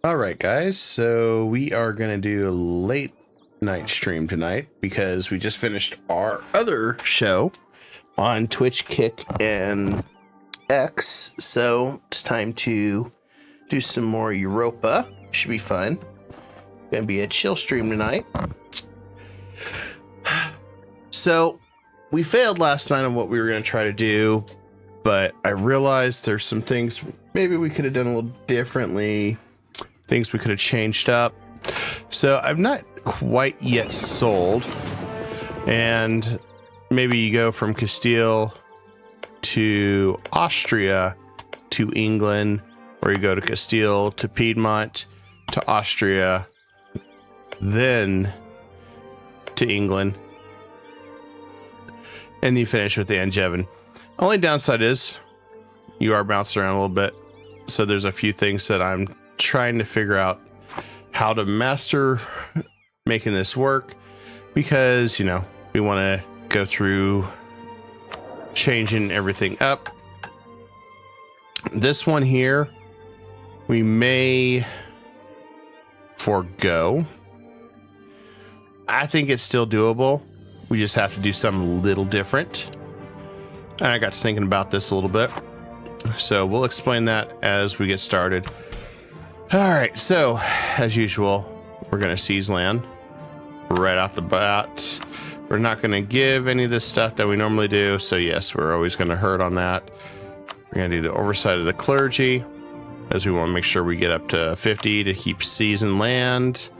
All right, guys. So we are going to do a late night stream tonight because we just finished our other show on Twitch, Kick, and X. So it's time to do some more Europa. Should be fun. Gonna be a chill stream tonight. So we failed last night on what we were going to try to do, but I realized there's some things maybe we could have done a little differently. Things we could have changed up. So I'm not quite yet sold. And maybe you go from Castile to Austria to England, or you go to Castile to Piedmont to Austria, then to England, and you finish with the Angevin. Only downside is you are bouncing around a little bit. So there's a few things that I'm trying to figure out how to master making this work, because, you know, we want to go through changing everything up. This one here, we may forego. I think it's still doable. We just have to do something a little different. And I got to thinking about this a little bit. So we'll explain that as we get started. All right, so as usual, we're going to seize land right out the bat. We're not going to give any of this stuff that we normally do. So yes, we're always going to hurt on that. We're going to do the oversight of the clergy, as we want to make sure we get up to 50 to keep seizing land.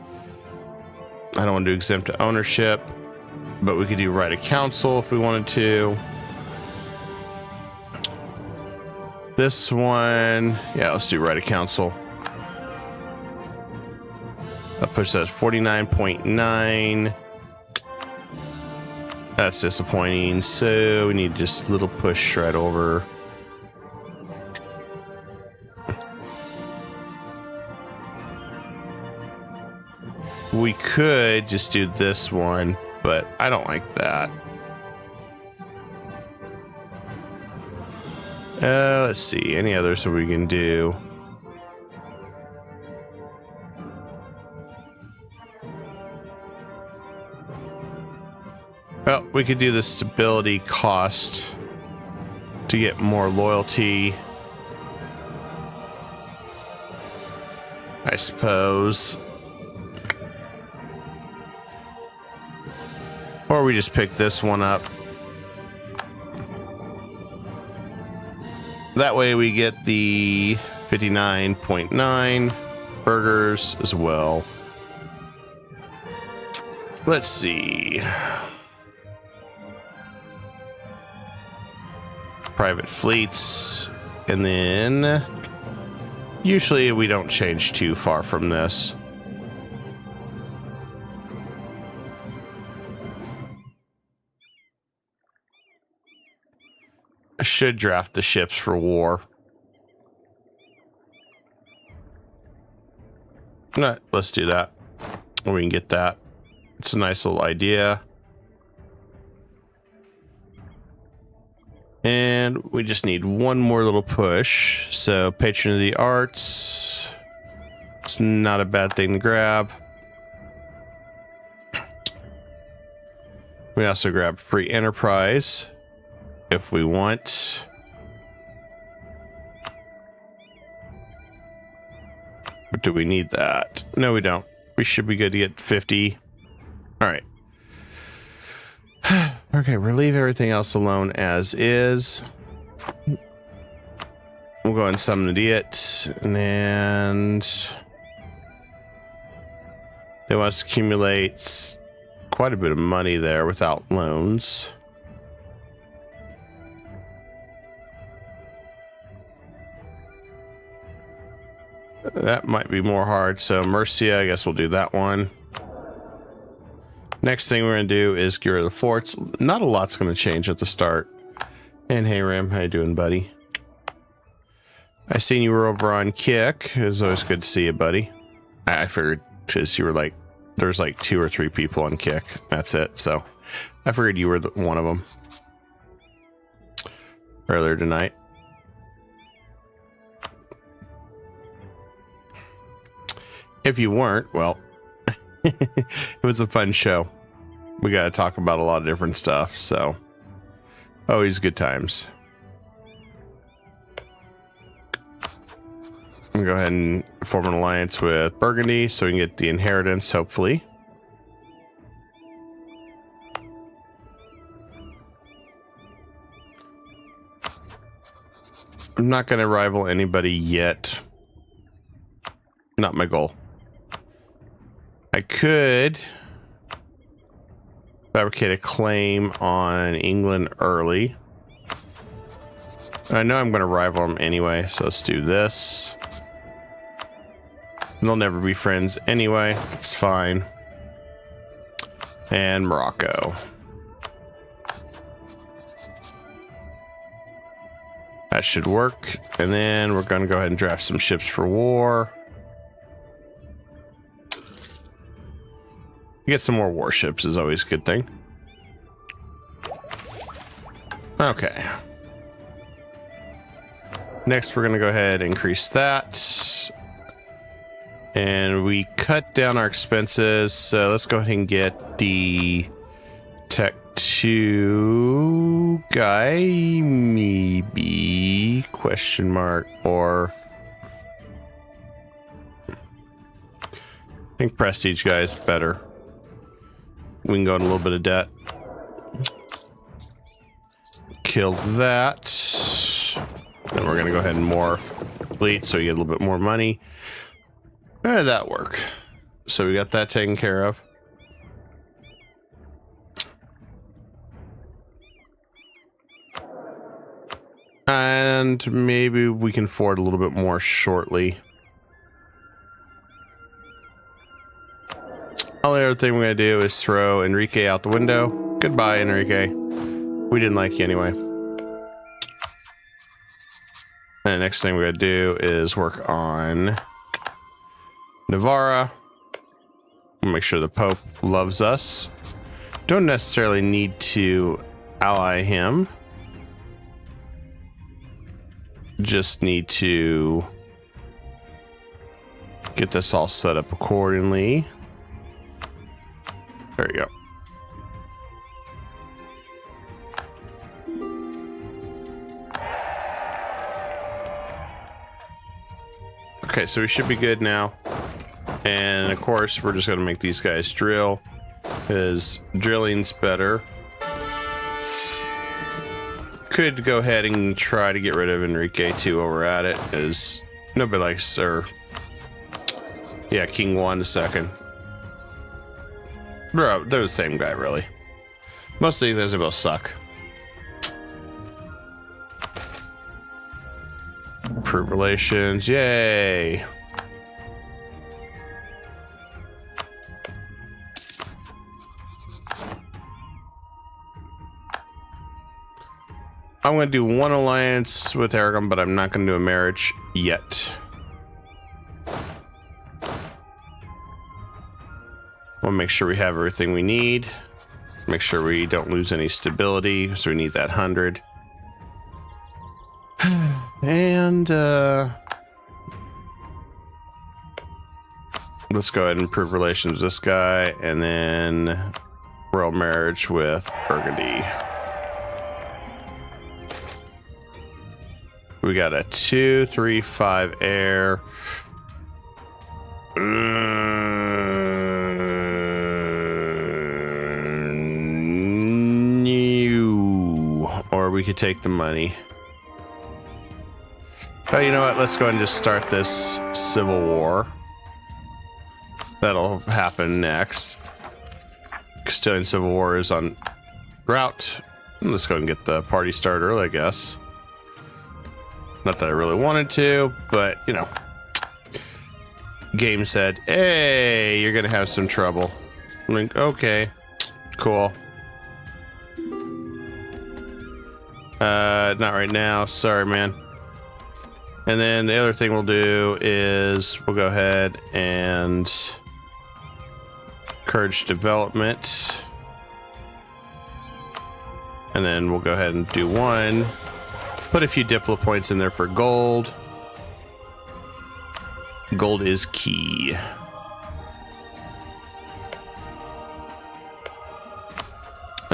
I don't want to do exempt to ownership, but we could do right of council if we wanted to. This one, yeah, let's do right of council. I'll push that as 49.9. That's disappointing. So we need just a little push right over. We could just do this one, but I don't like that. Let's see, any others that we can do? Well, we could do the stability cost to get more loyalty, I suppose. Or we just pick this one up. That way we get the 59.9 burgers as well. Let's see. Private fleets. And then usually we don't change too far from this. I should draft the ships for war. All right, let's do that. We can get that. It's a nice little idea. And we just need one more little push. So patron of the arts. It's not a bad thing to grab. We also grab free enterprise if we want. But do we need that? No, we don't. We should be good to get 50. All right. Okay, we'll leave everything else alone as is. We'll go and summon the idiot, and they want to accumulate quite a bit of money there without loans. That might be more hard, so Mercia, I guess we'll do that one. Next thing we're going to do is get rid of the forts. Not a lot's going to change at the start. And hey, Ram, how you doing, buddy? I seen you were over on Kick. It was always good to see you, buddy. I figured, because you were like, there's like 2 or 3 people on Kick. That's it. So I figured you were one of them earlier tonight. If you weren't, well, it was a fun show. We got to talk about a lot of different stuff, so always good times. I'm gonna go ahead and form an alliance with Burgundy so we can get the inheritance, hopefully. I'm not going to rival anybody yet. Not my goal. I could fabricate a claim on England early. I know I'm going to rival them anyway, so let's do this. They'll never be friends anyway. It's fine. And Morocco. That should work. And then we're going to go ahead and draft some ships for war. Get some more warships is always a good thing. Okay. Next, we're going to go ahead and increase that. And we cut down our expenses. So let's go ahead and get the Tech 2 guy, maybe, question mark, or I think Prestige guy is better. We can go in a little bit of debt. Killed that. Then we're going to go ahead and morph fleet so we get a little bit more money. How did that work? So we got that taken care of. And maybe we can afford a little bit more shortly. Only other thing we're going to do is throw Enrique out the window. Goodbye, Enrique. We didn't like you anyway. And the next thing we're going to do is work on Navarra. Make sure the Pope loves us. Don't necessarily need to ally him. Just need to get this all set up accordingly. There we go. Okay, so we should be good now. And of course, we're just going to make these guys drill, because drilling's better. Could go ahead and try to get rid of Enrique too while we're at it, as nobody likes, or yeah, King Juan II. Bro, they're the same guy, really. Mostly they both suck. Improve relations, yay! I'm going to do one alliance with Aragon, but I'm not going to do a marriage yet. We'll make sure we have everything we need. Make sure we don't lose any stability, so we need that 100. And let's go ahead and improve relations with this guy, and then royal marriage with Burgundy. We got a 2, 3, 5 heir. New. Or we could take the money. Oh, you know what? Let's go ahead and just start this civil war. That'll happen next. Castilian Civil War is on route. Let's go ahead and get the party started early, I guess. Not that I really wanted to, but, you know. Game said, hey, you're going to have some trouble. I'm like, okay, cool. Not right now. Sorry, man. And then the other thing we'll do is we'll go ahead and encourage development. And then we'll go ahead and do one. Put a few Diplo points in there for gold. Gold is key.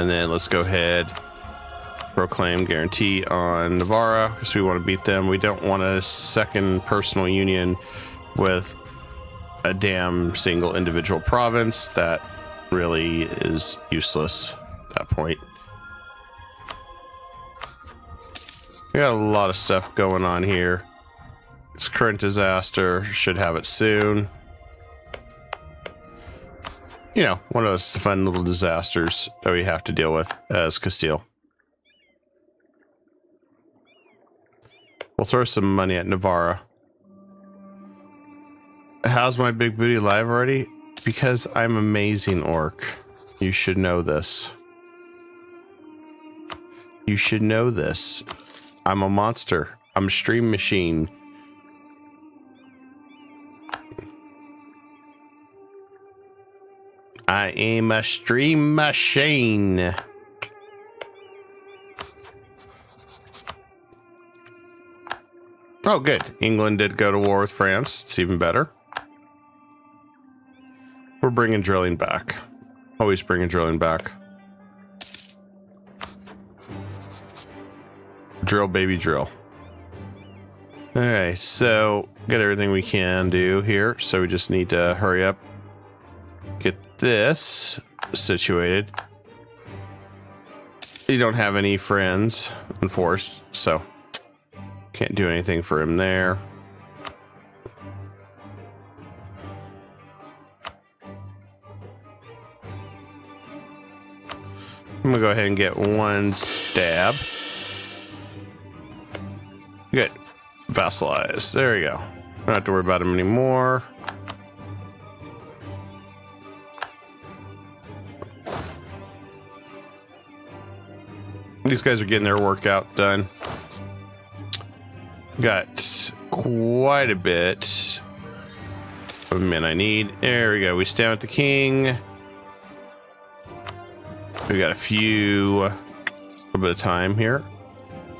And then let's go ahead, proclaim guarantee on Navarra, because we want to beat them. We don't want a second personal union with a damn single individual province. That really is useless at that point. We got a lot of stuff going on here. It's current disaster, should have it soon. You know, one of those fun little disasters that we have to deal with as Castile. We'll throw some money at Navarra. How's my big booty live already? Because I'm amazing, orc. You should know this. You should know this. I'm a monster. I'm a stream machine. I am a stream machine. Oh, good. England did go to war with France. It's even better. We're bringing drilling back. Always bringing drilling back. Drill, baby, drill. All right, so get everything we can do here. So we just need to hurry up, get this situated. You don't have any friends enforced, so can't do anything for him there. I'm gonna go ahead and get one stab. Good. Vassalize. There we go. Don't have to worry about him anymore. These guys are getting their workout done. Got quite a bit of men I need. There we go. We stand with the king. We got a little bit of time here.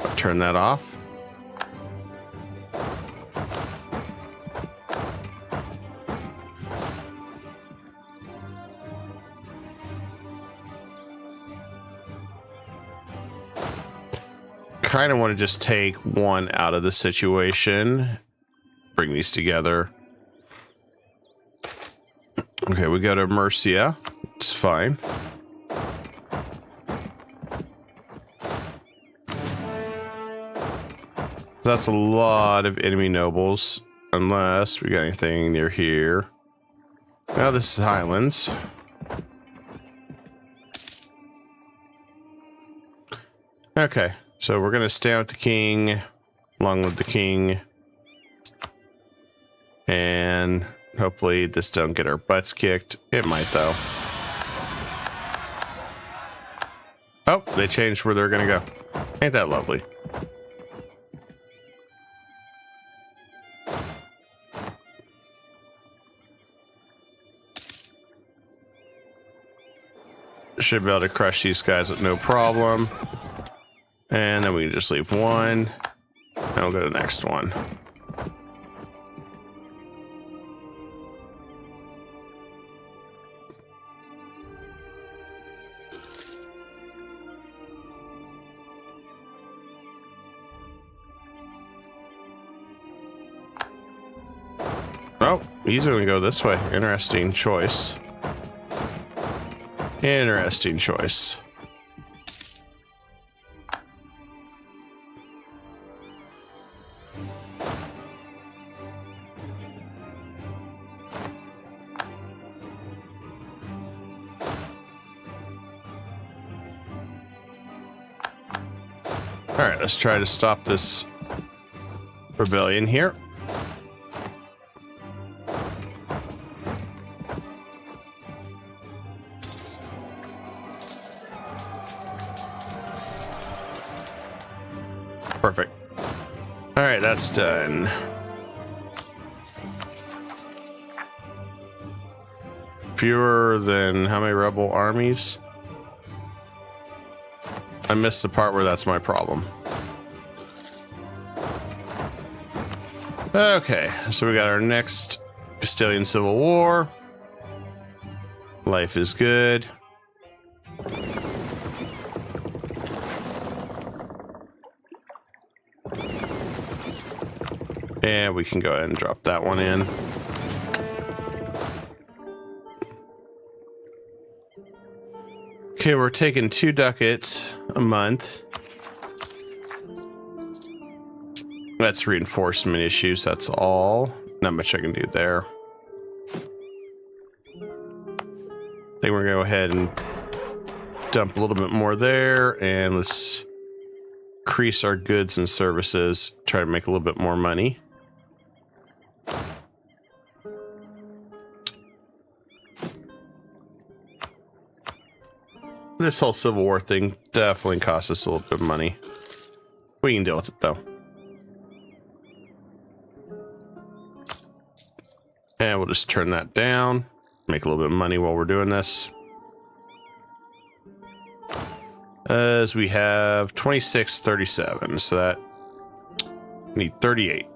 I'll turn that off. Kind of want to just take one out of the situation, bring these together. Okay, we go to Murcia. It's fine. That's a lot of enemy nobles, unless we got anything near here. Now this is Highlands. Okay. So we're going to stay with the king, along with the king, and hopefully this don't get our butts kicked. It might, though. Oh, they changed where they're going to go. Ain't that lovely? Should be able to crush these guys with no problem. And then we can just leave one, and we'll go to the next one. Oh, he's going to go this way. Interesting choice. Interesting choice. All right, let's try to stop this rebellion here. Perfect. All right, that's done. Fewer than how many rebel armies? I missed the part where that's my problem. Okay, so we got our next Castilian Civil War. Life is good. And we can go ahead and drop that one in. Okay, we're taking 2 ducats a month. That's reinforcement issues, that's all. Not much I can do there. I think we're gonna go ahead and dump a little bit more there, and let's increase our goods and services, try to make a little bit more money. This whole Civil War thing definitely costs us a little bit of money. We can deal with it though. And we'll just turn that down, make a little bit of money while we're doing this. As we have 2637, so that we need 38.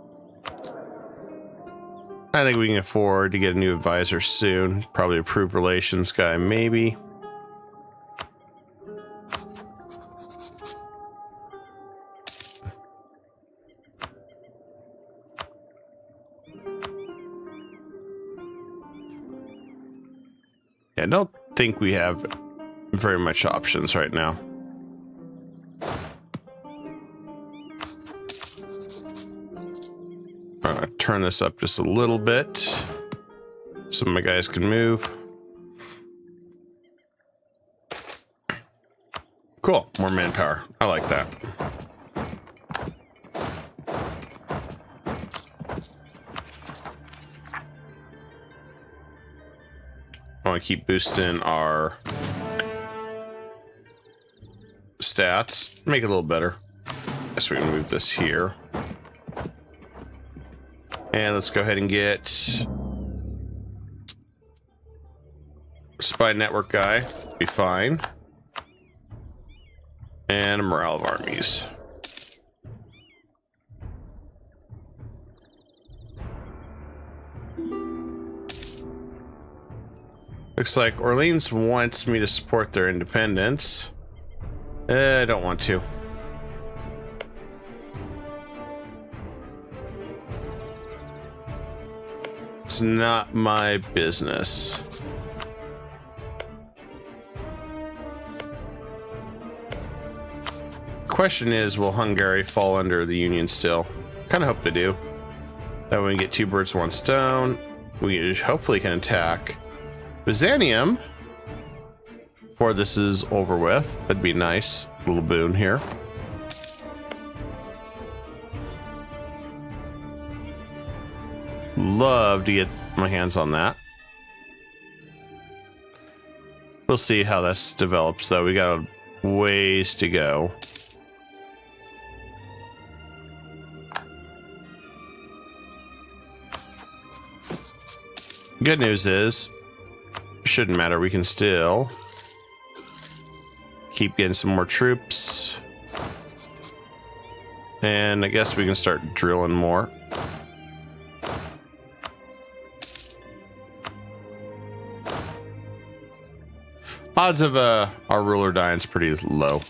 I think we can afford to get a new advisor soon. Probably approved relations guy, maybe. Yeah, I don't think we have very much options right now. I'm gonna turn this up just a little bit. Some of my guys can move. Cool, more manpower. I like that. I want to keep boosting our stats, make it a little better. Guess we can move this here. And let's go ahead and get spy network guy, be fine. And a morale of armies. Looks like Orleans wants me to support their independence. I don't want to. It's not my business. Question is, will Hungary fall under the Union still? Kind of hope they do. That way we get 2 birds, 1 stone. We hopefully can attack Byzantium before this is over with. That'd be nice. Little boon here. Love to get my hands on that. We'll see how this develops though. We got a ways to go. Good news is, shouldn't matter, we can still keep getting some more troops. And I guess we can start drilling more. Odds of our ruler dying is pretty low.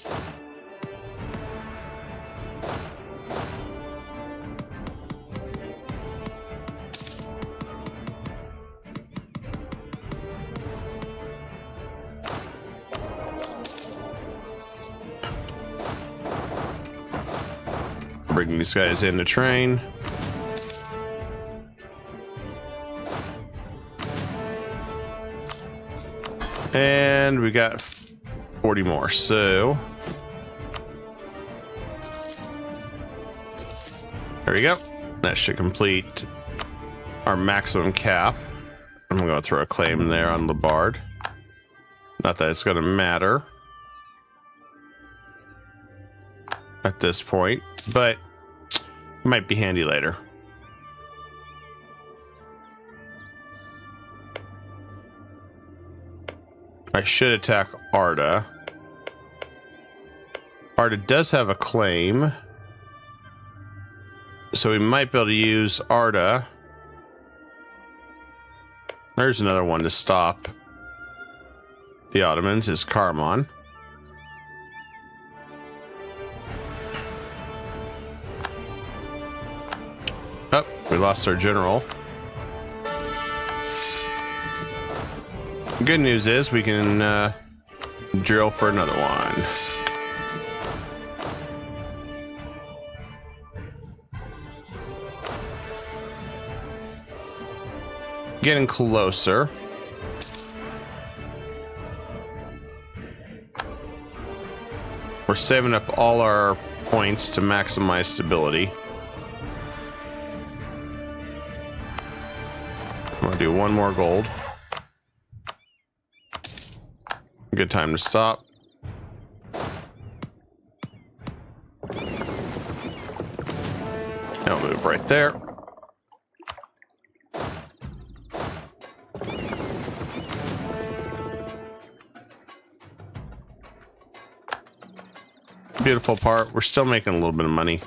Bringing these guys in to train. And we got 40 more, so there we go. That should complete our maximum cap. I'm going to throw a claim there on Labard. Not that it's going to matter at this point, but it might be handy later. I should attack Arda. Arda does have a claim, so we might be able to use Arda. There's another one to stop the Ottomans, is Karaman. Oh, we lost our general. Good news is we can drill for another one. Getting closer. We're saving up all our points to maximize stability. I'm gonna do one more gold. Good time to stop. I'll move right there. Beautiful part. We're still making a little bit of money.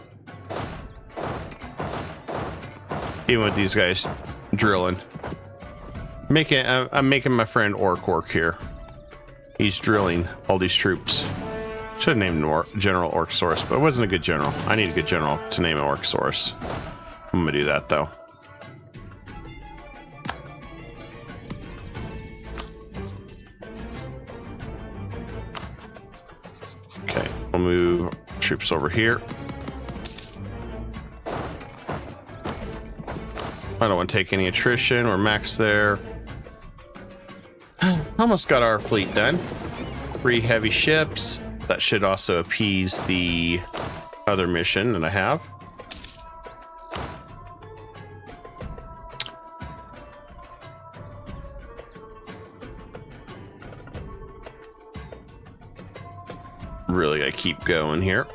Even with these guys drilling. I'm making my friend Orc work here. He's drilling all these troops. Should have named him General Orcsaurus, but it wasn't a good general. I need a good general to name an Orcsaurus. I'm gonna do that though. Okay, we'll move troops over here. I don't want to take any attrition. We're maxed there. Almost got our fleet done. 3 heavy ships. That should also appease the other mission that I have. Really gotta keep going here.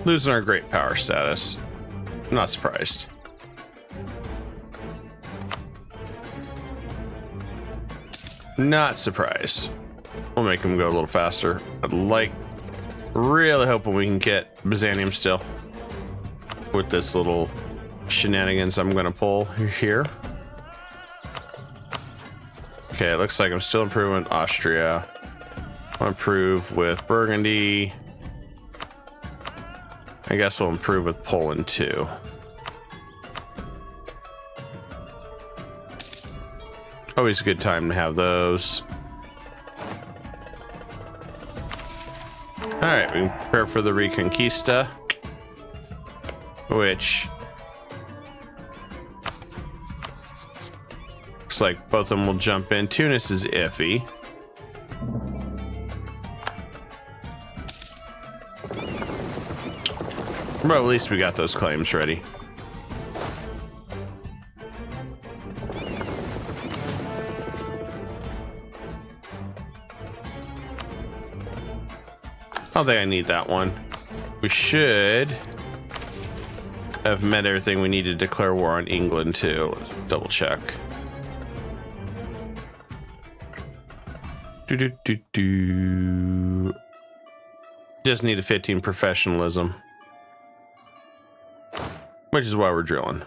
Losing our great power status. Not surprised. Not surprised. We'll make him go a little faster. Really hoping we can get Byzantium still with this little shenanigans I'm gonna pull here. Okay, it looks like I'm still improving with Austria. I'll improve with Burgundy. I guess we'll improve with Poland too. Always a good time to have those. All right, we can prepare for the Reconquista, which looks like both of them will jump in. Tunis is iffy. But at least we got those claims ready. I don't think I need that one. We should have met everything we need to declare war on England too. Let's double check. Just need a 15 professionalism. Which is why we're drilling.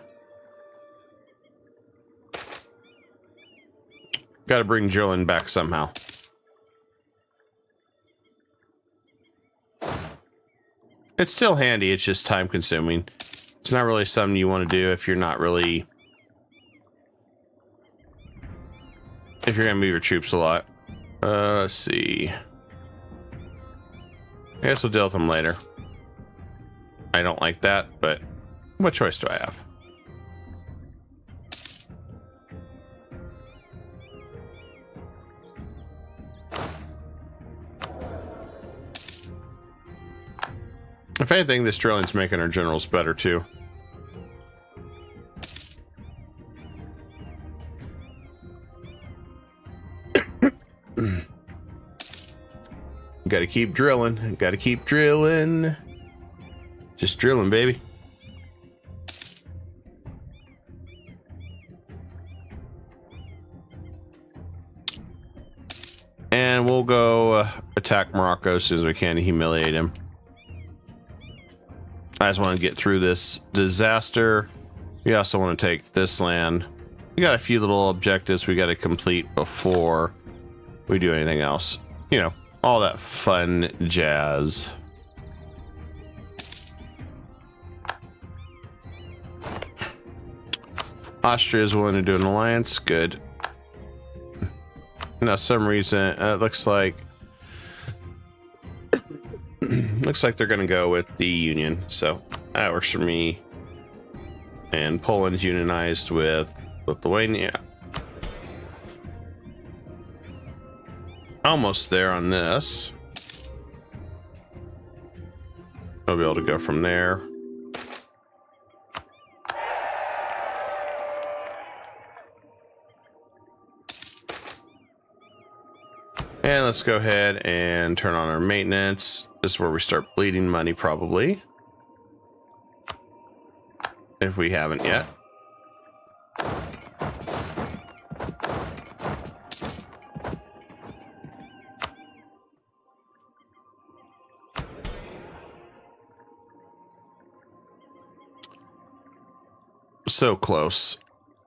Got to bring drilling back somehow. It's still handy, it's just time consuming. It's not really something you want to do if you're not really... if you're going to move your troops a lot. Let's see. I guess we'll deal with them later. I don't like that, but... what choice do I have? If anything, this drilling's making our generals better too. Gotta keep drilling. Gotta keep drilling. Just drilling, baby. And we'll go attack Morocco as soon as we can to humiliate him. I just want to get through this disaster. We also want to take this land. We got a few little objectives we got to complete before we do anything else. You know, all that fun jazz. Austria is willing to do an alliance. Good. Now, some reason it looks like they're going to go with the Union, so that works for me. And Poland's unionized with Lithuania. Almost there on this. I'll be able to go from there. And let's go ahead and turn on our maintenance. This is where we start bleeding money, probably. If we haven't yet. So close.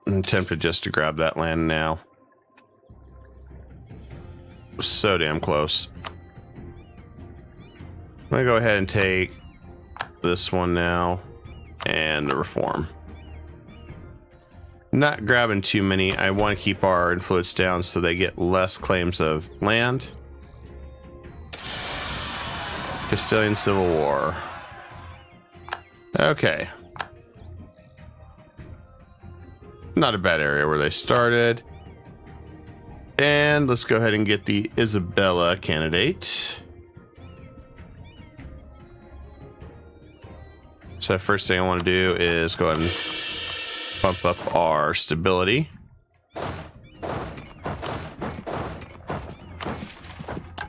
I'm tempted just to grab that land now. So damn close. I'm gonna go ahead and take this one now and the reform. Not grabbing too many. I want to keep our influence down so they get less claims of land. Castilian Civil War. Okay. Not a bad area where they started. And let's go ahead and get the Isabella candidate. So first thing I want to do is go ahead and bump up our stability. And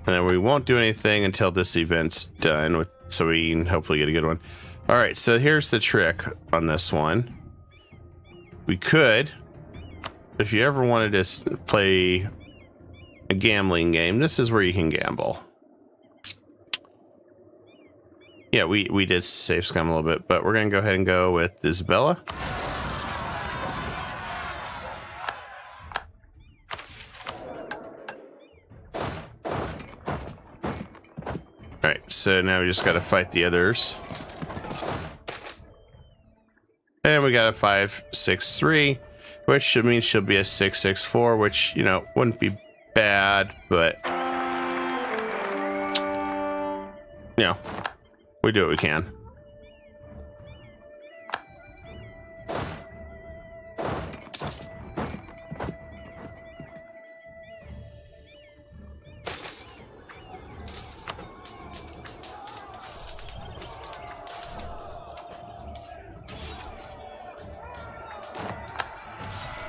then we won't do anything until this event's done, so we can hopefully get a good one. All right, so here's the trick on this one. We could, if you ever wanted to play a gambling game, this is where you can gamble. Yeah, we did save scum a little bit, but we're going to go ahead and go with Isabella. All right, so now we just got to fight the others. And we got a 5-6-3, which means she'll be a 6-6-4, which, you know, wouldn't be bad, but, you know, we do what we can.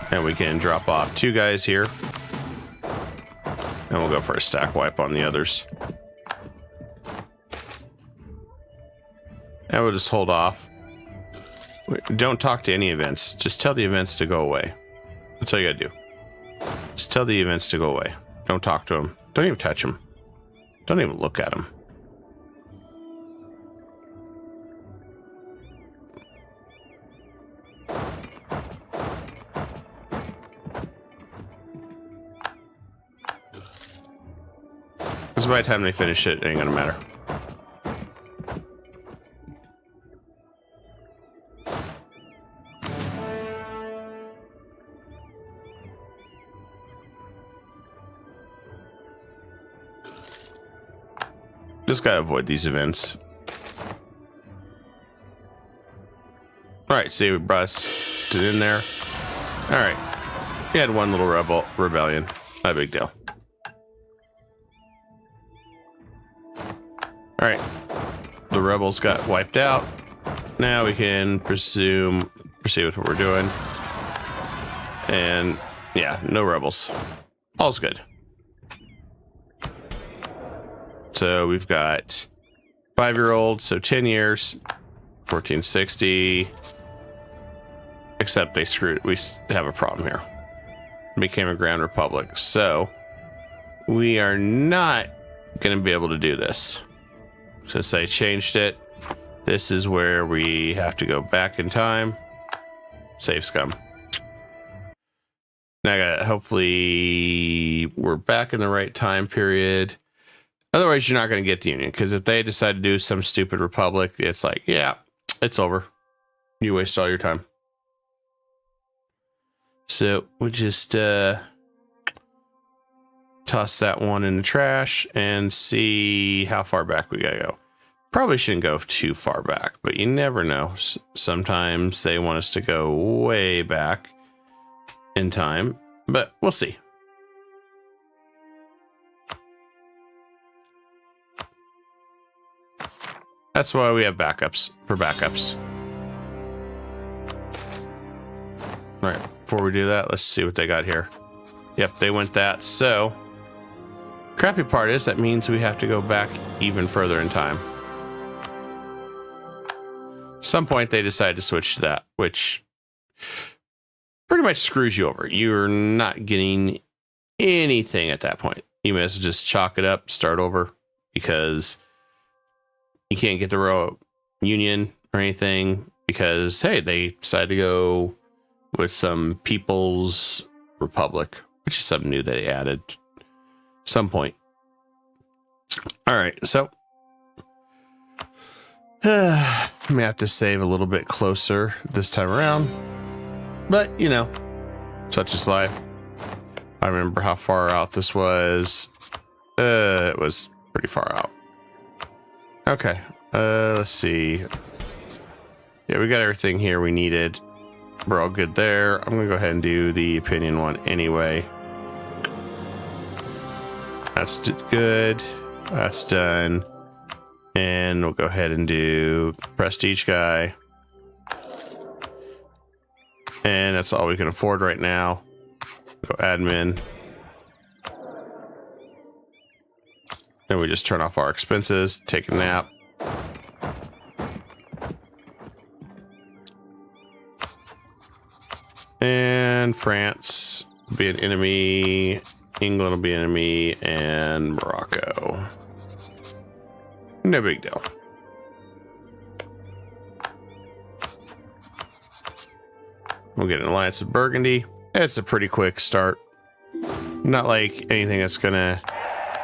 And we can drop off 2 guys here. And we'll go for a stack wipe on the others. And we'll just hold off. Don't talk to any events. Just tell the events to go away. That's all you gotta do. Just tell the events to go away. Don't talk to them. Don't even touch them. Don't even look at them. Because by the time they finish it, it ain't gonna matter. Just gotta avoid these events. Alright, see, we brought us to in there. Alright. We had one little rebellion. Not a big deal. Alright. The rebels got wiped out. Now we can proceed with what we're doing. And yeah, no rebels. All's good. So we've got 5-year-old, so 10 years, 1460. Except they screwed. We have a problem here. Became a Grand Republic, so we are not going to be able to do this. Since they changed it, this is where we have to go back in time. Save scum. Now, hopefully, we're back in the right time period. Otherwise, you're not going to get the Union, because if they decide to do some stupid republic, it's like, yeah, it's over. You waste all your time. So we'll just toss that one in the trash and see how far back we gotta go. Probably shouldn't go too far back, but you never know. Sometimes they want us to go way back in time, but we'll see. That's why we have backups for backups. All right, before we do that, let's see what they got here. Yep, they went that. So, crappy part is that means we have to go back even further in time. Some point they decide to switch to that, which pretty much screws you over. You're not getting anything at that point. You may as well just chalk it up, start over, because you can't get the royal union or anything because, hey, they decided to go with some People's Republic, which is something new they added some point. All right, so I may have to save a little bit closer this time around, but you know, such is life. I remember how far out this was. It was pretty far out. Okay, let's see. Yeah, we got everything here we needed. We're all good there. I'm gonna go ahead and do the opinion one anyway. That's good. That's done. And we'll go ahead and do prestige guy. And that's all we can afford right now. Go admin. And we just turn off our expenses, take a nap. And France will be an enemy. England will be an enemy. And Morocco. No big deal. We'll get an alliance with Burgundy. It's a pretty quick start. Not like anything that's gonna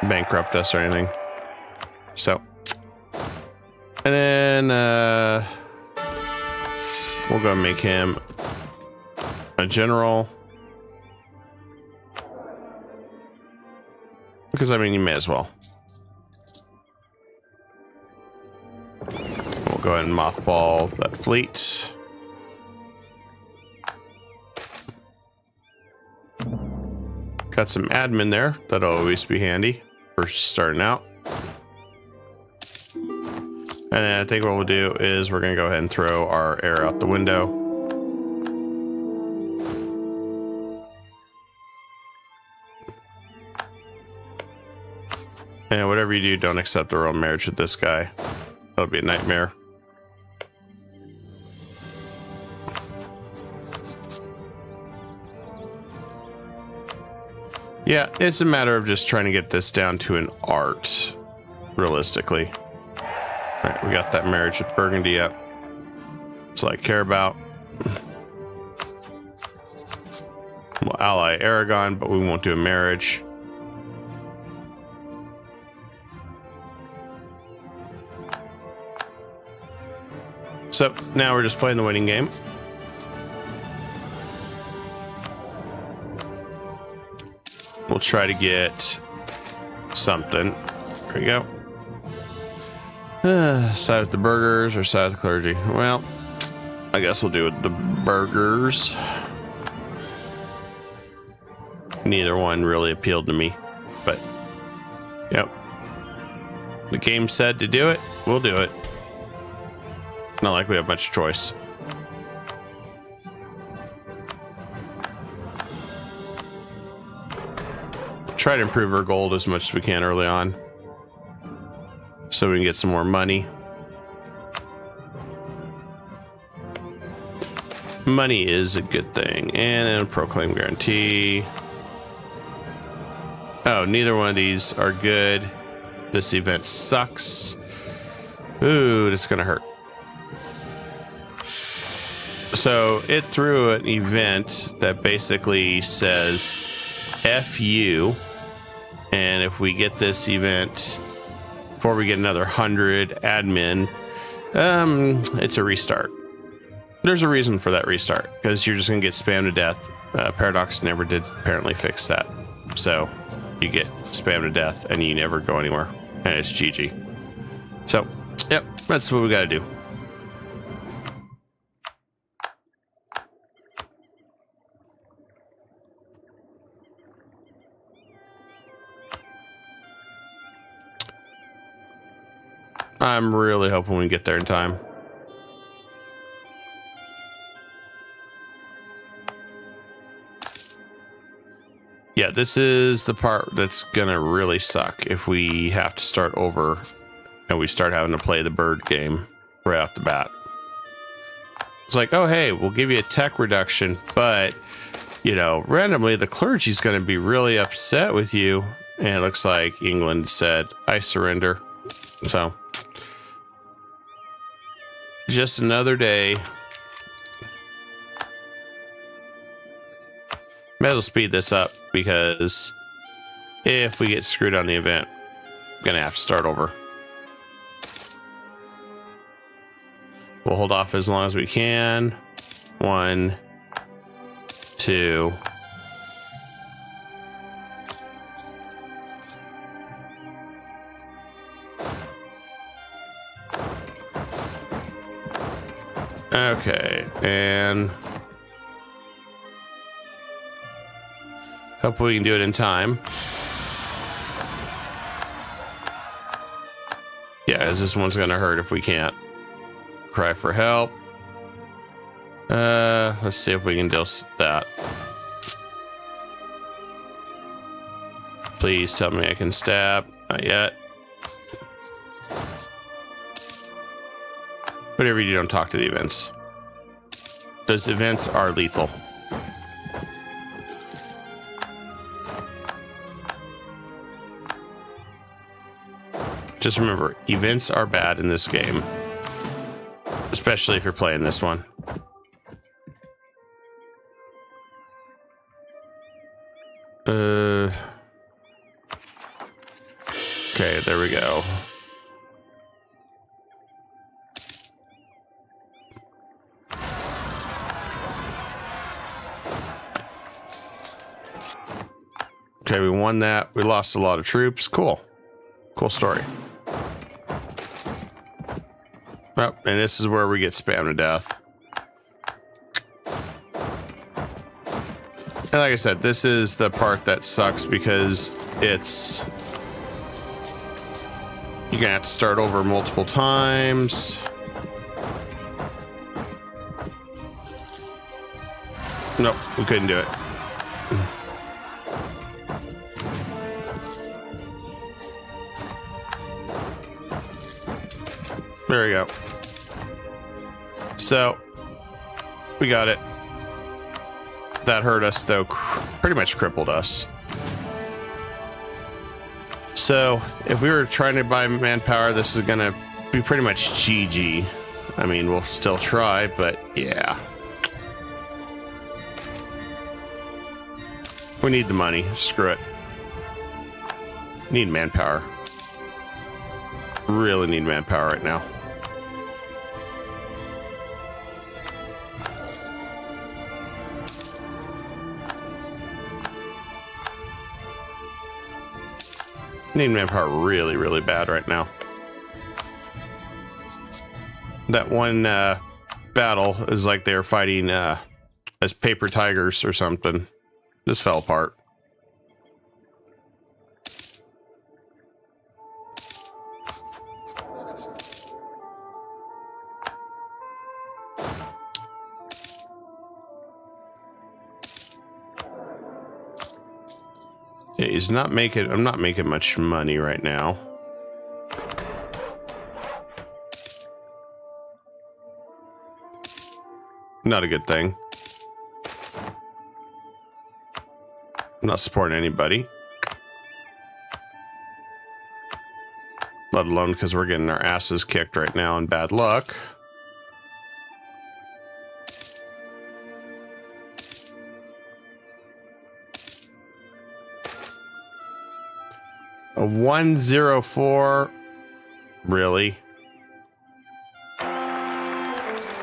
bankrupt us or anything. So, and then we'll go and make him a general, because I mean, you may as well. We'll go ahead and mothball that fleet. Got some admin there. That'll always be handy for starting out. And then I think what we'll do is we're going to go ahead and throw our air out the window. And whatever you do, don't accept the royal marriage with this guy. That'll be a nightmare. Yeah, it's a matter of just trying to get this down to an art, realistically. All right, we got that marriage with Burgundy up. That's all I care about. We'll ally Aragon, but we won't do a marriage. So now we're just playing the waiting game. We'll try to get something. There we go. Side with the burgers or side with the clergy? Well, I guess we'll do it with the burgers. Neither one really appealed to me, but yep. The game said to do it, we'll do it. Not like we have much choice. Try to improve our gold as much as we can early on so we can get some more money. Money is a good thing. And then proclaim guarantee. Oh, neither one of these are good. This event sucks. Ooh, that's gonna hurt. So it threw an event that basically says F you. And if we get this event before we get another 100 admin, it's a restart. There's a reason for that restart, because you're just going to get spammed to death. Paradox never did apparently fix that. So you get spammed to death and you never go anywhere. And it's GG. So, yep, that's what we got to do. I'm really hoping we get there in time. Yeah, this is the part that's gonna really suck if we have to start over and we start having to play the bird game right off the bat. It's like, oh, hey, we'll give you a tech reduction, but, you know, randomly the clergy's gonna be really upset with you. And it looks like England said, I surrender. So, just another day. May as well speed this up, because if we get screwed on the event, I'm gonna have to start over. We'll hold off as long as we can. 1, 2. Okay, and hopefully we can do it in time. Yeah, as this one's gonna hurt if we can't. Cry for help. Let's see if we can deal with that. Please tell me I can stab. Not yet. Whatever you do, don't talk to the events. Those events are lethal. Just remember, events are bad in this game. Especially if you're playing this one. Okay, there we go. Okay, we won that. We lost a lot of troops. Cool. Cool story. Oh, and this is where we get spammed to death. And like I said, this is the part that sucks, because it's... you're gonna have to start over multiple times. Nope, we couldn't do it. There we go. So, we got it. That hurt us, though, pretty much crippled us. So, if we were trying to buy manpower, this is gonna be pretty much GG. I mean, we'll still try, but yeah. We need the money. Screw it. Need manpower. Really need manpower right now. Need manpower really, really bad right now. That one battle is like they were fighting as paper tigers or something. This fell apart. Yeah, he's not making, I'm not making much money right now. Not a good thing. I'm not supporting anybody. Let alone because we're getting our asses kicked right now and bad luck. A 104. Really?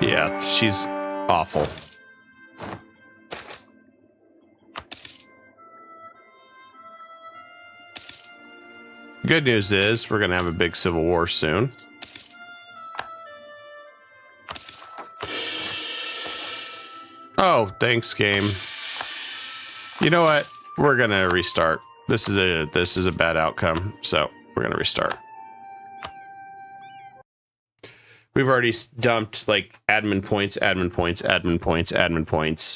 Yeah, she's awful. Good news is we're going to have a big civil war soon. Oh, thanks, game. You know what? We're going to restart. This is a bad outcome, so we're going to restart. We've already dumped like admin points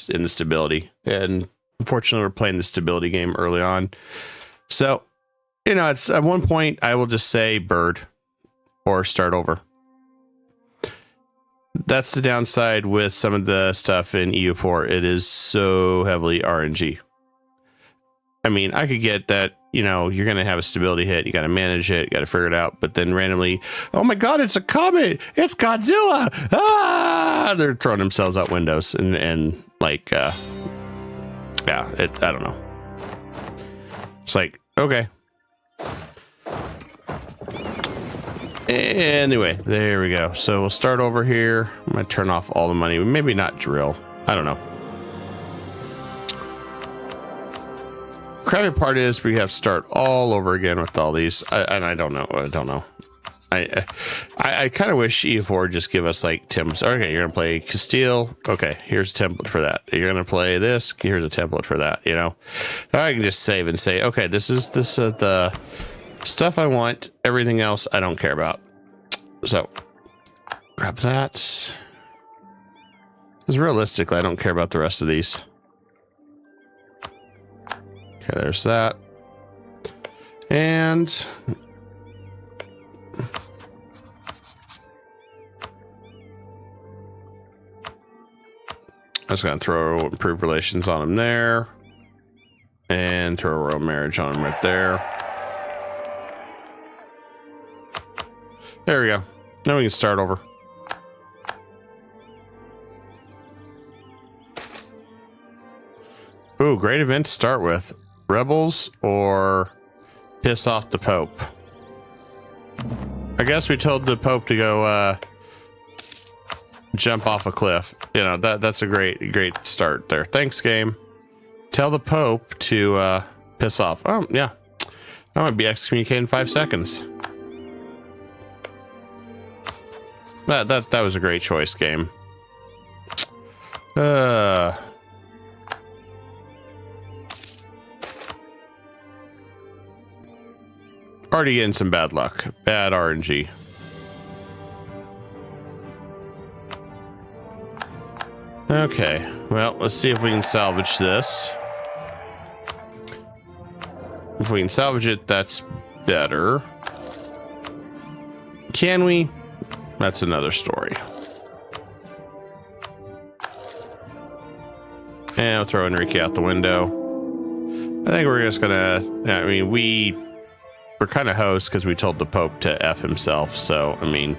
in the stability. And unfortunately, we're playing the stability game early on. So, you know, it's at one point I will just say bird or start over. That's the downside with some of the stuff in EU4. It is so heavily RNG. I mean, I could get that, you know, you're going to have a stability hit. You got to manage it. You got to figure it out. But then randomly, oh my God, it's a comet. It's Godzilla. Ah, they're throwing themselves out windows and like, yeah, I don't know. It's like, okay. Anyway, there we go. So we'll start over here. I'm going to turn off all the money. Maybe not drill. I don't know. Crappy part is we have to start all over again with all these. I don't know. I kind of wish EU4 just give us like Tim's. Okay, you're gonna play Castile. Okay, here's a template for that. You're gonna play this. Here's a template for that. You know, I can just save and say, okay, this is the stuff I want. Everything else I don't care about. So grab that. Because realistically, I don't care about the rest of these. Okay, there's that. And I'm just going to throw improved relations on him there. And throw a royal marriage on him right there. There we go. Now we can start over. Ooh, great event to start with. Rebels or piss off the Pope. I guess we told the Pope to go jump off a cliff. You know, that's a great start there. Thanks, game. Tell the Pope to piss off. Oh, yeah. I might be excommunicated in 5 seconds. That was a great choice, game. Already getting some bad luck. Bad RNG. Okay, well, let's see if we can salvage this. If we can salvage it, that's better. Can we? That's another story. And I'll throw Enrique out the window. I think we're just gonna, I mean, we're kind of hosts because we told the Pope to F himself. So, I mean,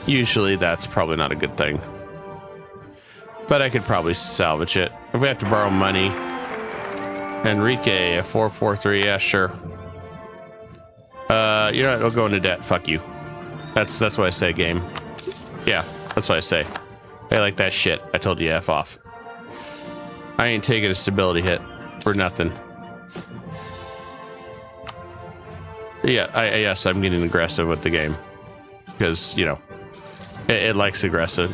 usually that's probably not a good thing. But I could probably salvage it. If we have to borrow money. Enrique, a 443, yeah, sure. You know what, it'll go into debt, fuck you. That's what I say, game. Yeah, that's what I say. I like that shit. I told you F off. I ain't taking a stability hit for nothing. Yeah, yes, I'm getting aggressive with the game. Because, you know, it likes aggression.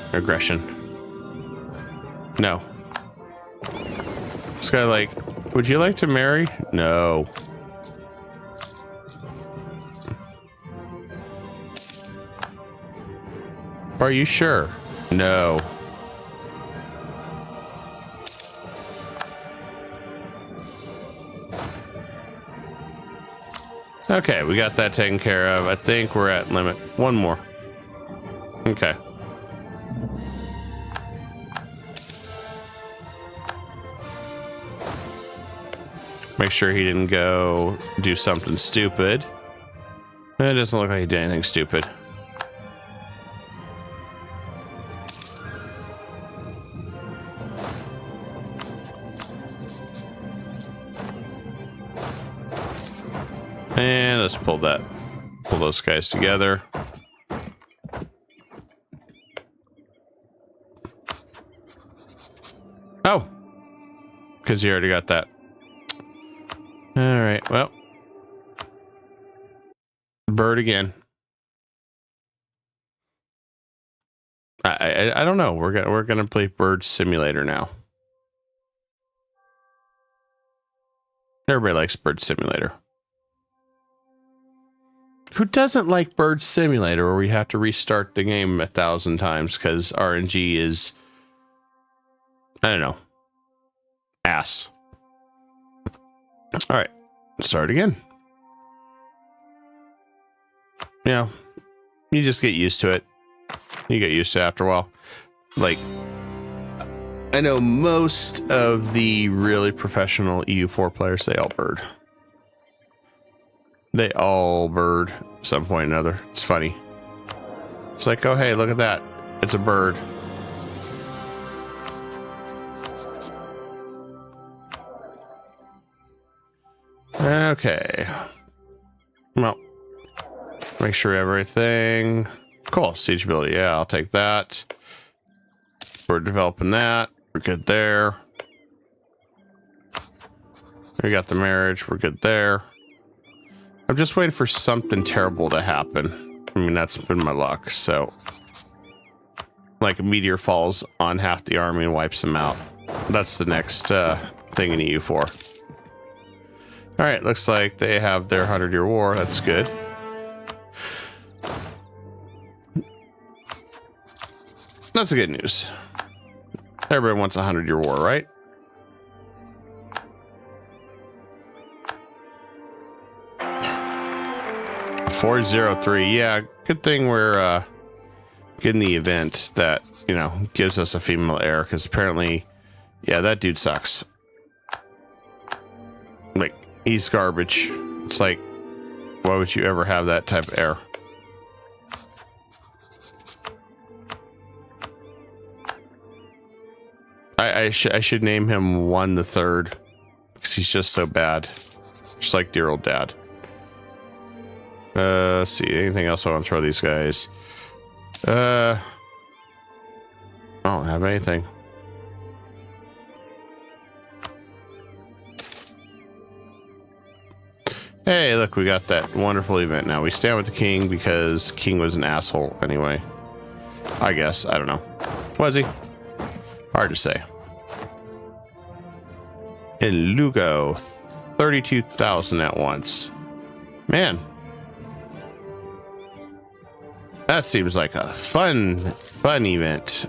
No. This guy like, would you like to marry? No. Are you sure? No. Okay, we got that taken care of. I think we're at limit. One more. Okay. Make sure he didn't go do something stupid. It doesn't look like he did anything stupid. And let's pull that pull those guys together. Oh, because you already got that. All right, well, bird again. I don't know. We're gonna play Bird Simulator now. Everybody likes Bird Simulator. Who doesn't like Bird Simulator, where we have to restart the game 1,000 times because RNG is, I don't know, ass. All right, start again. Yeah, you just get used to it. You get used to it after a while. Like, I know most of the really professional EU4 players, they all bird. They all bird at some point or another. It's funny. It's like, oh, hey, look at that. It's a bird. Okay. Well, make sure we have everything. Cool. Siege ability. Yeah, I'll take that. We're developing that. We're good there. We got the marriage. We're good there. I'm just waiting for something terrible to happen. I mean, that's been my luck. So, like a meteor falls on half the army and wipes them out. That's the next thing in EU4. All right, looks like they have their 100-year war. That's good. That's good news. Everybody wants a 100-year war, right? $403. Yeah, good thing we're getting the event that, you know, gives us a female heir, because apparently, yeah, that dude sucks. Like, he's garbage. It's like, why would you ever have that type of heir? I should name him 1 the Third, because he's just so bad, just like dear old dad. Let's see, anything else I want to throw these guys? I don't have anything. Hey, look, we got that wonderful event now. We stand with the king because King was an asshole anyway. I guess, I don't know. Was he? Hard to say. In Lugo, 32,000 at once. Man. That seems like a fun event.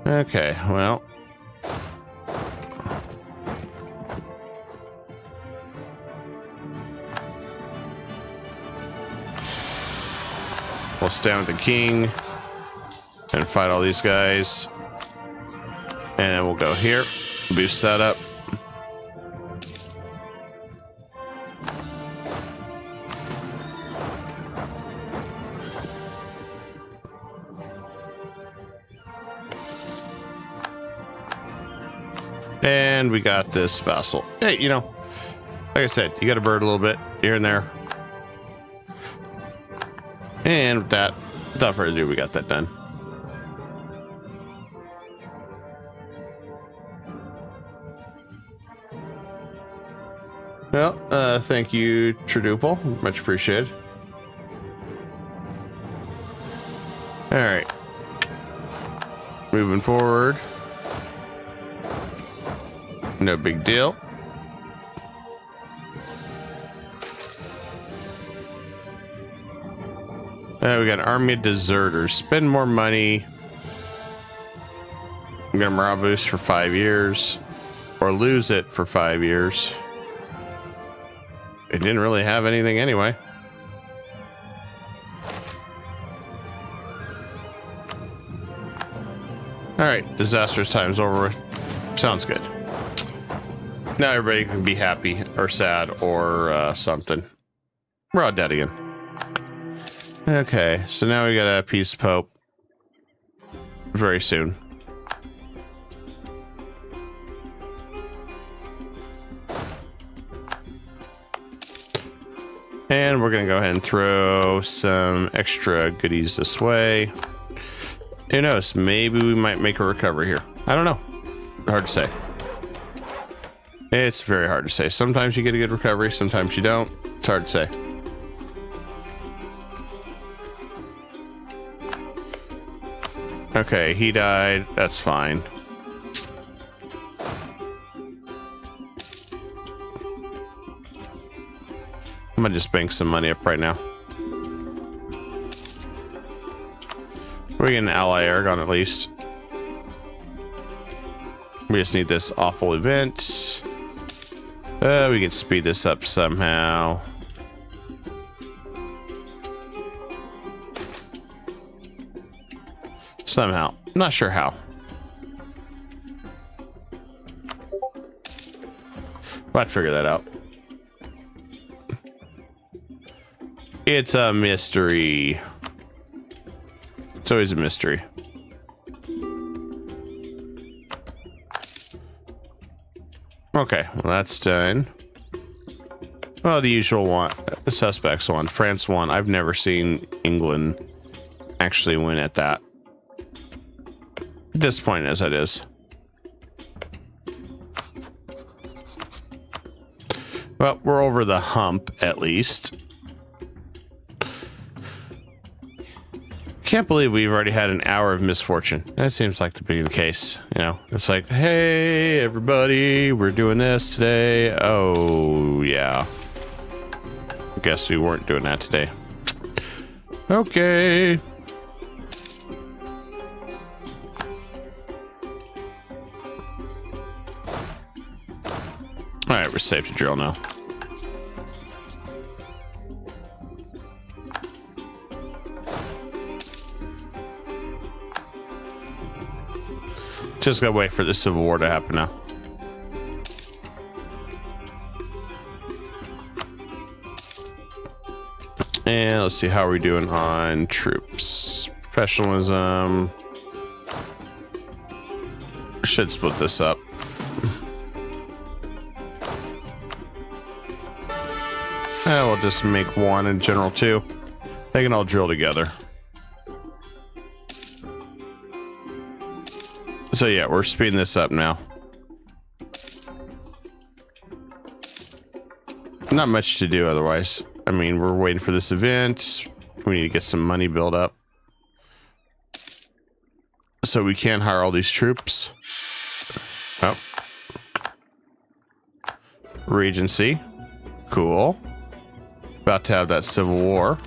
Okay, well. We'll stand with the king and fight all these guys. And then we'll go here. Boost that up. And we got this vassal. Hey, you know, like I said, you got to bird a little bit here and there. And with that, without further ado, we got that done. Well, thank you, Triduple. Much appreciated. All right. Moving forward. No big deal. We got an army of deserters. Spend more money. I'm gonna morale boost for 5 years, or lose it for 5 years. It didn't really have anything anyway. All right, disastrous time's over with. Sounds good. Now everybody can be happy or sad or something. We're all dead again. Okay, so now we got a peace pope very soon. And we're going to go ahead and throw some extra goodies this way. Who knows? Maybe we might make a recovery here. I don't know. Hard to say. It's very hard to say. Sometimes you get a good recovery, sometimes you don't. It's hard to say. Okay, he died. That's fine. I'm gonna just bank some money up right now. We're getting an ally Aragon at least. We just need this awful event. We can speed this up somehow. Somehow. I'm not sure how. I'd figure that out. It's a mystery. It's always a mystery. Okay, well that's done. Well, the usual one, the suspects one, France won. I've never seen England actually win at that. Disappointing as it is. Well, we're over the hump at least. Can't believe we've already had an hour of misfortune. That seems like to be the case. You know, it's like, hey, everybody, we're doing this today. Oh, yeah. I guess we weren't doing that today. Okay. All right, we're safe to drill now. Just gotta wait for the Civil War to happen now. And let's see, how are we doing on troops? Professionalism. Should split this up. We'll just make one and general two. They can all drill together. So yeah, we're speeding this up now. Not much to do otherwise. I mean, we're waiting for this event. We need to get some money built up. So we can hire all these troops. Oh. Regency. Cool. About to have that Civil War.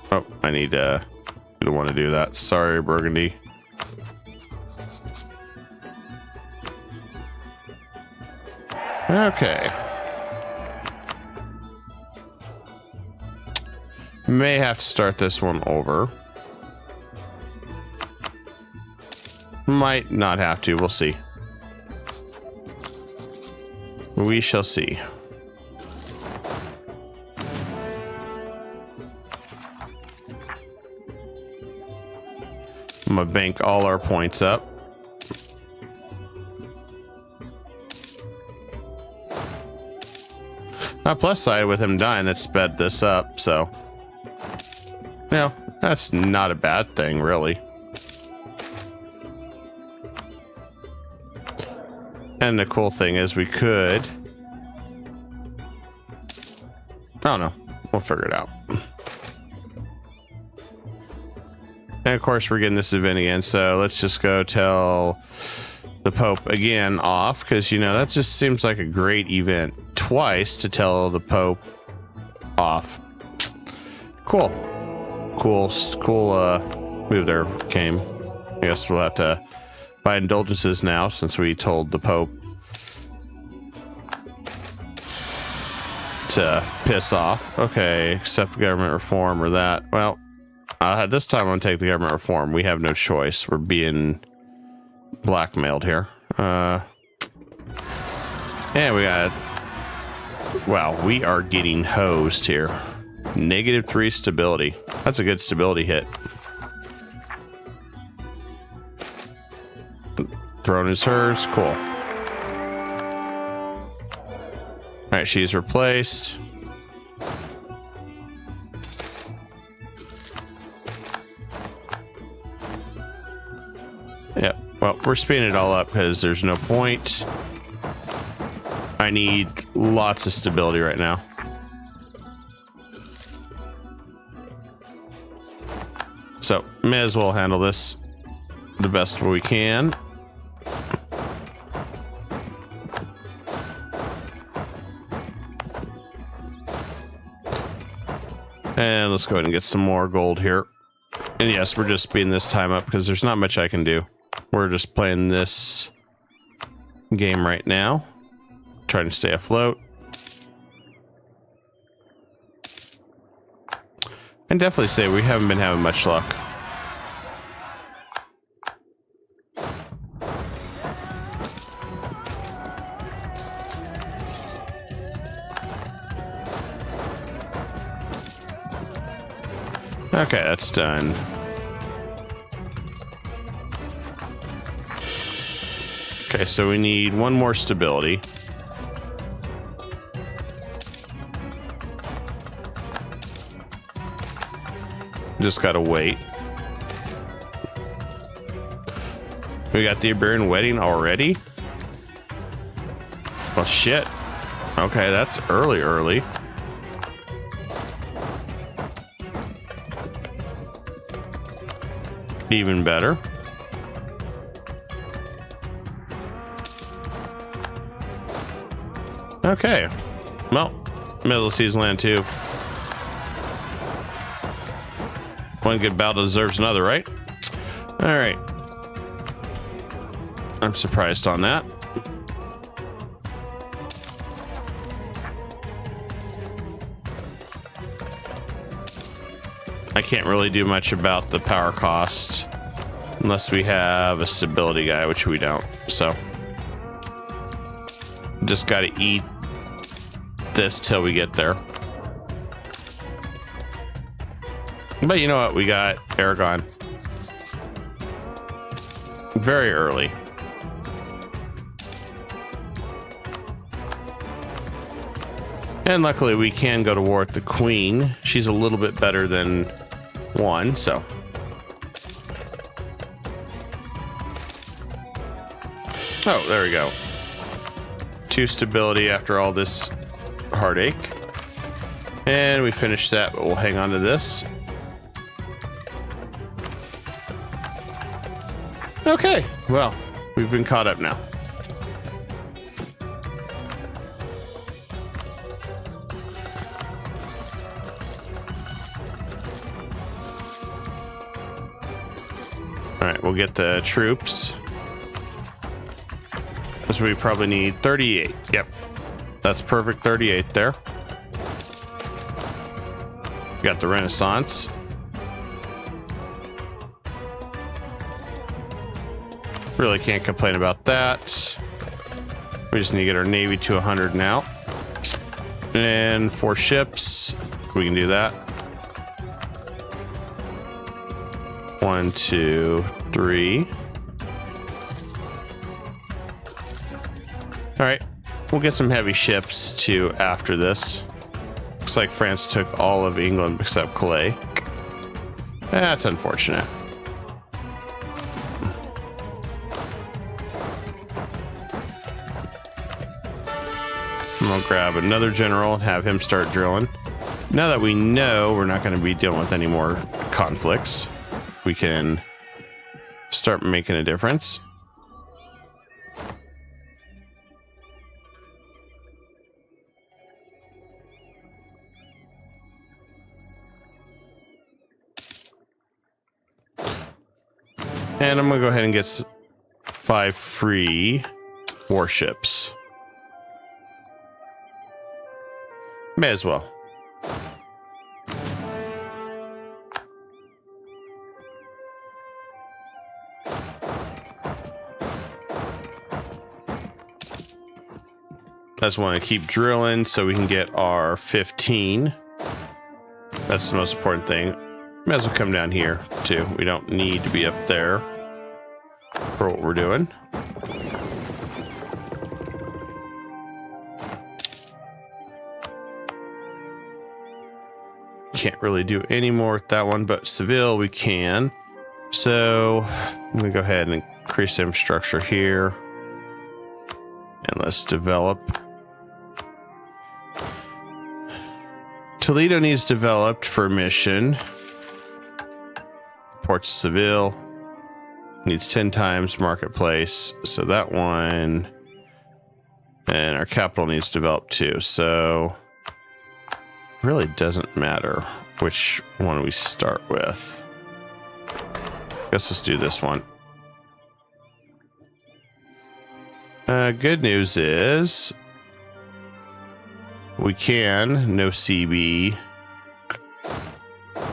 Oh, I need to don't want to do that. Sorry, Burgundy. Okay. May have to start this one over. Might not have to. We'll see. We shall see. I'm gonna bank all our points up. Now, plus side with him dying, that sped this up, so you know, that's not a bad thing, really. And the cool thing is we could, I don't know, we'll figure it out. And of course we're getting this event again, so let's just go tell the Pope again off, because you know that just seems like a great event twice to tell the Pope off. Cool move there, came. I guess we'll have to buy indulgences now since we told the Pope to piss off. Okay, accept government reform or that. Well, this time I'm gonna take the government reform. We have no choice. We're being blackmailed here. Yeah, we got, wow, we are getting hosed here. -3 stability. That's a good stability hit. Throne is hers. Cool. All right, she's replaced. Yep. Well, we're speeding it all up because there's no point. I need lots of stability right now. So, may as well handle this the best we can. And let's go ahead and get some more gold here. And yes, we're just speeding this time up because there's not much I can do. We're just playing this game right now, trying to stay afloat. And definitely say we haven't been having much luck. Okay, that's done. Okay, so we need one more stability. Just gotta wait. We got the Iberian wedding already? Well, shit. Okay, that's early. Even better. Okay. Well, middle of season land too. One good battle deserves another, right? All right. I'm surprised on that. I can't really do much about the power cost unless we have a stability guy, which we don't. So just got to eat this till we get there. But you know what? We got Aragon very early. And luckily we can go to war with the Queen. She's a little bit better than one, so. Oh, there we go. 2 stability after all this heartache. And we finished that, but we'll hang on to this. Okay, well, we've been caught up now. All right, we'll get the troops. So we probably need 38. Yep, that's perfect. 38 there. Got the Renaissance. Really can't complain about that. We just need to get our Navy to 100 now. And 4 ships. We can do that. 1, 2, 3. All right, we'll get some heavy ships too after this. Looks like France took all of England except Calais. That's unfortunate. I'm gonna grab another general and have him start drilling. Now that we know we're not going to be dealing with any more conflicts, we can start making a difference. And I'm going to go ahead and get 5 free warships. May as well. I just want to keep drilling so we can get our 15. That's the most important thing. May as well come down here too. We don't need to be up there for what we're doing. Can't really do any more with that one, but Seville we can. So I'm going to go ahead and increase infrastructure here. And let's develop. Toledo needs developed for mission. Port of Seville needs 10 times marketplace. So that one. And our capital needs developed too. So it really doesn't matter which one we start with. Guess let's do this one. Good news is we can no CB. I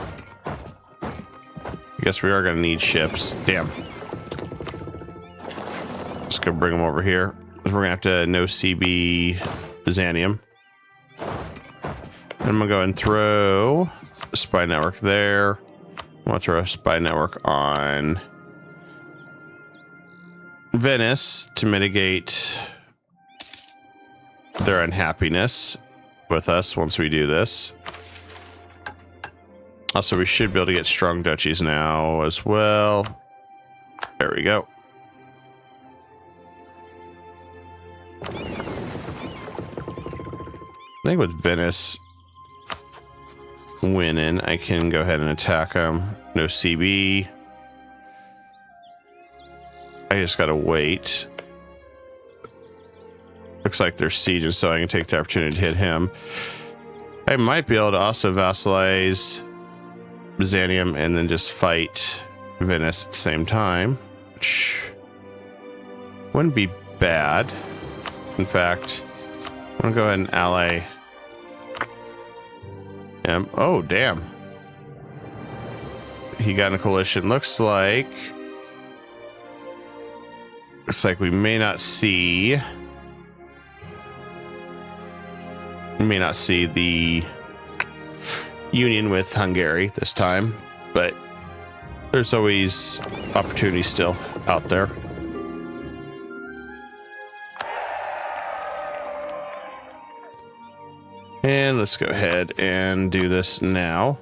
guess we are going to need ships. Damn. Just gonna bring them over here. We're going to have to no CB Byzantium. And I'm going to go and throw a spy network there. I'm going to throw a spy network on Venice to mitigate their unhappiness with us once we do this. Also, we should be able to get strong duchies now as well. There we go. I think with Venice winning, I can go ahead and attack them. No CB. I just gotta wait. Looks like they're sieging, so I can take the opportunity to hit him. I might be able to also vassalize Byzantium and then just fight Venice at the same time, which wouldn't be bad. In fact, I'm gonna go ahead and ally him. Oh, damn. He got in a coalition. Looks like we may not see the union with Hungary this time, but there's always opportunity still out there. And let's go ahead and do this now.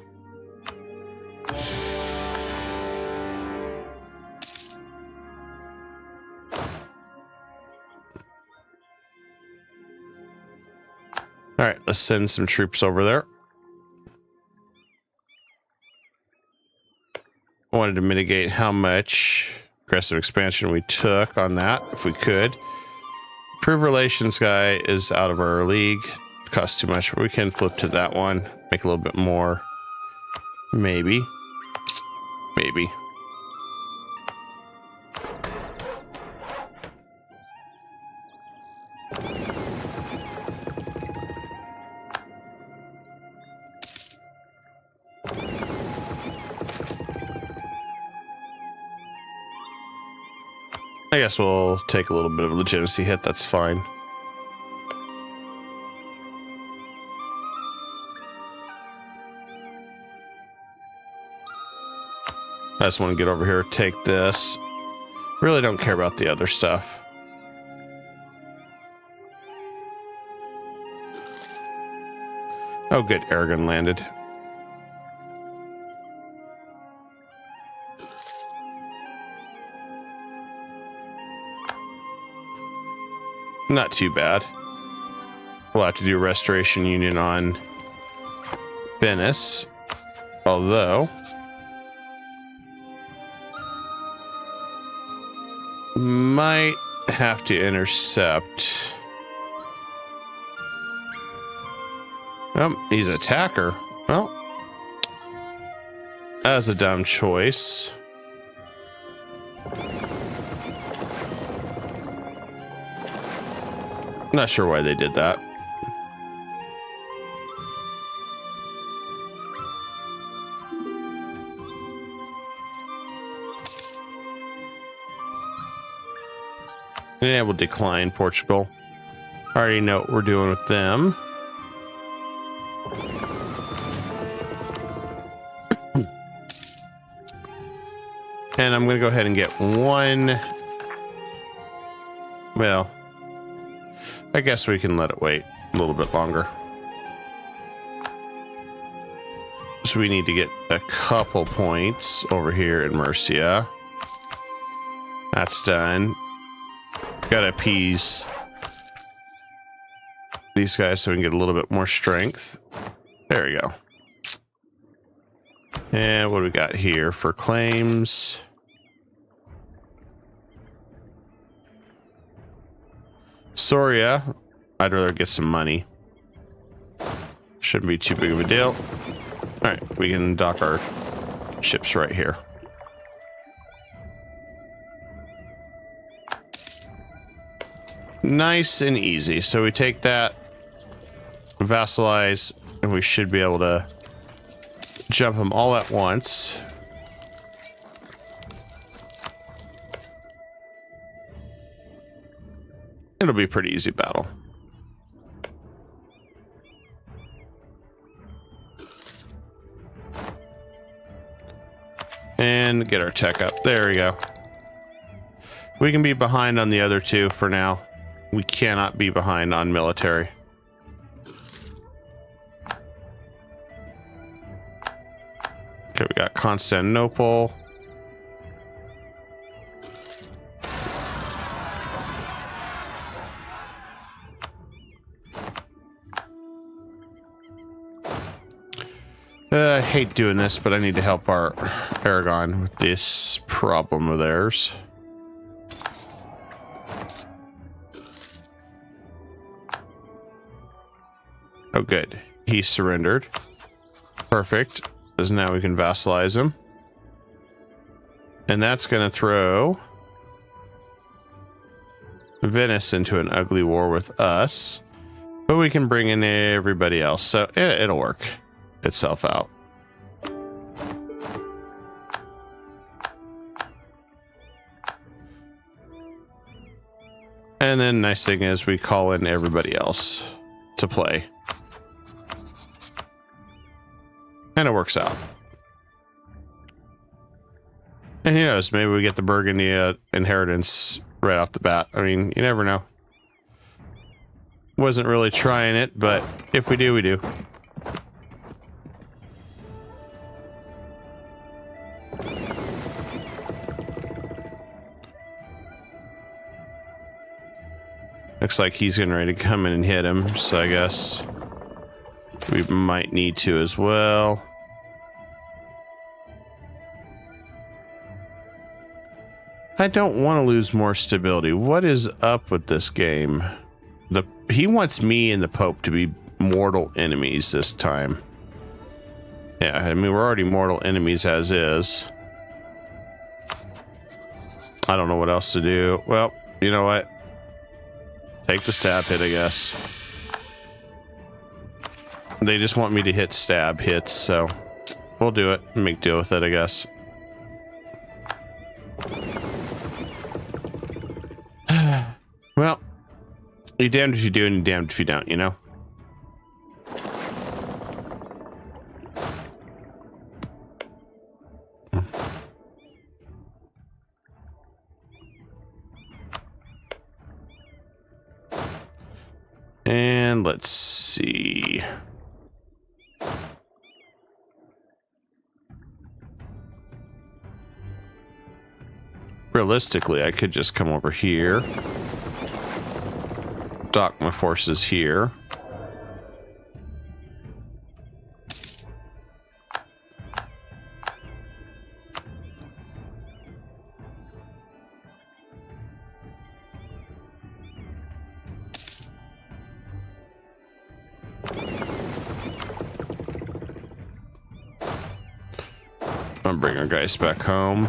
All right, let's send some troops over there. I wanted to mitigate how much aggressive expansion we took on that, if we could. Improve relations guy is out of our league. It costs too much, but we can flip to that one, make a little bit more. Maybe. Maybe. I guess we'll take a little bit of a legitimacy hit. That's fine. I just want to get over here, take this. Really don't care about the other stuff. Oh, good. Aragon landed. Not too bad. We'll have to do Restoration Union on Venice. Although might have to intercept. Oh, he's an attacker. Well, that was a dumb choice. Not sure why they did that. And yeah, we'll decline Portugal. I already know what we're doing with them. And I'm going to go ahead and get one. Well, I guess we can let it wait a little bit longer. is we need to get a couple points over here in Murcia. That's done. Gotta appease these guys so we can get a little bit more strength. There we go. And what do we got here for claims? Soria. I'd rather get some money. Shouldn't be too big of a deal. All right, we can dock our ships right here. Nice and easy. So we take that, vassalize, and we should be able to jump them all at once. It'll be a pretty easy battle. And get our tech up. There we go. We can be behind on the other two for now. We cannot be behind on military. Okay, we got Constantinople. I hate doing this, but I need to help our Aragon with this problem of theirs. Oh, good. He surrendered. Perfect. Because now we can vassalize him. And that's going to throw Venice into an ugly war with us. But we can bring in everybody else. So it'll work itself out. And then nice thing is we call in everybody else to play. And it works out. And who knows, maybe we get the Burgundy inheritance right off the bat. I mean, you never know. Wasn't really trying it, but if we do, we do. Looks like he's getting ready to come in and hit him, so I guess we might need to as well. I don't want to lose more stability. What is up with this game? He wants me and the Pope to be mortal enemies this time. Yeah, I mean, we're already mortal enemies as is. I don't know what else to do. Well, you know what? Take the stab hit, I guess. They just want me to hit stab hits, so we'll do it and make deal with it, I guess. Well, you're damned if you do and you're damned if you don't, you know? And let's see. Realistically, I could just come over here, dock my forces here. I'll bring our guys back home.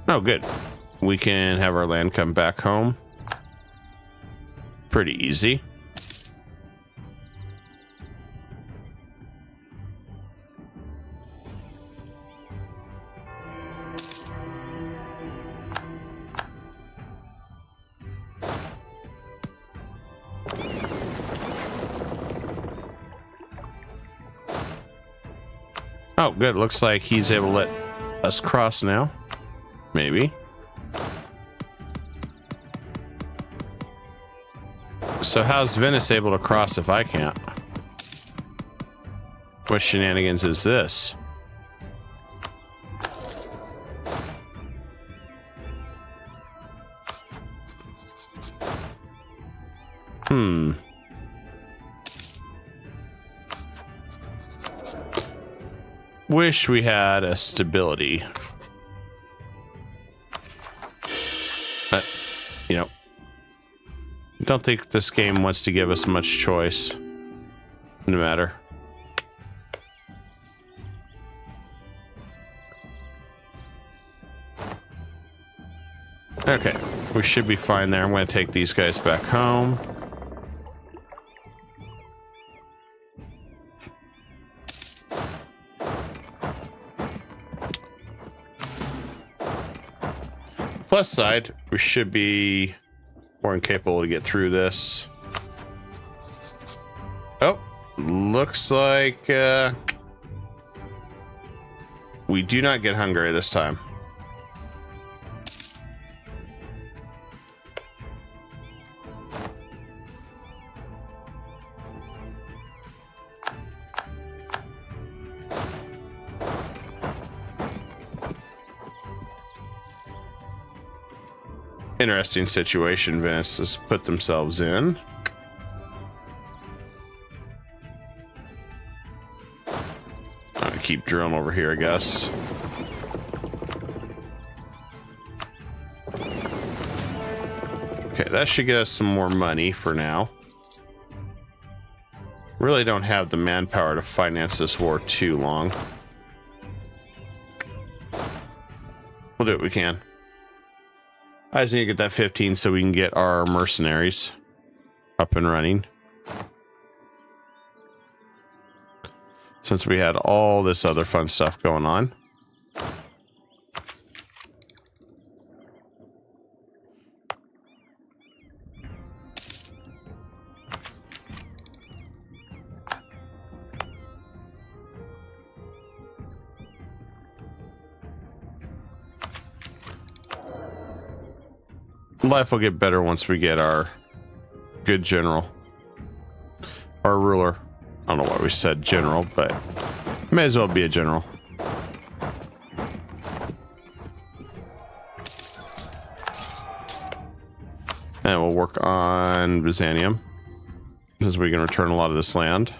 Oh, good. We can have our land come back home. Pretty easy. Oh, good. Looks like he's able to let us cross now. Maybe. So how's Venice able to cross if I can't? What shenanigans is this? Wish we had a stability. But, you know, I don't think this game wants to give us much choice. No matter. Okay, we should be fine there. I'm going to take these guys back home. Plus side, we should be more than capable to get through this. Oh, looks like we do not get Hungary this time. Interesting situation Venice has put themselves in. I'm gonna keep drilling over here, I guess. Okay, that should get us some more money for now. Really don't have the manpower to finance this war too long. We'll do what we can. I just need to get that 15 so we can get our mercenaries up and running. Since we had all this other fun stuff going on. Life will get better once we get our good general. Our ruler. I don't know why we said general, but may as well be a general. And we'll work on Byzantium, because we can return a lot of this land.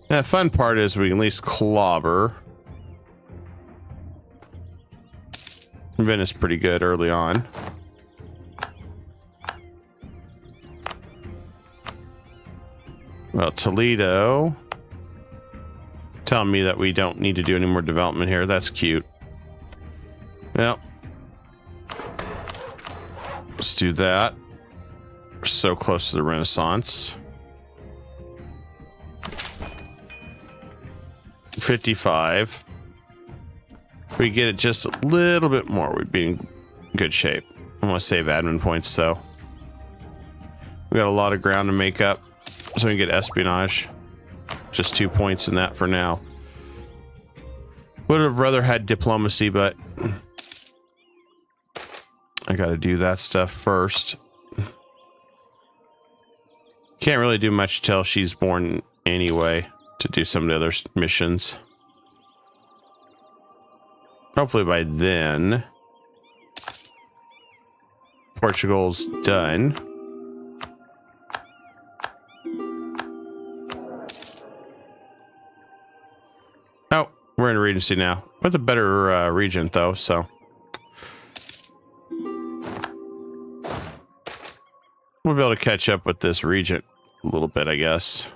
The fun part is we can at least clobber. Venice pretty good early on. Well, Toledo telling me that we don't need to do any more development here. That's cute. Well, let's do that. We're so close to the Renaissance. 55. If we get it just a little bit more, we'd be in good shape. I want to save admin points though. We got a lot of ground to make up, so we can get espionage. Just 2 points in that for now. Would have rather had diplomacy, but I got to do that stuff first. Can't really do much till she's born anyway, to do some of the other missions. Hopefully by then Portugal's done. Oh, we're in Regency now. With a better regent though, so we'll be able to catch up with this regent a little bit, I guess.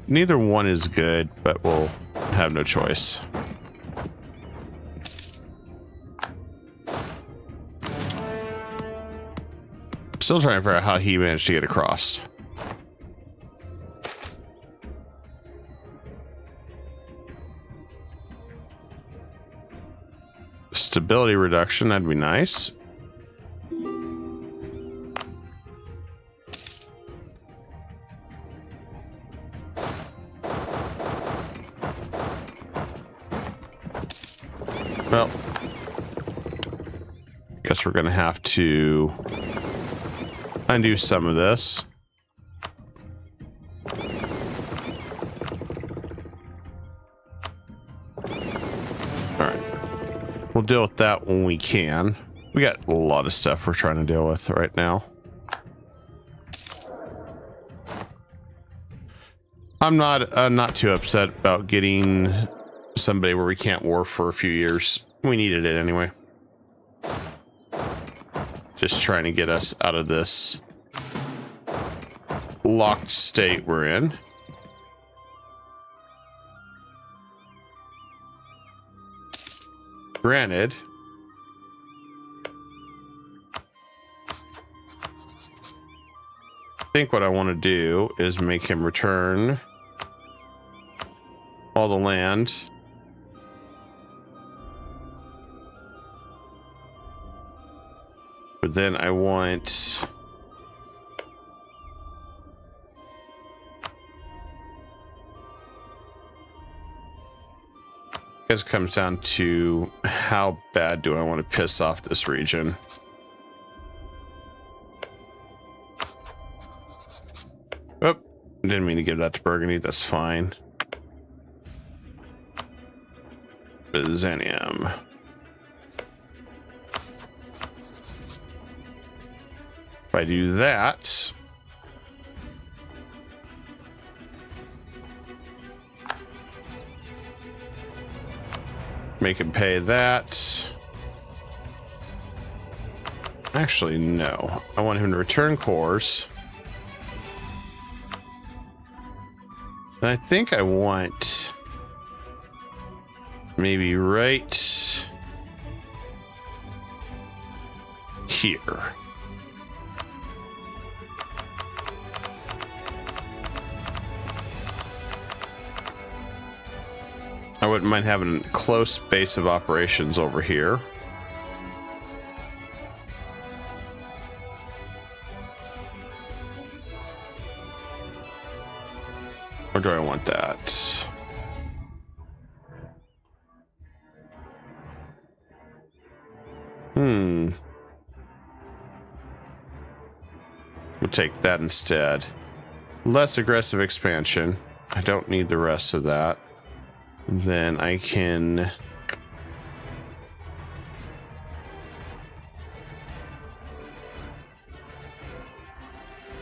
Neither one is good, but we'll have no choice. Still trying to figure out how he managed to get across. Stability reduction, that'd be nice. Well, guess we're going to have to undo some of this. All right. We'll deal with that when we can. We got a lot of stuff we're trying to deal with right now. I'm not too upset about getting somebody where we can't war for a few years. We needed it anyway. Just trying to get us out of this locked state we're in. Granted, I think what I want to do is make him return all the land. But then I want I guess it comes down to how bad do I want to piss off this region. Oh, didn't mean to give that to Burgundy. That's fine. Byzantium. If I do that, make him pay that. Actually, no. I want him to return cores. And I think I want maybe right here. I wouldn't mind having a close base of operations over here. Or do I want that? We'll take that instead. Less aggressive expansion. I don't need the rest of that. Then I can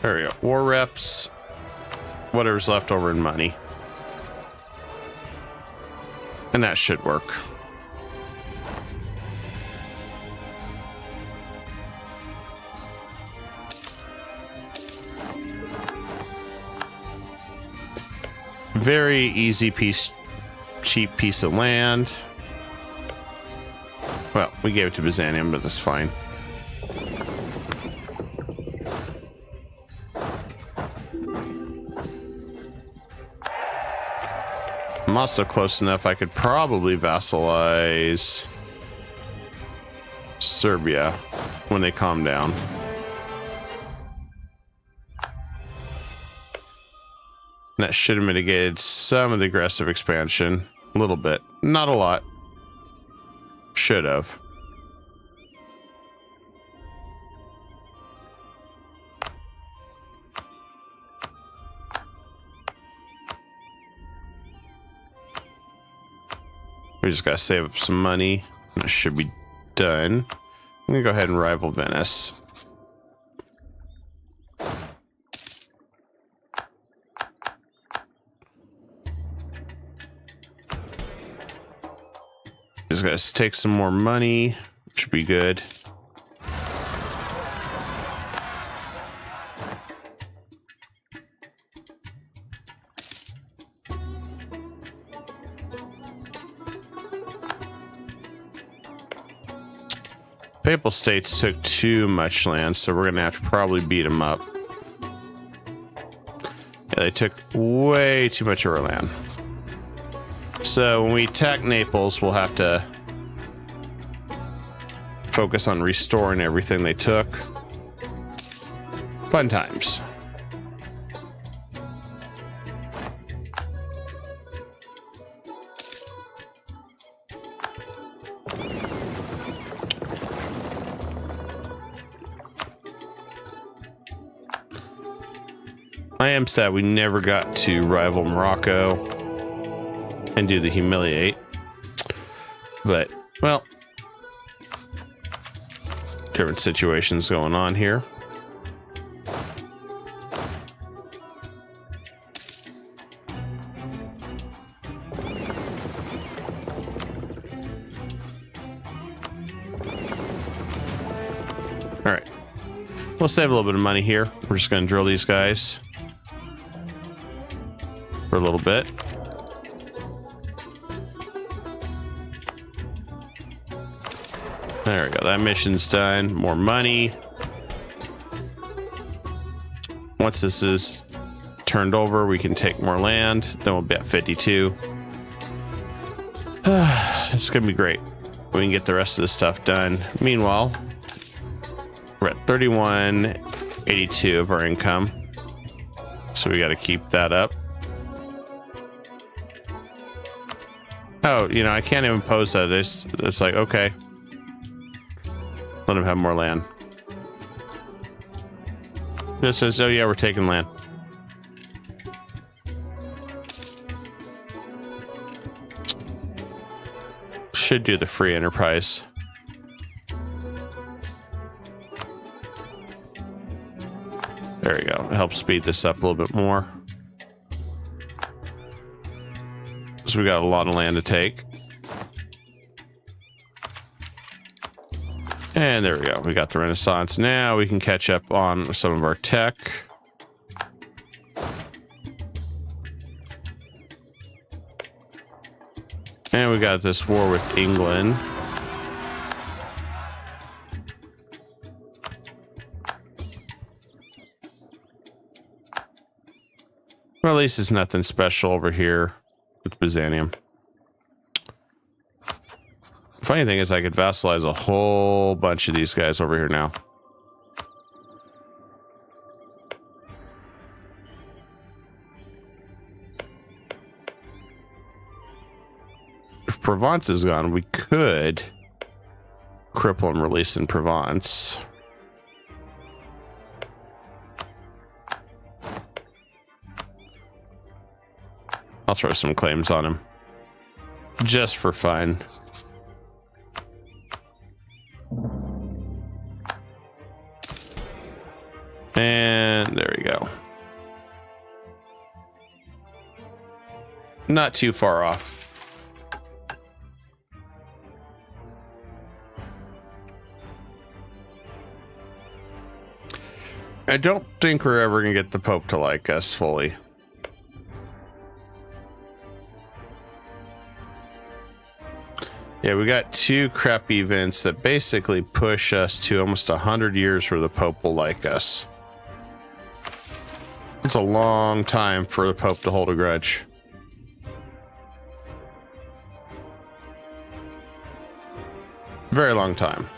there we go. War reps, whatever's left over in money, and that should work. Very easy piece. Cheap piece of land. Well, we gave it to Byzantium, but that's fine. I'm also close enough I could probably vassalize Serbia when they calm down. That should have mitigated some of the aggressive expansion. A little bit. Not a lot. Should have. We just gotta save up some money. That should be done. I'm gonna go ahead and rival Venice. Just gotta take some more money. Should be good. Papal States took too much land, so we're gonna have to probably beat them up. Yeah, they took way too much of our land. So when we attack Naples, we'll have to focus on restoring everything they took. Fun times. I am sad we never got to rival Morocco and do the humiliate. But, well, different situations going on here. All right, we'll save a little bit of money here. We're just going to drill these guys for a little bit. There we go. That mission's done. More money. Once this is turned over, we can take more land. Then we'll be at 52. It's going to be great. We can get the rest of this stuff done. Meanwhile, we're at 31.82 of our income. So we got to keep that up. Oh, you know, I can't even post that. It's like, okay. Let him have more land. It says, oh yeah, we're taking land. Should do the free enterprise. There we go. It helps speed this up a little bit more. So we got a lot of land to take. And there we go. We got the Renaissance. Now we can catch up on some of our tech. And we got this war with England. Well, at least it's nothing special over here with Byzantium. Funny thing is I could vassalize a whole bunch of these guys over here now. If Provence is gone, we could cripple and release in Provence. I'll throw some claims on him just for fun. And there we go. Not too far off. I don't think we're ever gonna get the Pope to like us fully. Yeah, we got two crappy events that basically push us to almost 100 years where the Pope will like us. It's a long time for the Pope to hold a grudge. Very long time.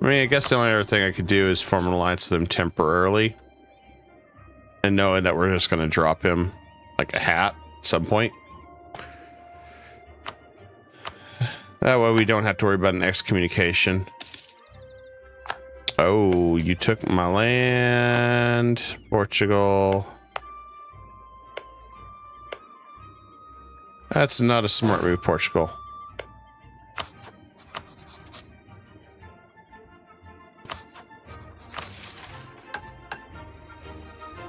I mean, I guess the only other thing I could do is form an alliance with them temporarily. And knowing that we're just going to drop him like a hat at some point. That way we don't have to worry about an excommunication. Oh, you took my land, Portugal. That's not a smart move, Portugal.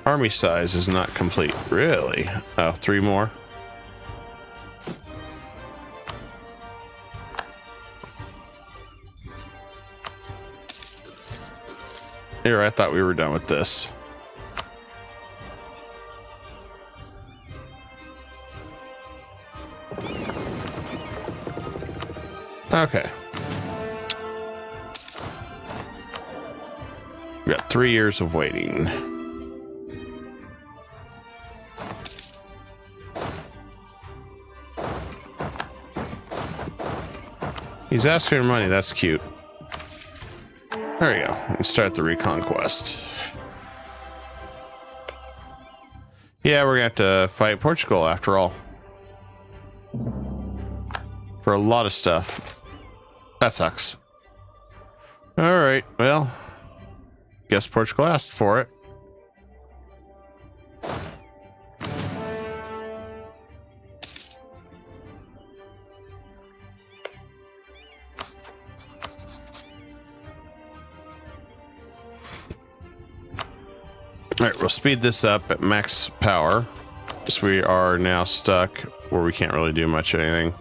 Army size is not complete, really. Oh, 3 more. Here, I thought we were done with this. Okay. We got 3 years of waiting. He's asking for money. That's cute. There we go. Let's start the reconquest. Yeah, we're gonna have to fight Portugal after all. for a lot of stuff. That sucks. All right, well, guess Portugal asked for it. All right, we'll speed this up at max power. So we are now stuck where we can't really do much of anything.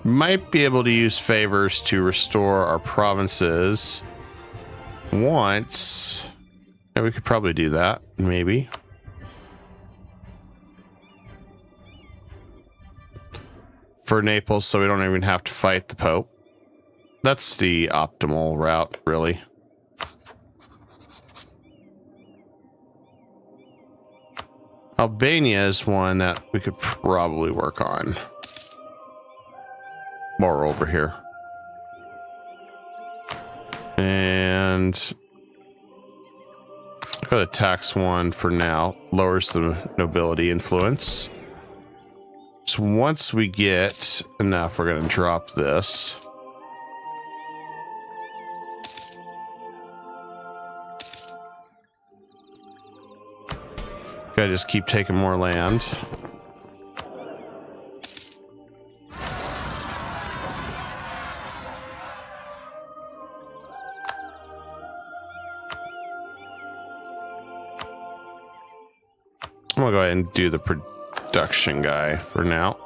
Might be able to use favors to restore our provinces once. And we could probably do that, maybe. For Naples, so we don't even have to fight the Pope. That's the optimal route, really. Albania is one that we could probably work on while we're over here. And go to tax one for now. Lowers the nobility influence. So once we get enough, we're going to drop this. Gotta just keep taking more land. I'm gonna go ahead and do the production guy for now,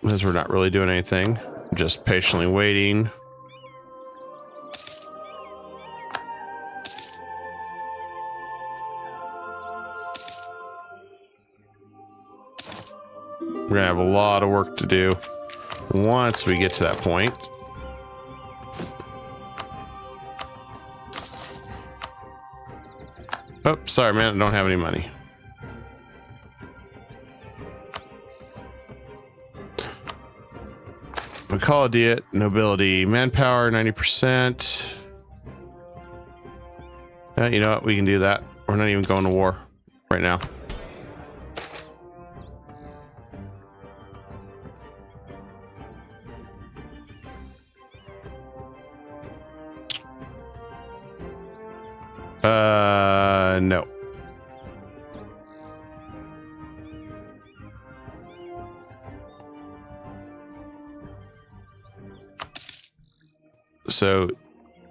because we're not really doing anything, just patiently waiting. We're gonna have a lot of work to do once we get to that point. Oh, sorry, man, I don't have any money. We call it nobility, manpower 90%. You know what? We can do that. We're not even going to war right now. No. So,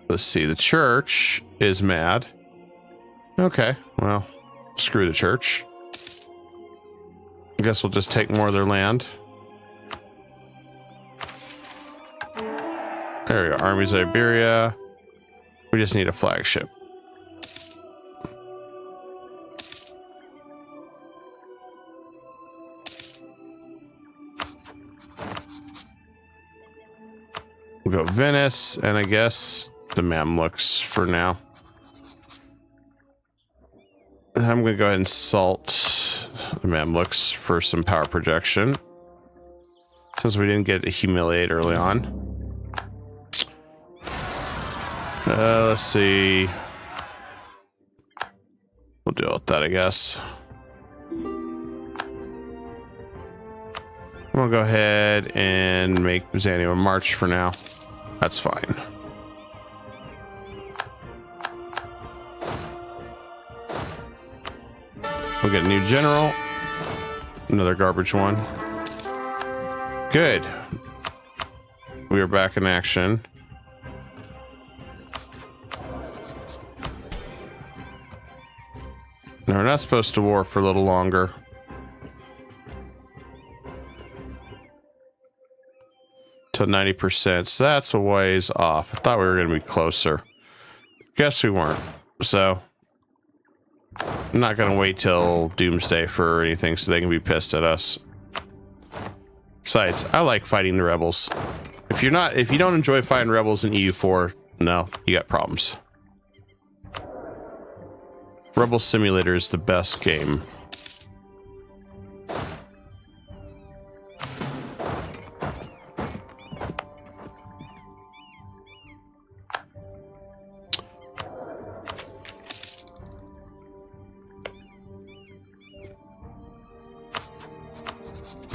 let's see. The church is mad. Okay, well, screw the church. I guess we'll just take more of their land. There we go. Armies of Iberia. We just need a flagship. We'll go Venice, and I guess the Mamluks for now. I'm going to go ahead and salt the Mamluks for some power projection, since we didn't get to humiliate early on. Let's see. We'll deal with that, I guess. I'm going to go ahead and make Byzantium a march for now. That's fine. We'll get a new general. Another garbage one. Good. We are back in action. No, we're not supposed to war for a little longer. To 90%, so that's a ways off. I thought we were going to be closer. Guess we weren't. So I'm not going to wait till Doomsday for anything so they can be pissed at us. Besides, I like fighting the rebels. If you don't enjoy fighting rebels in EU4, no, you got problems. Rebel Simulator is the best game.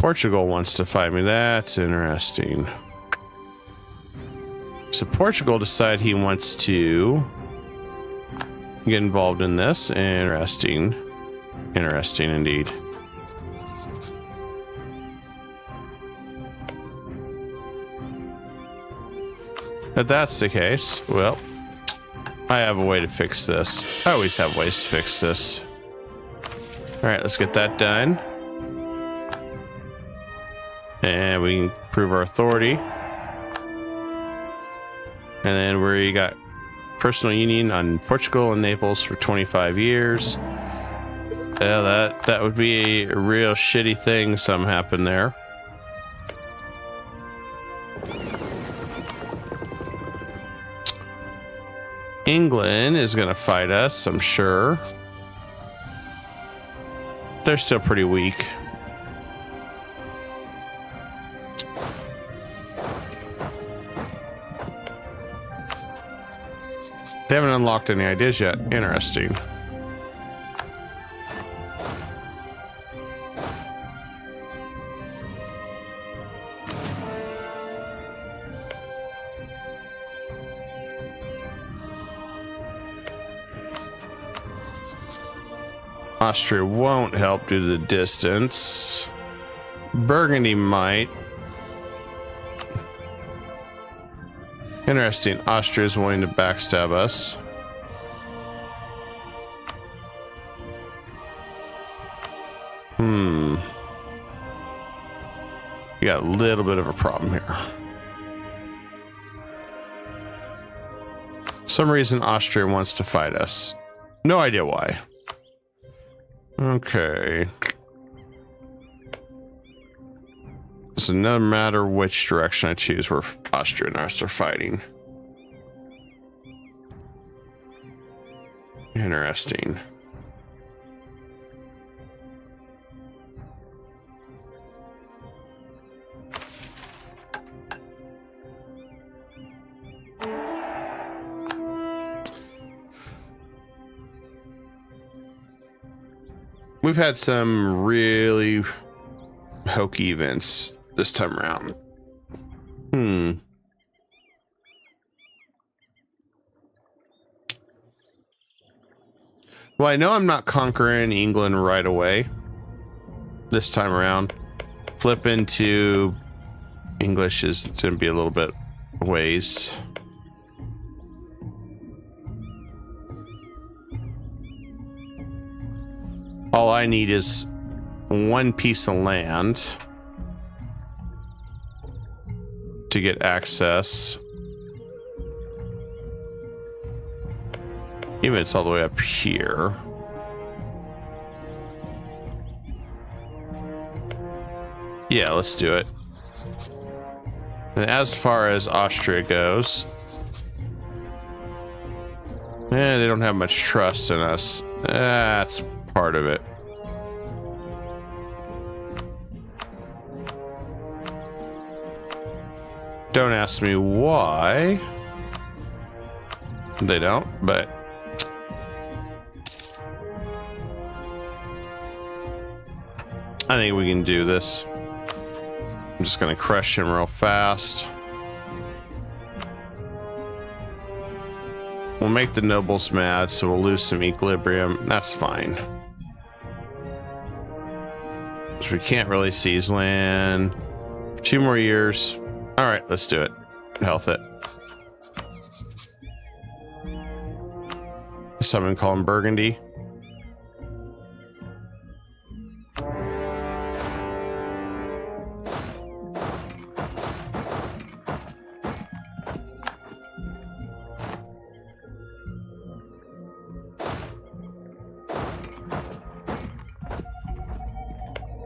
Portugal wants to fight me. That's interesting. So Portugal decided he wants to get involved in this. Interesting. Interesting indeed. If that's the case, well, I have a way to fix this. I always have ways to fix this. All right, let's get that done. And we can prove our authority. And then we got personal union on Portugal and Naples for 25 years. Yeah, that would be a real shitty thing. Something happened there. England is going to fight us, I'm sure. They're still pretty weak. They haven't unlocked any ideas yet. Interesting. Austria won't help due to the distance. Burgundy might. Interesting. Austria is willing to backstab us. We got a little bit of a problem here. For some reason Austria wants to fight us. No idea why. Okay. It's another matter which direction I choose where Austria and us are fighting. Interesting. We've had some really hokey events this time around. Well, I know I'm not conquering England right away. This time around. Flip into English is going to be a little bit ways. All I need is one piece of land to get access. Even if it's all the way up here. Yeah, let's do it. And as far as Austria goes, they don't have much trust in us. That's part of it. Don't ask me why. They don't, but I think we can do this. I'm just gonna crush him real fast. We'll make the nobles mad, so we'll lose some equilibrium. That's fine. So we can't really seize land. 2 more years. All right, let's do it. Health it. Someone call him Burgundy.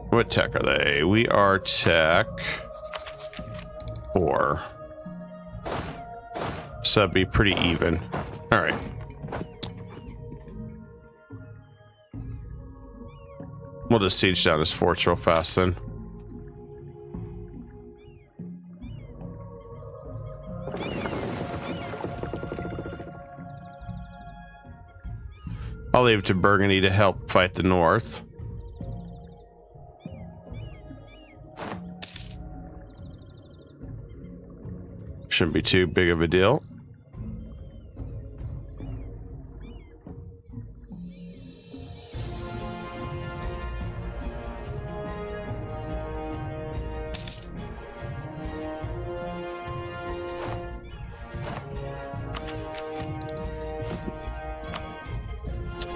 What tech are they? We are tech 4. So that'd be pretty even. All right. We'll just siege down this forts real fast then. I'll leave it to Burgundy to help fight the north. Shouldn't be too big of a deal.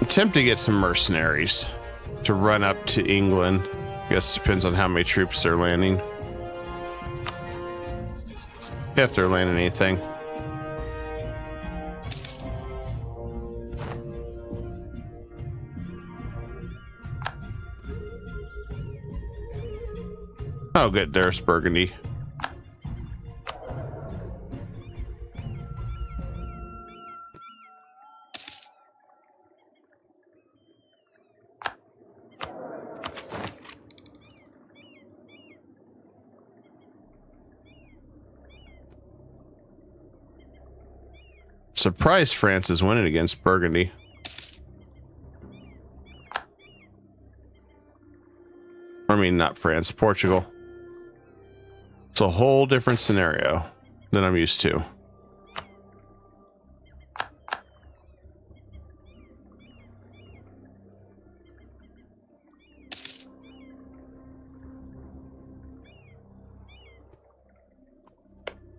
Attempt to get some mercenaries to run up to England. I guess it depends on how many troops they're landing. If they're landing anything. Oh, good. There's Burgundy. Surprised France is winning against Burgundy. I mean, not France, Portugal. It's a whole different scenario than I'm used to.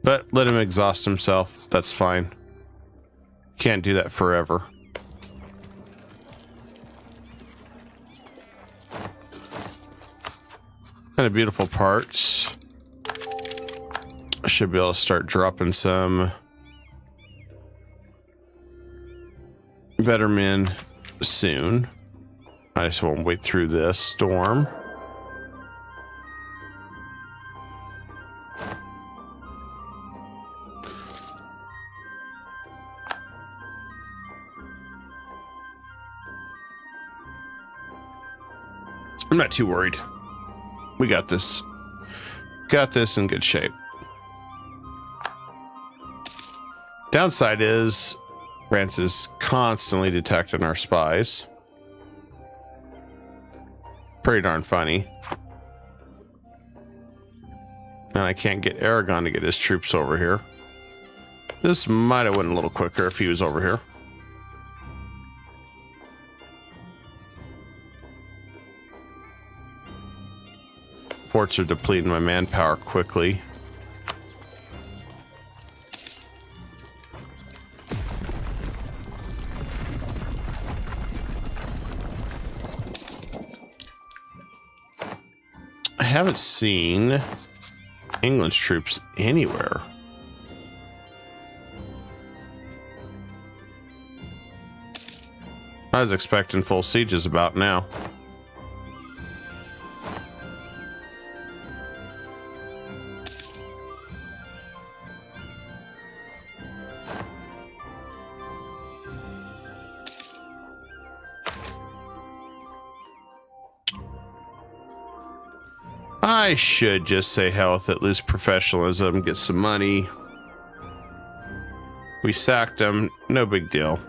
But let him exhaust himself. That's fine. Can't do that forever. Kind of beautiful parts. I should be able to start dropping some better men soon. I just won't wait through this storm. I'm not too worried. We got this. Got this in good shape. Downside is France is constantly detecting our spies. Pretty darn funny. And I can't get Aragon to get his troops over here. This might have went a little quicker if he was over here. Forts are depleting my manpower quickly. I haven't seen England's troops anywhere. I was expecting full sieges about now. I should just say hell with it, lose professionalism, get some money. We sacked him, no big deal.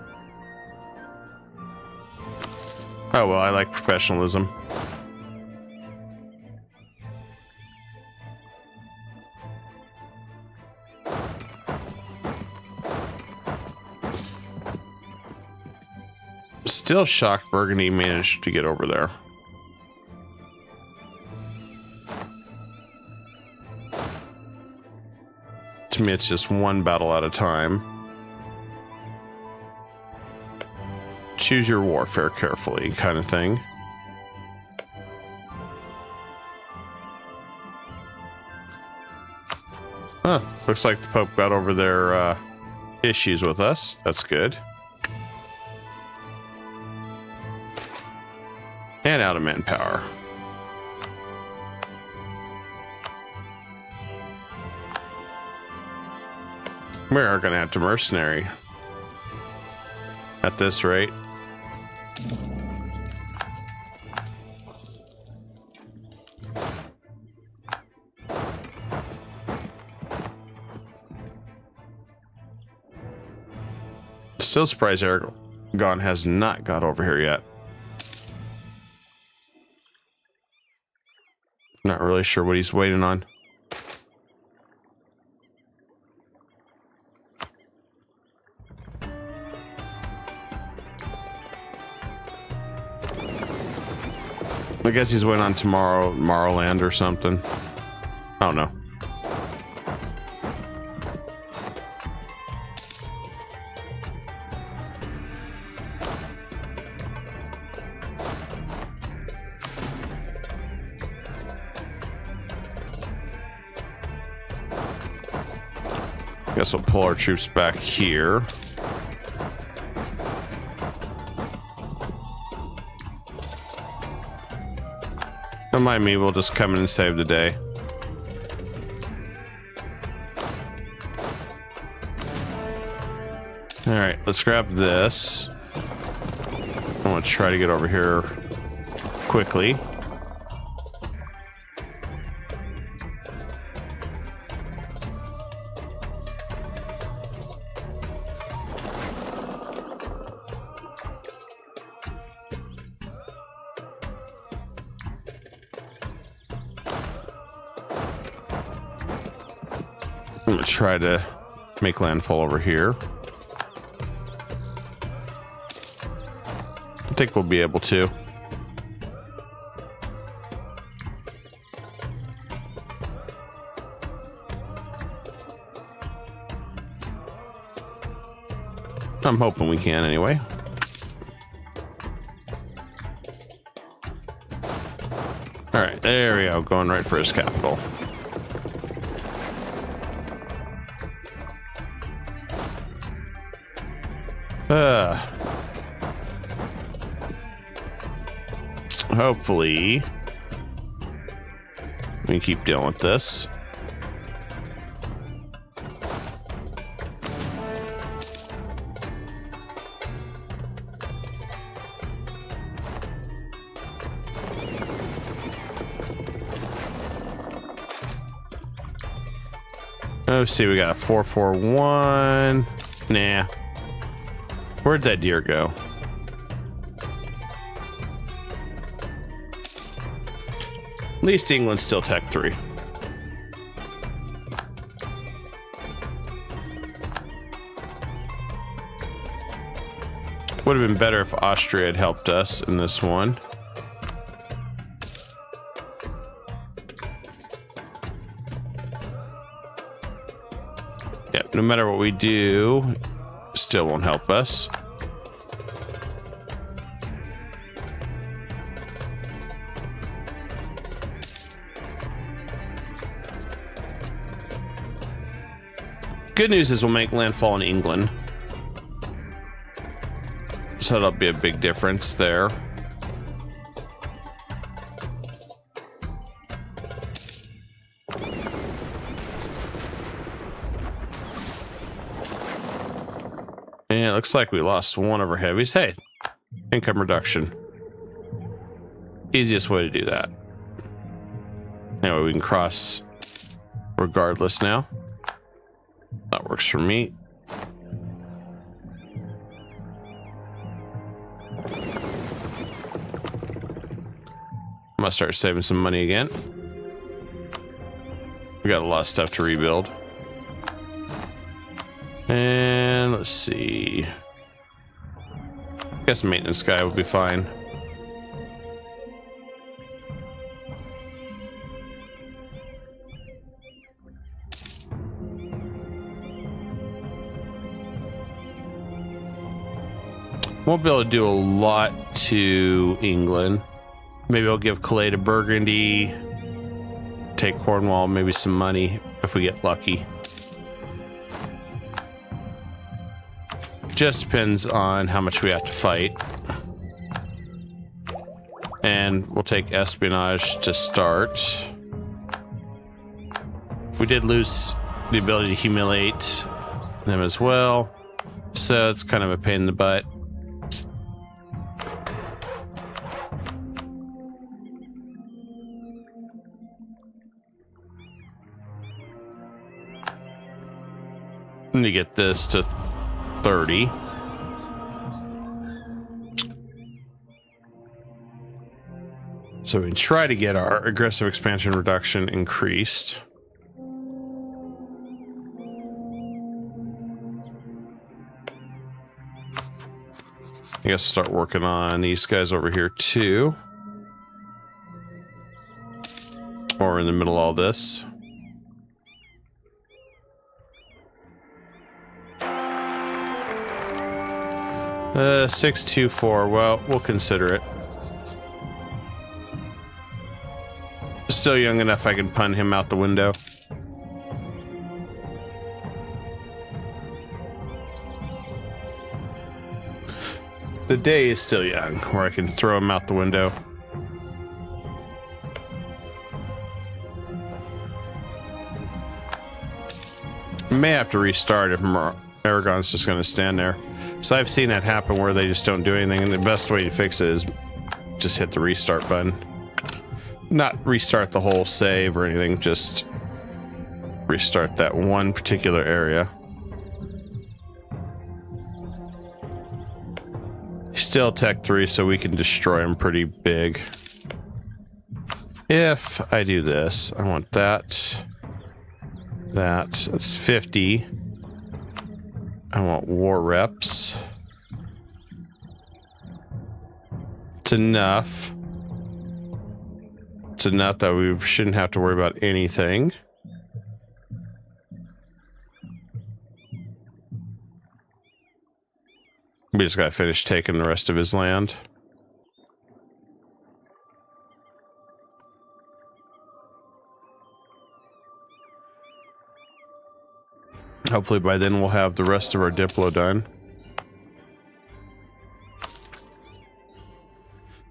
Oh well, I like professionalism. Still shocked Burgundy managed to get over there. To me, it's just one battle at a time. Choose your warfare carefully, kind of thing. Huh, looks like the Pope got over their issues with us. That's good. And out of manpower. We are going to have to mercenary at this rate. Still surprised Aragon has not got over here yet. Not really sure what he's waiting on. I guess he's waiting on Tomorrowland or something. I don't know. Guess we'll pull our troops back here. Don't mind me, we'll just come in and save the day. Alright, let's grab this. I want to try to get over here quickly. I'm gonna try to make landfall over here. I think we'll be able to. I'm hoping we can anyway. All right, there we go, going right for his capital. Hopefully we can keep dealing with this. Let's see, we got a 441. Nah. Where'd that deer go? At least England's still Tech 3. Would have been better if Austria had helped us in this one. Yeah, no matter what we do, still won't help us. Good news is we'll make landfall in England. So that'll be a big difference there. And it looks like we lost one of our heavies. Hey, income reduction. Easiest way to do that. Anyway, we can cross regardless now. That works for me. I'm gonna start saving some money again. We got a lot of stuff to rebuild. And let's see. I guess maintenance guy would be fine. Won't be able to do a lot to England. Maybe I'll give Calais to Burgundy, take Cornwall, maybe some money if we get lucky. Just depends on how much we have to fight. And we'll take espionage to start. We did lose the ability to humiliate them as well, so it's kind of a pain in the butt. To get this to 30. So we can try to get our aggressive expansion reduction increased. I guess start working on these guys over here too. Or in the middle of all this. Uh, 624. Well, we'll consider it. Still young enough I can pun him out the window. The day is still young, where I can throw him out the window. May have to restart if Aragon's just going to stand there. So I've seen that happen where they just don't do anything, and the best way to fix it is just hit the restart button. Not restart the whole save or anything, just restart that one particular area. Still Tech 3, so we can destroy him pretty big. If I do this, I want that. That's 50. I want war reps. It's enough. It's enough that we shouldn't have to worry about anything. We just gotta finish taking the rest of his land. Hopefully by then we'll have the rest of our Diplo done.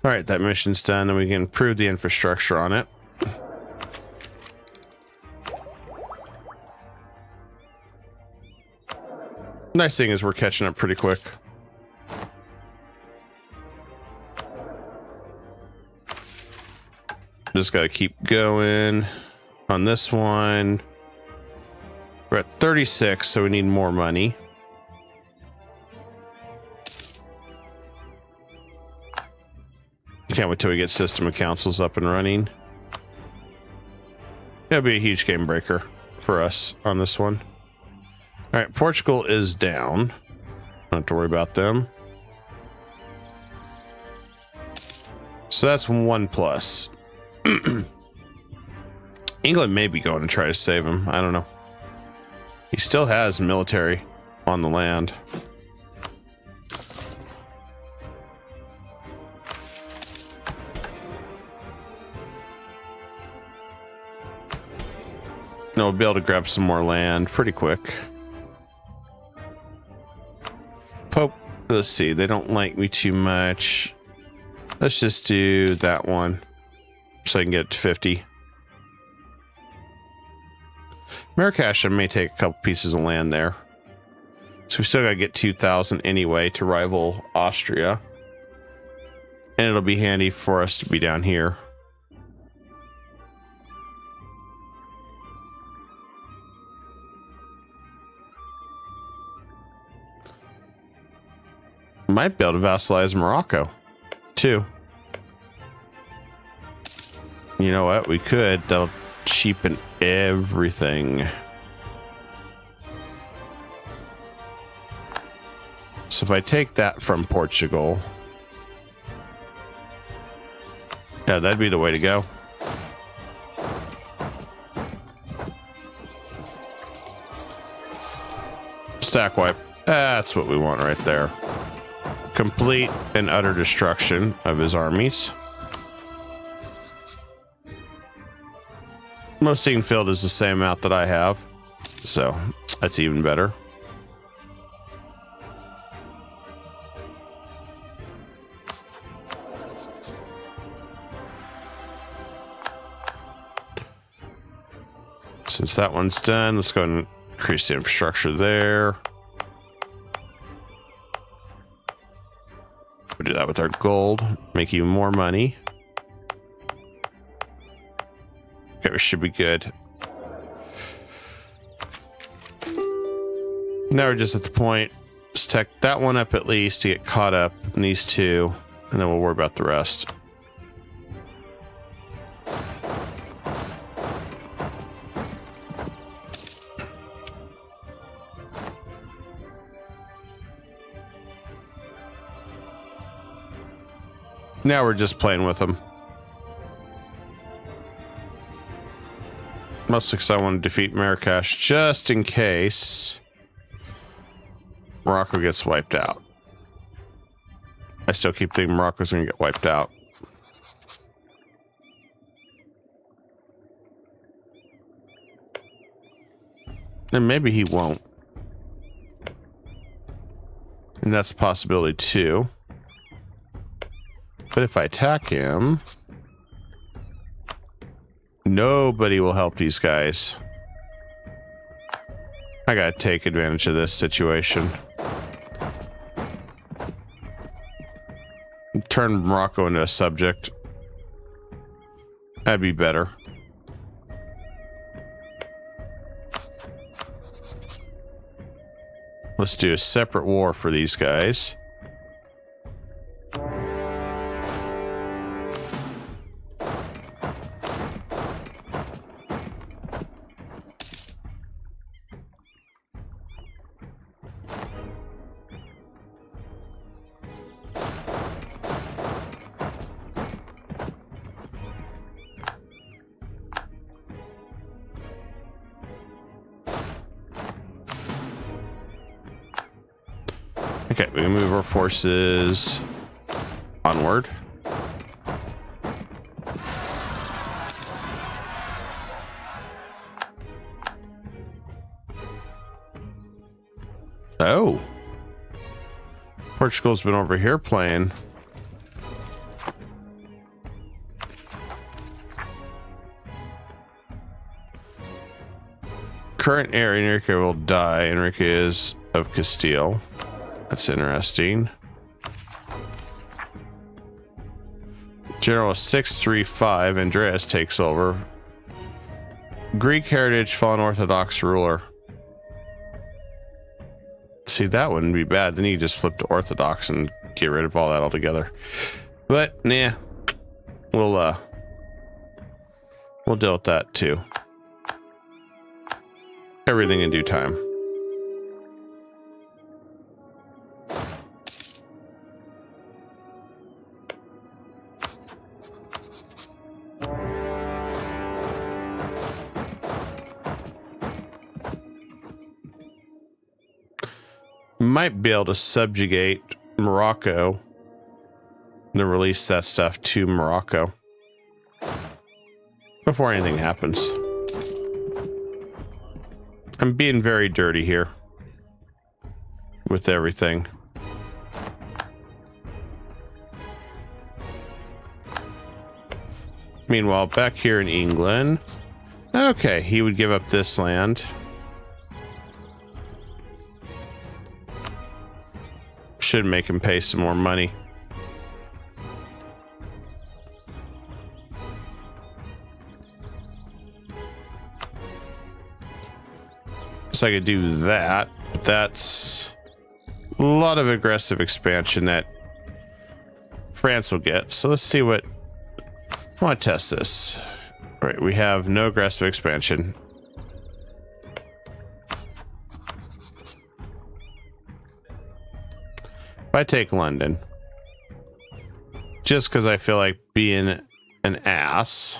Alright, that mission's done, and we can improve the infrastructure on it. Nice thing is we're catching up pretty quick. Just gotta keep going on this one. We're at 36, so we need more money. Can't wait till we get system of councils up and running. It'll be a huge game breaker for us on this one. All right, Portugal is down. Don't have to worry about them. So that's 1 plus. England may be going to try to save him. I don't know. He still has military on the land. No, we'll be able to grab some more land pretty quick. Pope, let's see. They don't like me too much. Let's just do that one so I can get it to 50. Marrakesh, I may take a couple pieces of land there. So we still got to get 2,000 anyway to rival Austria. And it'll be handy for us to be down here. Might be able to vassalize Morocco, too. You know what? We could. That'll cheapen everything. So if I take that from Portugal, yeah, that'd be the way to go. Stack wipe. That's what we want right there. Complete and utter destruction of his armies. Most scene field is the same amount that I have, so that's even better. Since that one's done, let's go and increase the infrastructure there. We'll do that with our gold, make even more money. Okay, we should be good. Now we're just at the point. Let's tech that one up at least to get caught up in these two, and then we'll worry about the rest. Now we're just playing with them. Mostly because I want to defeat Marrakesh just in case Morocco gets wiped out. I still keep thinking Morocco's going to get wiped out. And maybe he won't. And that's a possibility too. But if I attack him, nobody will help these guys. I gotta take advantage of this situation. Turn Morocco into a subject. That'd be better. Let's do a separate war for these guys. Okay, we can move our forces onward. Oh. Portugal's been over here playing. Current heir Enrique will die. Enrique is of Castile. That's interesting. General 635, Andreas takes over. Greek heritage, fallen Orthodox ruler. See, that wouldn't be bad. Then you just flip to Orthodox and get rid of all that altogether. But nah, we'll deal with that too. Everything in due time. Might be able to subjugate Morocco and then release that stuff to Morocco before anything happens. I'm being very dirty here with everything. Meanwhile, back here in England, okay, he would give up this land. Should make him pay some more money. So I could do that, but that's a lot of aggressive expansion that France will get. So let's see what, I want to test this. All right, we have no aggressive expansion. If I take London, just because I feel like being an ass,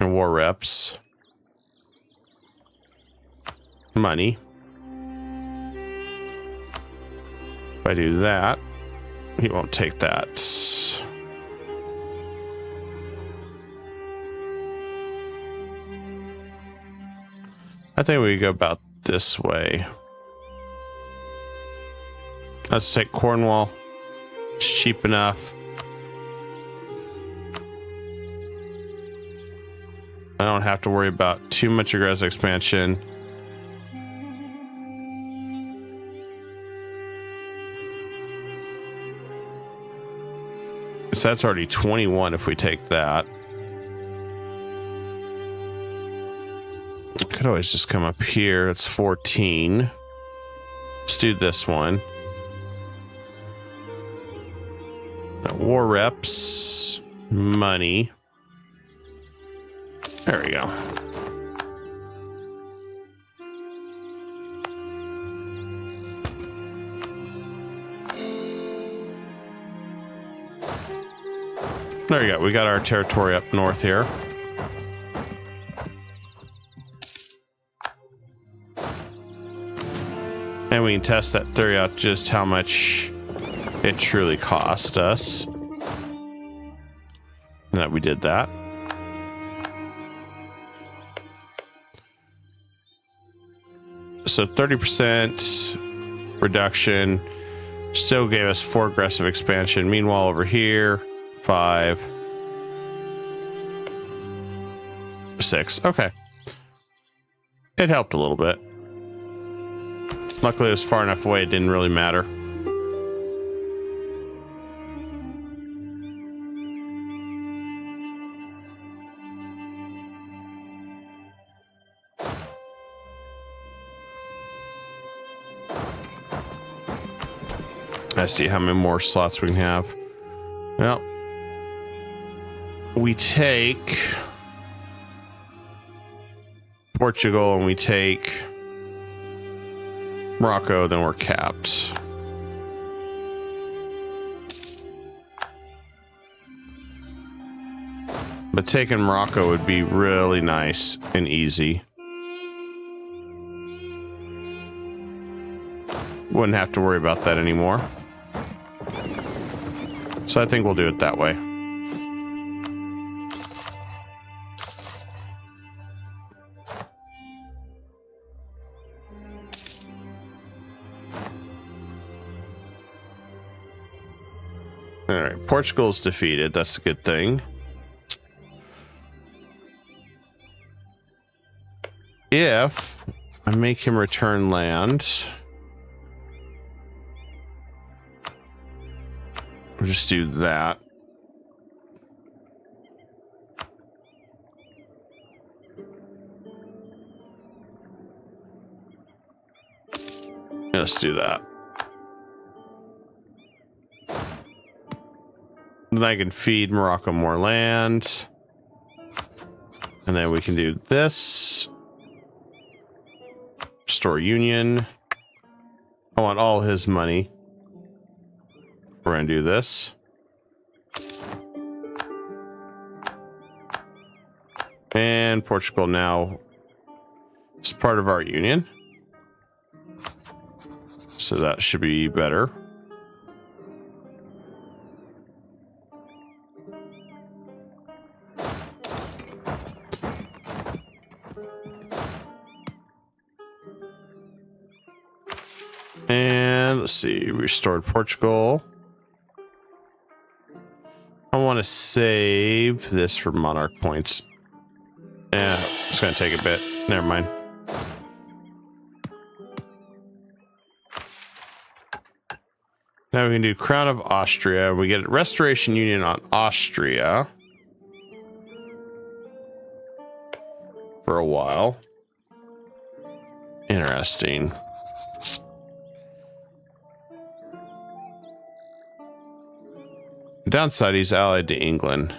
and war reps, money. If I do that, he won't take that. I think we go about this way. Let's take Cornwall. It's cheap enough. I don't have to worry about too much aggressive expansion. So that's already 21 if we take that. Could always just come up here. It's 14. Let's do this one. War reps, money. There we go. There you go. We got our territory up north here. And we can test that theory out, just how much it truly cost us. And that we did that. So 30% reduction still gave us 4 aggressive expansion. Meanwhile, over here, 5, 6. Okay. It helped a little bit. Luckily, it was far enough away, it didn't really matter. I see how many more slots we can have. Well, we take Portugal and we take Morocco, then we're capped. But taking Morocco would be really nice and easy. Wouldn't have to worry about that anymore. So I think we'll do it that way. All right, Portugal's defeated. That's a good thing. If I make him return land, we'll just do that. Let's do that. Then I can feed Morocco more land. And then we can do this. Restore Union. I want all his money. We're going to do this. And Portugal now is part of our union. So that should be better. And let's see, restored Portugal. I want to save this for monarch points. Yeah, it's going to take a bit. Never mind. Now we can do Crown of Austria. We get Restoration Union on Austria for a while. Interesting. Downside, he's allied to England.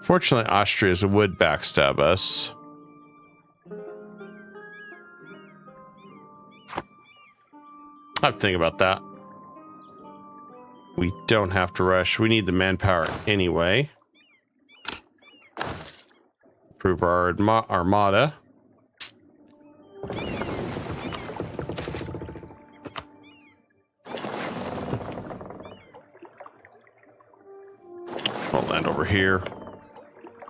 Fortunately, Austria would backstab us. I have to think about that. We don't have to rush. We need the manpower anyway. Improve our armada. I'll land over here.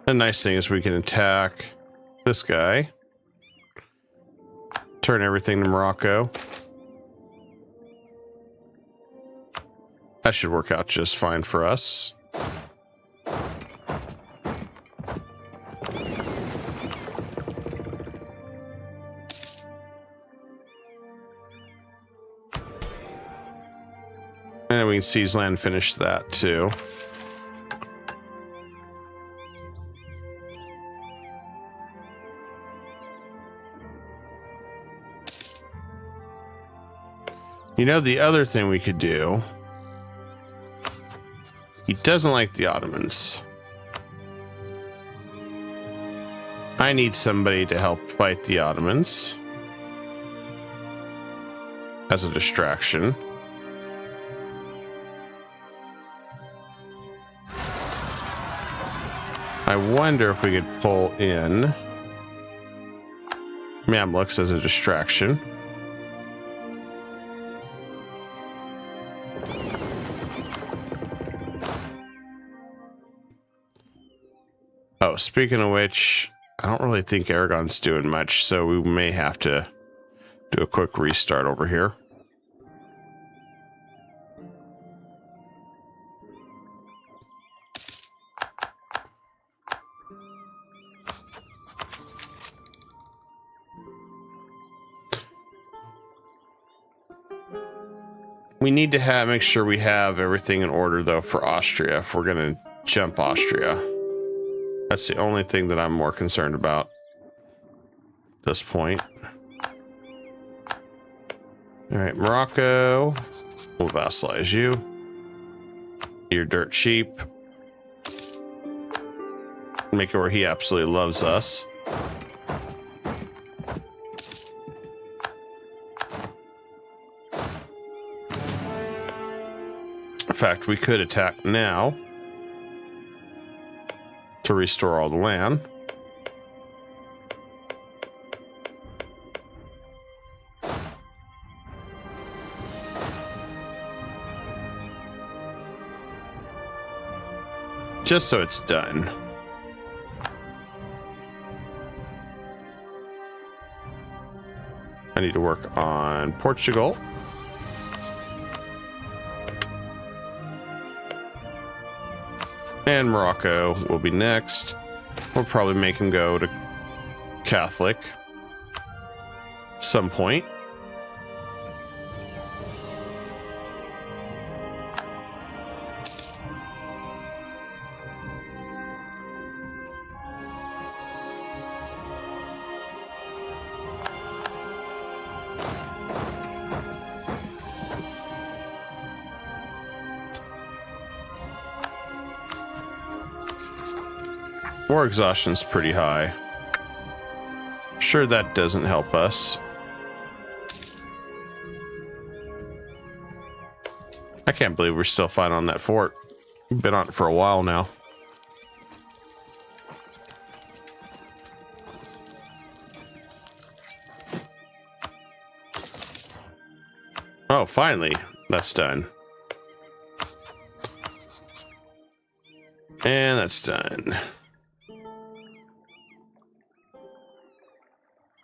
The nice thing is we can attack this guy. Turn everything to Morocco. That should work out just fine for us. And then we can seize land, finish that too. You know, the other thing we could do, he doesn't like the Ottomans. I need somebody to help fight the Ottomans as a distraction. I wonder if we could pull in Mamluks as a distraction. Oh, speaking of which, I don't really think Aragon's doing much, so we may have to do a quick restart over here. We need to make sure we have everything in order, though, for Austria, if we're going to jump Austria. That's the only thing that I'm more concerned about at this point. All right, Morocco, we'll vassalize you. You're dirt cheap. Make it where he absolutely loves us. In fact, we could attack now to restore all the land. Just so it's done. I need to work on Portugal. And Morocco will be next. We'll probably make him go to Catholic some point. War exhaustion's pretty high. Sure, that doesn't help us. I can't believe we're still fighting on that fort. We've been on it for a while now. Oh, finally, that's done. And that's done.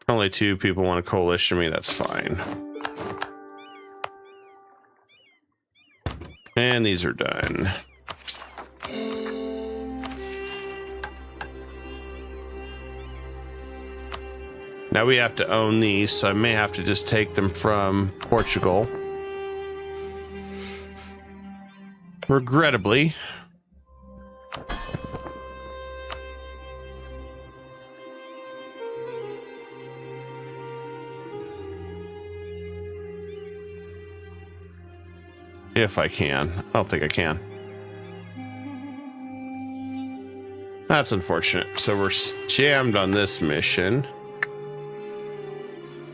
Only 2 people want to coalition me, that's fine. And these are done. Now we have to own these, so I may have to just take them from Portugal. Regrettably. If I can. I don't think I can. That's unfortunate. So we're jammed on this mission.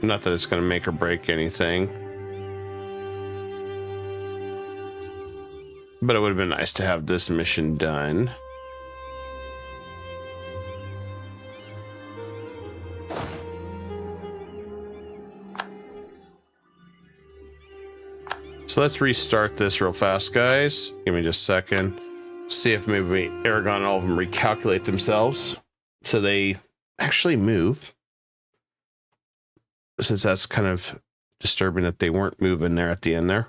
Not that it's going to make or break anything. But it would have been nice to have this mission done. So let's restart this real fast, guys. Give me just a second. See if maybe Aragon and all of them recalculate themselves so they actually move. Since that's kind of disturbing that they weren't moving there at the end there.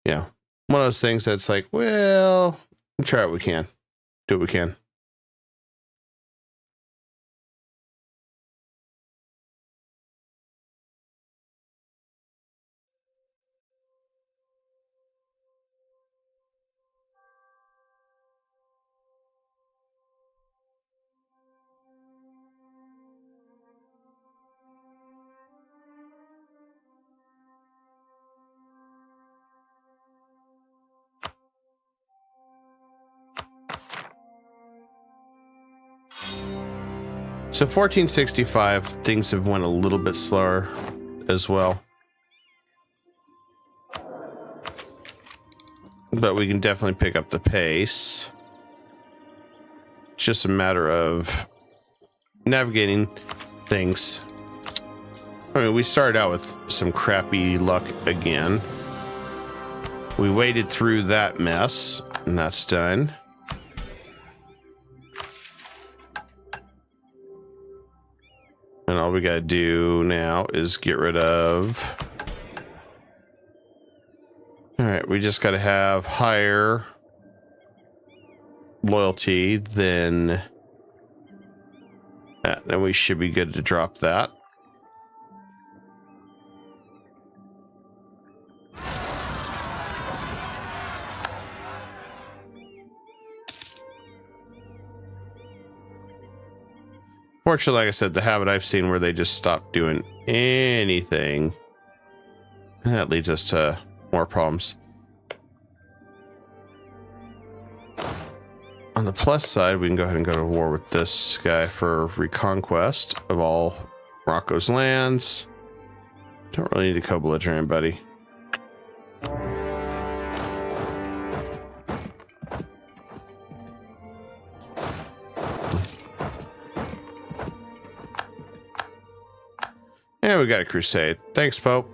Yeah. One of those things that's like, well, try what we can. Do what we can. So 1465, things have went a little bit slower as well. But we can definitely pick up the pace. It's just a matter of navigating things. I mean, we started out with some crappy luck again. We waded through that mess, and that's done. And all we gotta do now is get rid of... All right, we just gotta have higher loyalty than that. Then we should be good to drop that. Fortunately, like I said, the habit I've seen where they just stop doing anything, and that leads us to more problems. On the plus side, we can go ahead and go to war with this guy for reconquest of all Morocco's lands. Don't really need to co-belligerent anybody. Yeah, we got a crusade. Thanks, Pope.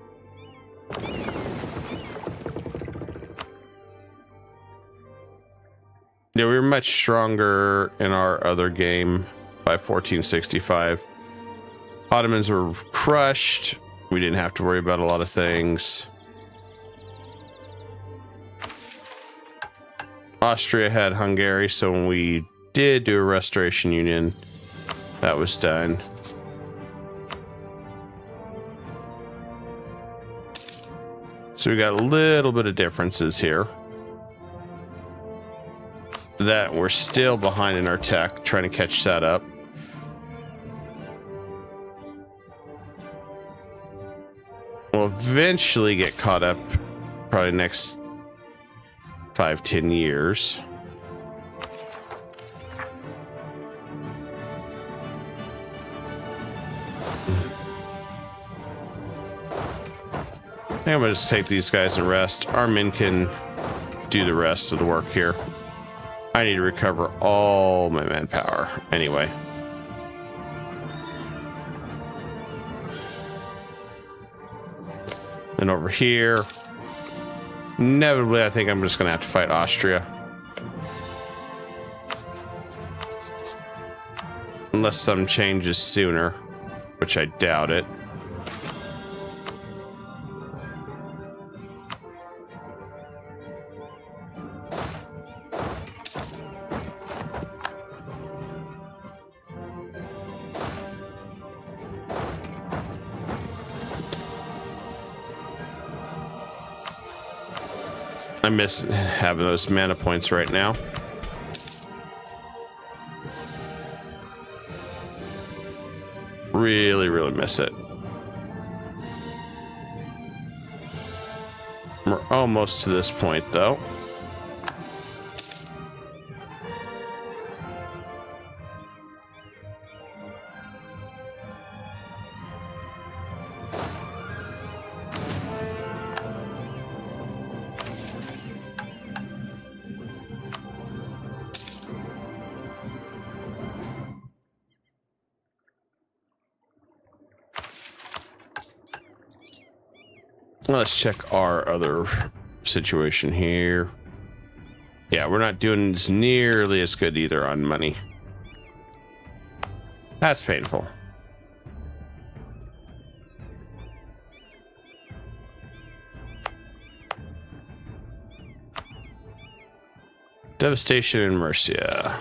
Yeah, we were much stronger in our other game by 1465. Ottomans were crushed. We didn't have to worry about a lot of things. Austria had Hungary, so when we did do a restoration union, that was done. So we got a little bit of differences here. That we're still behind in our tech, trying to catch that up. We'll eventually get caught up, probably next 5-10 years. I think I'm gonna just take these guys and rest. Our men can do the rest of the work here. I need to recover all my manpower anyway. And over here, inevitably, I think I'm just gonna have to fight Austria. Unless something changes sooner, which I doubt it. I miss having those mana points right now. Really, really miss it. We're almost to this point, though. Let's check our other situation here. Yeah, we're not doing as nearly as good either on money. That's painful. Devastation in Mercia.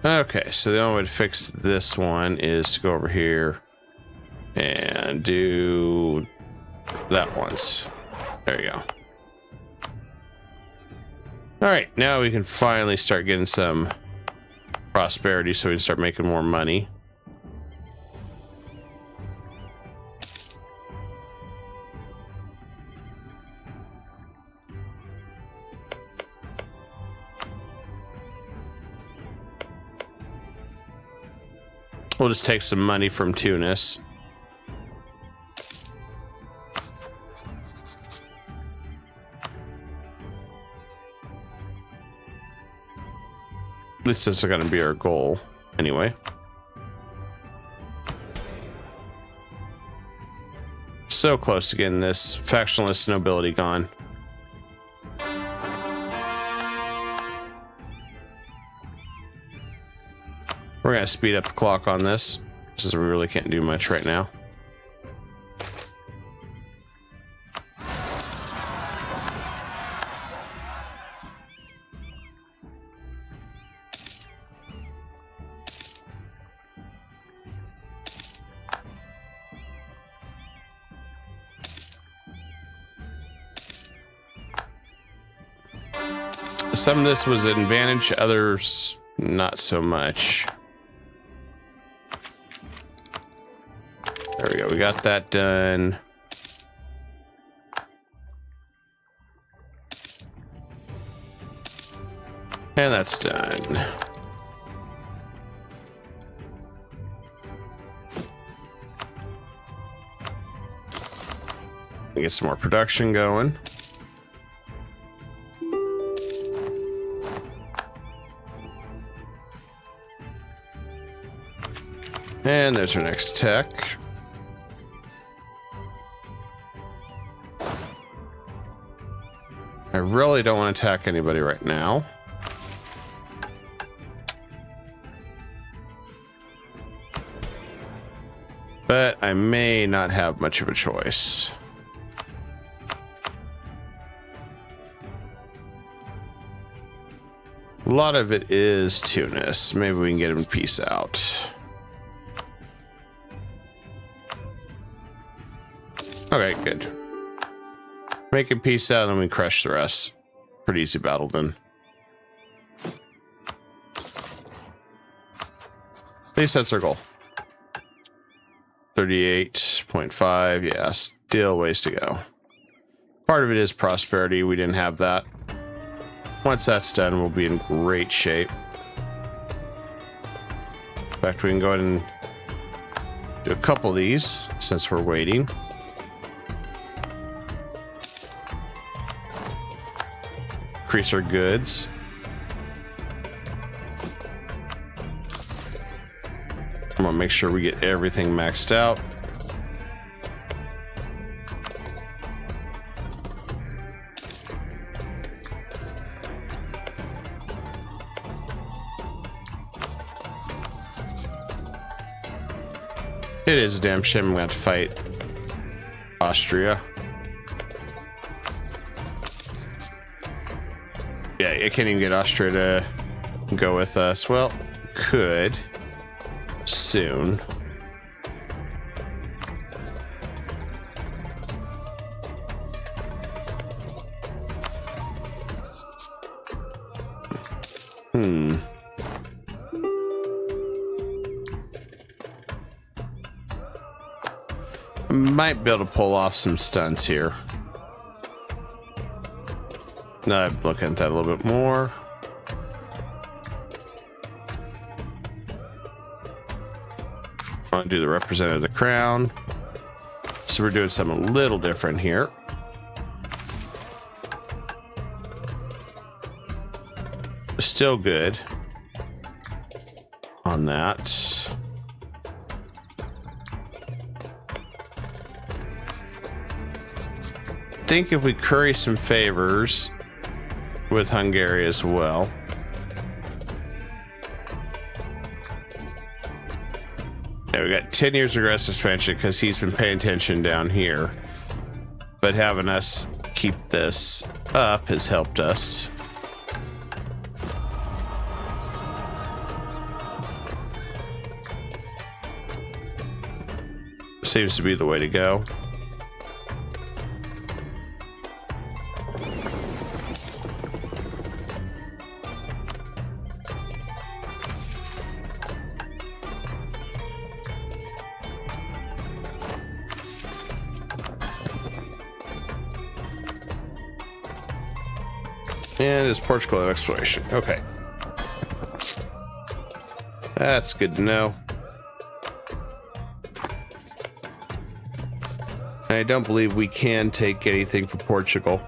Okay, so the only way to fix this one is to go over here and do that once. There you go. All right, now we can finally start getting some prosperity so we can start making more money. We'll just take some money from Tunis. At least this is going to be our goal anyway. So close to getting this factionless nobility gone. We're going to speed up the clock on this, since we really can't do much right now. Some of this was an advantage, others not so much. There we go, we got that done. And that's done. Get some more production going. And there's our next tech. I really don't want to attack anybody right now. But I may not have much of a choice. A lot of it is Tunis. Maybe we can get him to peace out. Okay, good. Make him peace out and we crush the rest. Pretty easy battle then. At least that's our goal. 38.5. Yeah, still ways to go. Part of it is prosperity. We didn't have that. Once that's done, we'll be in great shape. In fact, we can go ahead and do a couple of these since we're waiting. Increase our goods. I'm gonna make sure we get everything maxed out. It is a damn shame I'm gonna have to fight Austria. Yeah, I can't even get Austria to go with us. Well, could soon. Might be able to pull off some stunts here. Now I'm looking at that a little bit more. I want to do the representative of the crown. So we're doing something a little different here. Still good on that. I think if we curry some favors with Hungary as well. Yeah, we got 10 years aggressive expansion because he's been paying attention down here. But having us keep this up has helped us. Seems to be the way to go. And it's Portugal exploration. Okay. That's good to know. I don't believe we can take anything from Portugal.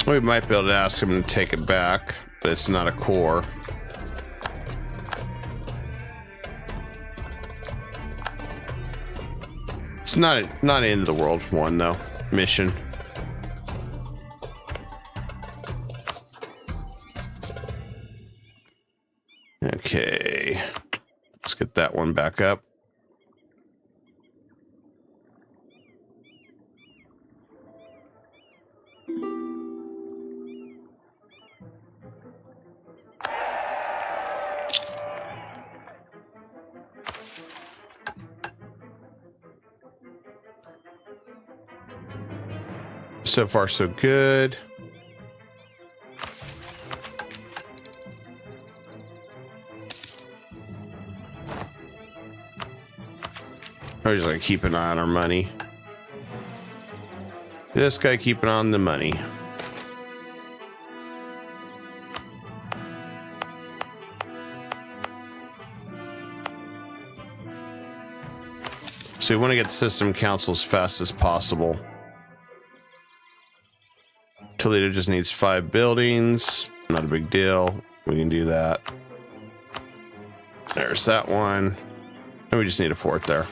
We might be able to ask him to take it back, but it's not a core. It's not end of the world one though. Mission. Okay. Let's get that one back up. So far, so good. We're just gonna keep an eye on our money. This guy keeping on the money. So we want to get the system council as fast as possible. Toledo just needs 5 buildings. Not a big deal. We can do that. There's that one. And we just need a 4th there.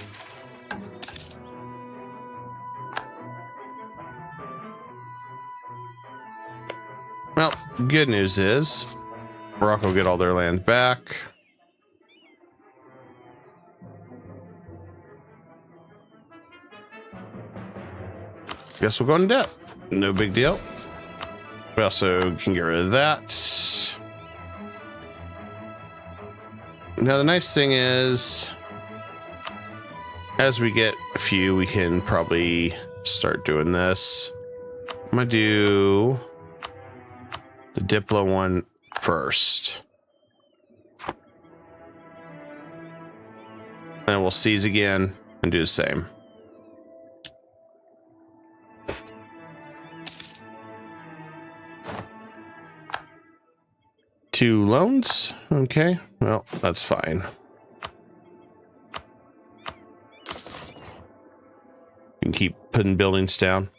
Well, good news is Morocco get all their land back. Guess we'll go into debt. No big deal. We also can get rid of that. Now the nice thing is, as we get a few, we can probably start doing this. I'm gonna do the Diplo one first. And we'll seize again and do the same. Two loans. Okay, well, that's fine. You can keep putting buildings down.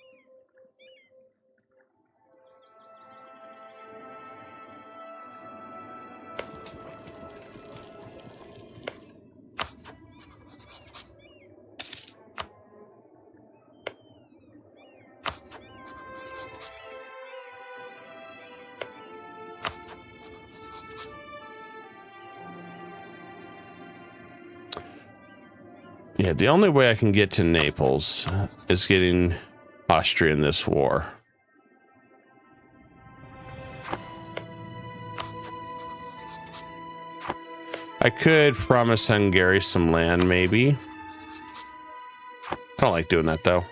Yeah, the only way I can get to Naples is getting Austria in this war. I could promise Hungary some land, maybe. I don't like doing that, though.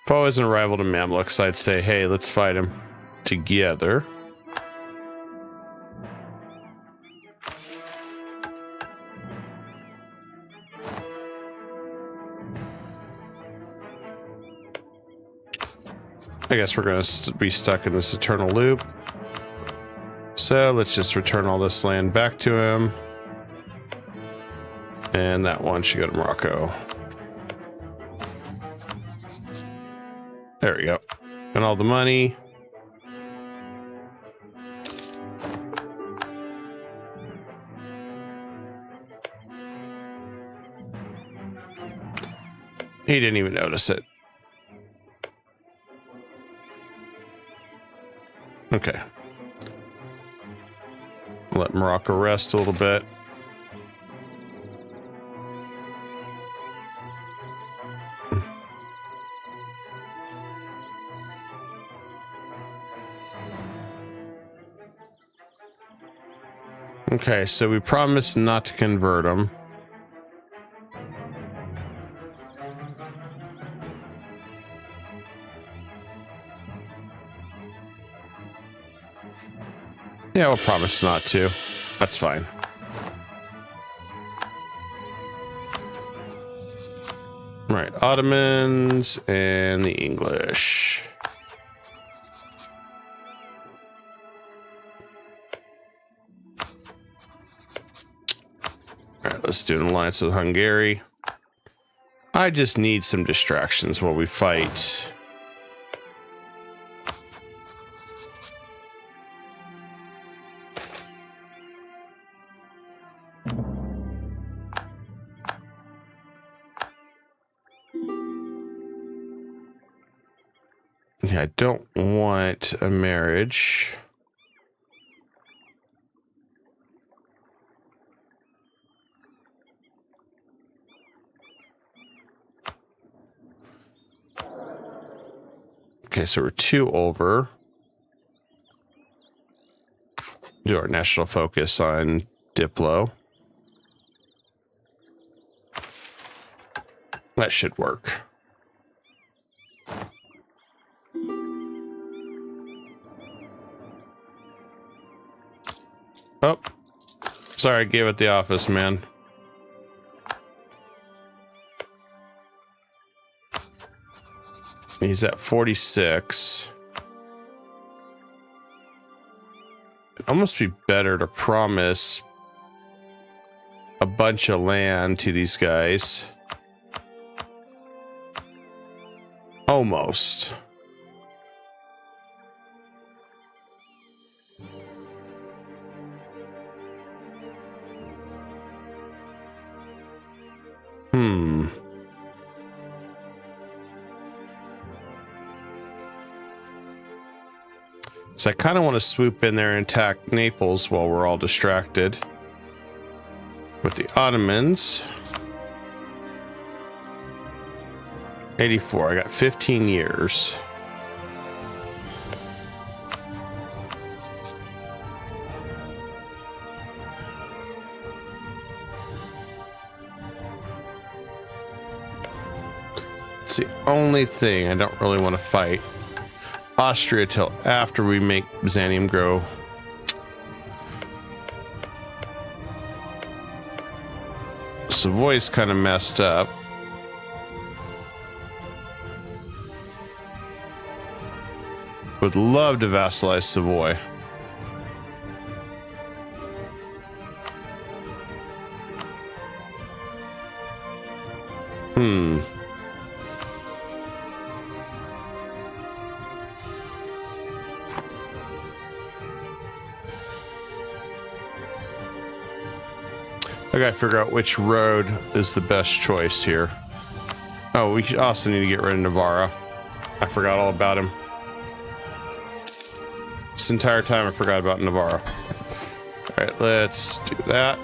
If I was an rival to Mamluks, I'd say, hey, let's fight him together. I guess we're going to be stuck in this eternal loop. So let's just return all this land back to him. And that one should go to Morocco. There we go. And all the money. He didn't even notice it. Okay. Let Morocco rest a little bit. Okay, so we promised not to convert them. Yeah, we'll promise not to. That's fine. Right, Ottomans and the English. All right, let's do an alliance with Hungary. I just need some distractions while we fight. Yeah, I don't want a marriage. Okay, so we're 2 over. Do our national focus on Diplo. That should work. Oh, sorry, I gave it the office, man. He's at 46. It'd almost be better to promise a bunch of land to these guys. Almost. So I kind of want to swoop in there and attack Naples while we're all distracted with the Ottomans. 84. I got 15 years. It's the only thing I don't really want to fight Austria till after we make Byzantium grow. Savoy's kind of messed up. Would love to vassalize Savoy. I gotta figure out which road is the best choice here. Oh, we also need to get rid of Navarra. I forgot all about him. This entire time I forgot about Navarra. All right, let's do that.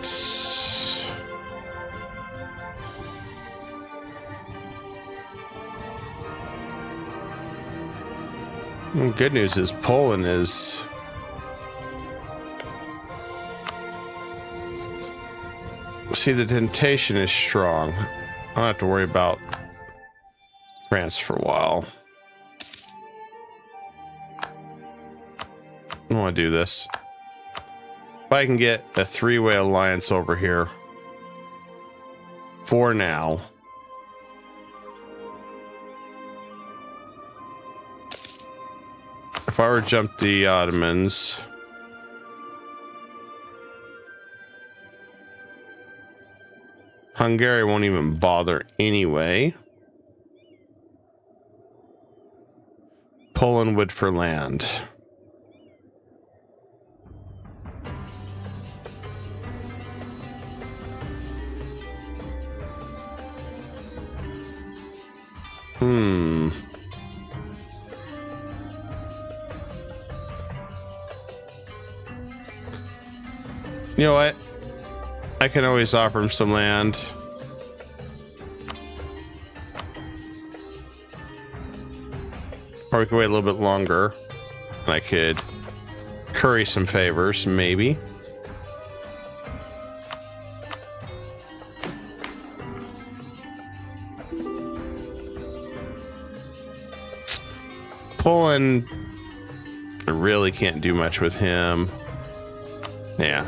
Good news is Poland is... See, the temptation is strong. I don't have to worry about France for a while. I want to do this. If I can get a 3-way alliance over here for now. If I were to jump the Ottomans, Hungary won't even bother anyway. Poland would for land. You know what? I can always offer him some land. Or we could wait a little bit longer. And I could curry some favors, maybe. Poland, I really can't do much with him. Yeah.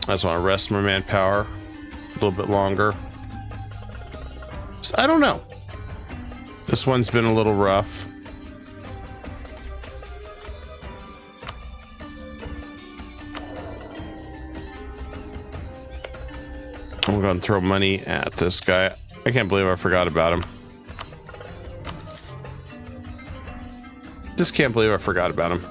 I just want to rest my manpower a little bit longer. So I don't know. This one's been a little rough. I'm going to throw money at this guy. I can't believe I forgot about him. Just can't believe I forgot about him.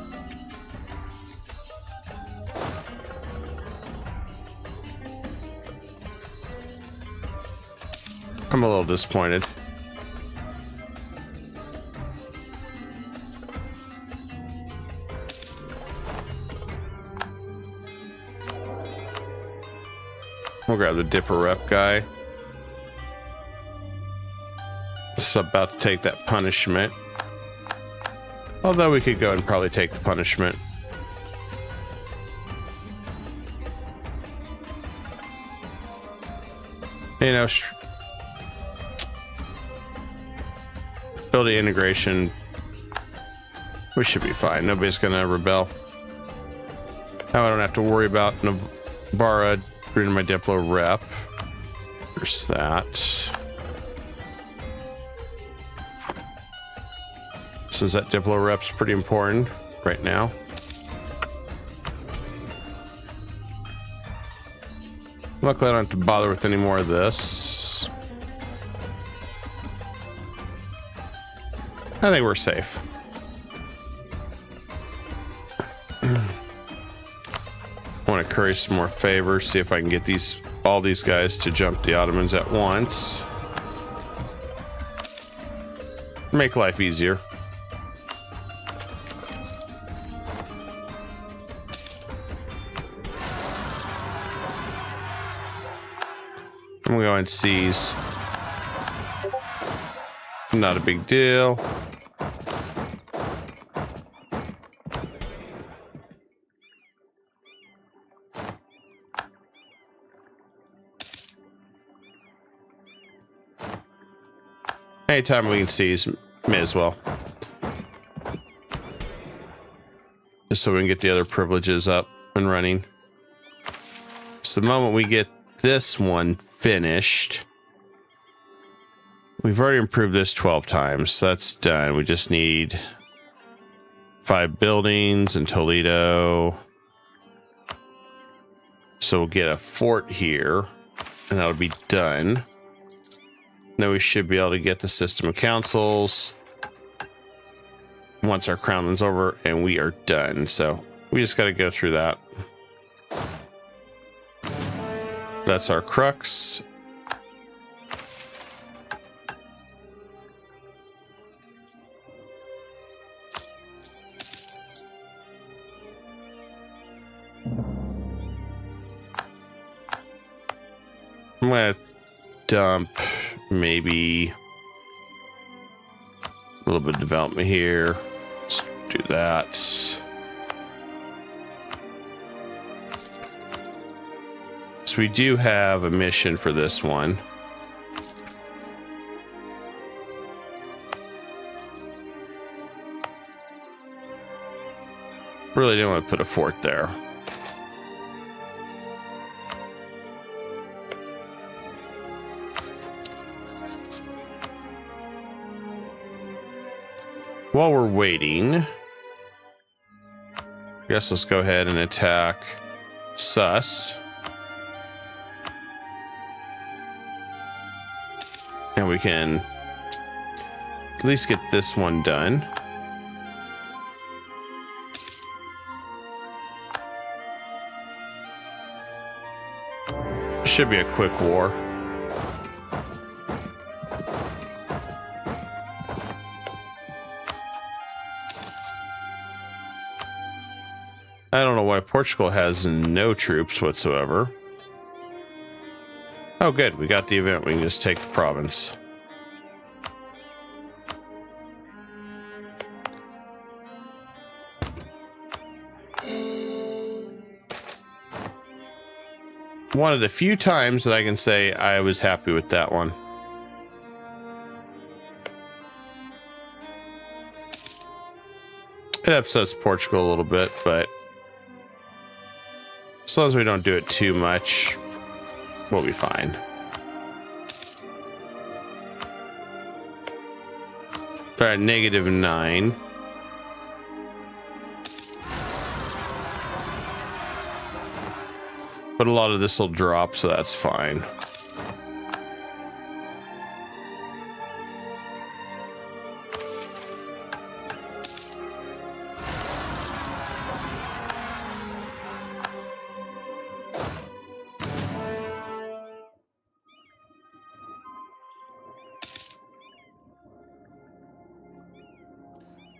I'm a little disappointed. We'll grab the Dipper Rep guy. This is about to take that punishment. Although we could go and probably take the punishment. You know, ability integration. We should be fine. Nobody's gonna rebel. Now I don't have to worry about Navarra reading my Diplo Rep. There's that. Since that Diplo Rep's pretty important right now. Luckily I don't have to bother with any more of this. I think we're safe. I want to curry some more favors, see if I can get all these guys to jump the Ottomans at once. Make life easier. I'm gonna go and seize. Not a big deal. Anytime we can seize, may as well. Just so we can get the other privileges up and running. So the moment we get this one finished, we've already improved this 12 times, so that's done. We just need 5 buildings in Toledo. So we'll get a fort here, and that'll be done. Now we should be able to get the system of councils once our crownland's over, and we are done. So we just got to go through that. That's our crux. I'm gonna dump maybe a little bit of development here. Let's do that. So we do have a mission for this one. Really didn't want to put a fort there. While we're waiting, I guess let's go ahead and attack Sus. And we can at least get this one done. Should be a quick war. I don't know why Portugal has no troops whatsoever. Oh, good. We got the event. We can just take the province. One of the few times that I can say I was happy with that one. It upsets Portugal a little bit, but As long as we don't do it too much, we'll be fine. All right, -9. But a lot of this will drop, so that's fine.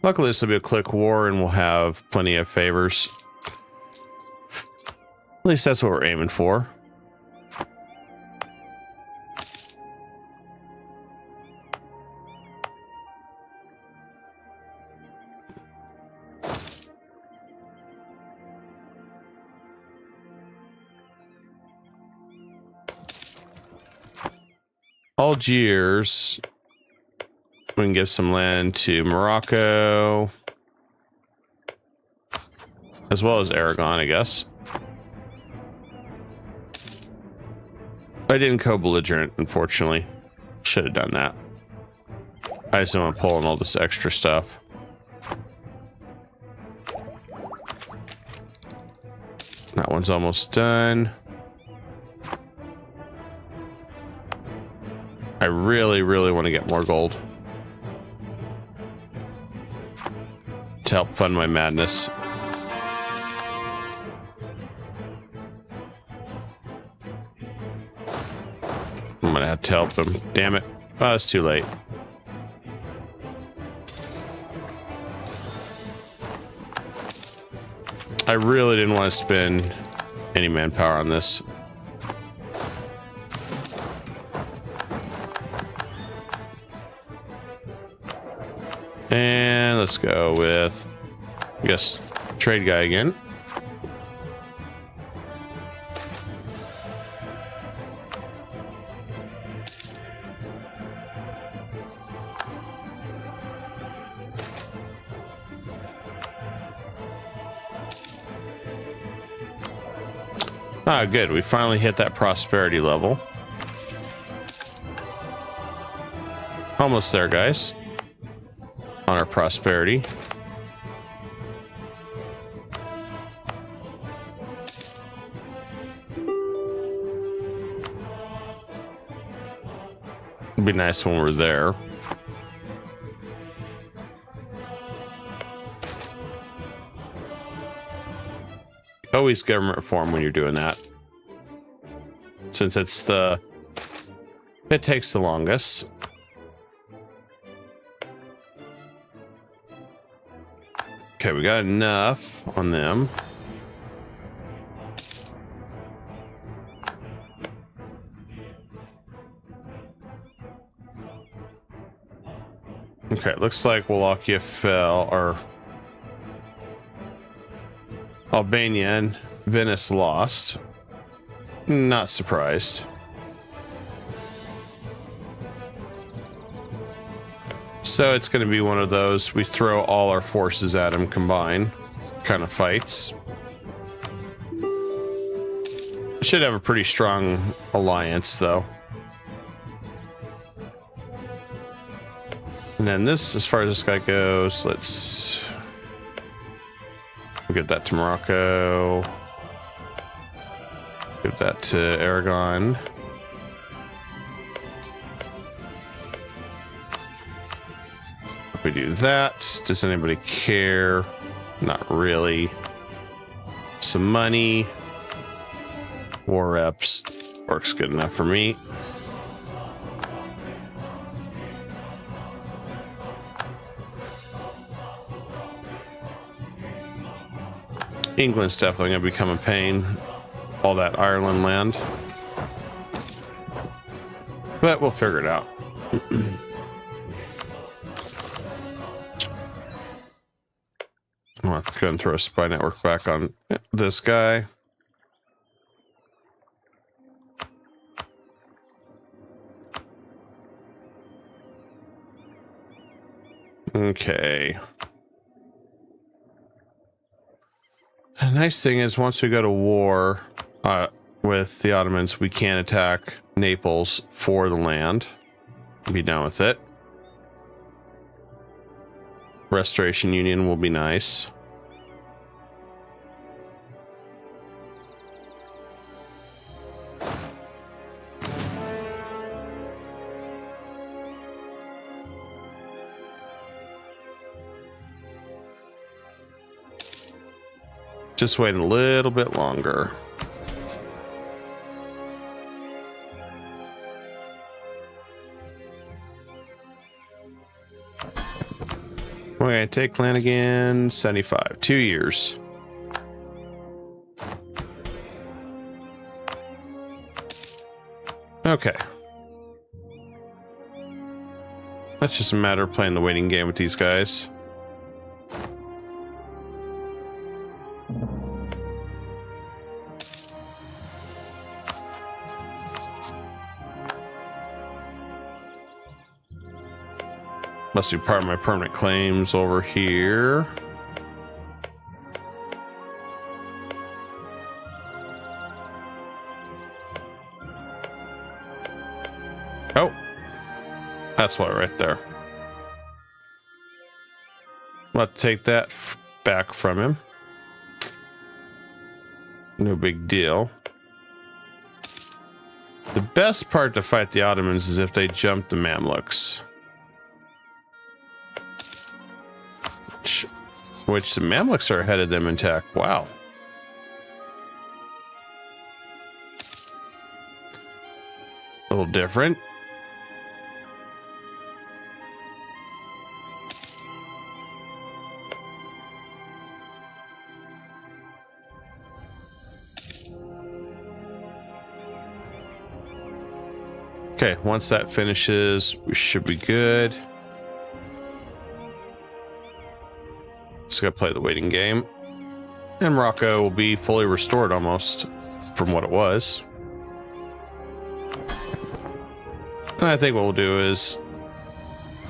Luckily, this will be a quick war, and we'll have plenty of favors. At least that's what we're aiming for. Algiers. We can give some land to Morocco, as well as Aragon, I guess. I didn't co-belligerent, unfortunately. Should have done that. I just don't want to pull in all this extra stuff. That one's almost done. I really, really want to get more gold to help fund my madness. I'm gonna have to help him. Damn it. Oh, it's too late. I really didn't want to spend any manpower on this. And let's go with, I guess, trade guy again. Ah, good. We finally hit that prosperity level. Almost there, guys. On our prosperity. It'd be nice when we're there. Always government reform when you're doing that, since it takes the longest. Okay, we got enough on them. Okay, looks like Wallachia fell, or Albania and Venice lost. Not surprised. So it's going to be one of those, we throw all our forces at him combined kind of fights. Should have a pretty strong alliance though. And then this, as far as this guy goes, let's give that to Morocco. Give that to Aragon. If we do that, does anybody care? Not really. Some money. War reps works good enough for me. England's definitely going to become a pain. All that Ireland land. But we'll figure it out. I'll have to go and throw a spy network back on this guy. Okay. And nice thing is once we go to war with the Ottomans, we can attack Naples for the land. Be done with it. Restoration Union will be nice. Just wait a little bit longer. We're going to take land again. 75. 2 years. Okay. That's just a matter of playing the waiting game with these guys. Must be part of my permanent claims over here. Oh, that's why right there. I'll have to take that back from him. No big deal. The best part to fight the Ottomans is if they jump the Mamluks. Which the Mamluks are ahead of them in tech. Wow. A little different. Okay, once that finishes, we should be good. Just gotta play the waiting game. And Morocco will be fully restored almost from what it was. And I think what we'll do is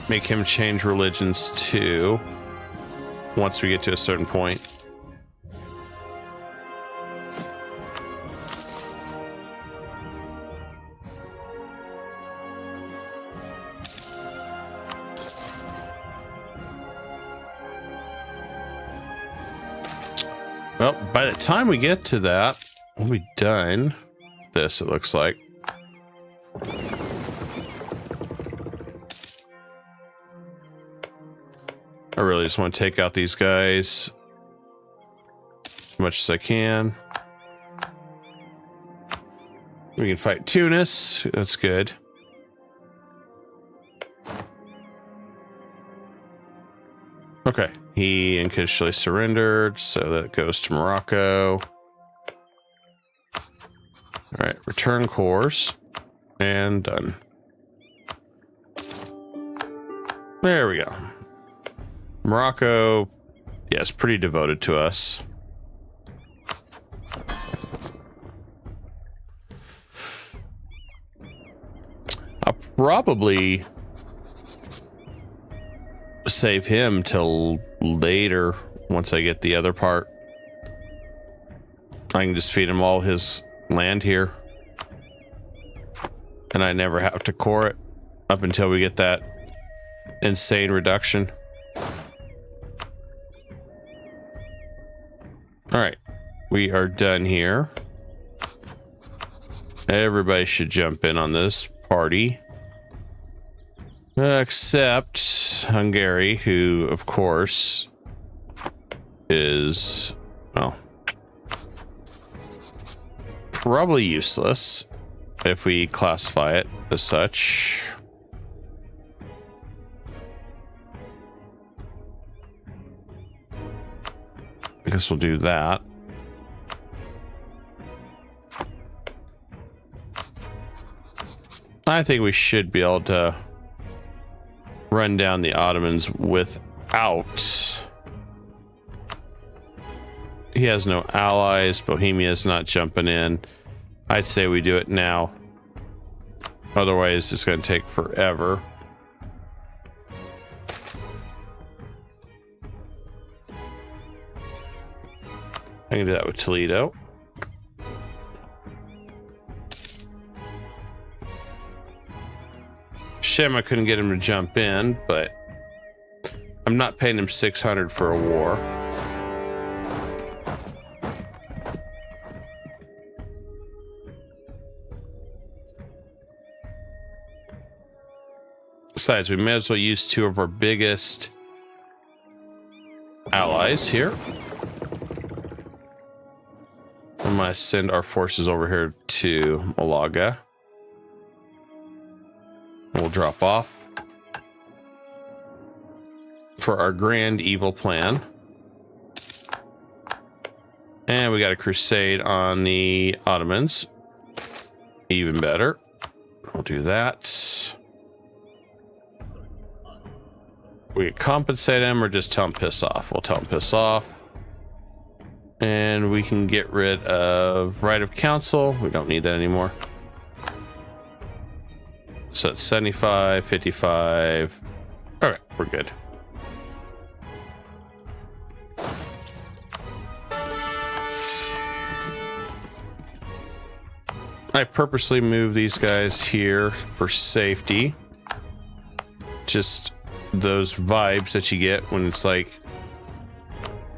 make him change religions too once we get to a certain point. Well, by the time we get to that, we'll be done. This, it looks like. I really just want to take out these guys as much as I can. We can fight Tunis. That's good. Okay. He unconditionally surrendered, so that goes to Morocco. All right, return cores, and done. There we go. Morocco, yes, pretty devoted to us. I'll probably save him till later once I get the other part. I can just feed him all his land here, and I never have to core it up until we get that insane reduction. All right, we are done here. Everybody should jump in on this party. Except Hungary, who, of course, is, well, probably useless if we classify it as such. I guess we'll do that. I think we should be able to run down the Ottomans without. He has no allies. Bohemia is not jumping in. I'd say we do it now. Otherwise, it's going to take forever. I I can do that with Toledo. Shame I couldn't get him to jump in, but I'm not paying him 600 for a war. Besides, we may as well use two of our biggest allies here. I'm going to send our forces over here to Malaga. We'll drop off for our grand evil plan. And we got a crusade on the Ottomans. Even better. We'll do that. We compensate them or just tell them piss off. We'll tell them piss off. And we can get rid of right of council. We don't need that anymore. So it's 75, 55. All right, we're good. I purposely move these guys here for safety. Just those vibes that you get when it's like,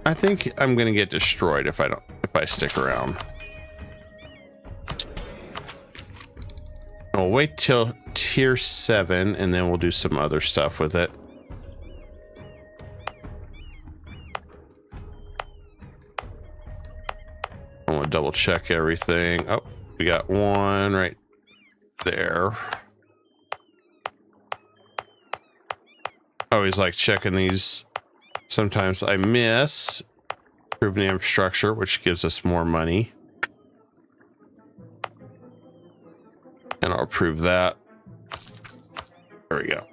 I think I'm gonna get destroyed if I stick around. I'll wait till tier 7 and then we'll do some other stuff with it. I want to double check everything. Oh, we got one right there. I always like checking these. Sometimes I miss. Improve the infrastructure, which gives us more money. And I'll approve that. There we go.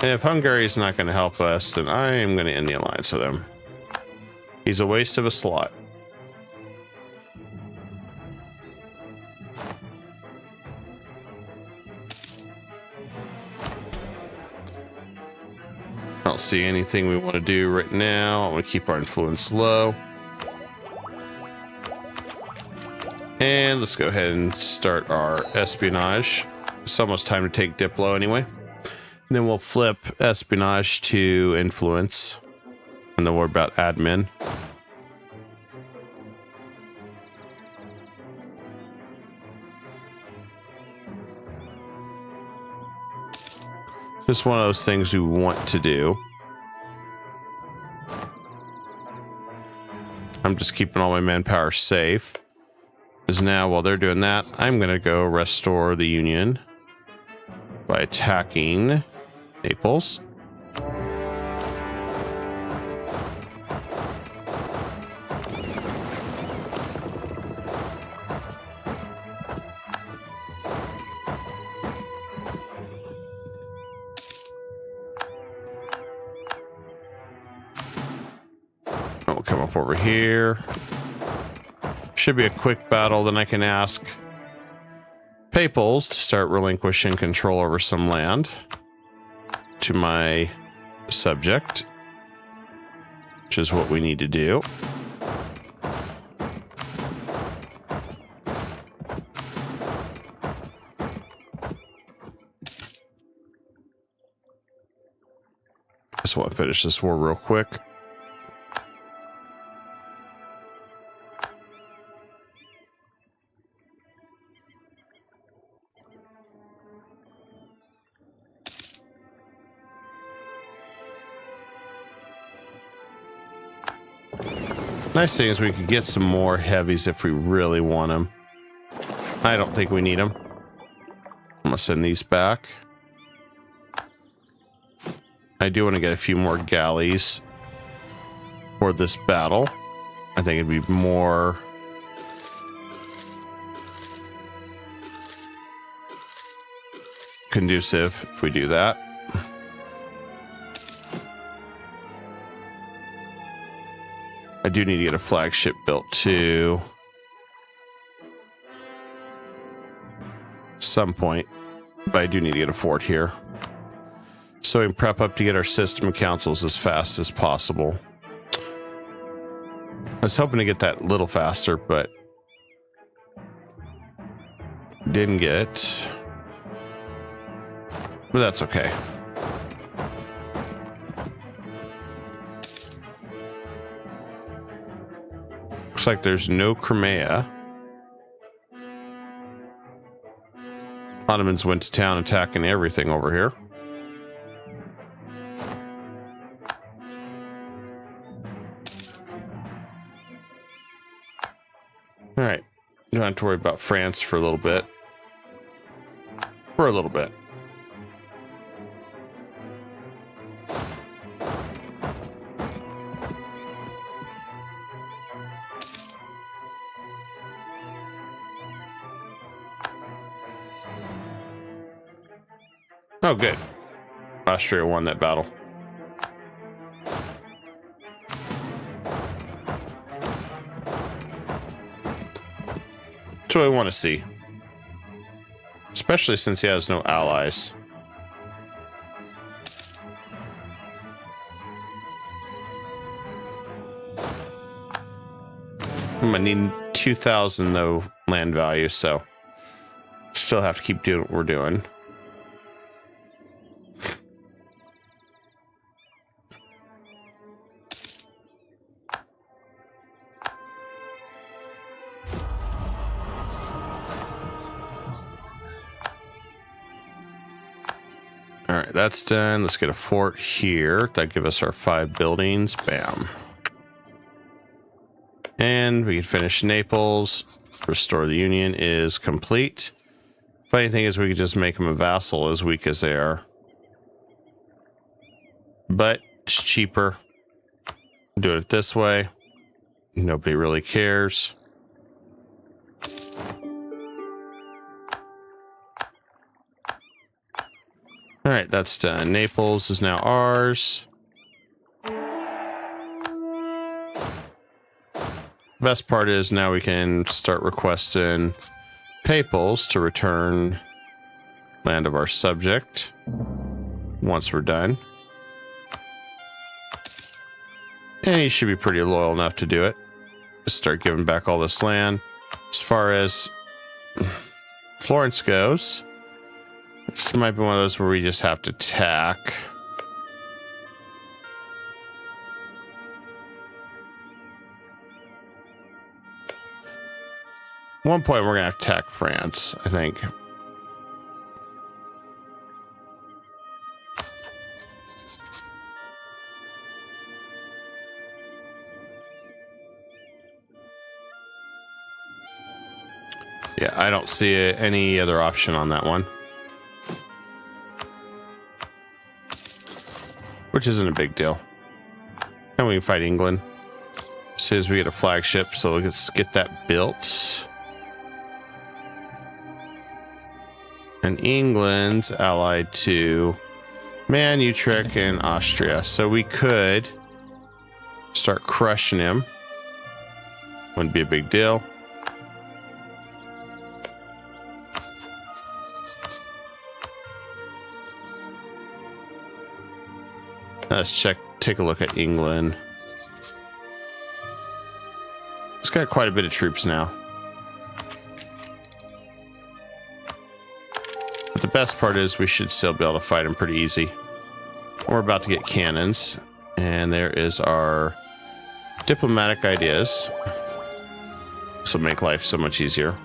And if Hungary is not going to help us, then I am going to end the alliance with him. He's a waste of a slot. I don't see anything we want to do right now. I want to keep our influence low. And let's go ahead and start our espionage. It's almost time to take Diplo anyway. And then we'll flip espionage to influence. And then we're about admin. Just one of those things we want to do. I'm just keeping all my manpower safe. Because now, while they're doing that, I'm going to go restore the Union by attacking Naples. We'll come up over here. Should be a quick battle, then I can ask Papals to start relinquishing control over some land to my subject, which is what we need to do. Just want to finish this war real quick. Nice thing is we could get some more heavies if we really want them. I don't think we need them. I'm gonna send these back. I do want to get a few more galleys for this battle. I think it'd be more conducive if we do that. I do need to get a flagship built too. Some point, but I do need to get a fort here. so we can prep up to get our system of councils as fast as possible. I was hoping to get that a little faster, but didn't get. But that's okay. Looks like there's no Crimea. Ottomans went to town attacking everything over here. All right. You don't have to worry about France for a little bit. For a little bit. Oh, good. Austria won that battle. That's what I want to see. Especially since he has no allies. I'm gonna need 2,000 though land value, so still have to keep doing what we're doing. All right, that's done. Let's get a fort here. That give us our 5 buildings. Bam. And we can finish Naples. Restore the Union is complete. Funny thing is we could just make them a vassal as weak as they are. But it's cheaper. Do it this way. Nobody really cares. All right, that's done. Naples is now ours. Best part is now we can start requesting papals to return land of our subject once we're done. And he should be pretty loyal enough to do it. Just start giving back all this land. As far as Florence goes, this might be one of those where we just have to tack. One point we're gonna have to attack France, I think. Yeah, I don't see any other option on that one. Which isn't a big deal. And we can fight England as soon as we get a flagship, so let's get that built. And England's allied to Man, Utrecht, and Austria. So we could start crushing him. Wouldn't be a big deal. Let's take a look at England. It's got quite a bit of troops now. But the best part is we should still be able to fight them pretty easy. We're about to get cannons. And there is our diplomatic ideas. This will make life so much easier.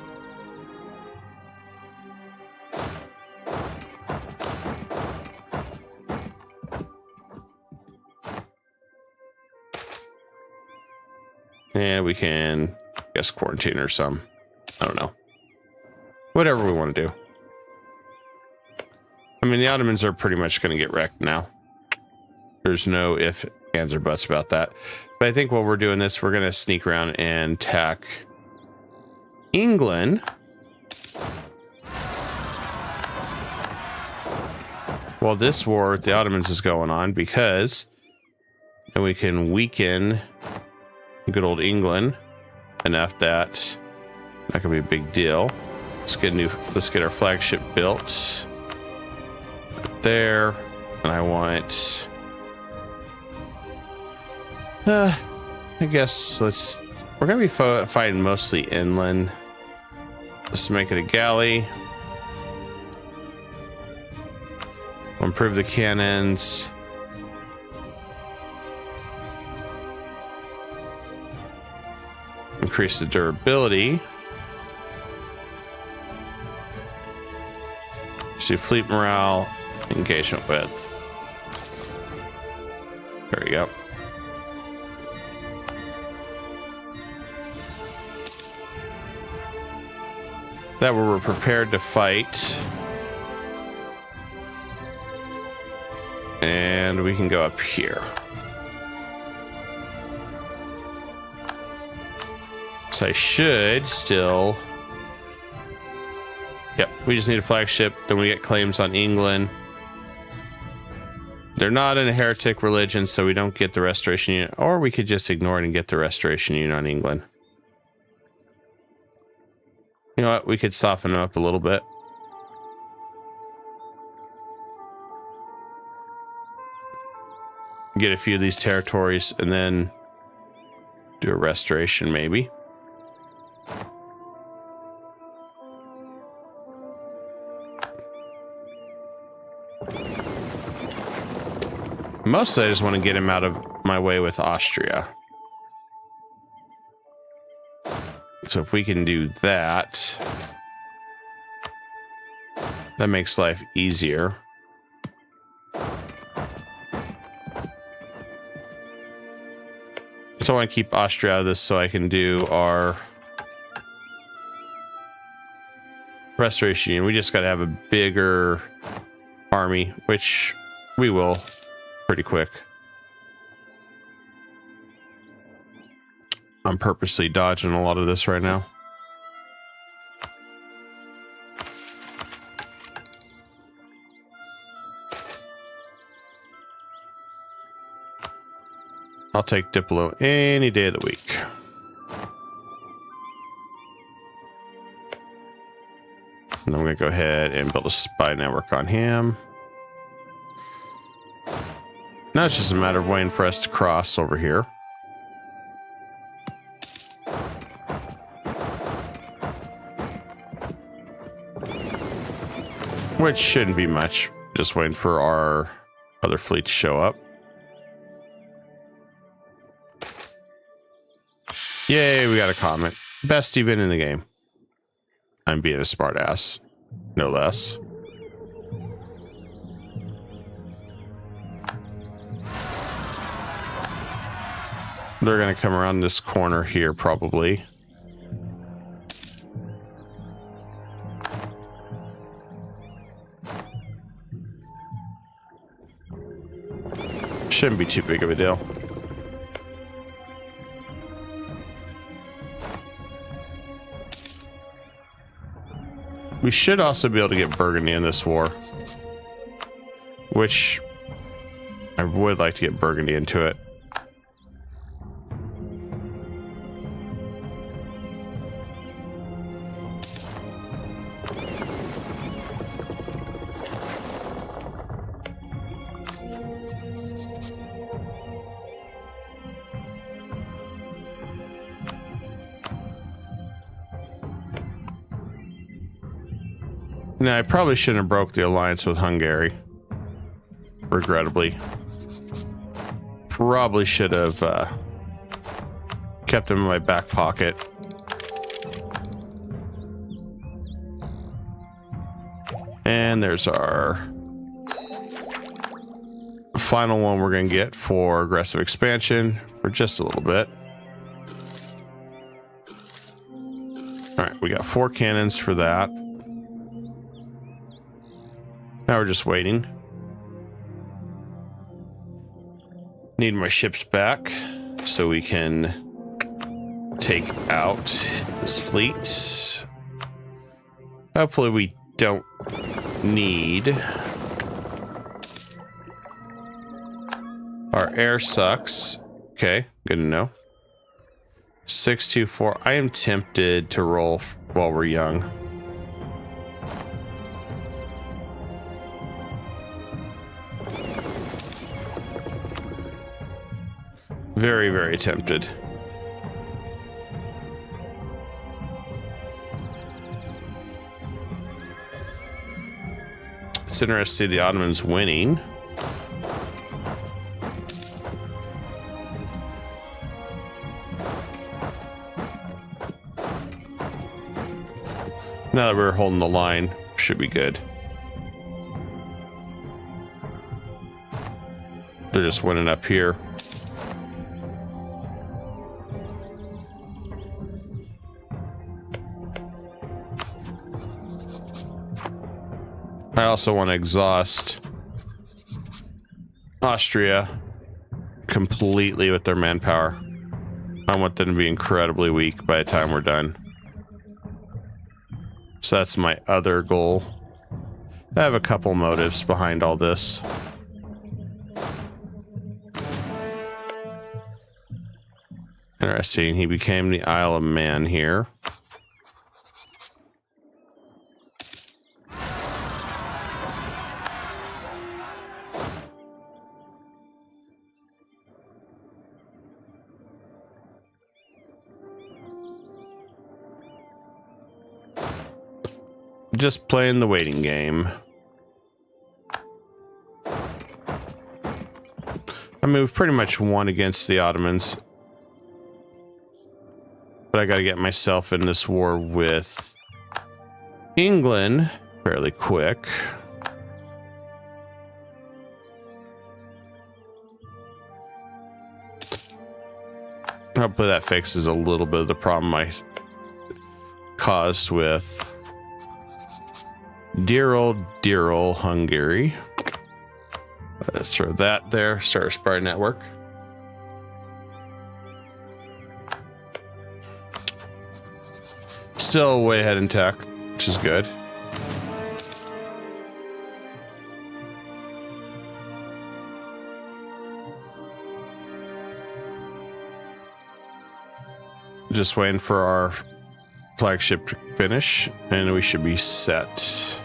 And we can, I guess, quarantine or some. I don't know. Whatever we want to do. I mean, the Ottomans are pretty much going to get wrecked now. There's no ifs, ands, or buts about that. But I think while we're doing this, we're going to sneak around and attack England. While this war with the Ottomans is going on, because then we can weaken good old England enough that not gonna be a big deal. Let's get our flagship built. Right there. And I want... I guess we're going to be fighting mostly inland. Let's make it a galley. Improve the cannons. Increase the durability. See fleet morale, engagement width. There we go. That way we're prepared to fight. And we can go up here. So I should still... Yep, we just need a flagship. Then we get claims on England. They're not in a heretic religion, so we don't get the restoration unit. Or we could just ignore it and get the restoration unit on England. You know what? We could soften them up a little bit. Get a few of these territories and then do a restoration maybe. Mostly I just want to get him out of my way with Austria. So if we can do that, that makes life easier. So I want to keep Austria out of this so I can do our restoration. We just got to have a bigger army, which we will pretty quick. I'm purposely dodging a lot of this right now. I'll take Diplo any day of the week. And I'm going to go ahead and build a spy network on him. Now it's just a matter of waiting for us to cross over here. Which shouldn't be much. Just waiting for our other fleet to show up. Yay, we got a comment. Best event in the game. I'm being a smart ass. No less. They're going to come around this corner here, probably. Shouldn't be too big of a deal. We should also be able to get Burgundy in this war. Which I would like to get Burgundy into it. Now, I probably shouldn't have broke the alliance with Hungary. Regrettably. Probably should have kept them in my back pocket. And there's our final one we're going to get for aggressive expansion for just a little bit. All right, we got 4 cannons for that. Now we're just waiting. Need my ships back so we can take out this fleet. Hopefully we don't need. Our air sucks. Okay, good to know. 624. I am tempted to roll while we're young. Very, very tempted. It's interesting to see the Ottomans winning. Now that we're holding the line, should be good. They're just winning up here. I also want to exhaust Austria completely with their manpower. I want them to be incredibly weak by the time we're done. So that's my other goal. I have a couple motives behind all this. Interesting, he became the Isle of Man here. Just playing the waiting game. I mean, we've pretty much won against the Ottomans. But I gotta get myself in this war with England fairly quick. Hopefully that fixes a little bit of the problem I caused with dear old Hungary. Let's throw that there. Start a spy network. Still way ahead in tech, which is good. Just waiting for our flagship to finish, and we should be set.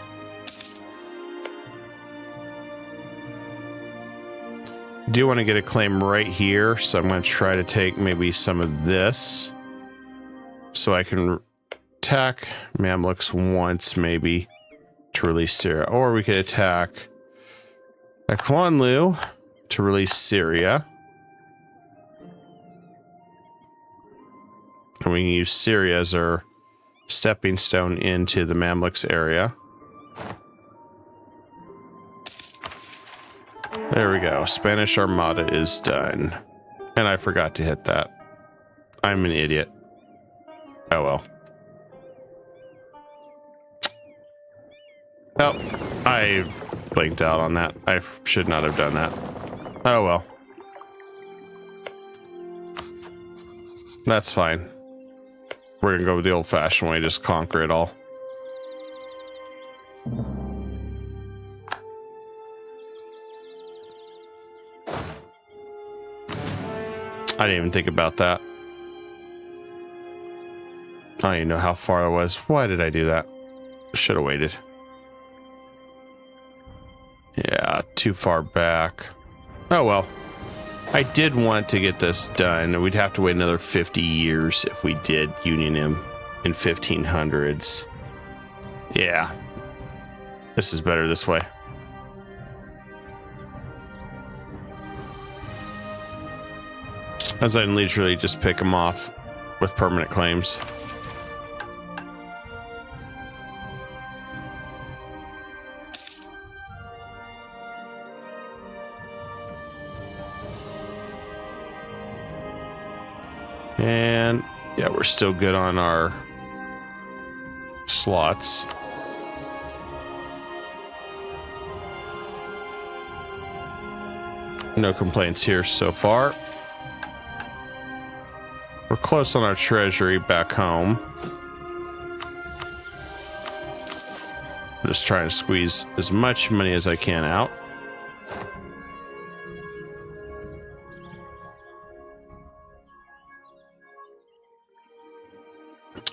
Do want to get a claim right here, so I'm going to try to take maybe some of this so I can attack Mamluks once maybe to release Syria, or we could attack Akwanlu to release Syria, and we can use Syria as our stepping stone into the Mamluks area. There we go. Spanish Armada is done. And I forgot to hit that. I'm an idiot. Oh well. Oh, I blinked out on that. I should not have done that. Oh well. That's fine. We're gonna go with the old-fashioned way, just conquer it all. I didn't even think about that. I don't even know how far I was. Why did I do that? Should have waited. Yeah, too far back. Oh well. I did want to get this done. We'd have to wait another 50 years if we did union him in 1500s. Yeah. This is better this way. As I can literally just pick them off with permanent claims. And yeah, we're still good on our slots. No complaints here so far. We're close on our treasury back home. I'm just trying to squeeze as much money as I can out.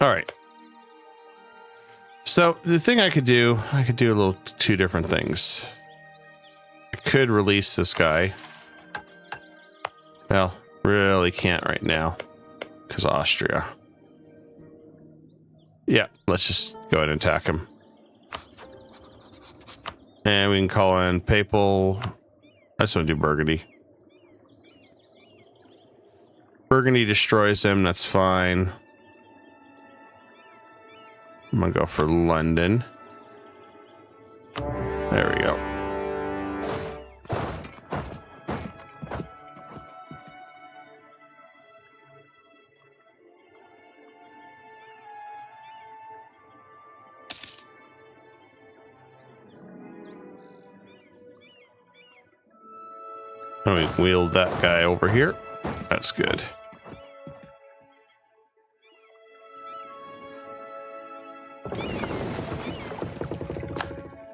All right. So the thing I could do a little two different things. I could release this guy. Well, Really can't right now because Austria. Yeah, let's just go ahead and attack him. And we can call in Papal. I just want to do Burgundy. Burgundy destroys him. That's fine. I'm going to go for London. There we go. Let me wheel that guy over here. That's good.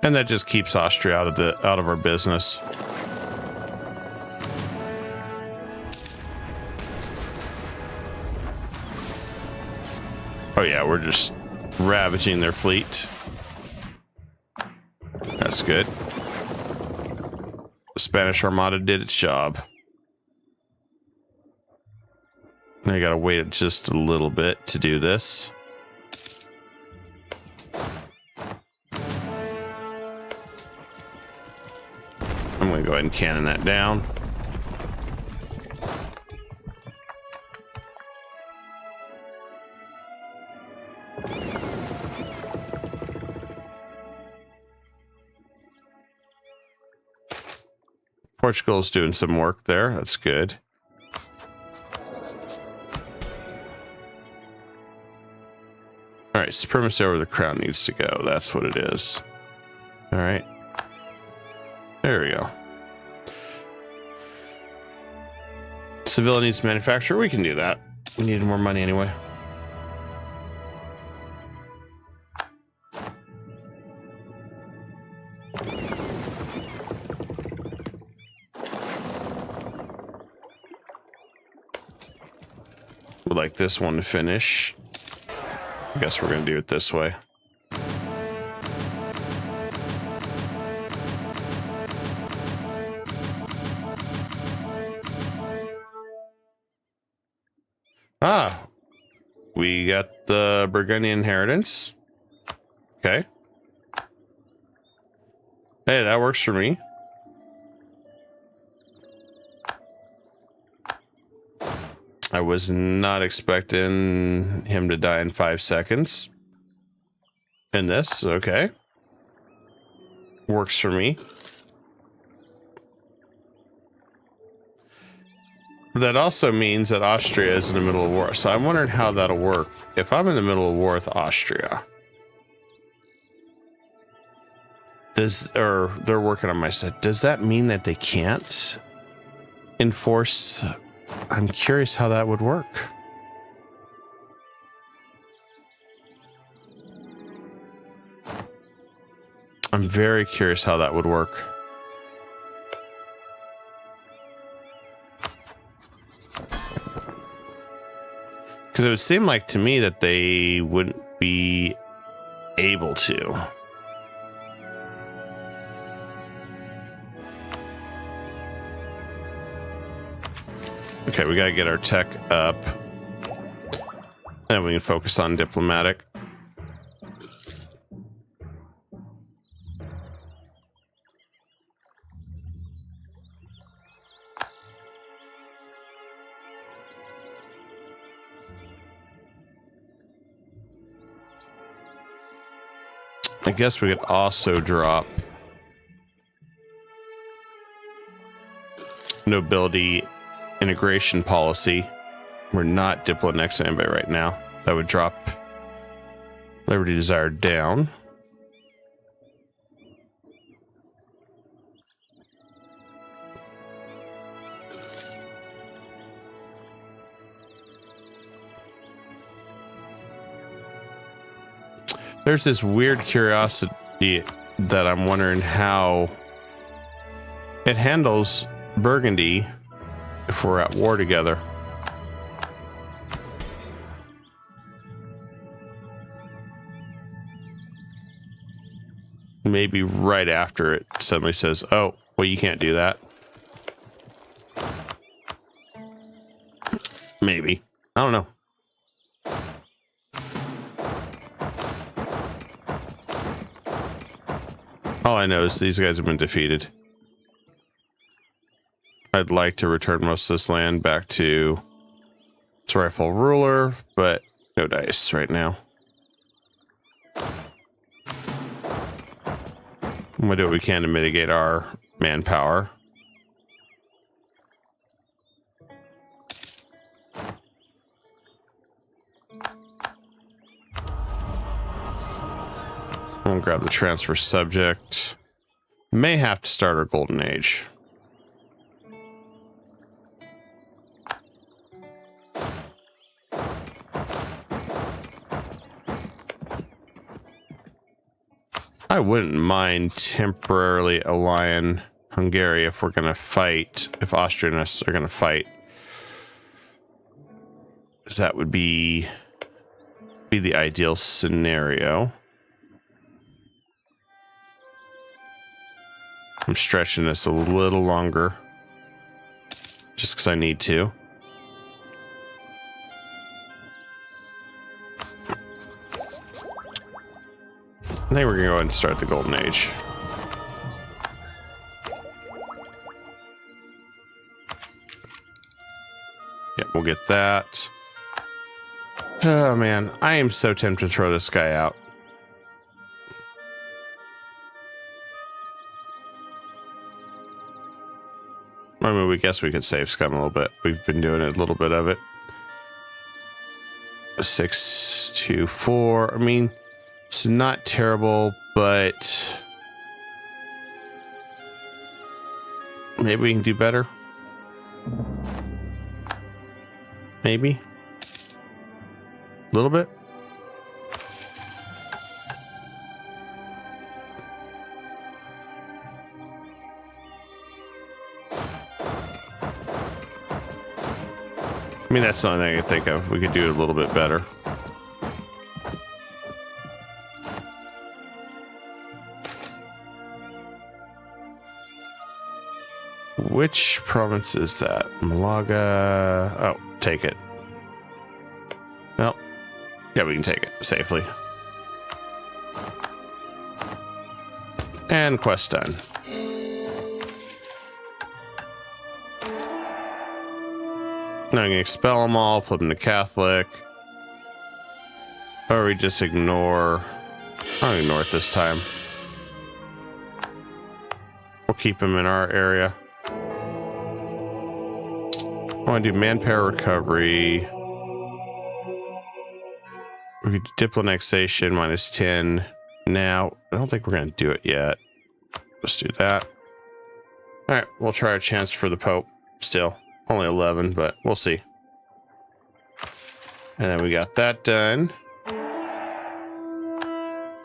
And that just keeps Austria out of our business. Oh yeah, we're just ravaging their fleet. That's good. The Spanish Armada did its job. I gotta wait just a little bit to do this. I'm gonna go ahead and cannon that down. Portugal's doing some work there. That's good. All right, supremacy over the crown needs to go. That's what it is. All right. There we go. Seville needs to manufacture. We can do that. We need more money anyway. Would like this one to finish. I guess we're going to do it this way. Ah, we got the Burgundian inheritance. Okay. Hey, that works for me. I was not expecting him to die in 5 seconds. In this, okay. Works for me. That also means that Austria is in the middle of war. So I'm wondering how that'll work. If I'm in the middle of war with Austria, or they're working on my side, does that mean that they can't enforce? I'm curious how that would work. I'm very curious how that would work. Because it would seem like to me that they wouldn't be able to. Okay, we gotta get our tech up. And we can focus on diplomatic. I guess we could also drop nobility integration policy. We're not diplo next to anybody right now. That would drop liberty desired down. There's this weird curiosity that I'm wondering how it handles Burgundy if we're at war together. Maybe right after it suddenly says, oh, well, you can't do that. Maybe. I don't know. All I know is these guys have been defeated. I'd like to return most of this land back to its rightful ruler, but no dice right now. I'm going to do what we can to mitigate our manpower. I'm going to grab the transfer subject. May have to start our golden age. I wouldn't mind temporarily allying Hungary if we're going to fight, if Austria and us are going to fight. Because that would be the ideal scenario. I'm stretching this a little longer just because I need to. I think we're going to go ahead and start the Golden Age. Yeah, we'll get that. Oh, man. I am so tempted to throw this guy out. I mean, we guess we could save Scum a little bit. We've been doing a little bit of it. 6, 2, 4. I mean, it's not terrible, but maybe we can do better. Maybe. A little bit. I mean, that's something I can think of. We could do it a little bit better. Which province is that? Malaga. Oh, take it. Well, yeah, we can take it safely. And quest done. Now I'm going to expel them all, flip them to Catholic. Or we just ignore... I'll ignore it this time. We'll keep them in our area. I want to do manpower recovery. We could do diplo annexation -10. Now, I don't think we're going to do it yet. Let's do that. All right, we'll try our chance for the Pope still. Only 11, but we'll see. And then we got that done.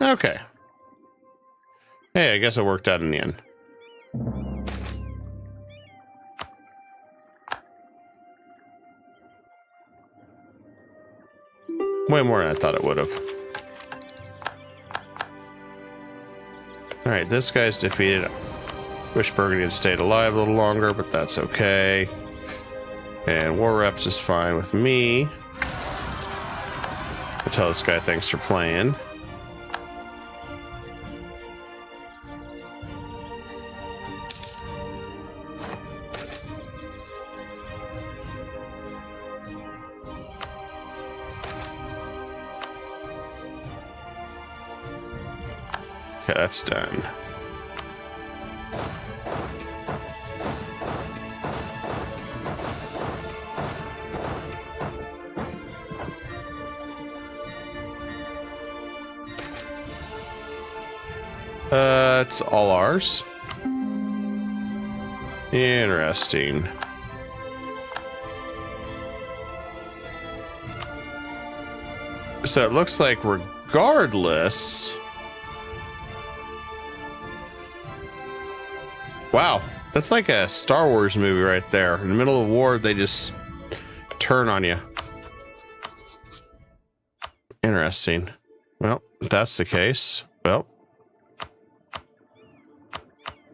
Okay. Hey, I guess it worked out in the end. Way more than I thought it would have. All right, this guy's defeated. Wish Burgundy had stayed alive a little longer, but that's okay. And War Reps is fine with me. I'll tell this guy thanks for playing. Okay, that's done. It's all ours. Interesting. So it looks like regardless... Wow, that's like a Star Wars movie right there. In the middle of the war, they just turn on you. Interesting. Well, if that's the case, well,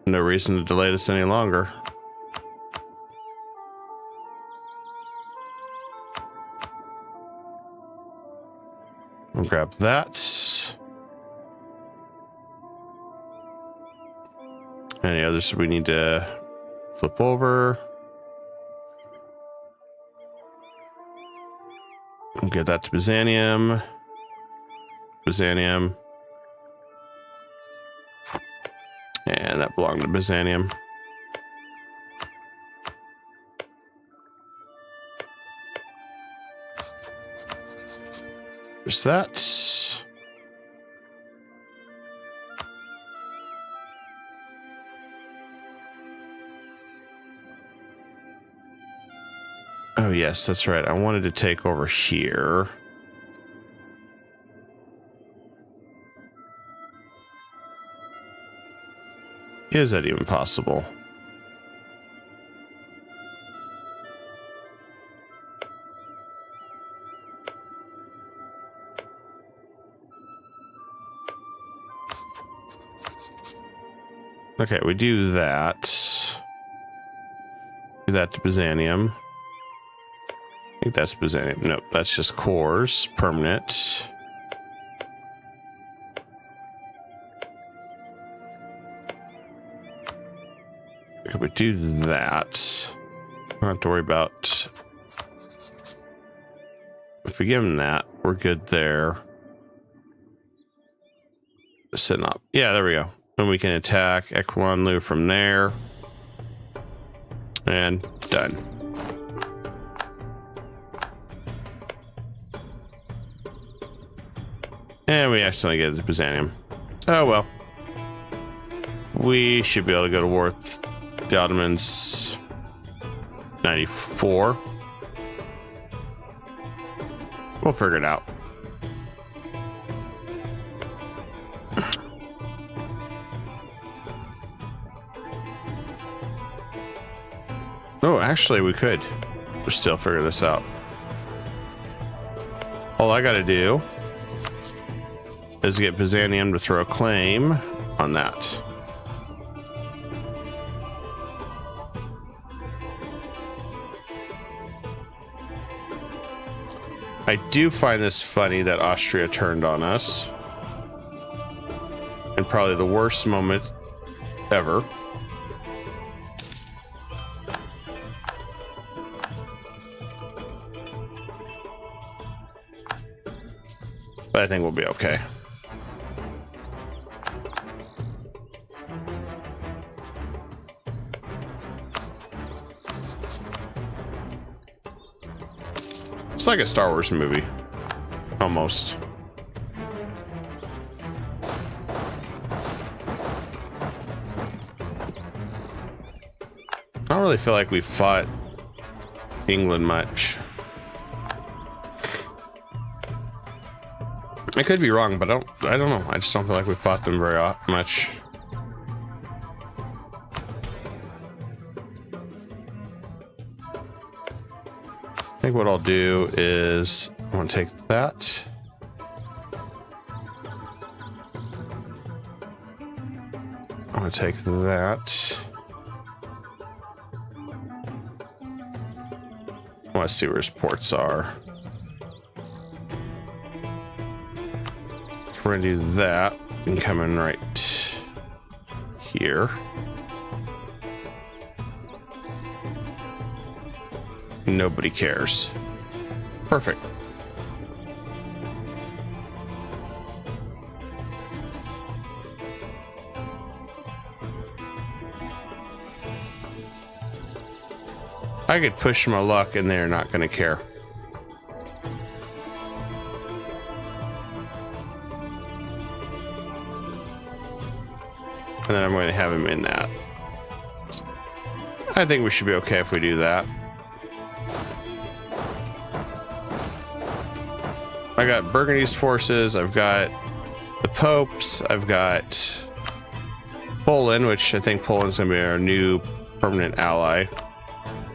no reason to delay this any longer. I'll grab that. Any others we need to flip over? We'll get that to Byzantium. Byzantium. And that belonged to Byzantium. There's that. Oh, yes, that's right. I wanted to take over here. Is that even possible? Okay, we do that. Do that to Byzantium. I think that's Byzantium. Nope, that's just cores, permanent. If we do that, we don't have to worry about. If we give him that, we're good there. Sitting up. Yeah, there we go. And we can attack Equanlu from there. And done. And we accidentally get it to Byzantium. Oh well. We should be able to go to war with the Ottomans. 94. We'll figure it out. Oh, actually, we could still figure this out. All I got to do is get Byzantium to throw a claim on that. I do find this funny that Austria turned on us. And probably the worst moment ever. But I think we'll be okay. It's like a Star Wars movie. Almost. I don't really feel like we fought England much. I could be wrong, but I don't know. I just don't feel like we fought them very much. I think what I'll do is I want to take that. I want to take that. I want to see where his ports are. We're gonna do that and come in right here. Nobody cares. Perfect. I could push my luck and they're not gonna care. And then I'm going to have him in that. I think we should be okay if we do that. I got Burgundy's forces. I've got the Popes. I've got Poland, which I think Poland's going to be our new permanent ally.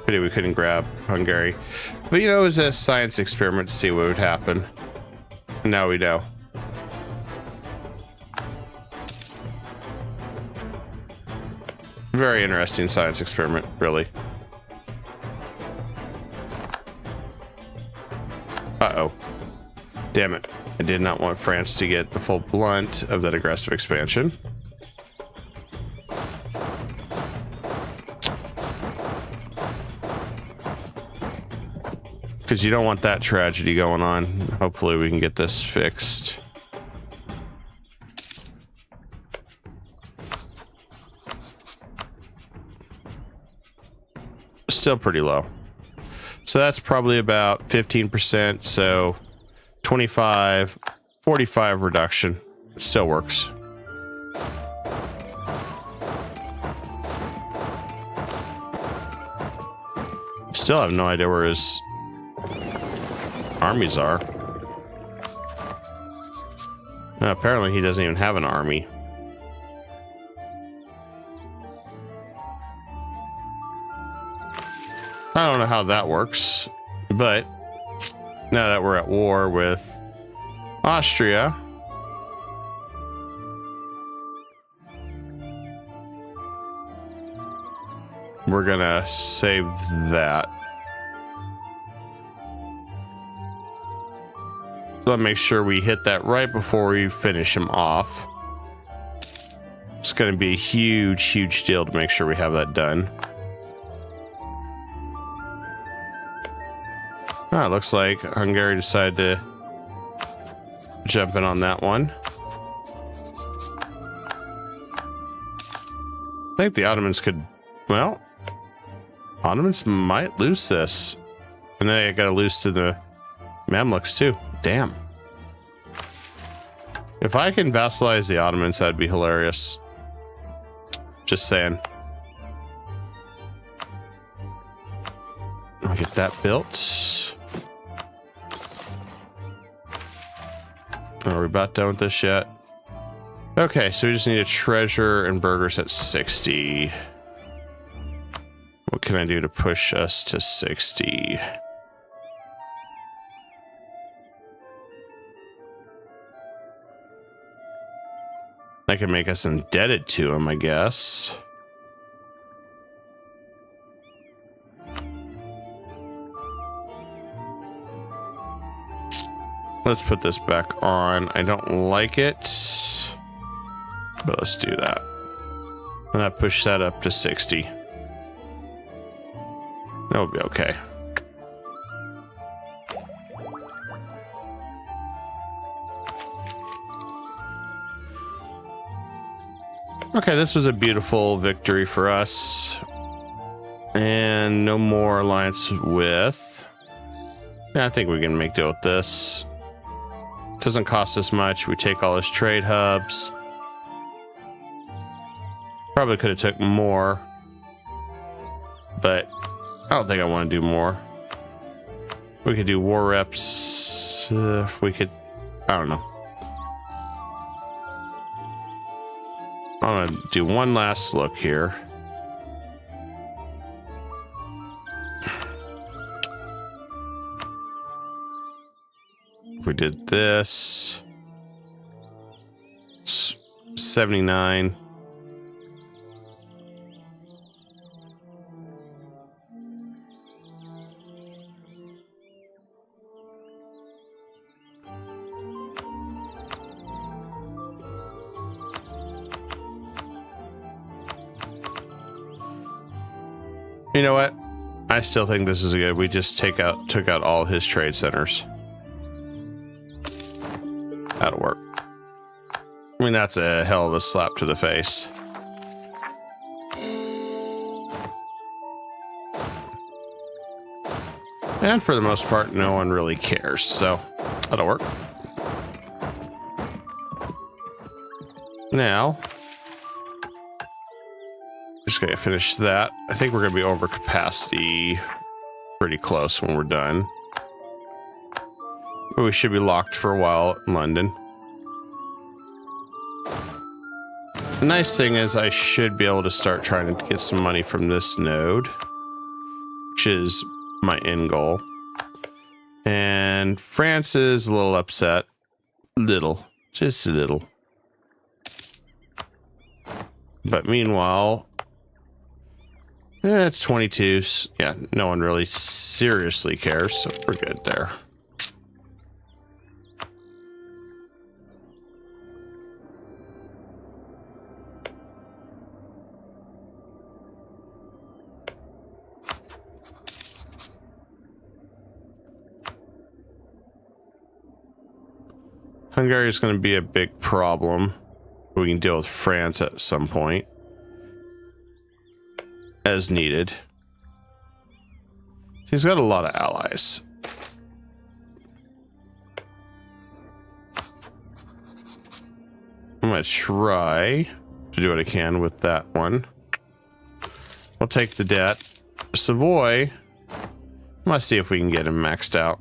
Pity we couldn't grab Hungary. But you know, it was a science experiment to see what would happen. And now we know. Very interesting science experiment, really. Uh-oh. Damn it. I did not want France to get the full blunt of that aggressive expansion. Because you don't want that tragedy going on. Hopefully we can get this fixed. Still pretty low. So that's probably about 15%. So 25, 45 reduction. It still works. Still have no idea where his armies are. No, apparently he doesn't even have an army. I don't know how that works, but now that we're at war with Austria, we're gonna save that. Let's make sure we hit that right before we finish him off. It's gonna be a huge, huge deal to make sure we have that done. Oh, it looks like Hungary decided to jump in on that one. I think the Ottomans could, well, Ottomans might lose this. And then I gotta lose to the Mamluks too. Damn. If I can vassalize the Ottomans, that'd be hilarious. Just saying. I'll get that built. Are we about done with this yet? Okay, so we just need a treasure and burgers at 60. What can I do to push us to 60? I can make us indebted to him, I guess. Let's put this back on. I don't like it, but let's do that. And I push that up to 60. That'll be okay. Okay, this was a beautiful victory for us. And no more alliance with... Yeah, I think we can make deal with this. Doesn't cost us much. We take all his trade hubs. Probably could have took more, but I don't think I want to do more. We could do war reps if we could. I don't know. I'm gonna do one last look here. If we did this, 79. You know what? I still think this is good. We just took out all his trade centers. That'll work. I mean, that's a hell of a slap to the face. And for the most part, no one really cares, so that'll work. Now, just gonna finish that. I think we're gonna be over capacity pretty close when we're done. But we should be locked for a while in London. The nice thing is I should be able to start trying to get some money from this node, which is my end goal. And France is a little upset. Little. Just a little. But meanwhile, it's 22. Yeah, no one really seriously cares, so we're good there. Hungary is going to be a big problem. We can deal with France at some point as needed. He's got a lot of allies. I'm going to try to do what I can with that one. We'll take the debt. Savoy, let's see if we can get him maxed out.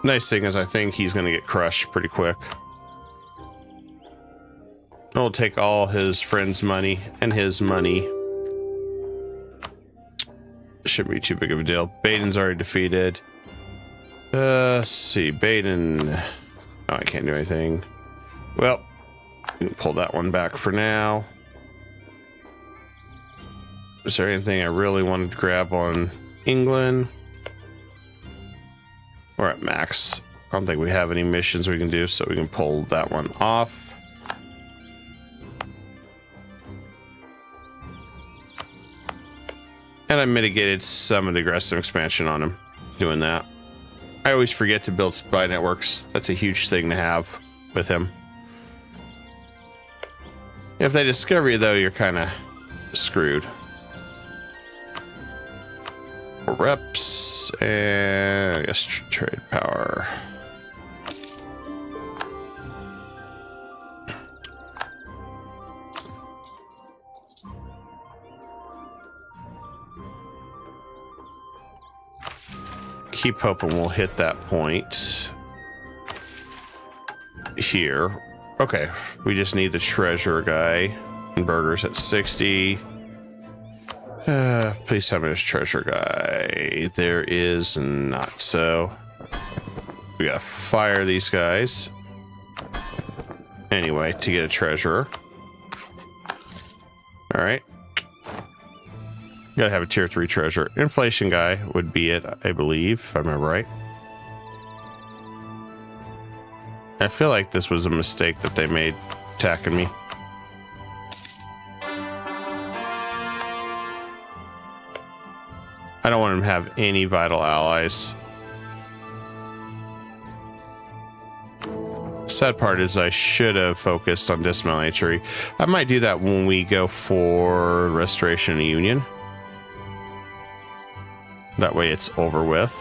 Nice thing is I think he's going to get crushed pretty quick. We'll take all his friends' money and his money. Shouldn't be too big of a deal. Baden's already defeated. Let's see. Baden. Oh, I can't do anything. Well, we can pull that one back for now. Is there anything I really wanted to grab on England? We're at max. I don't think we have any missions we can do, so we can pull that one off. And I mitigated some of the aggressive expansion on him doing that. I always forget to build spy networks. That's a huge thing to have with him. If they discover you, though, you're kind of screwed. Reps and I guess trade power. Keep hoping we'll hit that point here. Okay, we just need the treasure guy. And burgers at 60. Please tell me there's treasure guy. There is not, so we gotta fire these guys anyway to get a treasurer. All right, gotta have a tier 3 treasure. Inflation guy would be it, I believe, if I remember right. I feel like this was a mistake that they made attacking me. I don't want him to have any vital allies. Sad part is I should have focused on dismilitary. I might do that when we go for Restoration of Union. That way it's over with.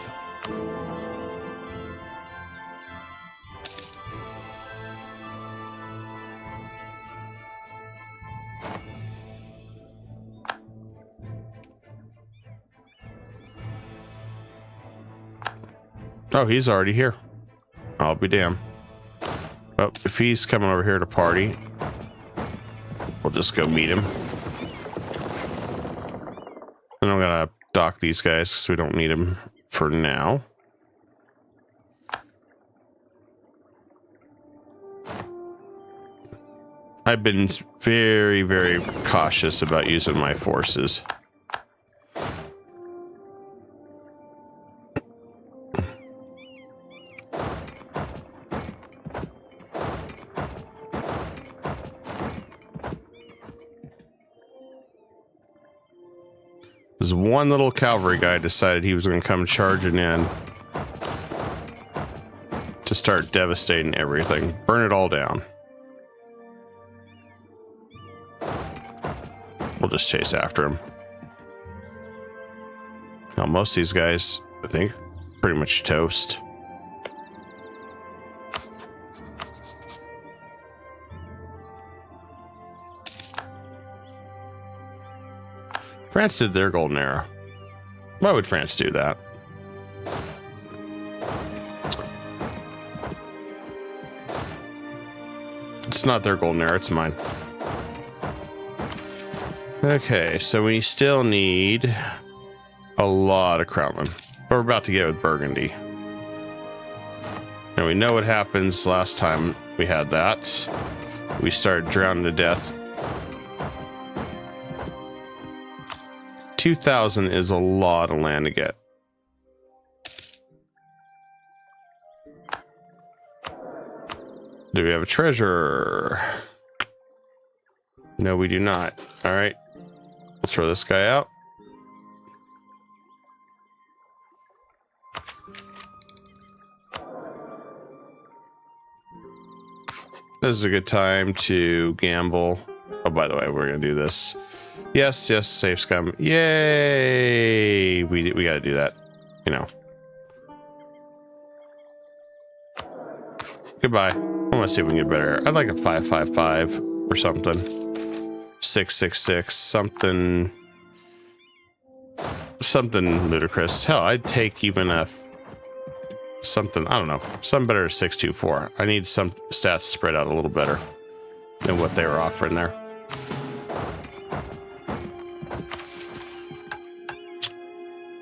Oh, he's already here. I'll be damned. Well, if he's coming over here to party, we'll just go meet him. And I'm gonna dock these guys because we don't need them for now. I've been very, very cautious about using my forces. This one little cavalry guy decided he was going to come charging in to start devastating everything. Burn it all down. We'll just chase after him. Now, most of these guys, I think, pretty much toast. France did their golden era. Why would France do that? It's not their golden era, it's mine. Okay, so we still need a lot of crownmen. But we're about to get with Burgundy. And we know what happens last time we had that. We started drowning to death. 2,000 is a lot of land to get. Do we have a treasure? No, we do not. All right. We'll throw this guy out. This is a good time to gamble. Oh, by the way, we're going to do this. Yes, yes, safe scum. Yay! We got to do that. You know. Goodbye. I want to see if we can get better. I'd like a 555 or something. 666, something ludicrous. Hell, I'd take even a something, I don't know, some better 624. I need some stats spread out a little better than what they were offering there.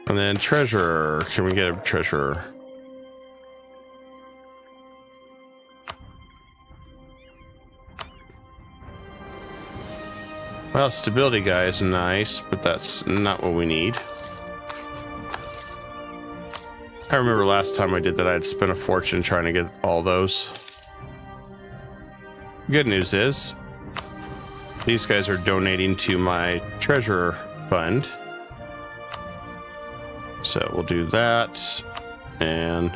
And then treasurer. Can we get a treasurer? Well, stability guy is nice, but that's not what we need. I remember last time I did that, I had spent a fortune trying to get all those. Good news is, these guys are donating to my treasure fund. So we'll do that. And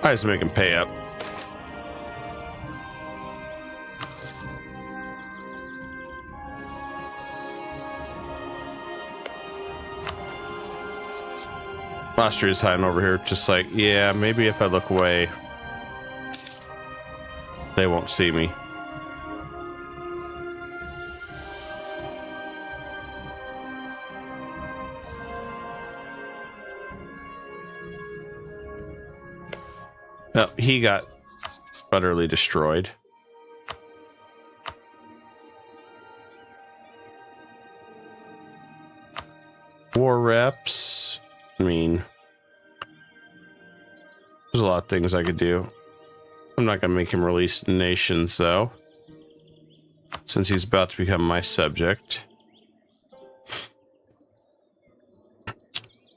I just make them pay up. Austria's hiding over here, just like, yeah, maybe if I look away, they won't see me. No, he got utterly destroyed. War reps. I mean, there's a lot of things I could do. I'm not going to make him release nations, though, since he's about to become my subject.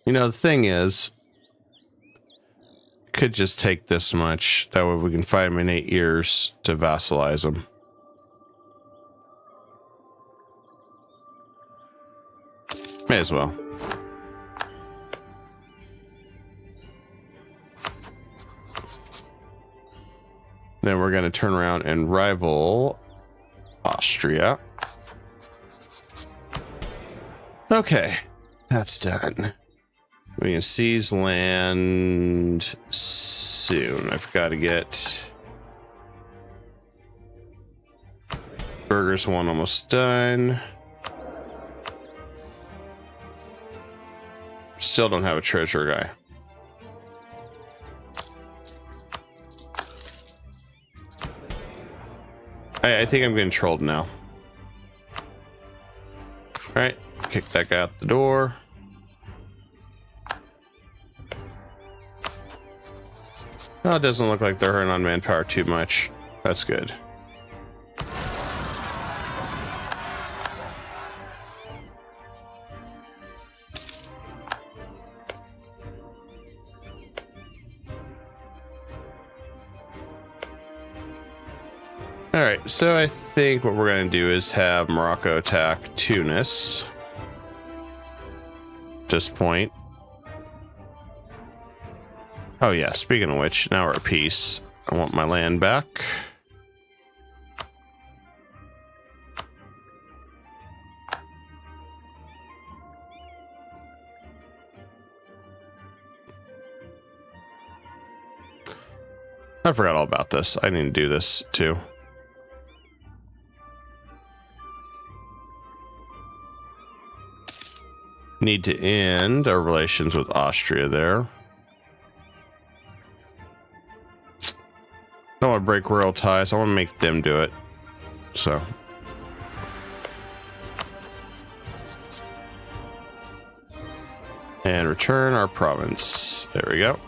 You know, the thing is, could just take this much. That way we can fight him in 8 years to vassalize him. May as well. Then we're going to turn around and rival Austria. Okay, that's done. We can seize land soon. I've got to get Burgers 1 almost done. Still don't have a treasure guy. I think I'm getting trolled now. All right, kick that guy out the door. Oh, it doesn't look like they're hurting on manpower too much. That's good. All right, so I think what we're going to do is have Morocco attack Tunis at this point. Oh yeah, speaking of which, now we're at peace. I want my land back. I forgot all about this. I need to do this too. Need to end our relations with Austria there. I don't want to break royal ties. I want to make them do it. So. And return our province. There we go.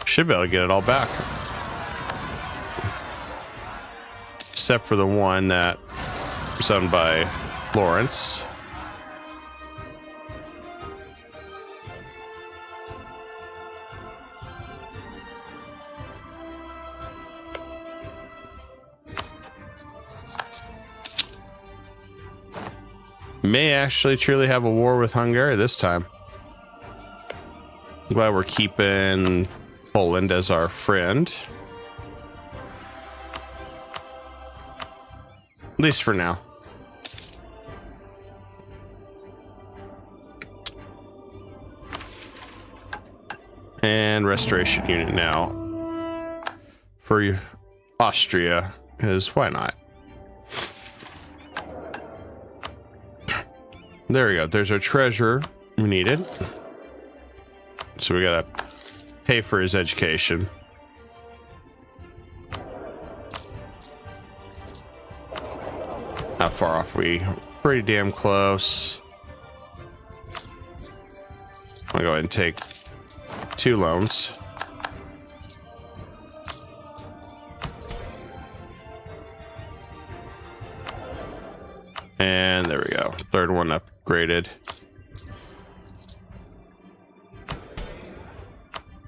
Should be able to get it all back. except for the one that was owned by Lawrence. May actually truly have a war with Hungary this time. I'm glad we're keeping Poland as our friend. At least for now. And restoration unit now for Austria is why not? There we go. There's our treasure we needed. So we gotta pay for his education. How far off are we? Pretty damn close. I'm gonna go ahead and take 2 loans. And there we go. 3rd one upgraded.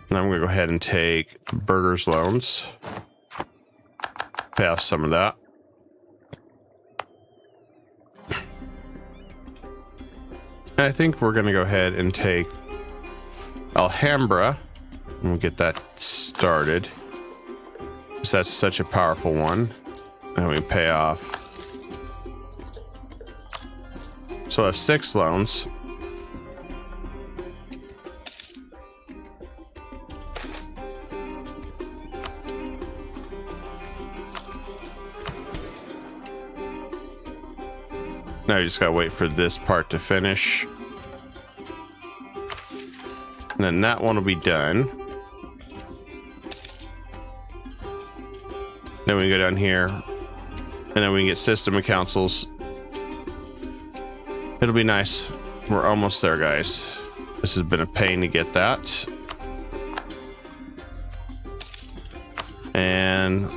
And I'm gonna go ahead and take Burger's loans. Pay off some of that. And I think we're gonna go ahead and take Alhambra. And we'll get that started. Because that's such a powerful one. And we pay off. So I have 6 loans. Now you just gotta wait for this part to finish. And then that one will be done. Then we go down here. And then we can get system and councils. It'll be nice. We're almost there, guys. This has been a pain to get that. And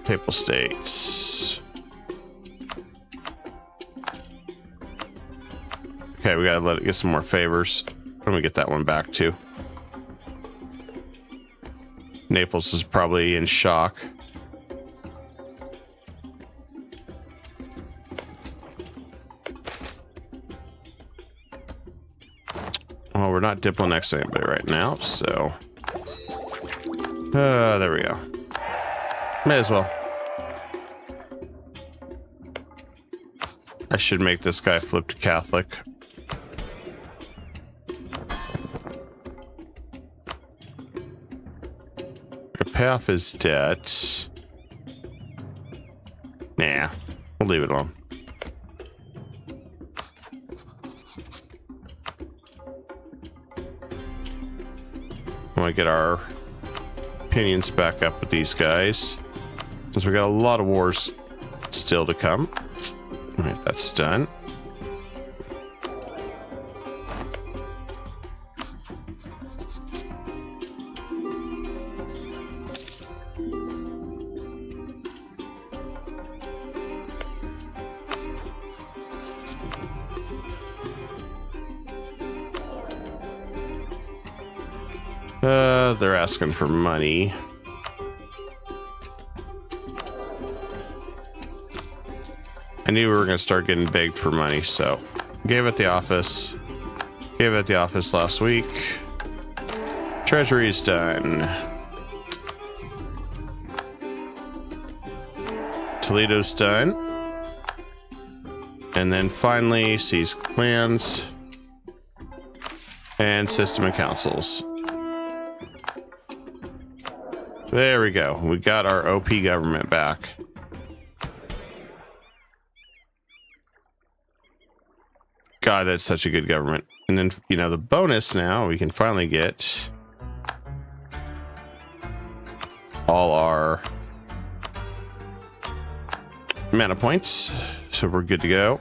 Papal States. Okay, we gotta let it get some more favors. Let me get that one back too. Naples is probably in shock. Well, we're not diplo next to anybody right now, so there we go. May as well. I should make this guy flip to Catholic. Pay off his debt. Nah, we'll leave it alone. I want to get our opinions back up with these guys, since we got a lot of wars still to come. All right, that's done. They're asking for money. I knew we were going to start getting begged for money, so gave it the office. Gave it the office last week. Treasury's done. Toledo's done. And then finally, seize clans and system and councils. There we go. We got our OP government back. God, that's such a good government. And then, you know, the bonus now, we can finally get all our mana points. So we're good to go.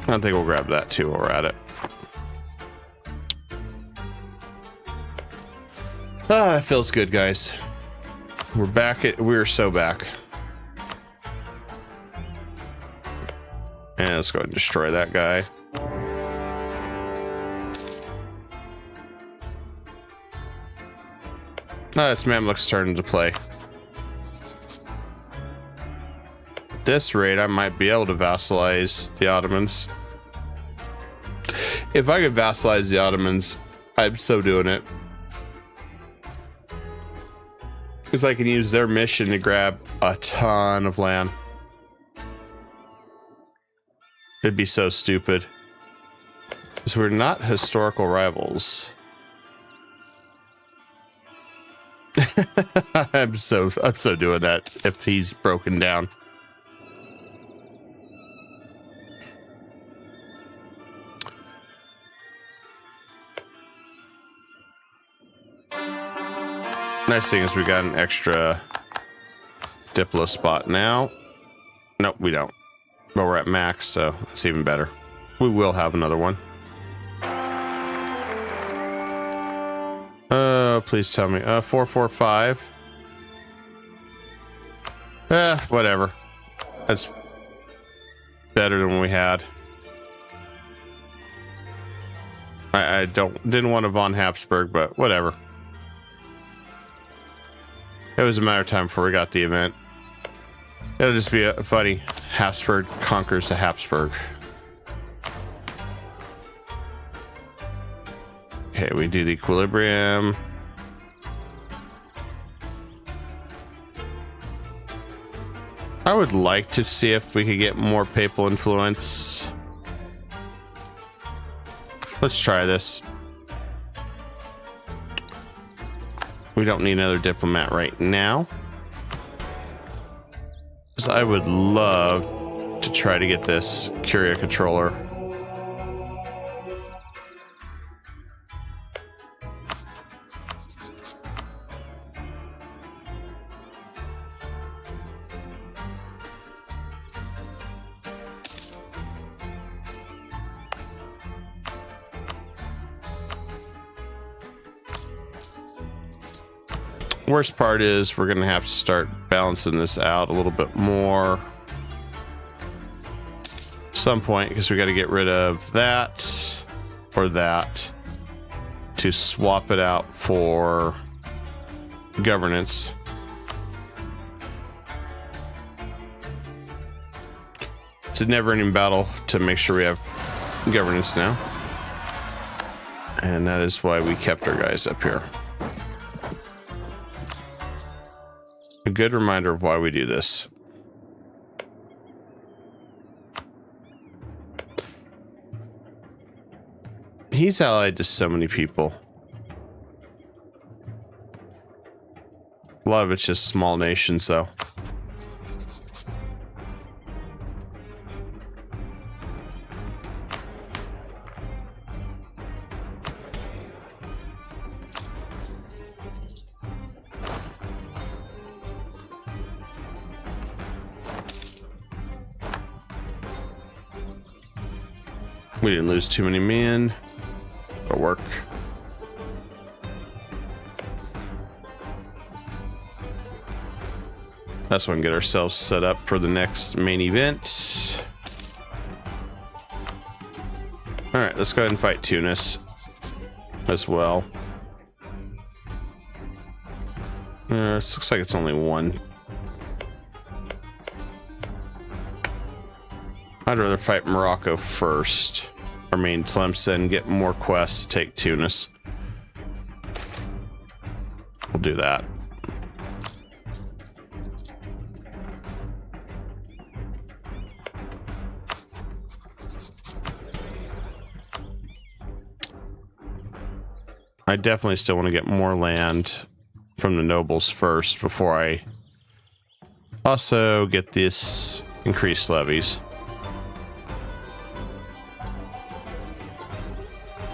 I think we'll grab that too while we're at it. Ah, it feels good, guys. We're back. We're so back. And let's go ahead and destroy that guy. No, it's Mamluk's turn to play. At this rate, I might be able to vassalize the Ottomans. If I could vassalize the Ottomans, I'm so doing it. Because I can use their mission to grab a ton of land. It'd be so stupid. Because we're not historical rivals. I'm so doing that if he's broken down. Nice thing is we got an extra Diplo spot now. Nope, we don't. But we're at max, so it's even better. We will have another one. Please tell me. 445. Whatever. That's better than we had. I didn't want a von Habsburg, but whatever. It was a matter of time before we got the event. It'll just be a funny Habsburg conquers the Habsburg. Okay, we do the equilibrium. I would like to see if we could get more papal influence. Let's try this. We don't need another diplomat right now. Because I would love to try to get this Curia controller. Worst part is we're gonna have to start balancing this out a little bit more some point, because we got to get rid of that or that to swap it out for governance. It's a never-ending battle to make sure we have governance now, and that is why we kept our guys up here. A good reminder of why we do this. He's allied to so many people. A lot of it's just small nations, though. We didn't lose too many men. It'll work. That's why we can get ourselves set up for the next main event. All right, let's go ahead and fight Tunis as well. This looks like it's only one. I'd rather fight Morocco first. Our main Tlemcen, get more quests to take Tunis. We'll do that. I definitely still want to get more land from the nobles first before I also get this increased levies.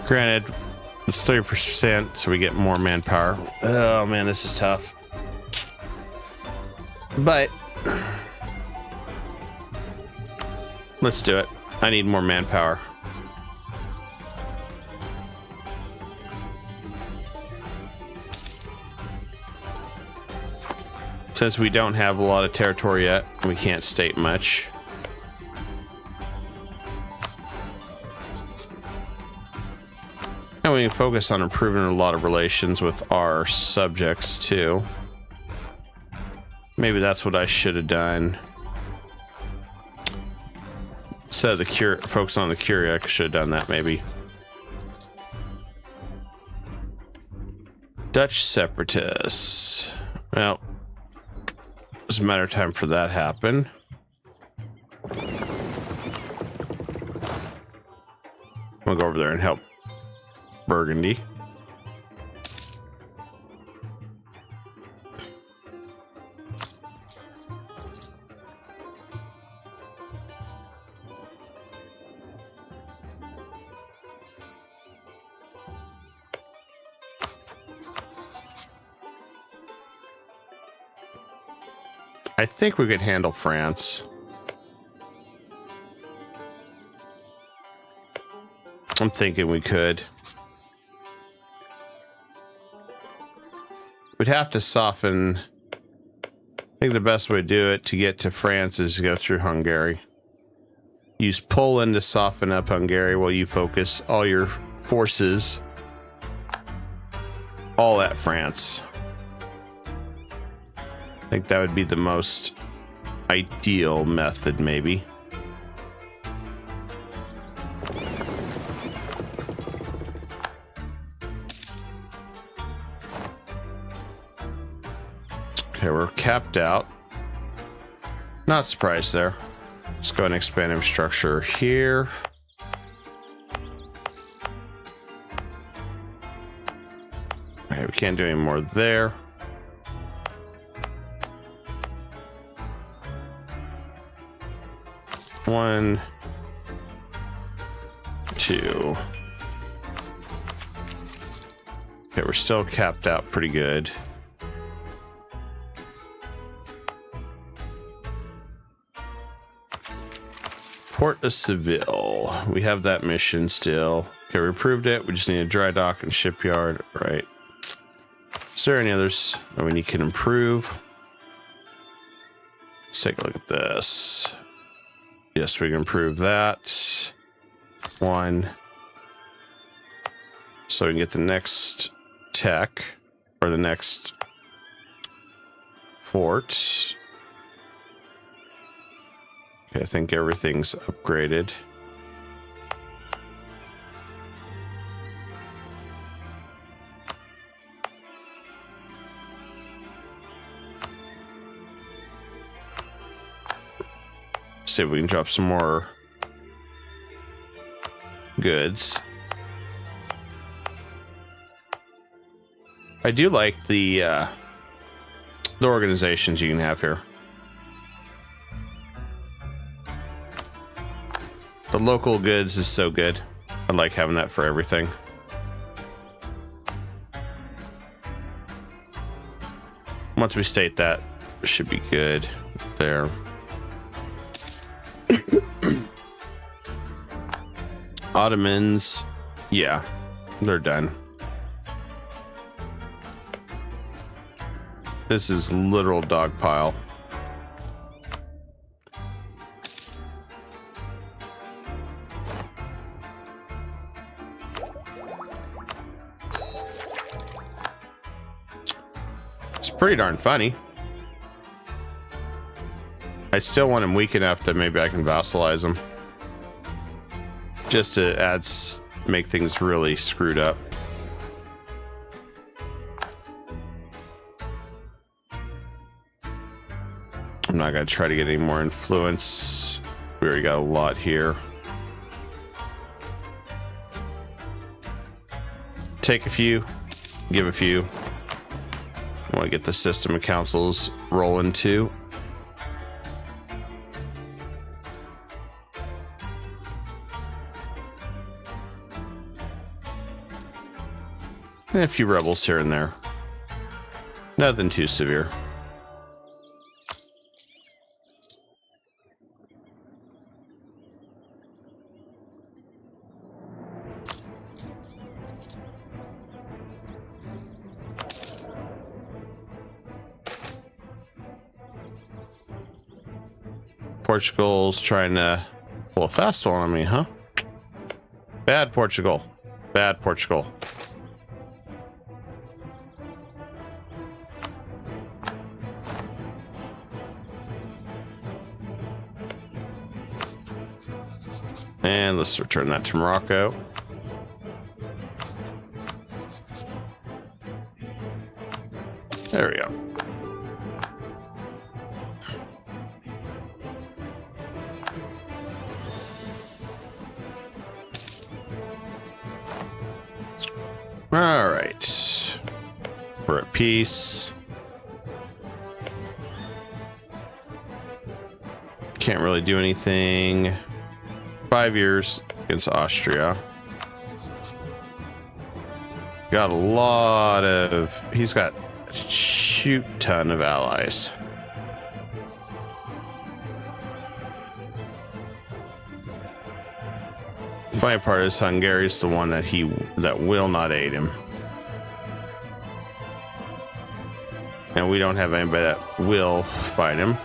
Granted, it's 30%, so we get more manpower. Oh man, this is tough. But let's do it. I need more manpower. Since we don't have a lot of territory yet, we can't state much. And we can focus on improving a lot of relations with our subjects too. Maybe that's what I should have done. Instead of the focus on the Curia, I should have done that maybe. Dutch separatists. Well, it's a matter of time for that to happen. We'll go over there and help Burgundy. I think we could handle France. I'm thinking we could. We'd have to soften. I think the best way to do it to get to France is to go through Hungary. Use Poland to soften up Hungary while you focus all your forces all at France. I think that would be the most ideal method, maybe. Okay, we're capped out. Not surprised there. Let's go ahead and expand infrastructure here. Okay, we can't do any more there. One, two. Okay, we're still capped out pretty good. Port of Seville. We have that mission still. Okay, we approved it. We just need a dry dock and shipyard. Right. Is there any others that we can improve? Let's take a look at this. Yes, we can improve that. One. So we can get the next tech or the next fort. Okay, I think everything's upgraded. See if we can drop some more goods. I do like the organizations you can have here. The local goods is so good. I like having that for everything. Once we state that, it should be good there. Ottomans, yeah, they're done. This is literal dog pile. It's pretty darn funny. I still want him weak enough that maybe I can vassalize him. Just to make things really screwed up. I'm not gonna try to get any more influence. We already got a lot here. Take a few, give a few. I want to get the system of councils rolling too. And a few rebels here and there. Nothing too severe. Portugal's trying to pull a fast one on me, huh? Bad Portugal. Bad Portugal. And let's return that to Morocco. There we go. All right. We're at peace. Can't really do anything. 5 years against Austria. Got a lot of... He's got a shoot ton of allies. The funny part is Hungary's the one that will not aid him. And we don't have anybody that will fight him.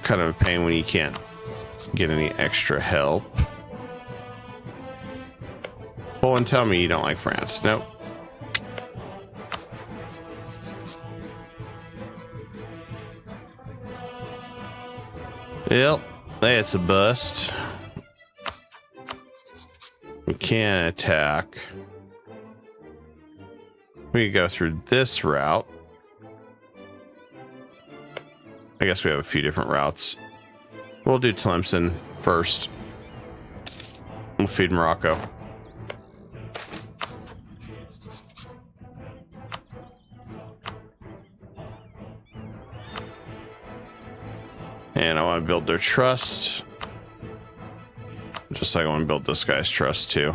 Kind of a pain when you can't get any extra help. Poland, tell me you don't like France. Nope. Yep. It's a bust. We can't attack. We could go through this route. I guess we have a few different routes. We'll do Tlemcen first. We'll feed Morocco. And I want to build their trust. Just like I want to build this guy's trust too.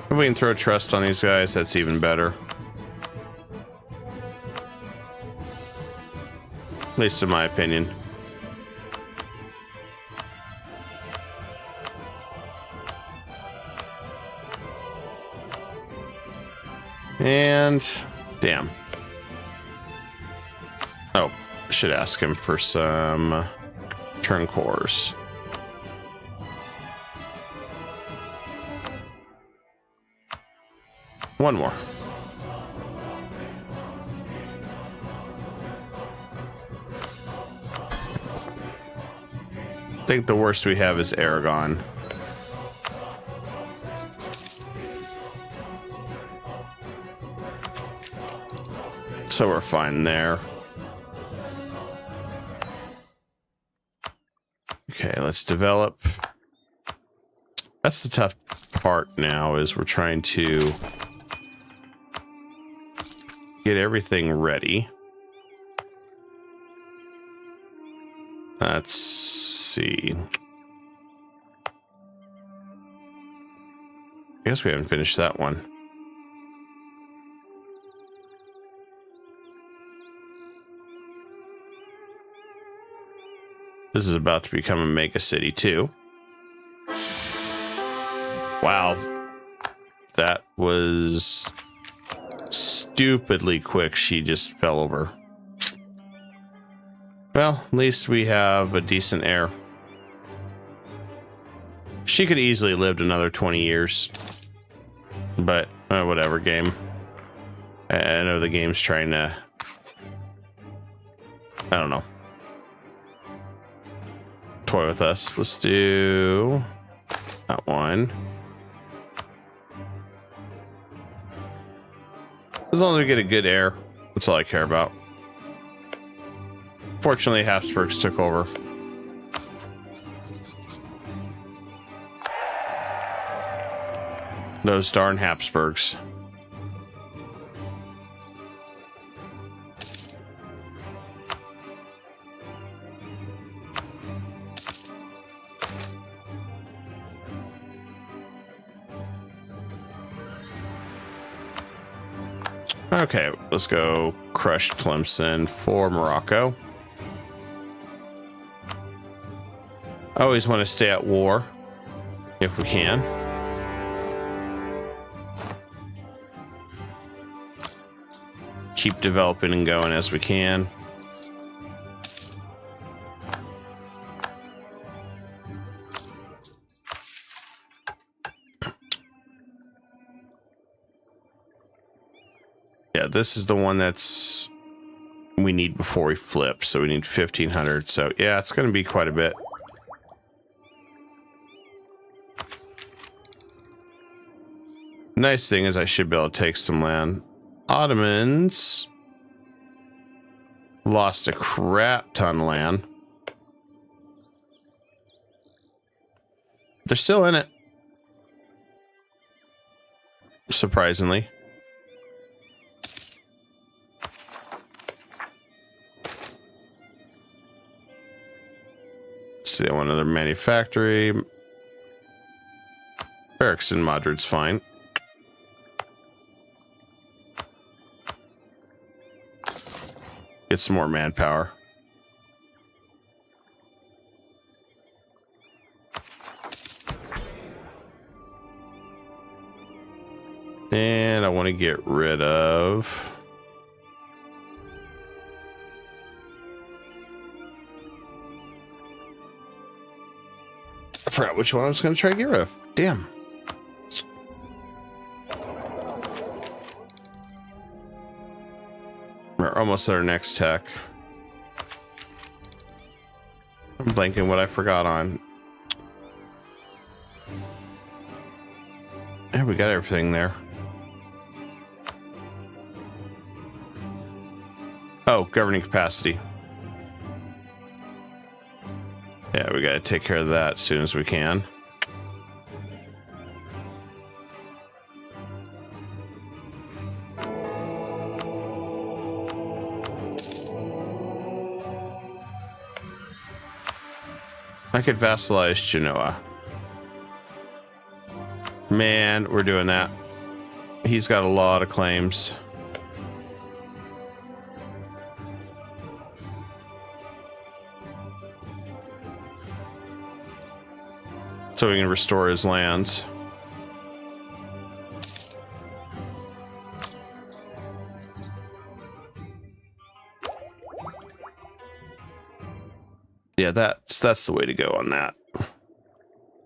If we can throw trust on these guys, that's even better. At least in my opinion. And damn. Oh, I should ask him for some turn cores. One more. I think the worst we have is Aragon. So we're fine there. Okay, let's develop. That's the tough part now, is we're trying to get everything ready. Let's see. I guess we haven't finished that one. This is about to become a mega city too. Wow. That was stupidly quick. She just fell over. Well, at least we have a decent heir. She could easily lived another 20 years. But whatever, game. I know the game's trying to... I don't know. Toy with us. Let's do that one. As long as we get a good heir, that's all I care about. Fortunately, Habsburgs took over. Those darn Habsburgs. Okay, let's go crush Tlemcen for Morocco. I always want to stay at war if we can. Keep developing and going as we can. Yeah, this is the one that's we need before we flip. So we need 1,500. So yeah, it's going to be quite a bit. Nice thing is I should be able to take some land. Ottomans lost a crap ton of land. They're still in it. Surprisingly. See, one other manufactory. Barracks in Madrid's fine. Get some more manpower. And I want to get rid of... I forgot which one I was going to try to get rid of. Damn. We're almost at our next tech. I'm blanking what I forgot on. Yeah, we got everything there. Oh, governing capacity. Yeah, we got to take care of that as soon as we can. I could vassalize Genoa. Man, we're doing that. He's got a lot of claims. So we can restore his lands. Yeah, that's the way to go on that.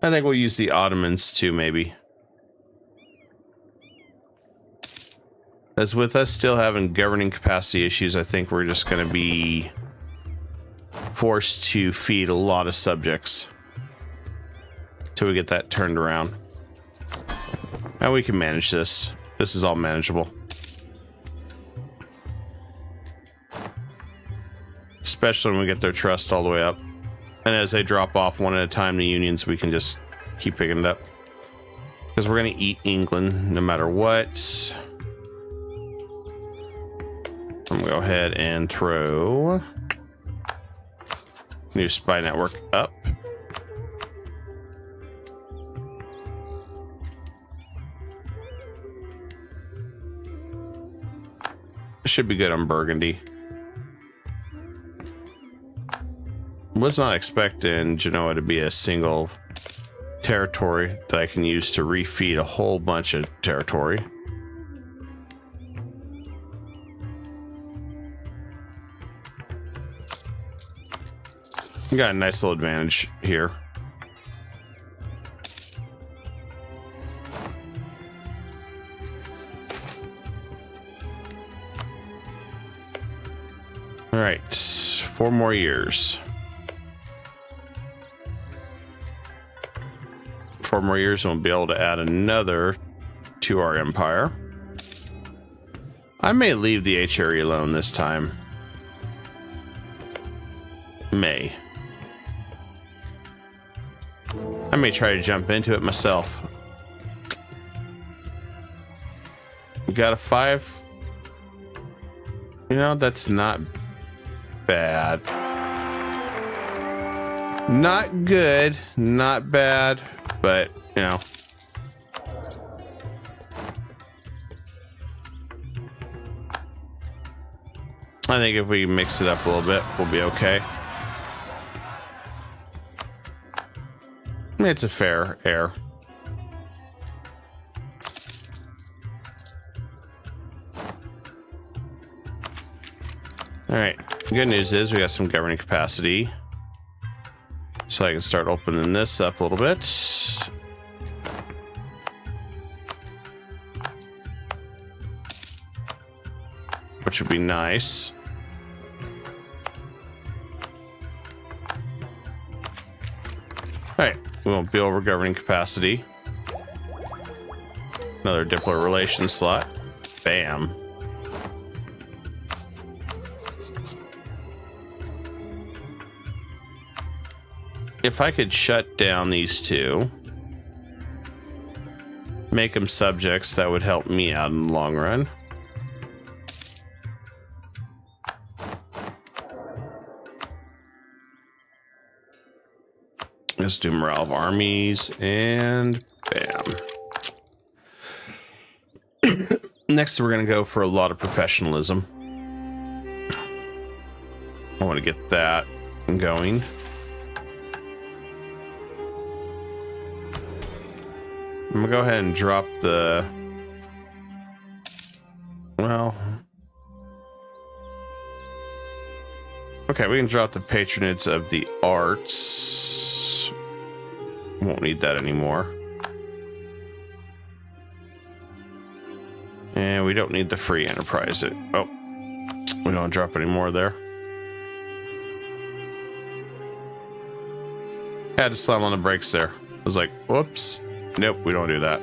I think we'll use the Ottomans too, maybe. As with us still having governing capacity issues, I think we're just going to be forced to feed a lot of subjects till we get that turned around. And we can manage this. This is all manageable. Especially when we get their trust all the way up. And as they drop off one at a time, the unions, we can just keep picking it up. Because we're going to eat England no matter what. I'm going to go ahead and throw new spy network up. Should be good on Burgundy. Was not expecting Genoa to be a single territory that I can use to refeed a whole bunch of territory. We got a nice little advantage here. All right, 4 more years. 4 more years and we'll be able to add another to our empire. I may leave the H area alone this time. May. I may try to jump into it myself. We got a 5. You know, that's not bad. Not good, not bad, but, you know. I think if we mix it up a little bit, we'll be okay. It's a fair air. All right. Good news is we got some governing capacity. So I can start opening this up a little bit. Which would be nice. All right. We won't be over governing capacity. Another diplomatic relations slot. Bam. If I could shut down these two, make them subjects, that would help me out in the long run. Let's do morale of armies and bam. Next, we're going to go for a lot of professionalism. I want to get that going. I'm gonna go ahead and drop the, well, okay, we can drop the patronage of the arts. Won't need that anymore. And we don't need the free enterprise. Oh, we don't drop any more there. Had to slam on the brakes there. I was like, whoops. Nope, we don't do that.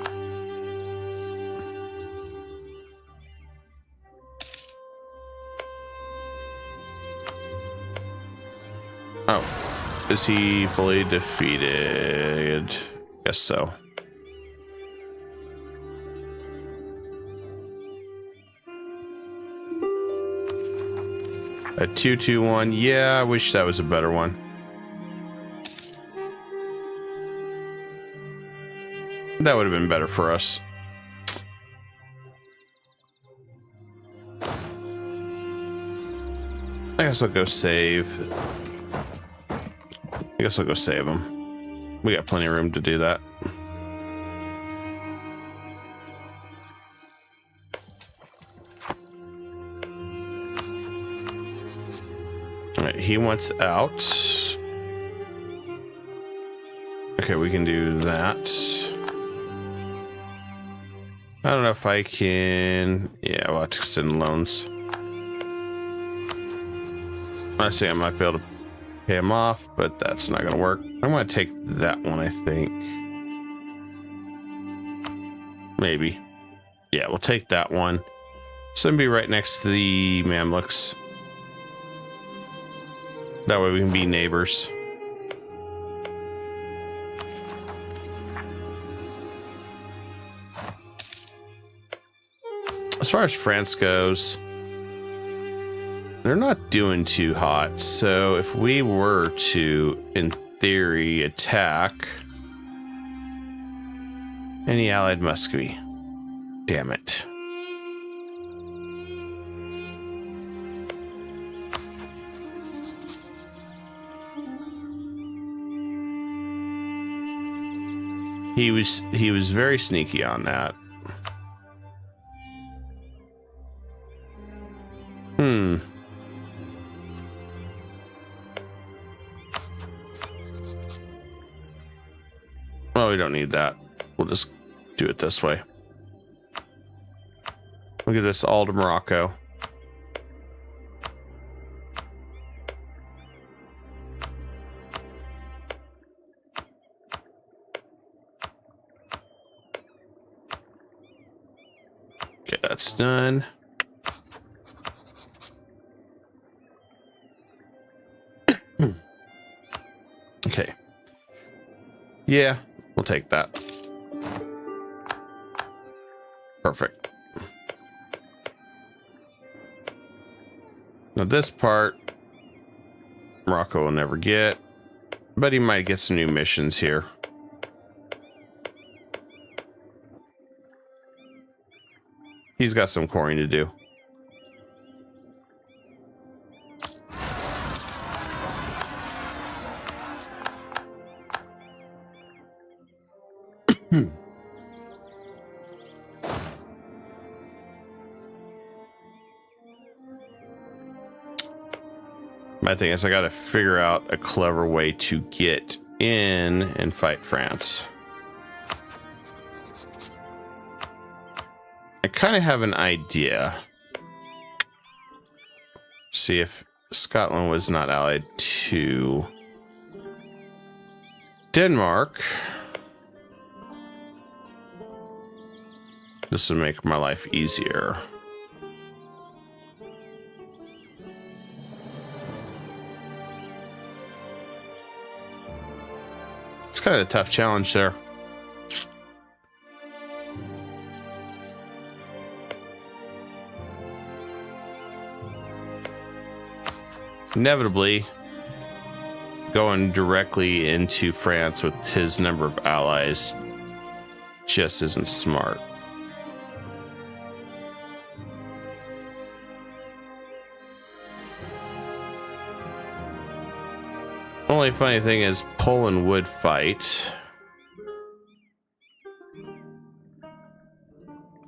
Oh, is he fully defeated? Guess so. A 2-2-1. Yeah, I wish that was a better one. That would have been better for us. I guess I'll go save. I guess I'll go save him. We got plenty of room to do that. All right, he wants out. Okay, we can do that. I don't know if I can. Yeah, we'll have to extend loans. I see I might be able to pay him off, but that's not going to work. I'm going to take that one, I think. Maybe. Yeah, we'll take that one. So it'll be right next to the Mamluks. That way we can be neighbors. As far as France goes, they're not doing too hot. So if we were to, in theory, attack any allied Muscovy, damn it. He was very sneaky on that. Well, we don't need that. We'll just do it this way. We'll give this all to Morocco. Okay, that's done. Okay. Yeah, we'll take that. Perfect. Now this part, Morocco will never get, but he might get some new missions here. He's got some coring to do. My thing is I got to figure out a clever way to get in and fight France. I kind of have an idea. See if Scotland was not allied to Denmark. This would make my life easier. It's kind of a tough challenge there. Inevitably, going directly into France with his number of allies just isn't smart. Only funny thing is Poland would fight.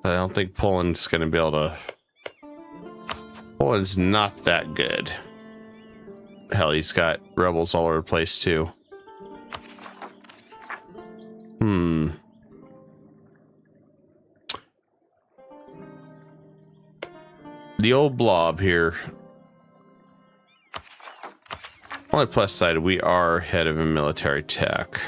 I don't think Poland's going to be able to... Poland's not that good. Hell, he's got rebels all over the place too. The old blob here. Only plus side, we are head of a military tech.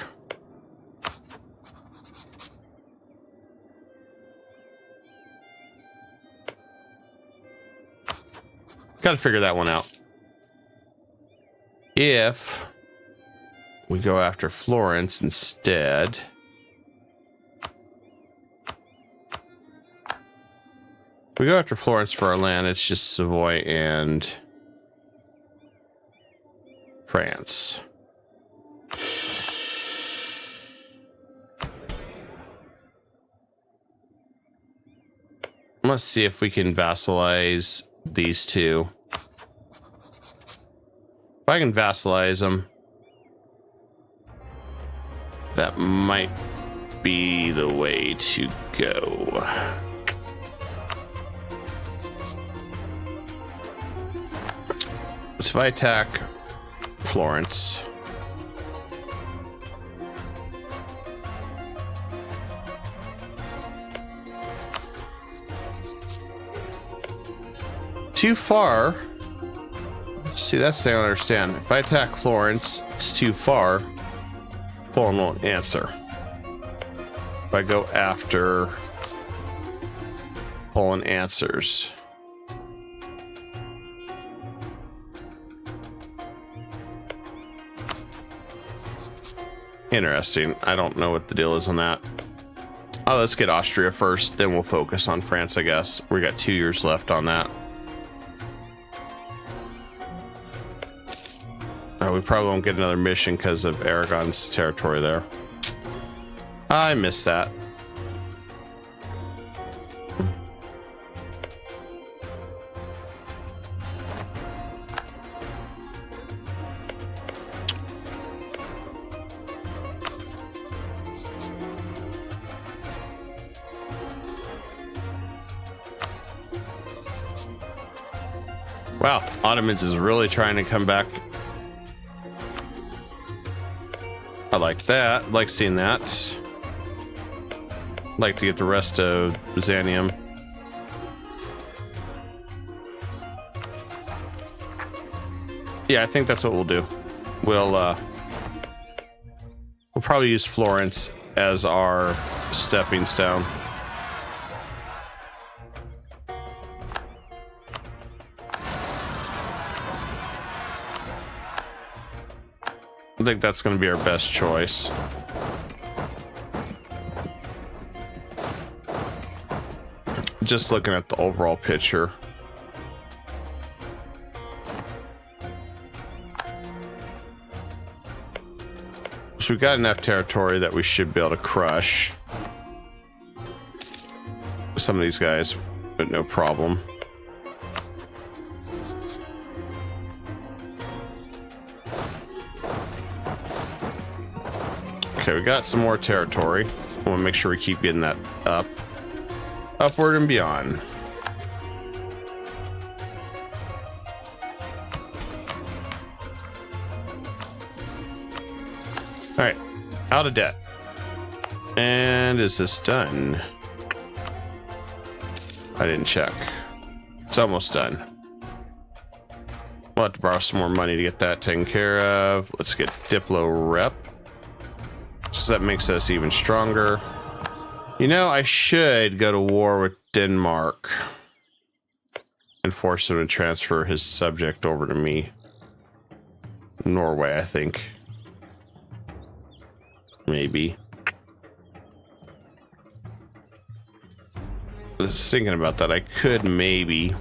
Got to figure that one out. If we go after Florence instead, we go after Florence for our land, it's just Savoy and France. Let's see if we can vassalize these two. If I can vassalize them, that might be the way to go. So if I attack Florence, too far. See, that's the thing I don't understand. If I attack Florence, it's too far. Poland won't answer. If I go after Poland answers. Interesting. I don't know what the deal is on that. Oh, let's get Austria first, then we'll focus on France, I guess. We got 2 years left on that. We probably won't get another mission because of Aragon's territory there. I missed that. Wow, Ottomans is really trying to come back. I like that. Like seeing that. Like to get the rest of Byzantium. Yeah, I think that's what we'll do. We'll probably use Florence as our stepping stone. I think that's going to be our best choice. Just looking at the overall picture. So we've got enough territory that we should be able to crush some of these guys, but no problem. Okay, we got some more territory. I want to make sure we keep getting that up. Upward and beyond. All right, out of debt. And is this done? I didn't check. It's almost done. We'll have to borrow some more money to get that taken care of. Let's get Diplo Rep. So that makes us even stronger. You know, I should go to war with Denmark and force him to transfer his subject over to me. Norway, I think. Maybe. I was thinking about that. I could maybe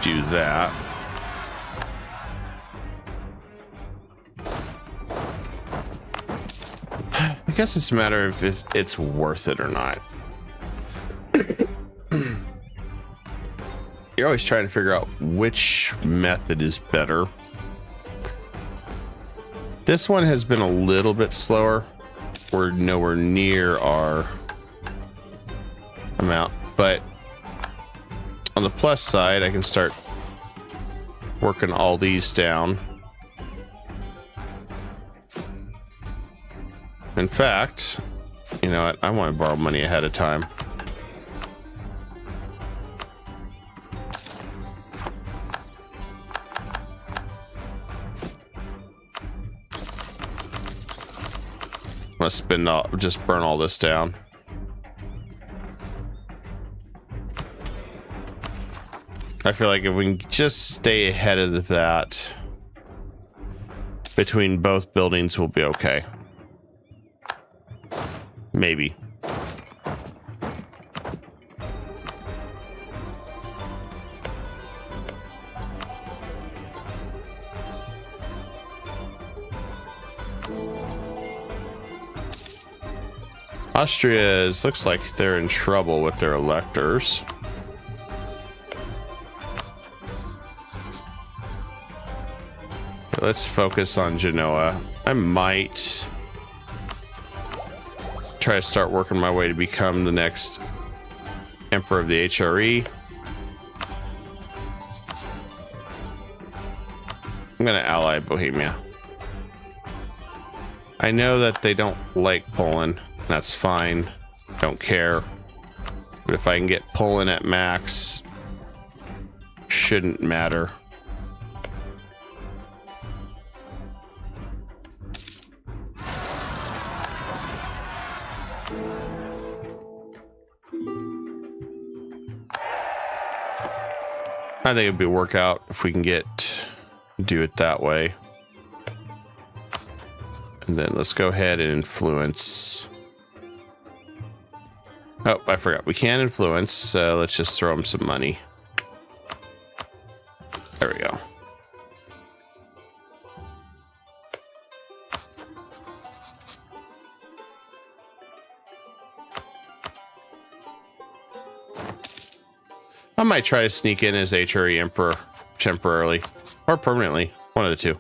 do that. I guess it's a matter of if it's worth it or not. You're always trying to figure out which method is better. This one has been a little bit slower. We're nowhere near our amount, but on the plus side, I can start working all these down. In fact, you know what? I want to borrow money ahead of time. Let's spend all, just burn all this down. I feel like if we can just stay ahead of that between both buildings, we'll be okay. Maybe. Austria looks like they're in trouble with their electors. Let's focus on Genoa. I might try to start working my way to become the next emperor of the HRE. I'm going to ally Bohemia. I know that they don't like Poland. That's fine. Don't care. But if I can get Poland at max, shouldn't matter. I think it'd be a workout if we can do it that way. And then let's go ahead and influence. Oh, I forgot. We can influence, so let's just throw them some money. There we go. I might try to sneak in as HRE Emperor temporarily or permanently. One of the two.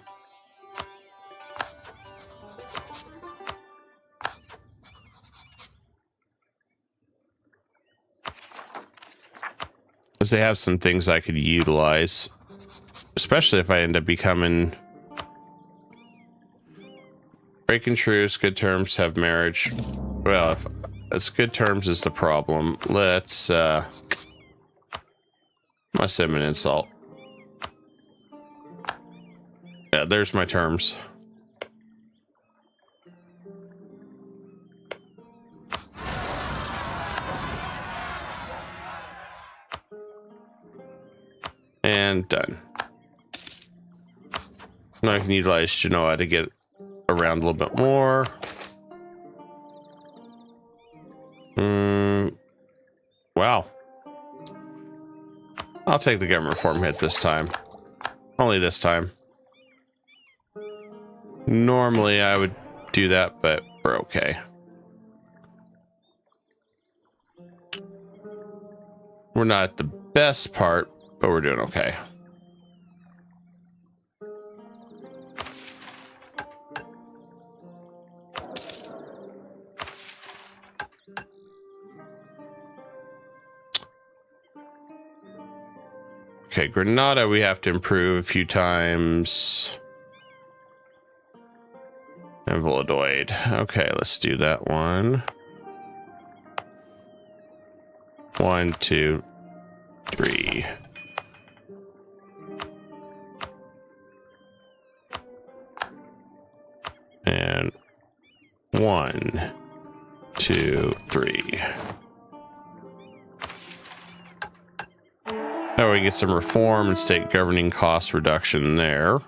Because they have some things I could utilize, especially if I end up becoming breaking truce, good terms, have marriage. Well, if it's good terms is the problem. Let's must have an insult. Yeah, there's my terms. And done. Now I can utilize Genoa to get around a little bit more. Wow. I'll take the government reform hit this time. Only this time. Normally I would do that, but we're okay. We're not at the best part, but we're doing okay. Okay, Granada we have to improve a few times. amyloidoid. Okay, let's do that one. 1, 2, 3. And 1, 2, 3. That way we get some reform and state governing cost reduction there.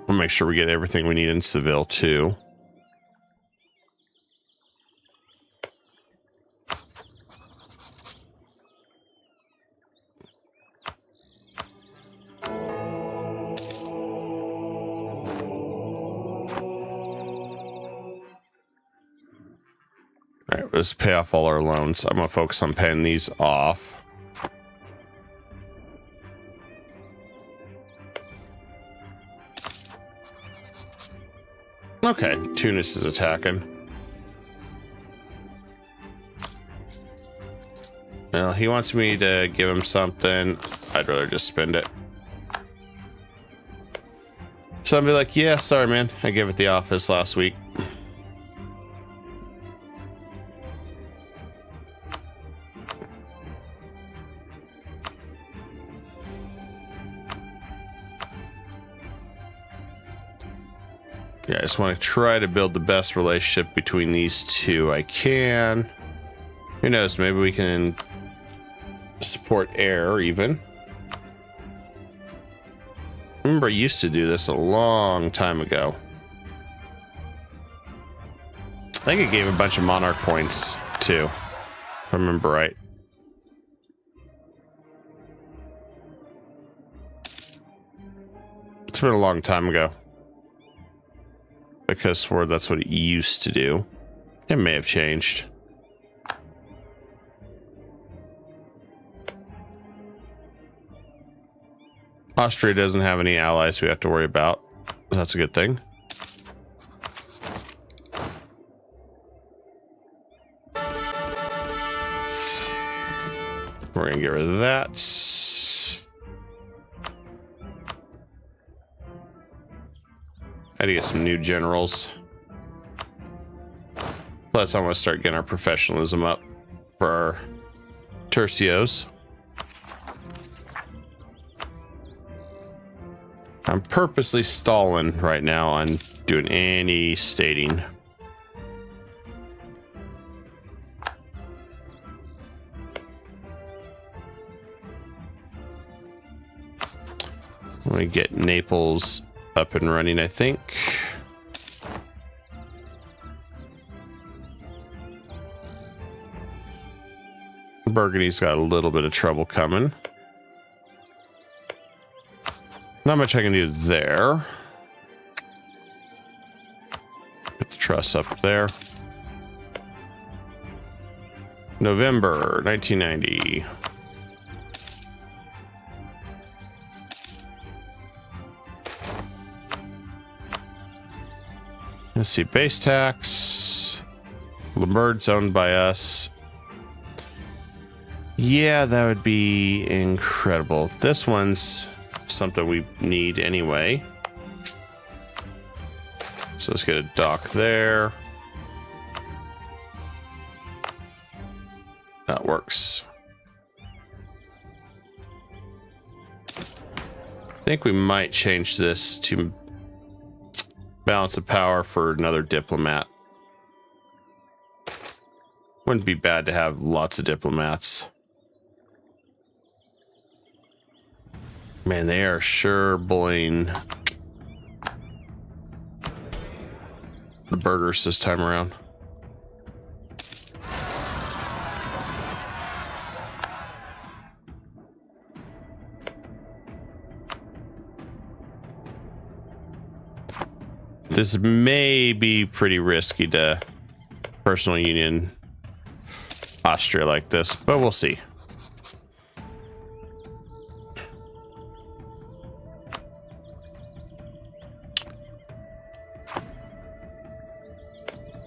We'll make sure we get everything we need in Seville too. All right, let's pay off all our loans. I'm gonna focus on paying these off. Okay, Tunis is attacking. Well, he wants me to give him something. I'd rather just spend it. So I'll be like, yeah, sorry, man. I gave it the office last week. Yeah, I just want to try to build the best relationship between these two I can. Who knows, maybe we can support air even. I remember I used to do this a long time ago. I think it gave a bunch of monarch points too, if I remember right. It's been a long time ago. Because that's what it used to do. It may have changed. Austria doesn't have any allies we have to worry about. That's a good thing. We're gonna get rid of that. I had to get some new generals. Plus, I want to start getting our professionalism up for our tercios. I'm purposely stalling right now on doing any stating. I'm gonna get Naples up and running, I think. Burgundy's got a little bit of trouble coming. Not much I can do there. Get the truss up there. November 1990. Let's see, base tax. Lambert's owned by us. Yeah, that would be incredible. This one's something we need anyway. So let's get a dock there. That works. I think we might change this to balance of power for another diplomat. Wouldn't be bad to have lots of diplomats. Man, they are sure bullying the burgers this time around. This may be pretty risky to personal union Austria like this, but we'll see.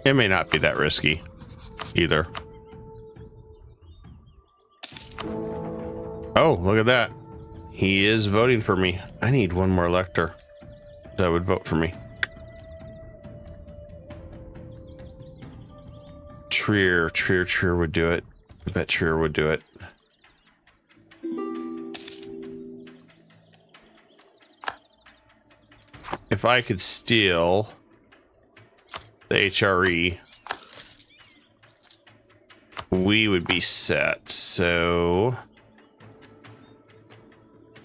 It may not be that risky. either. Oh, look at that. He is voting for me. I need one more elector that would vote for me. Trier would do it. I bet Trier would do it. If I could steal the HRE, we would be set. So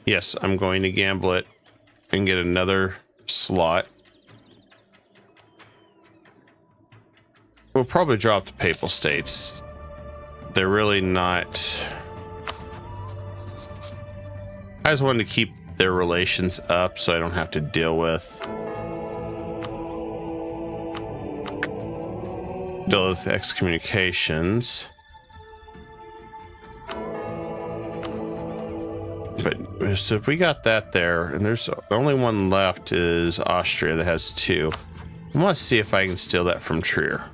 yes, I'm going to gamble it and get another slot. We'll probably drop the Papal States. They're really not... I just wanted to keep their relations up so I don't have to deal with excommunications. But so if we got that there, and there's the only one left is Austria that has 2. I want to see if I can steal that from Trier.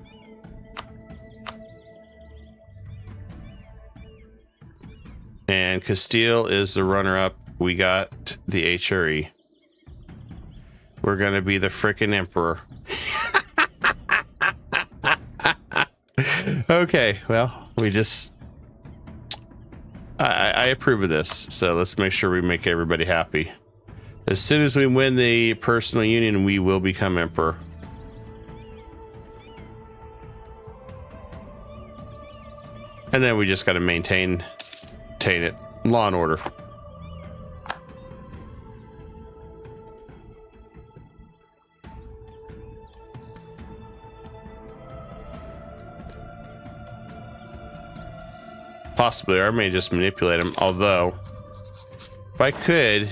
And Castile is the runner-up. We got the HRE. We're gonna be the frickin' emperor. Okay, well, we just... I approve of this, so let's make sure we make everybody happy. As soon as we win the personal union, we will become emperor. And then we just got to maintain it. Law and order. Possibly, or I may just manipulate him. Although, if I could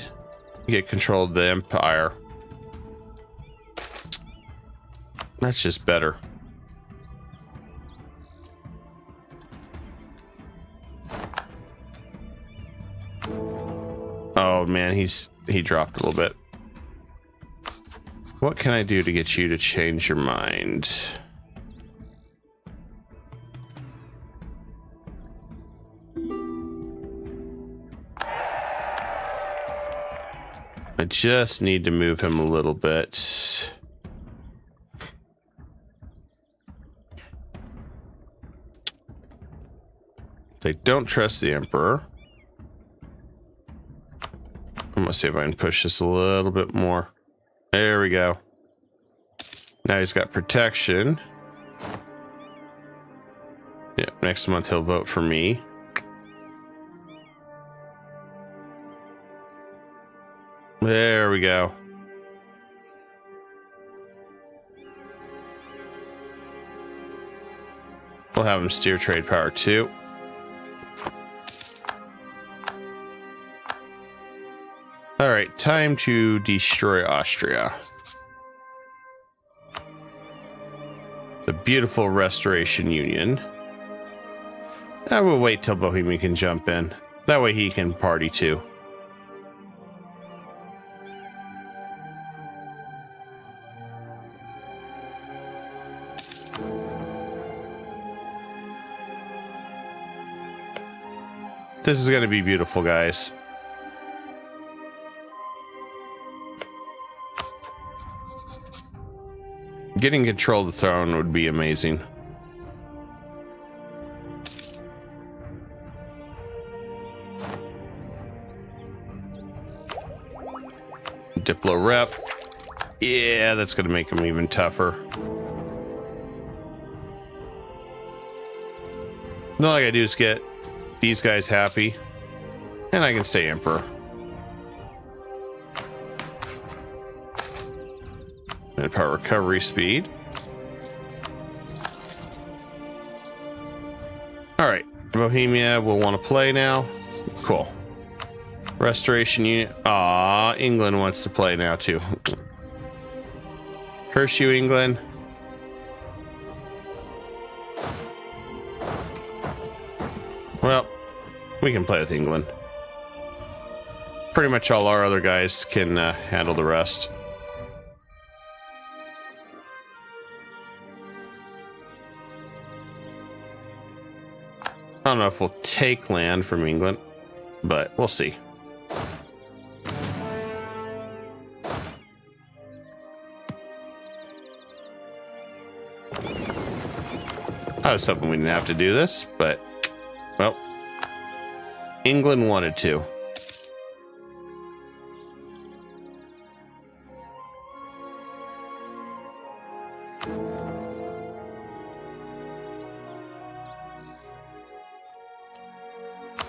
get control of the empire, that's just better. Oh man, he dropped a little bit. What can I do to get you to change your mind? I just need to move him a little bit. They don't trust the emperor. I'm gonna see if I can push this a little bit more. There we go. Now he's got protection. Yeah, next month he'll vote for me. There we go. We'll have him steer trade power too. All right, time to destroy Austria. The beautiful Restoration Union. I will wait till Bohemia can jump in. That way he can party too. This is going to be beautiful, guys. Getting control of the throne would be amazing. Diplo rep. Yeah, that's going to make him even tougher. All I got to do is get these guys happy, and I can stay emperor. Manpower recovery speed. All right, Bohemia will want to play now. Cool. Restoration unit. Ah, England wants to play now too. Curse you, England. Well, we can play with England. Pretty much all our other guys can handle the rest. don't know if we'll take land from England, but we'll see. I was hoping we didn't have to do this, but, well, England wanted to.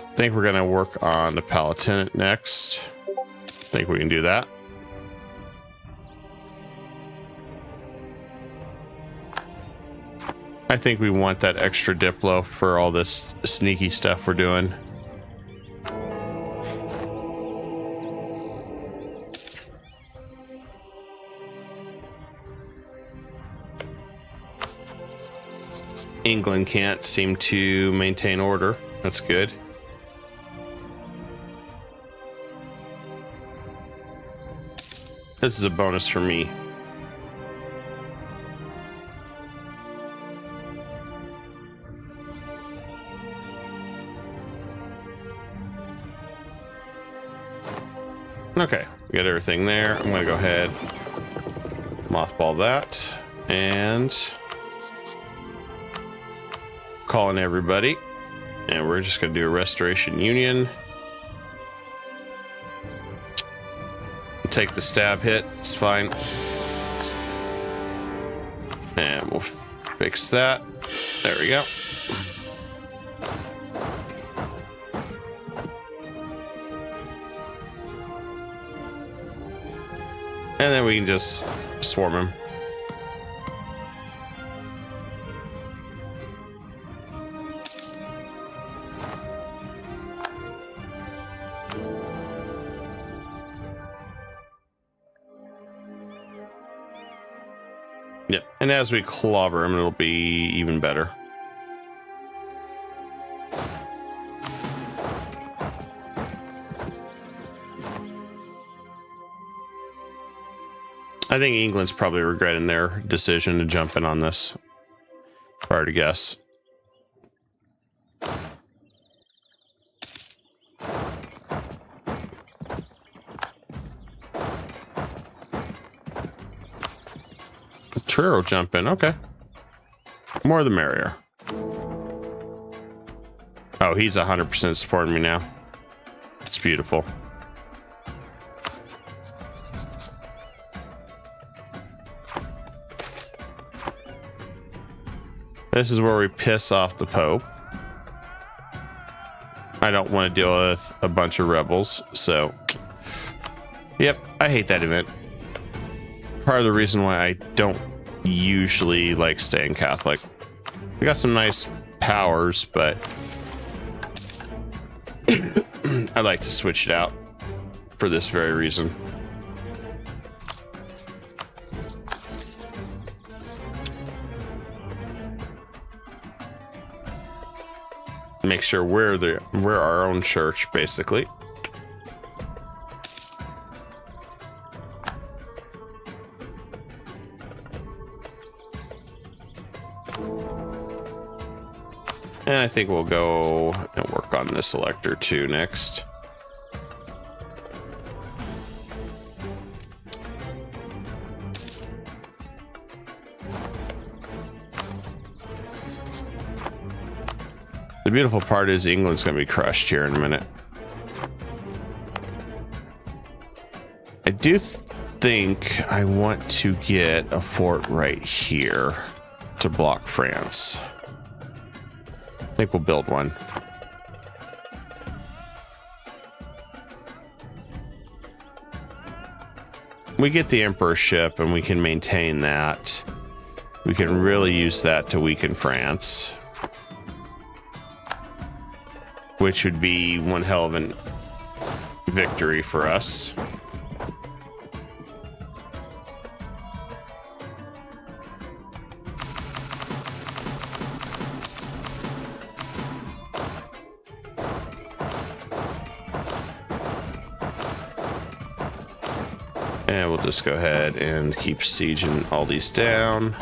I think we're going to work on the Palatinate next. I think we can do that. I think we want that extra Diplo for all this sneaky stuff we're doing. England can't seem to maintain order. That's good. This is a bonus for me. Okay, we got everything there. I'm gonna go ahead, mothball that, and call in everybody. And we're just gonna do a restoration union. Take the stab hit, it's fine. And we'll fix that. There we go. And then we can just swarm him. Yep, and as we clobber him, it'll be even better. I think England's probably regretting their decision to jump in on this. If I were to guess. Trier will jump in. Okay. More the merrier. Oh, he's 100% supporting me now. It's beautiful. This is where we piss off the Pope. I don't want to deal with a bunch of rebels, so... Yep, I hate that event. Part of the reason why I don't usually like staying Catholic. We got some nice powers, but... I like to switch it out for this very reason. Make sure we're our own church, basically. And I think we'll go and work on this elector too next. The beautiful part is England's going to be crushed here in a minute. I do think I want to get a fort right here to block France. I think we'll build one. We get the emperorship and we can maintain that. We can really use that to weaken France, which would be one hell of a victory for us. And we'll just go ahead and keep sieging all these down.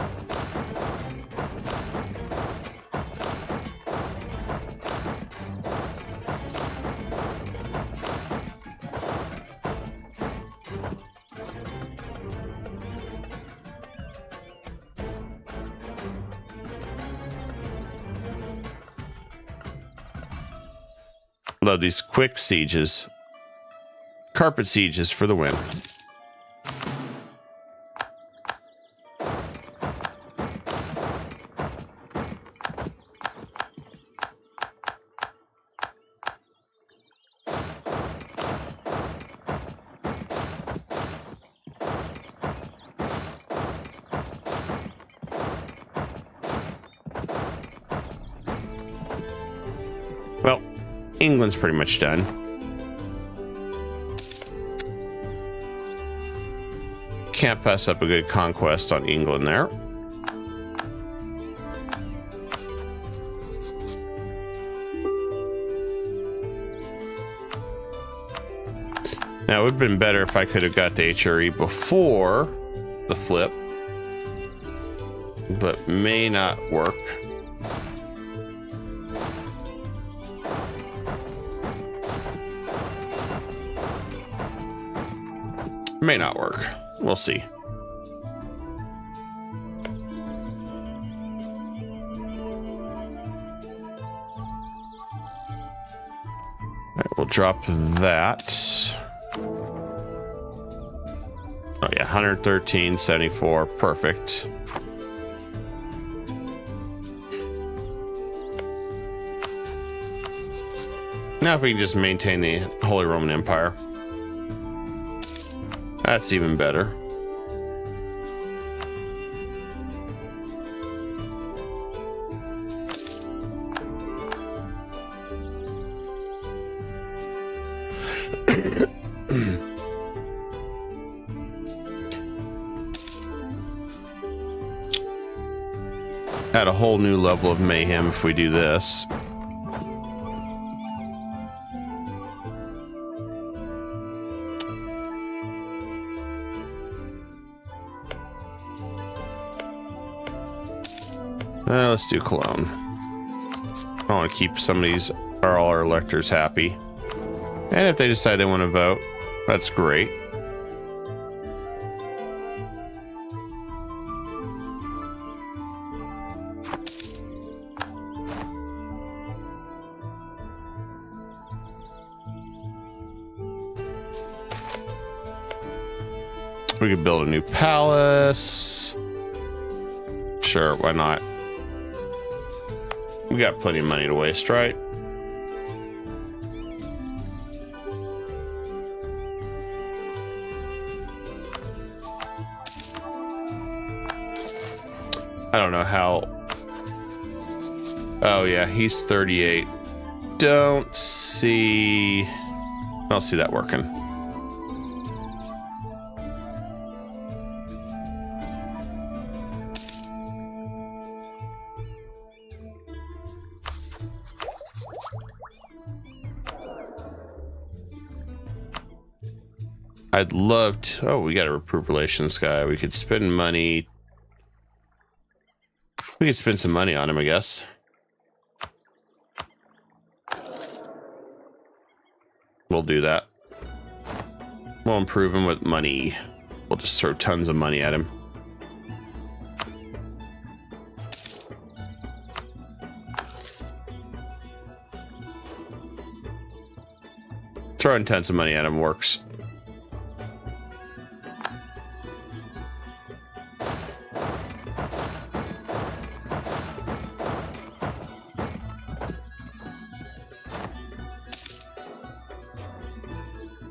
Love these quick sieges. Carpet sieges for the win. Well, England's pretty much done. Can't pass up a good conquest on England there. Now, it would have been better if I could have got the HRE before the flip, but may not work. May not work. We'll see. All right, we'll drop that. Oh yeah, 113, 74, perfect. Now if we can just maintain the Holy Roman Empire. That's even better. Add a whole new level of mayhem if we do this. Let's do Cologne. I want to keep some of these, or all our electors happy. And if they decide they want to vote, that's great. We could build a new palace. Sure, why not? We got plenty of money to waste, right? I don't know how. Oh yeah, he's 38. Don't see that working. I'd love to. Oh, we got a improved relations guy. We could spend money. We could spend some money on him, I guess. We'll do that. We'll improve him with money. We'll just throw tons of money at him. Throwing tons of money at him works.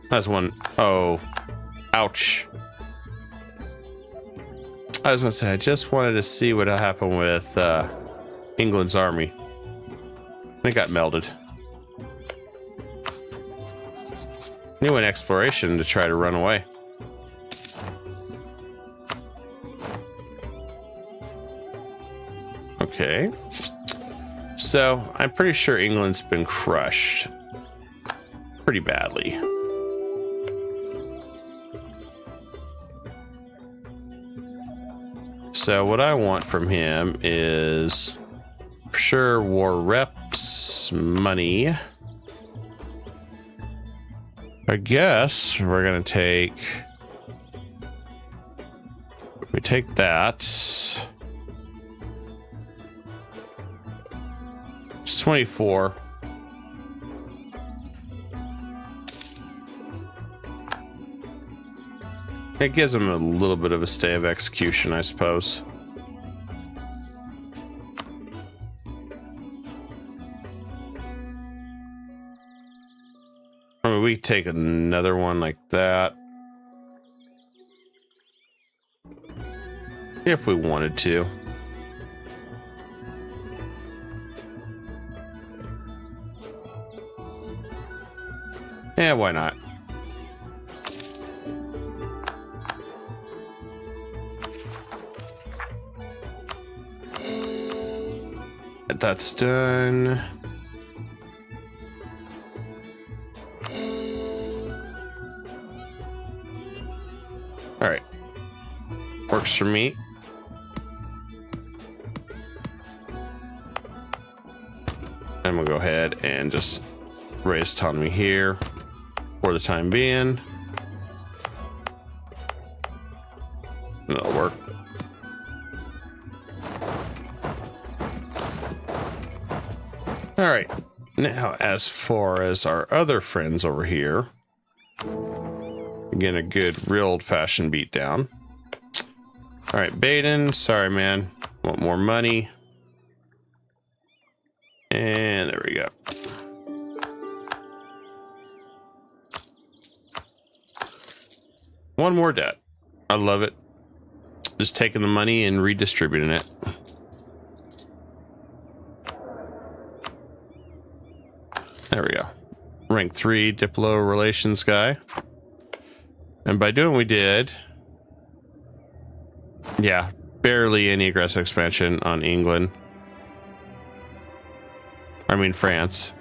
That's one. Oh, ouch. I was gonna say, I just wanted to see what happened with England's army. It got melded. New in exploration to try to run away. Okay. So, I'm pretty sure England's been crushed pretty badly. So what I want from him is, for sure, war reps, money. I guess we're gonna take. We take that. It's 24. It gives them a little bit of a stay of execution, I suppose. I mean, we take another one like that. If we wanted to. Yeah, why not? That's done. All right. Works for me. And we'll go ahead and just raise autonomy here for the time being. That'll work. All right. Now, as far as our other friends over here, again, a good real old-fashioned beatdown. All right, Baden. Sorry, man. Want more money? And there we go. One more debt. I love it. Just taking the money and redistributing it. There we go. Rank 3 Diplo relations guy. And by doing what we did, yeah, barely any aggressive expansion on England. I mean, France.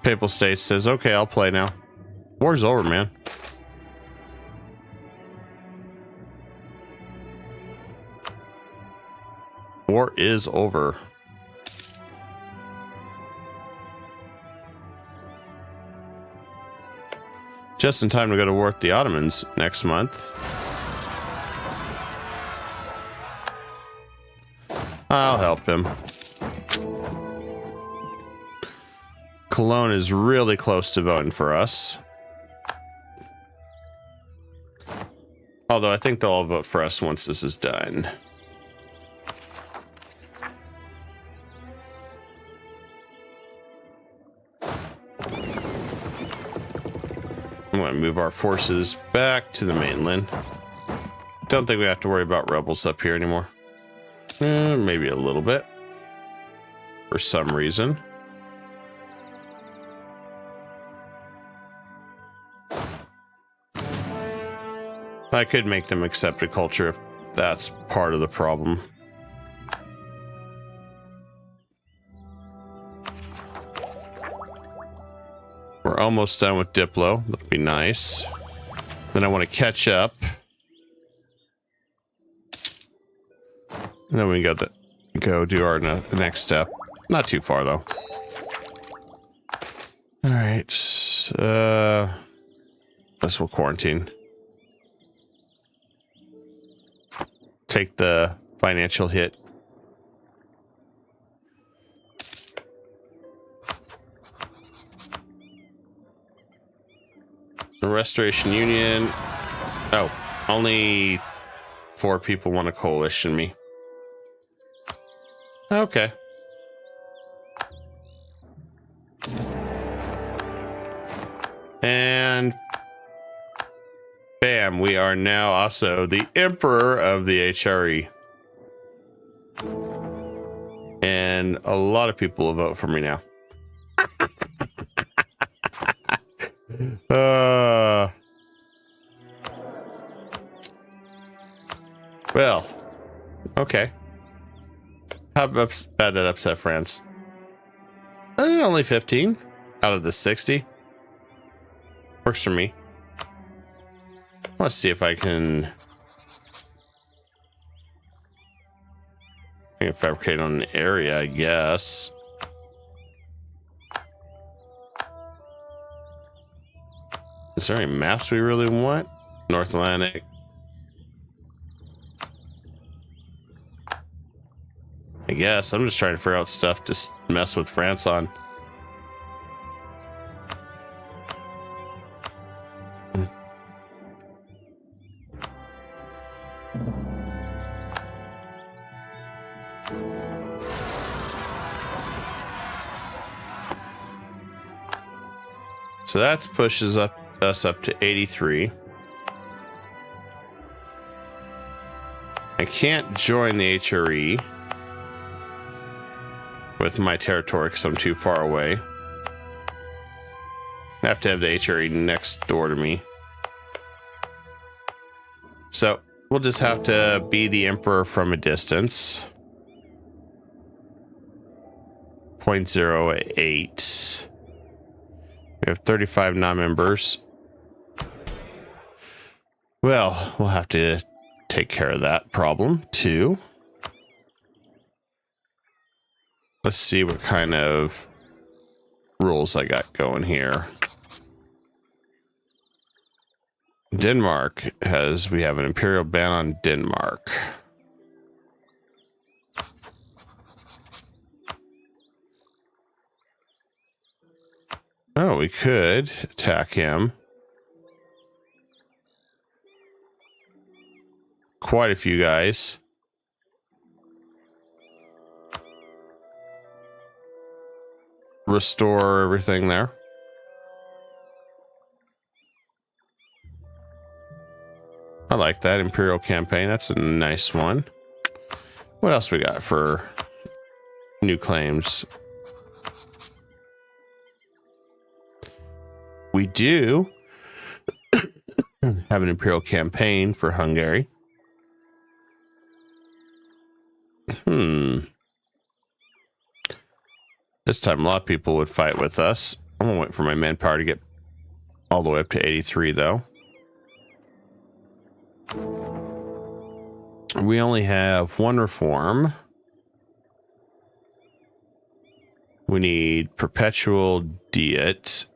Papal States says, okay, I'll play now. War's over, man. War is over. Just in time to go to war with the Ottomans next month. I'll help him. Cologne is really close to voting for us. Although I think they'll all vote for us once this is done. I'm going to move our forces back to the mainland. Don't think we have to worry about rebels up here anymore. Maybe a little bit. For some reason. I could make them accept a culture if that's part of the problem. We're almost done with Diplo. That'd be nice. Then I want to catch up. And then we got to go do our next step. Not too far though. All right. Guess we'll quarantine. Take the financial hit. The Restoration Union. Oh, only 4 people want to coalition me. Okay. And bam, we are now also the Emperor of the HRE. And a lot of people will vote for me now. Well, okay. How bad that upset France? Only 15 out of the 60. Works for me. Let's see if I can fabricate on an area, I guess. Is there any maps we really want? North Atlantic. I guess I'm just trying to figure out stuff to mess with France on. So that pushes us up to 83. I can't join the HRE with my territory because I'm too far away. I have to have the HRE next door to me. So we'll just have to be the emperor from a distance. 0.08. We have 35 non-members. Well, we'll have to take care of that problem too. Let's see what kind of rules I got going here. Denmark we have an imperial ban on Denmark. Oh, we could attack him. Quite a few guys. Restore everything there. I like that Imperial campaign. That's a nice one. What else we got for new claims? We do have an Imperial campaign for Hungary. This time a lot of people would fight with us. I'm gonna wait for my manpower to get all the way up to 83 though. We only have one reform. We need perpetual diet.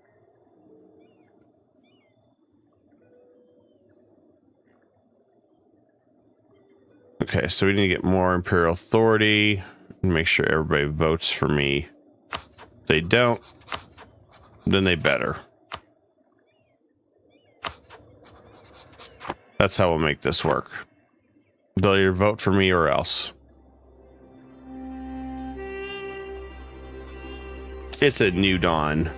Okay, so we need to get more imperial authority and make sure everybody votes for me. If they don't, then they better. That's how we'll make this work. They'll either vote for me or else. It's a new dawn.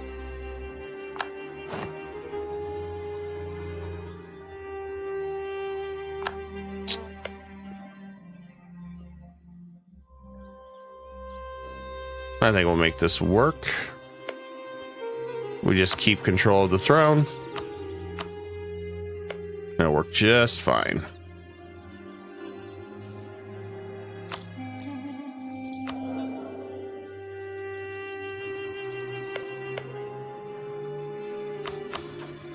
I think we'll make this work. We just keep control of the throne. It'll work just fine.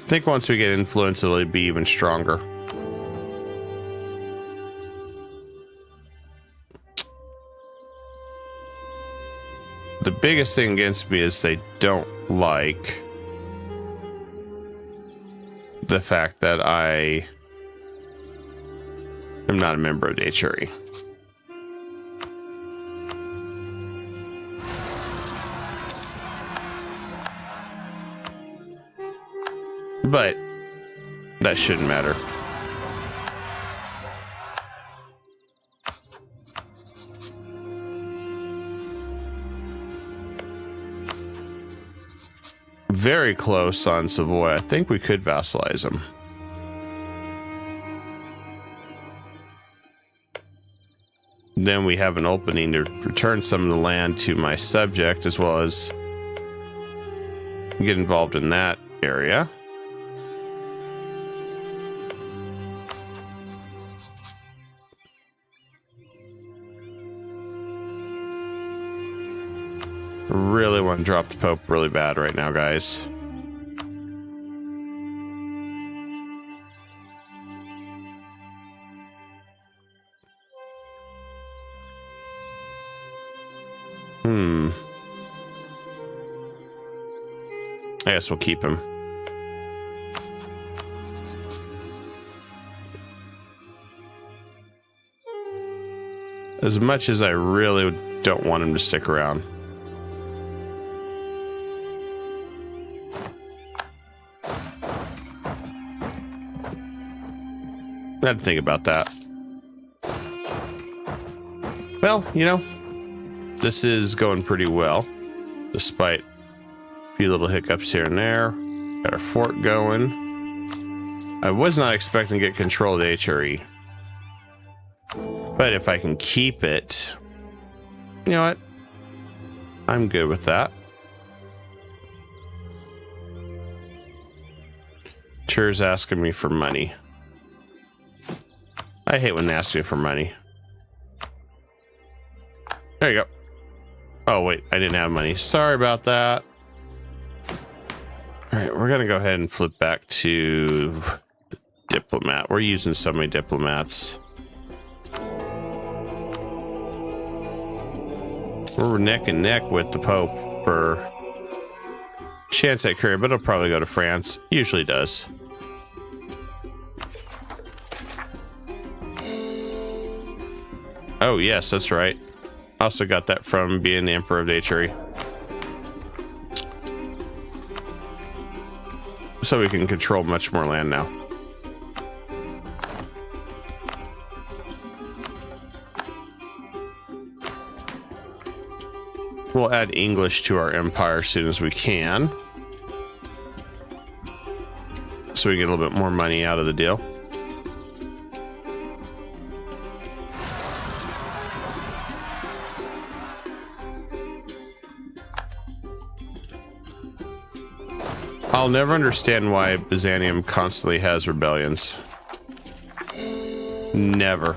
I think once we get influence, it'll be even stronger. The biggest thing against me is they don't like the fact that I am not a member of the HRE. But that shouldn't matter. Very close on Savoy. I think we could vassalize him. Then we have an opening to return some of the land to my subject, as well as get involved in that area. Really want to drop the Pope really bad right now, guys. I guess we'll keep him. As much as I really don't want him to stick around. I had to think about that. Well, you know, this is going pretty well, despite a few little hiccups here and there. Got a fort going. I was not expecting to get control of the HRE. But if I can keep it, you know what? I'm good with that. Cheers asking me for money. I hate when they ask me for money. There you go. Oh, wait, I didn't have money. Sorry about that. All right, we're going to go ahead and flip back to the diplomat. We're using so many diplomats. We're neck and neck with the Pope for chance at courier, but it'll probably go to France. Usually does. Oh, yes, that's right. Also got that from being the Emperor of the HRE. So we can control much more land now. We'll add English to our empire as soon as we can. So we get a little bit more money out of the deal. I'll never understand why Byzantium constantly has rebellions. Never.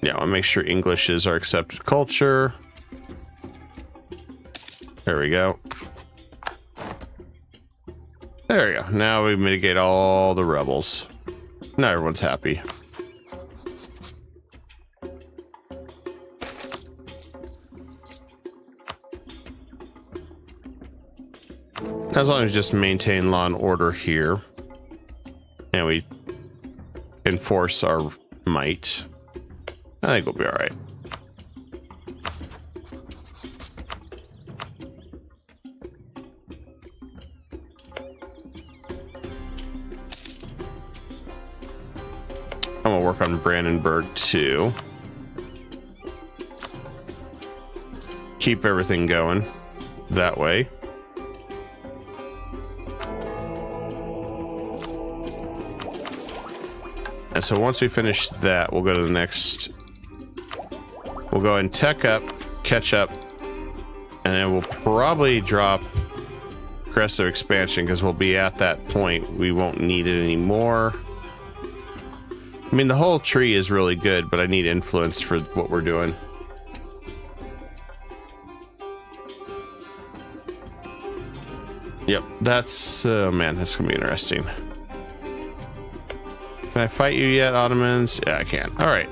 Yeah, I'll make sure English is our accepted culture. There we go. There we go. Now we mitigate all the rebels. Now everyone's happy. As long as we just maintain law and order here, and we enforce our might, I think we'll be all right. I'm gonna work on Brandenburg too. Keep everything going that way. And so once we finish that, we'll go to the next. We'll go and tech up, catch up, and then we'll probably drop aggressive expansion because we'll be at that point. We won't need it anymore. I mean, the whole tree is really good, but I need influence for what we're doing. Yep, that's, man, that's gonna be interesting. Can I fight you yet, Ottomans? Yeah, I can. All right.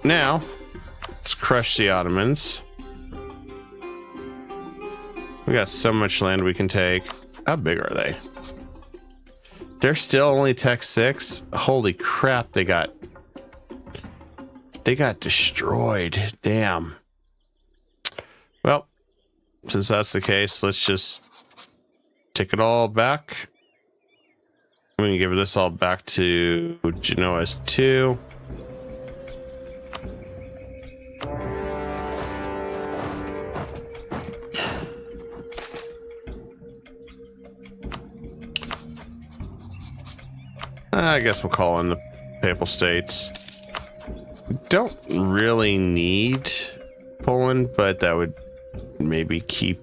Now, let's crush the Ottomans. We got so much land we can take. How big are they? They're still only Tech 6? Holy crap, they got destroyed. Damn. Well, since that's the case, let's just take it all back. We can give this all back to Genoa's 2. I guess we'll call in the Papal States. Don't really need Poland, but that would maybe keep.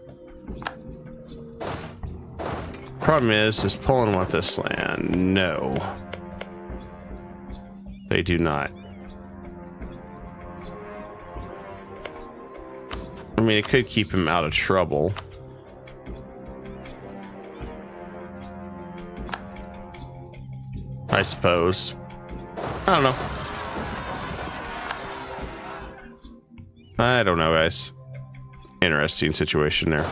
Problem is, does Poland want this land? No. They do not. I mean, it could keep him out of trouble. I suppose. I don't know. I don't know, guys. Interesting situation there.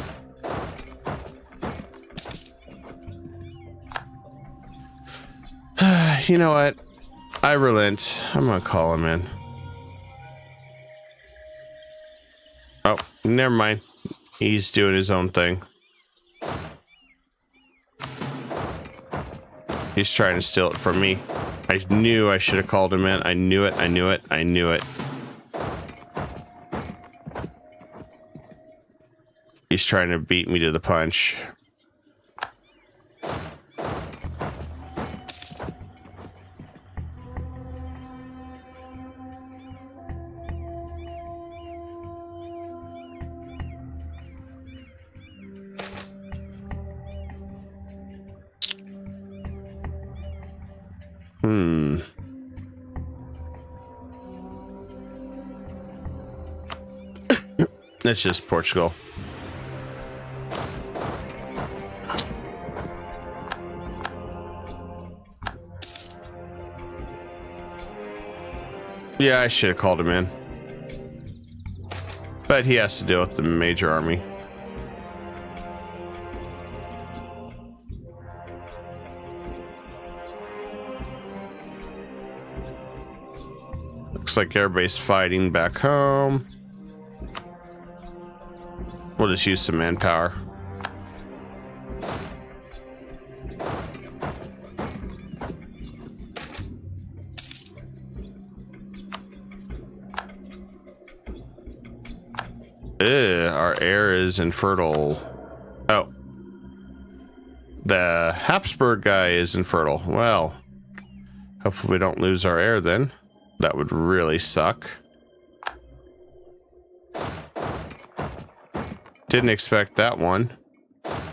You know what? I relent. I'm gonna call him in. Oh, never mind. He's doing his own thing. He's trying to steal it from me. I knew I should have called him in. I knew it. I knew it. I knew it. He's trying to beat me to the punch. It's just Portugal. Yeah, I should have called him in. But he has to deal with the major army. Looks like everybody's fighting back home. We'll just use some manpower. Our air is infertile. Oh. The Habsburg guy is infertile. Well, hopefully we don't lose our air then. That would really suck. Didn't expect that one.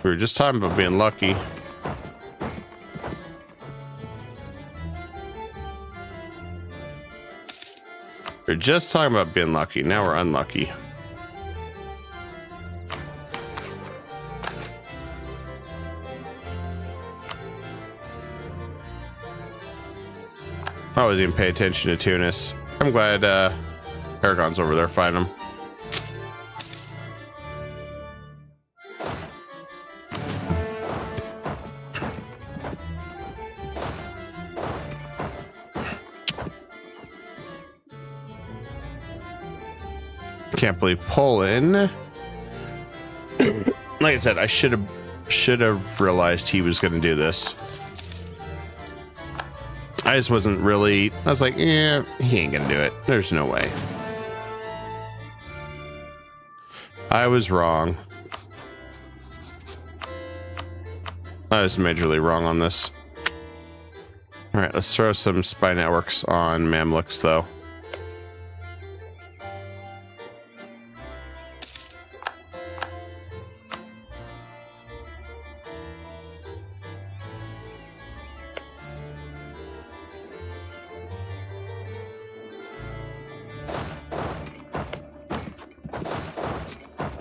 We were just talking about being lucky. We were just talking about being lucky. Now we're unlucky. I wasn't even pay attention to Tunis. I'm glad Aragon's over there fighting him. Can't believe Poland. Like I said, I should have realized he was going to do this. I just wasn't really. I was like, yeah, he ain't gonna do it. There's no way. I was wrong. I was majorly wrong on this. All right, let's throw some spy networks on Mamluks, though.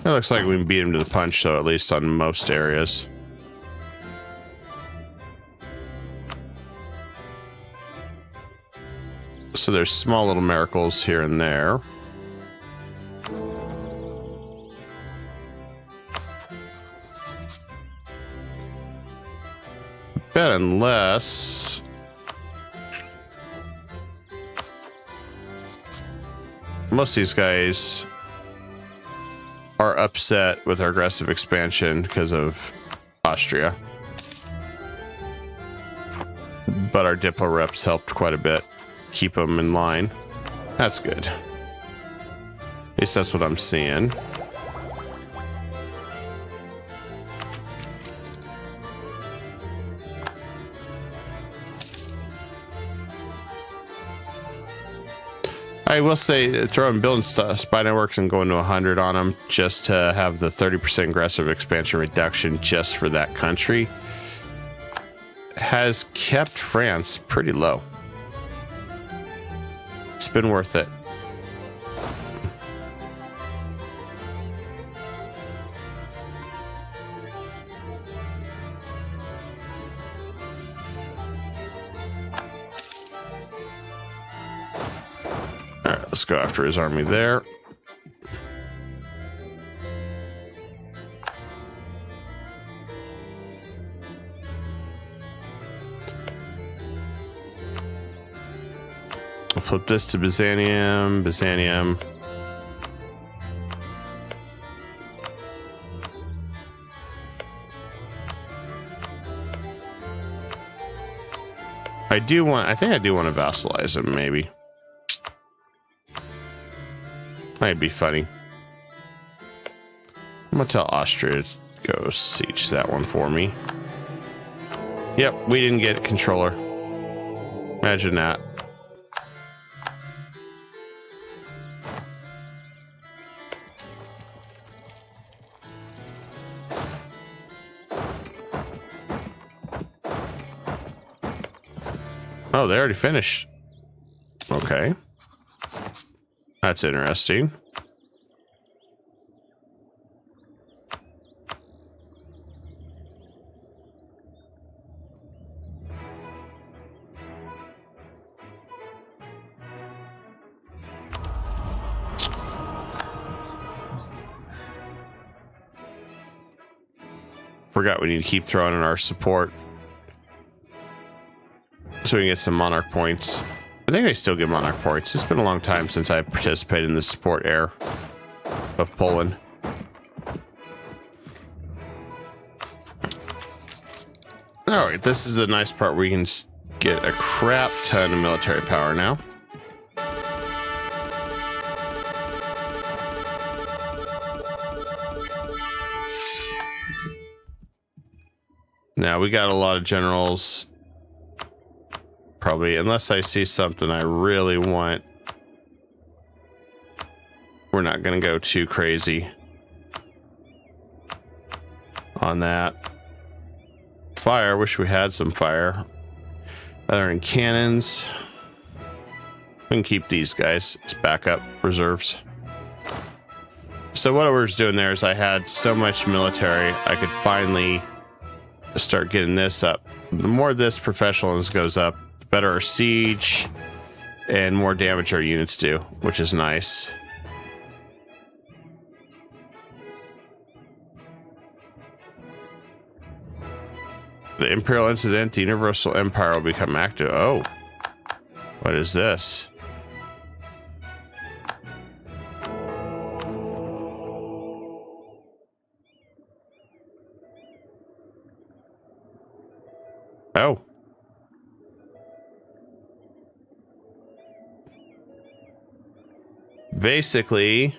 It looks like we can beat him to the punch, though, at least on most areas. So there's small little miracles here and there. Bet unless... most of these guys are upset with our aggressive expansion because of Austria. But our Diplo reps helped quite a bit keep them in line. That's good. At least that's what I'm seeing. I will say, throwing building spy networks and going to 100 on them just to have the 30% aggressive expansion reduction just for that country has kept France pretty low. It's been worth it. Let's go after his army there. I'll flip this to Byzantium. Byzantium. I think I do want to vassalize him, maybe. Might be funny. I'm gonna tell Austria to go siege that one for me. Yep, we didn't get a controller. Imagine that. Oh, they already finished. Okay. That's interesting. Forgot we need to keep throwing in our support so we can get some monarch points. I think I still get monarch points. It's been a long time since I participated in the support era of Poland. All right, this is the nice part where you can get a crap ton of military power now. Now we got a lot of generals. Probably, unless I see something I really want, we're not going to go too crazy on that. Fire, wish we had some fire. Other than cannons, we can keep these guys as backup reserves. So what I was doing there is I had so much military, I could finally start getting this up. The more this professionalism goes up, the better our siege and more damage our units do, which is nice. The Imperial Incident, the Universal Empire will become active. Oh, what is this? Oh. Basically,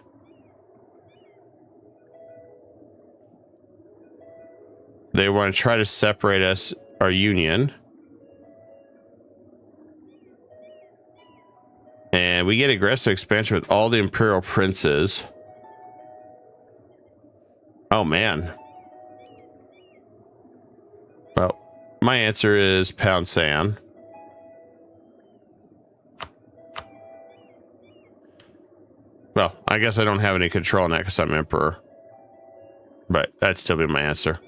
they want to try to separate us, our union. And we get aggressive expansion with all the imperial princes. Oh, man. Well, my answer is pound sand. Well, I guess I don't have any control on that because I'm emperor. But that'd still be my answer.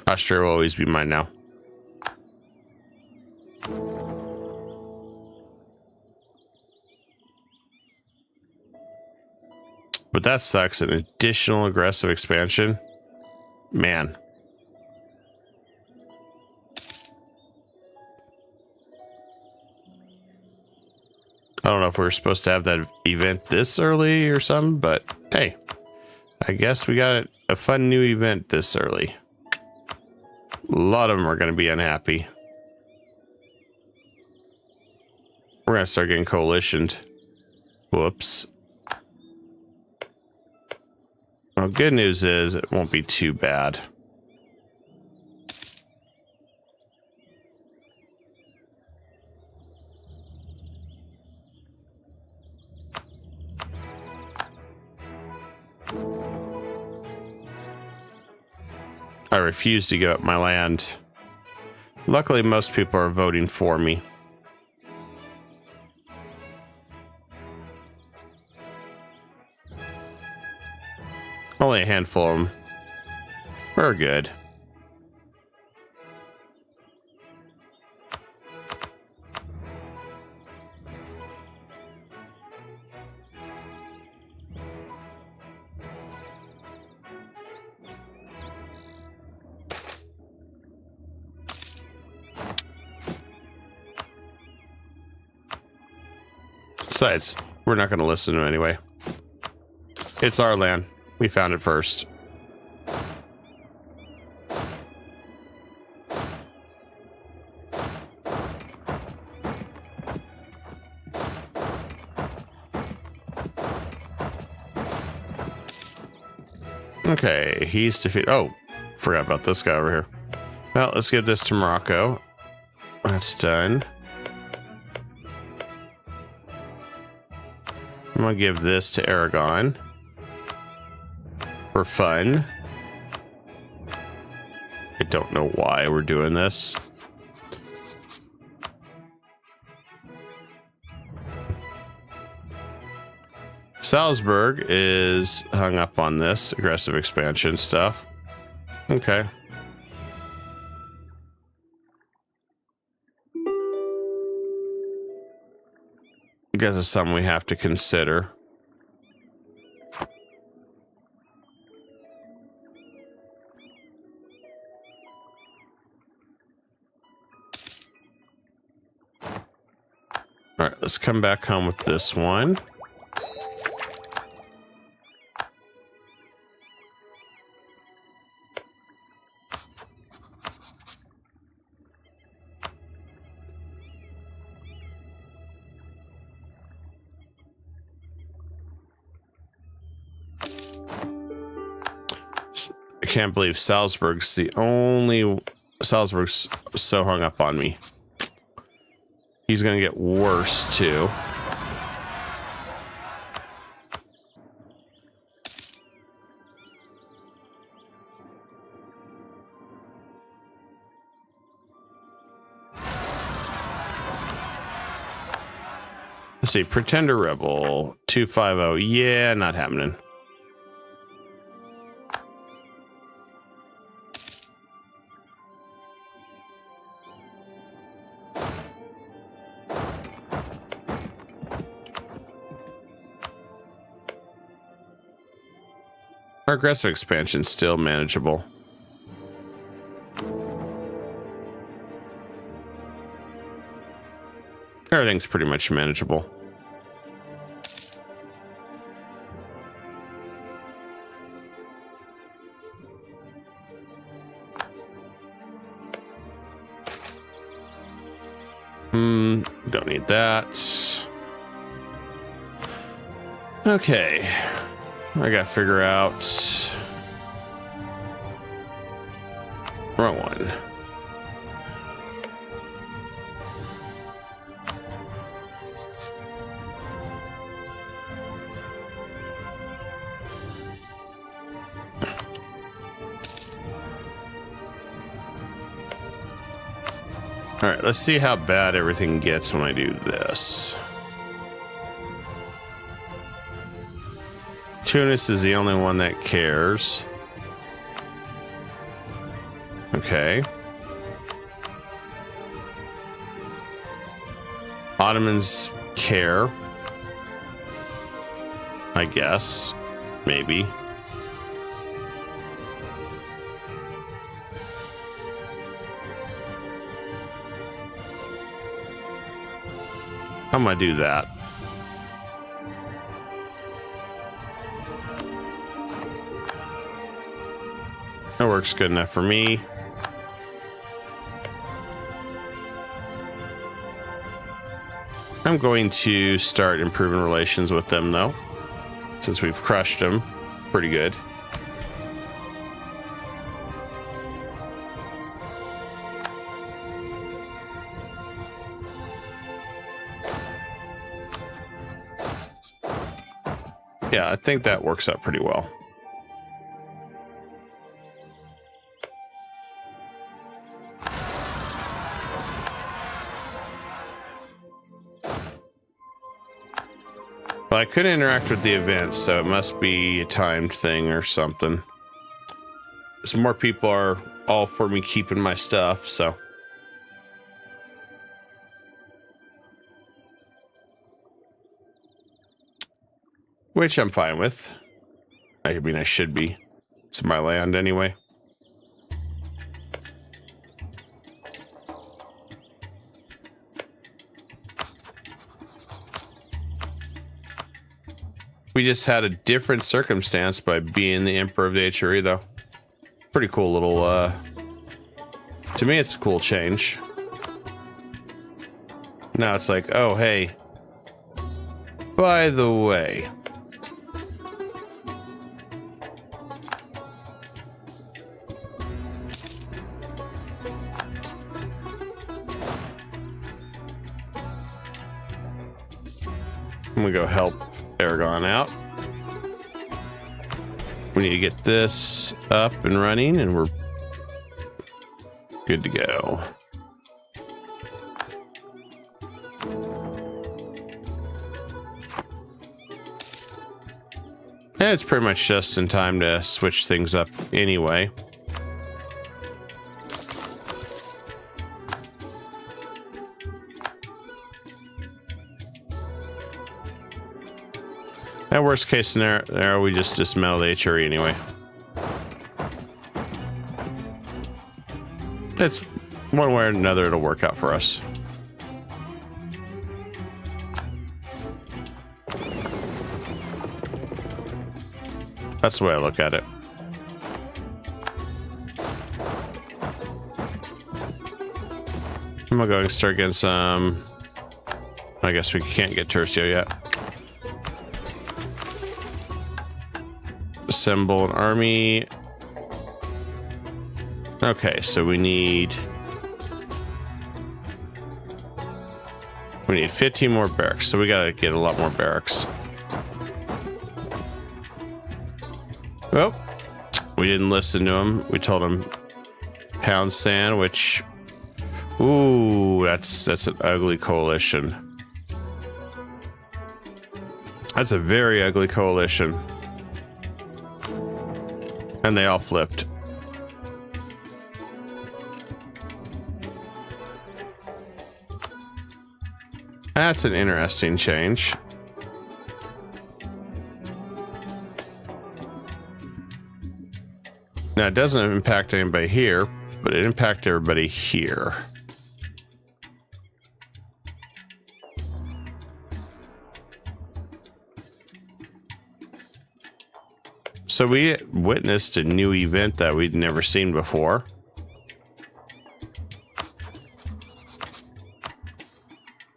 Austria will always be mine now. But that sucks. An additional aggressive expansion. Man. I don't know if we were supposed to have that event this early or something, but hey, I guess we got a fun new event this early. A lot of them are going to be unhappy. We're going to start getting coalitioned. Whoops. Well, good news is it won't be too bad. I refuse to give up my land. Luckily, most people are voting for me. Only a handful of them. We're good. Besides, we're not going to listen to it anyway. It's our land. We found it first. Okay, he's defeated. Oh, forgot about this guy over here. Well, let's give this to Morocco. That's done. I'm gonna give this to Aragon for fun. I don't know why we're doing this. Salzburg is hung up on this aggressive expansion stuff. Okay. I guess it's something we have to consider. All right, let's come back home with this one. I can't believe Salzburg's Salzburg's so hung up on me. He's gonna get worse too. Let's see, Pretender Rebel 250. Yeah, not happening. Our aggressive expansion still manageable. Everything's pretty much manageable. Don't need that. Okay. I gotta figure out. Wrong one. All right, let's see how bad everything gets when I do this. Tunis is the only one that cares. Okay. Ottomans care. I guess. Maybe. I'm gonna do that. That works good enough for me. I'm going to start improving relations with them though, since we've crushed them pretty good. Yeah, I think that works out pretty well. Well, I couldn't interact with the events, so it must be a timed thing or something. Some more people are all for me keeping my stuff, so. Which I'm fine with. I mean, I should be. It's my land anyway. We just had a different circumstance by being the Emperor of the HRE, though. Pretty cool little, to me, it's a cool change. Now it's like, oh, hey. By the way. I'm gonna go help Aragon out. We need to get this up and running, and we're good to go. And it's pretty much just in time to switch things up anyway. At worst case scenario, we just dismantle the HRE anyway. It's one way or another, it'll work out for us. That's the way I look at it. I'm gonna go and start getting some. I guess we can't get Tercio yet. Assemble an army. Okay, so we need 15 more barracks, so we gotta get a lot more barracks. Well, we didn't listen to him. We told him pound sand, which, ooh, that's an ugly coalition. That's a very ugly coalition. And they all flipped. That's an interesting change. Now, it doesn't impact anybody here, but it impacts everybody here. So we witnessed a new event that we'd never seen before.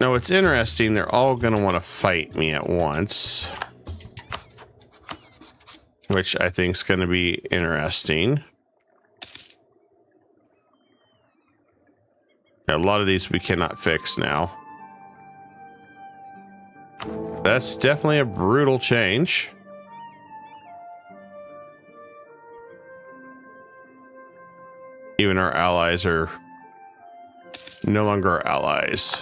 Now, what's interesting, they're all going to want to fight me at once, which I think is going to be interesting. A lot of these we cannot fix now. That's definitely a brutal change. Even our allies are no longer our allies.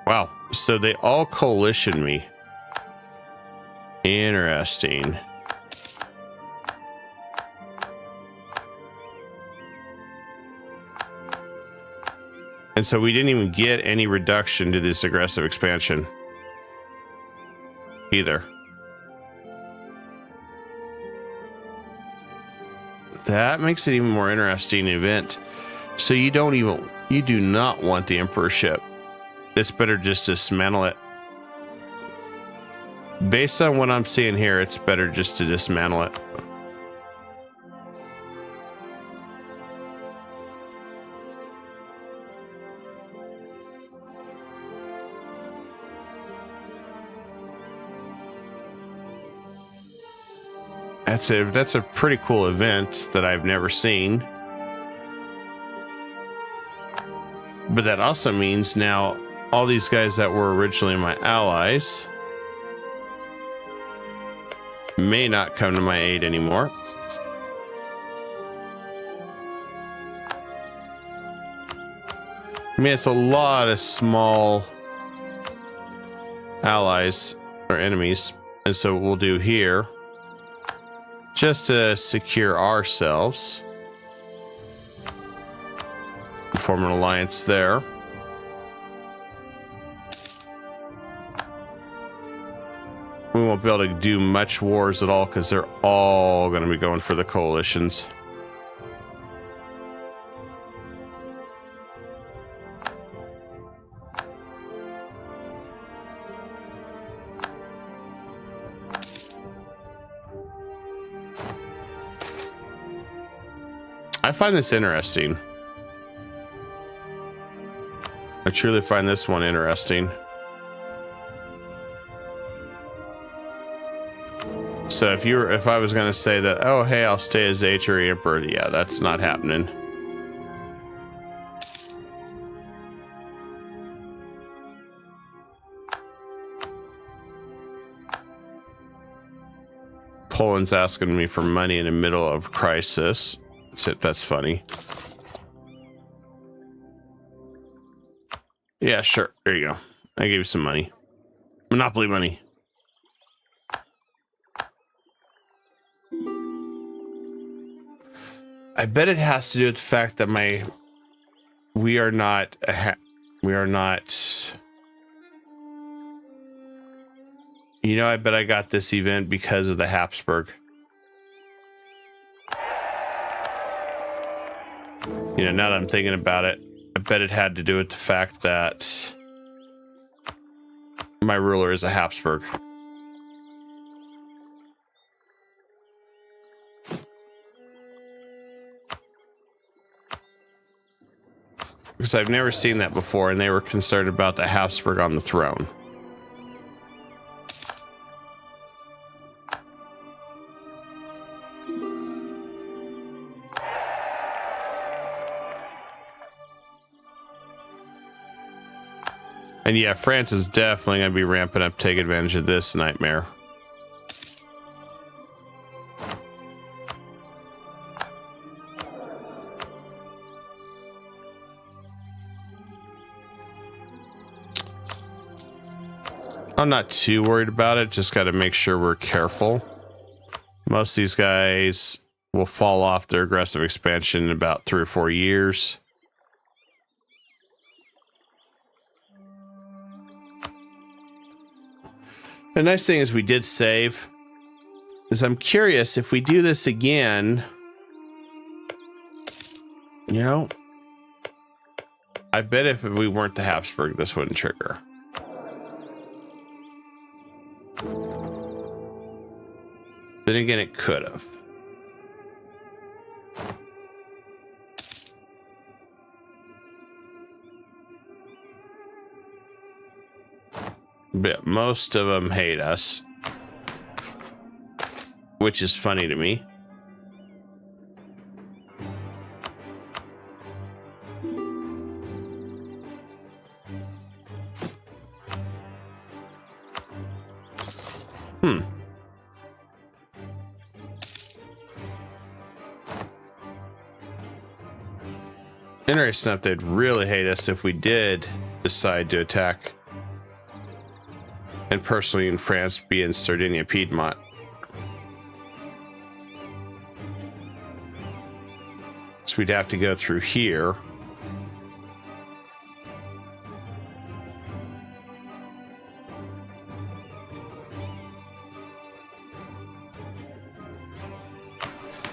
Wow, so they all coalition me. Interesting. And so we didn't even get any reduction to this aggressive expansion either. That makes it even more interesting event. So you do not want the emperorship. It's better just dismantle it. Based on what I'm seeing here, it's better just to dismantle it. That's a pretty cool event that I've never seen. But that also means now all these guys that were originally my allies may not come to my aid anymore. I mean, it's a lot of small allies or enemies. And so what we'll do here, just to secure ourselves, form an alliance there. We won't be able to do much wars at all because they're all going to be going for the coalitions. I find this interesting. I truly find this one So if I was going to say that, oh, hey, I'll stay as HRE Emperor, yeah, that's not happening. Poland's asking me for money in the middle of crisis. That's funny. Yeah, sure. There you go. I gave you some money. Monopoly money. I bet it has to do with the fact that we are not. You know, I bet I got this event because of the Habsburg. You know, now that I'm thinking about it, I bet it had to do with the fact that my ruler is a Habsburg. Because I've never seen that before, and they were concerned about the Habsburg on the throne. And yeah, France is definitely going to be ramping up to take advantage of this nightmare. I'm not too worried about it. Just got to make sure we're careful. Most of these guys will fall off their aggressive expansion in about 3 or 4 years. The nice thing is we did save. Is I'm curious if we do this again. You know, I bet if we weren't the Habsburg, this wouldn't trigger. Then again, it could have. But most of them hate us, which is funny to me. Interesting enough, they'd really hate us if we did decide to attack. And personally in France, be in Sardinia, Piedmont. So we'd have to go through here.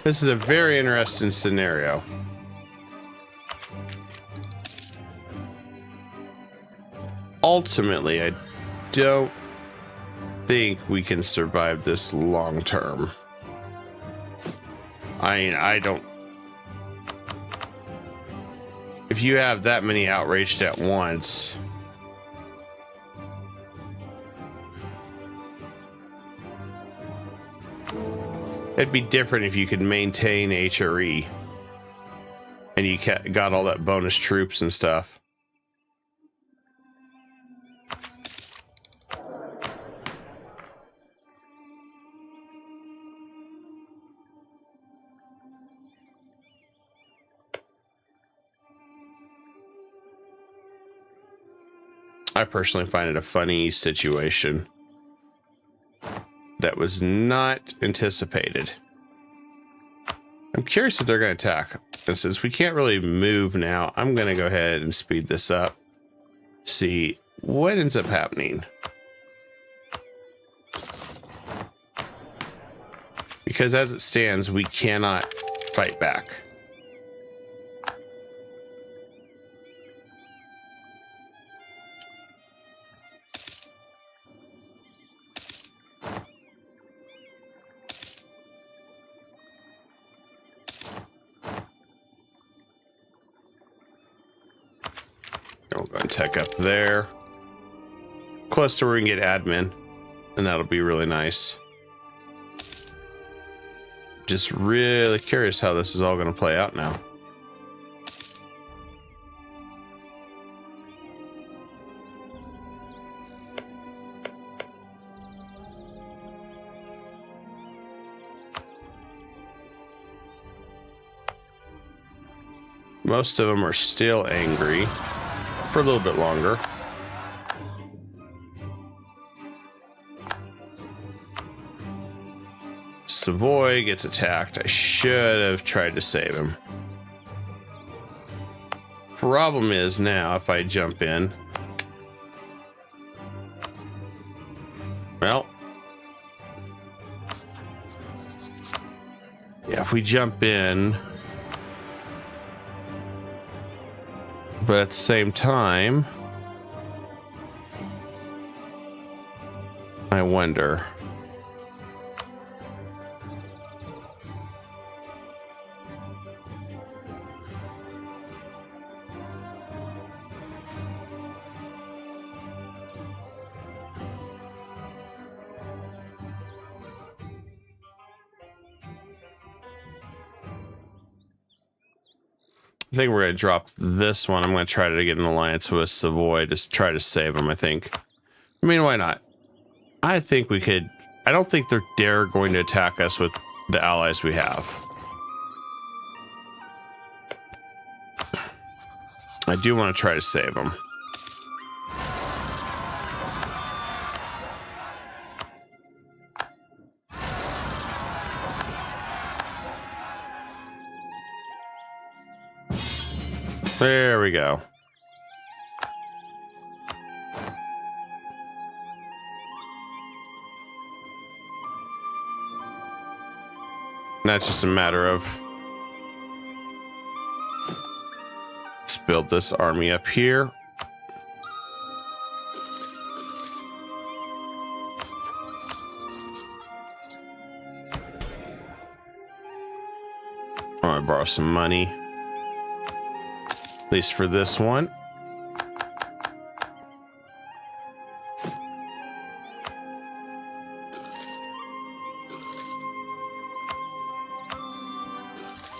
This is a very interesting scenario. Ultimately, I don't think we can survive this long term. I mean, I don't. If you have that many outraged at once, it'd be different if you could maintain HRE and you got all that bonus troops and stuff. I personally find it a funny situation that was not anticipated. I'm curious if they're going to attack. And since we can't really move now, I'm going to go ahead and speed this up. See what ends up happening. Because as it stands, we cannot fight back. We'll go and tech up there. Close to where we can get admin. And that'll be really nice. just really curious how this is all going to play out now. Most of them are still angry for a little bit longer. Savoy gets attacked. I should have tried to save him. Problem is now, if I jump in, well, yeah, if we jump in, but at the same time, I wonder. I think we're going to drop this one. I'm going to try to get an alliance with Savoy. Just try to save him, I think. I mean, why not? I think we could. I don't think they're dare going to attack us with the allies we have. I do want to try to save them. There we go. That's just a matter of, let's build this army up here. I want to borrow some money. At least for this one.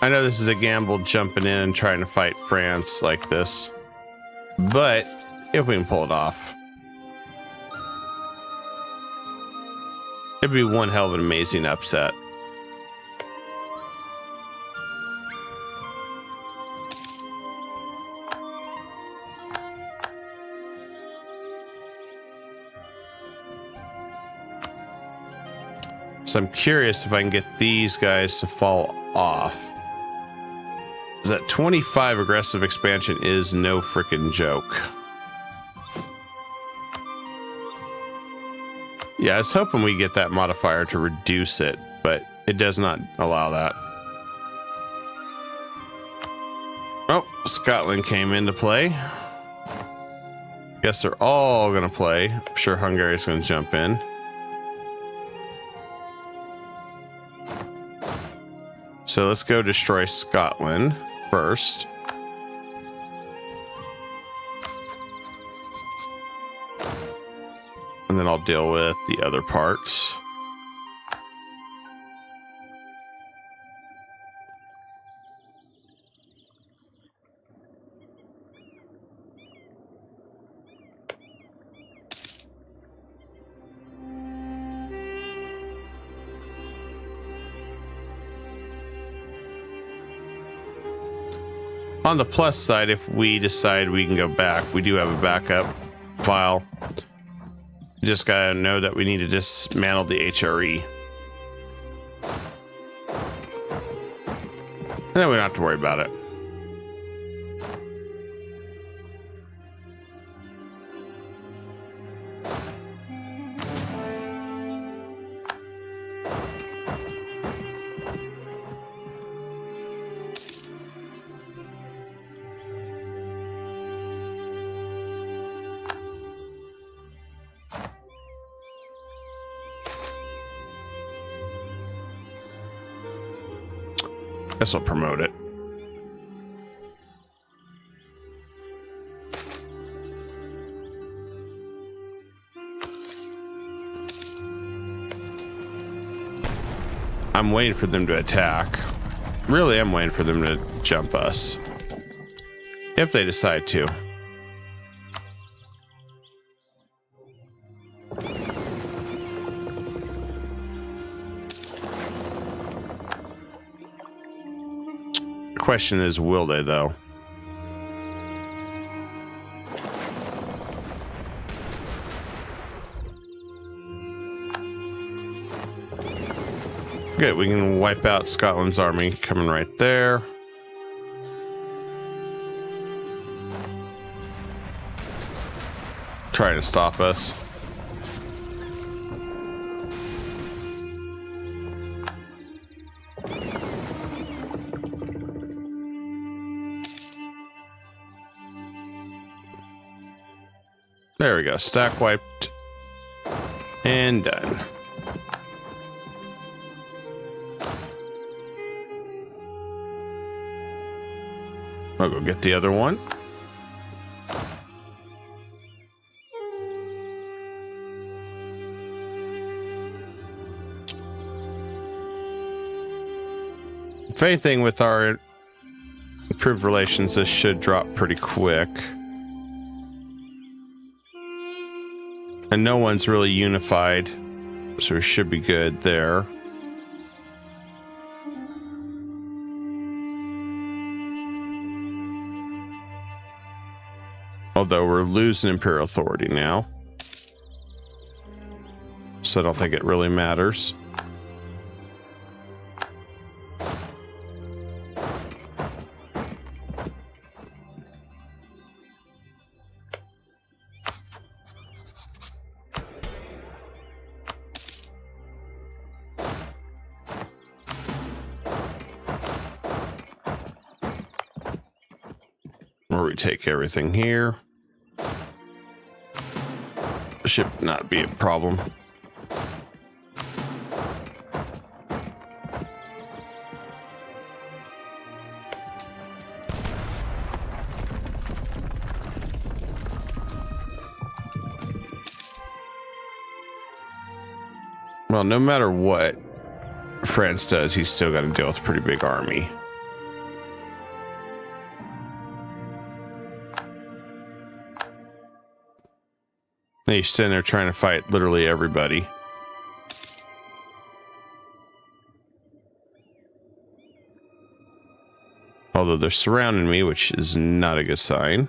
I know this is a gamble jumping in and trying to fight France like this, but if we can pull it off, it'd be one hell of an amazing upset. So I'm curious if I can get these guys to fall off. That 25 aggressive expansion is no freaking joke. Yeah, I was hoping we get that modifier to reduce it, but it does not allow that. Oh, Scotland came into play. Guess they're all gonna play. I'm sure Hungary's gonna jump in. So let's go destroy Scotland first. And then I'll deal with the other parts. On the plus side, if we decide we can go back, we do have a backup file. You just gotta know that we need to dismantle the HRE. And then we don't have to worry about it. Guess I'll promote it. I'm waiting for them to attack. Really, I'm waiting for them to jump us. If they decide to. The question is, will they though? Good, we can wipe out Scotland's army coming right there. Trying to stop us. There we go, stack wiped and done. I'll go get the other one. If anything, with our improved relations, this should drop pretty quick. And no one's really unified, so we should be good there. Although we're losing Imperial authority now. So I don't think it really matters. Or we take everything here. Should not be a problem. Well, no matter what France does, he's still got to deal with a pretty big army. And he's sitting there trying to fight literally everybody. Although they're surrounding me, which is not a good sign.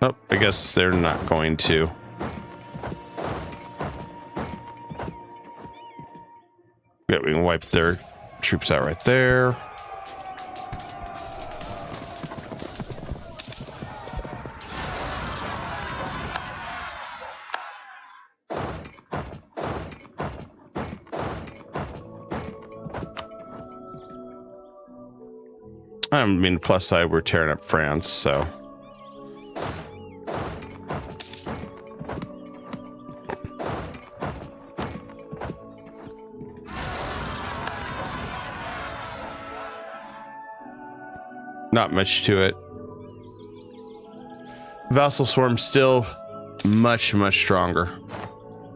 Oh, I guess they're not going to. Yeah, we can wipe their troops out right there. I mean, plus side, we're tearing up France, so. Not much to it. Vassal Swarm still much, much stronger.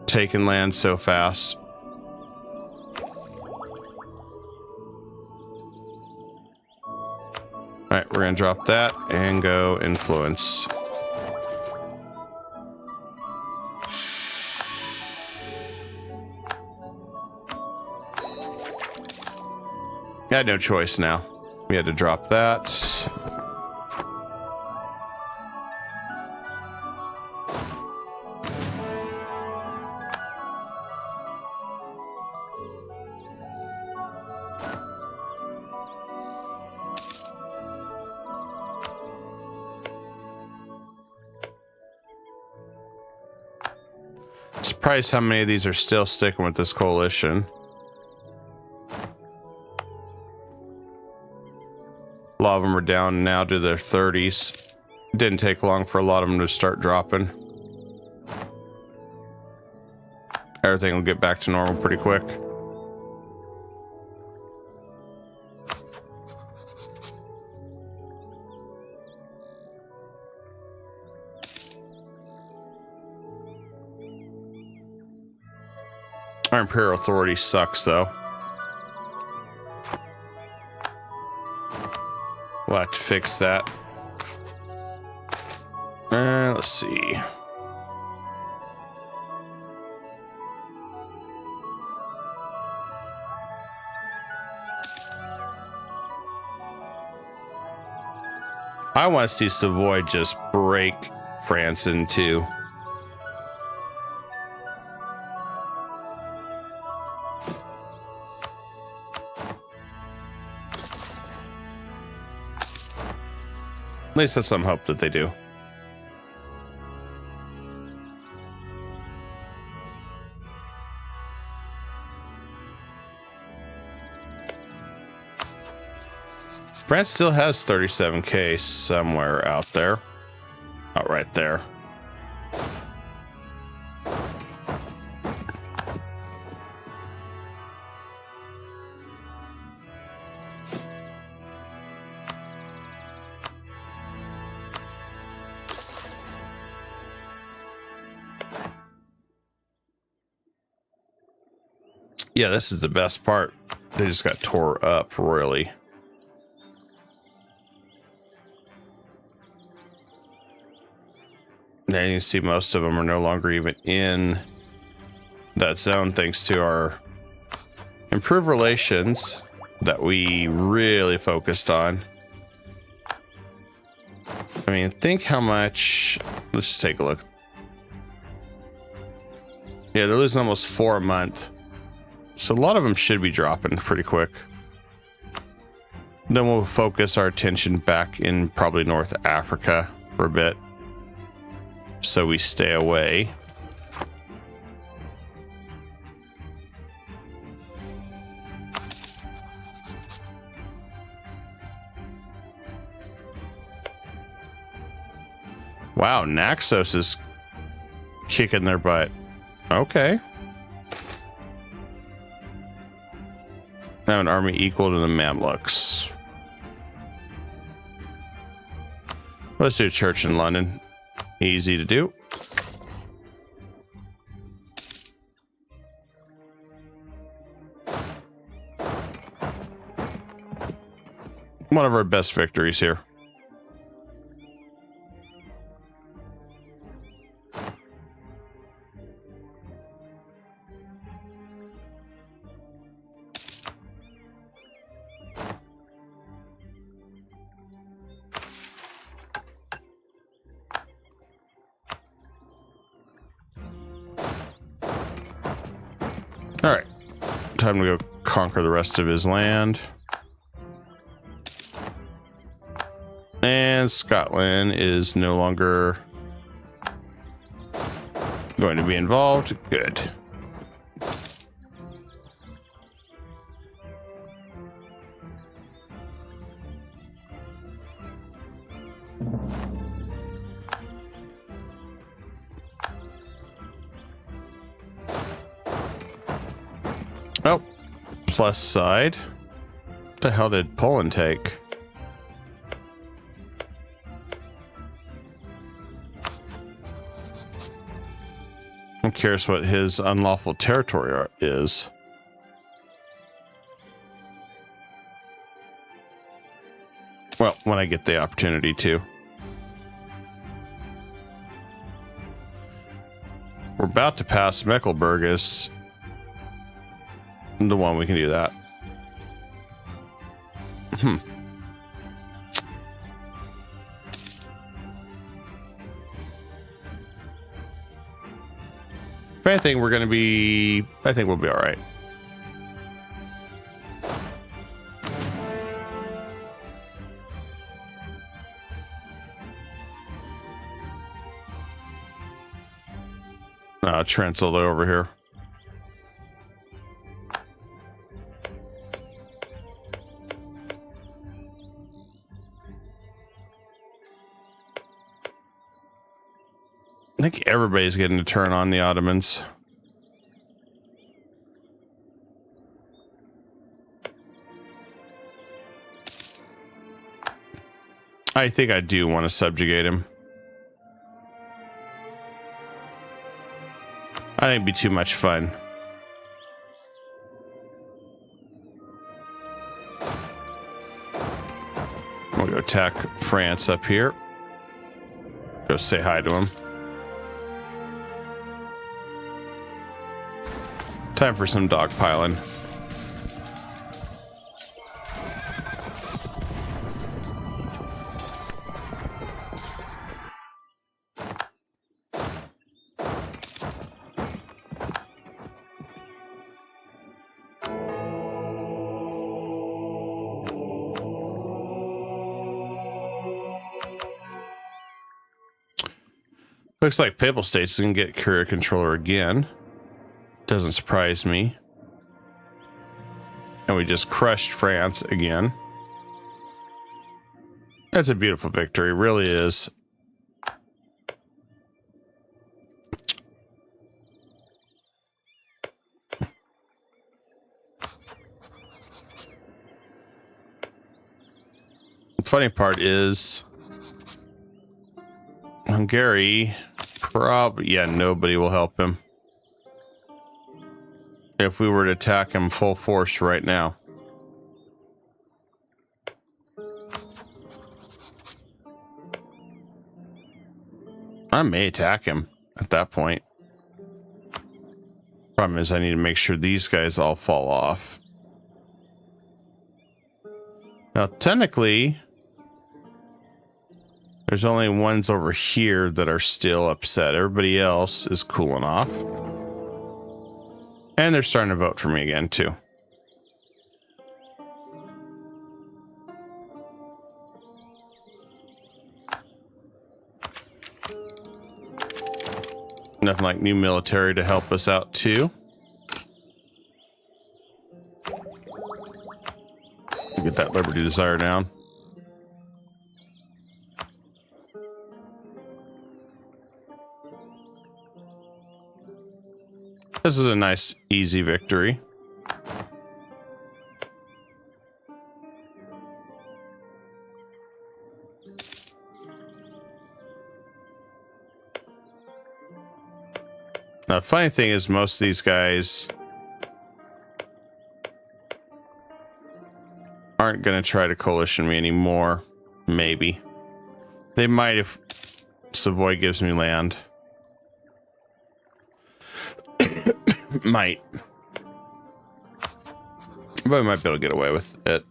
Taking land so fast. Alright, we're gonna drop that and go influence. I had no choice now. We had to drop that. Surprised how many of these are still sticking with this coalition. A lot of them are down now to their 30s. It didn't take long for a lot of them to start dropping. Everything will get back to normal pretty quick. Our imperial authority sucks, though. We'll have to fix that. Let's see. I want to see Savoy just break France in two. At least that's some hope that they do. France still has 37k somewhere out there. Oh, right there. Yeah, this is the best part. They just got tore up royally. Now you can see most of them are no longer even in that zone thanks to our improved relations that we really focused on. I mean, think how much... Let's just take a look. Yeah, they're losing almost 4 a month. So a lot of them should be dropping pretty quick. Then we'll focus our attention back in probably North Africa for a bit, so we stay away. Wow, Naxos is kicking their butt. Okay. Now an army equal to the Mamluks. Let's do a church in London. Easy to do. One of our best victories here. All right, time to go conquer the rest of his land. And Scotland is no longer going to be involved. Good. Oh, plus side. What the hell did Poland take? I'm curious what his unlawful territory is. Well, when I get the opportunity to. We're about to pass Mecklenburg as the one we can do that. If anything, we're going to be... I think we'll be all right. Trent's all the way over here. I think everybody's getting to turn on the Ottomans. I think I do want to subjugate him. I think it'd be too much fun. We'll go attack France up here. Go say hi to him. Time for some dogpiling. Looks like Papal States can get courier controller again. Doesn't surprise me. And we just crushed France again. That's a beautiful victory, really is. The funny part is Hungary probably, yeah, nobody will help him if we were to attack him full force right now. I may attack him at that point. Problem is I need to make sure these guys all fall off. Now, technically, there's only ones over here that are still upset. Everybody else is cooling off. And they're starting to vote for me again, too. Nothing like new military to help us out, too. Get that Liberty Desire down. This is a nice, easy victory. Now, the funny thing is most of these guys aren't going to try to coalition me anymore. Maybe. They might if Savoy gives me land. Might. But I might be able to get away with it.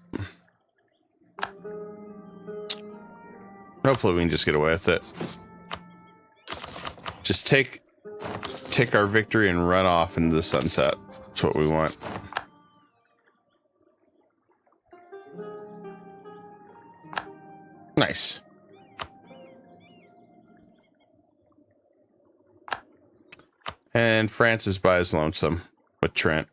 Hopefully we can just get away with it. Just take our victory and run off into the sunset. That's what we want. Nice. And France is by his lonesome with Trent.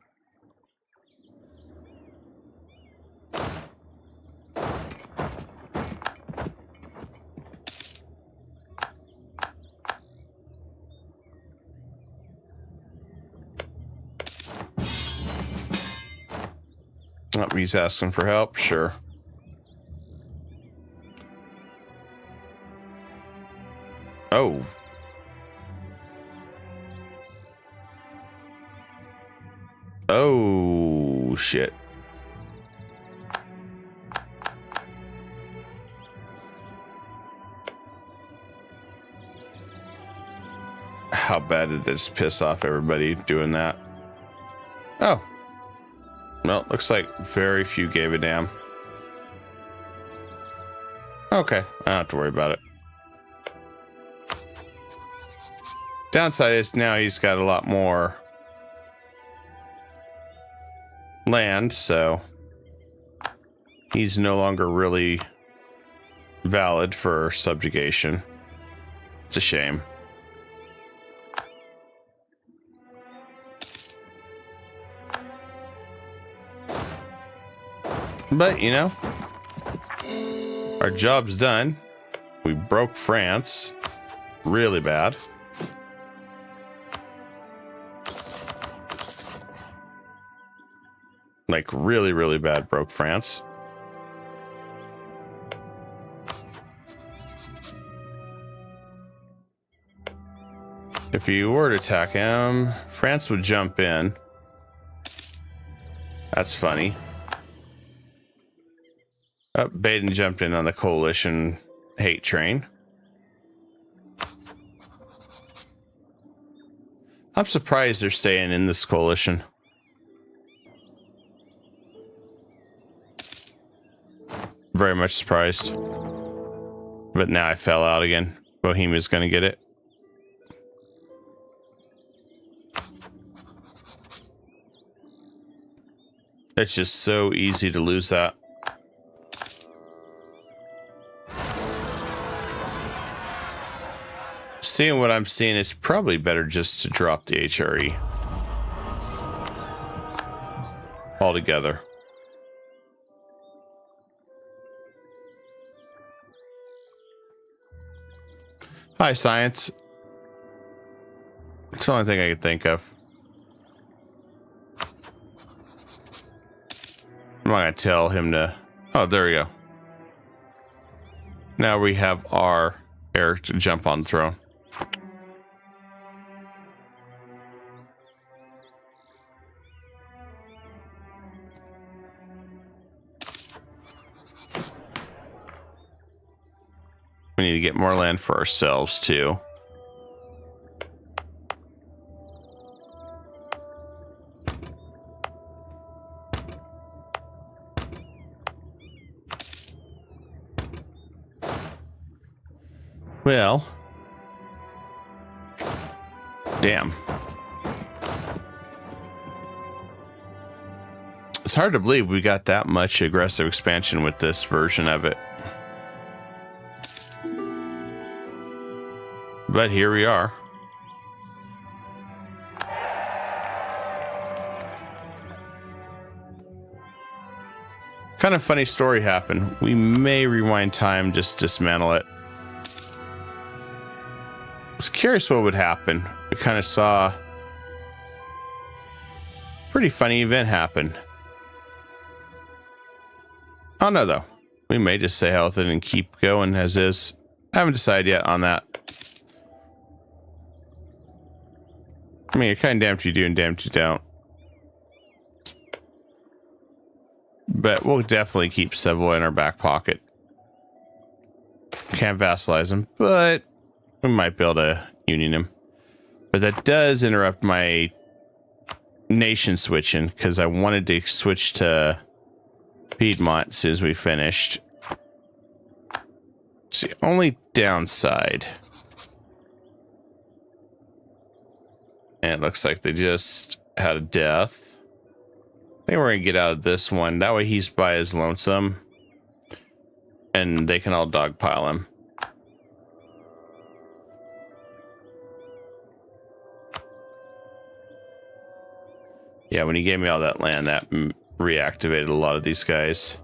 Oh, he's asking for help, sure. Oh. Oh, shit. How bad did this piss off everybody doing that? Oh. Well, looks like very few gave a damn. Okay, I don't have to worry about it. Downside is now he's got a lot more land, so he's no longer really valid for subjugation. It's a shame. But, you know, our job's done. We broke France really bad. Like really, really bad broke France. If you were to attack him, France would jump in. That's funny. Baden jumped in on the coalition hate train. I'm surprised they're staying in this coalition. Very much surprised. But now I fell out again. Bohemia's gonna get it. It's just so easy to lose that. Seeing what I'm seeing, it's probably better just to drop the HRE altogether. Hi, science. It's the only thing I could think of. I'm not gonna tell him to. Oh, there we go. Now we have our heir to jump on the throne. We need to get more land for ourselves too. Well, damn. It's hard to believe we got that much aggressive expansion with this version of it. But here we are. Kind of funny story happened. We may rewind time, just dismantle it. I was curious what would happen. We kind of saw a pretty funny event happen. I don't know though. We may just stay healthy and keep going as is. I haven't decided yet on that. I mean, you're kind of damned if you do and damned if you don't. But we'll definitely keep Savoy in our back pocket. Can't vassalize him, but we might be able to union him. But that does interrupt my nation switching, because I wanted to switch to Piedmont as soon as we finished. It's the only downside. And it looks like they just had a death. I think we're going to get out of this one. That way he's by his lonesome. And they can all dogpile him. Yeah, when he gave me all that land, that reactivated a lot of these guys.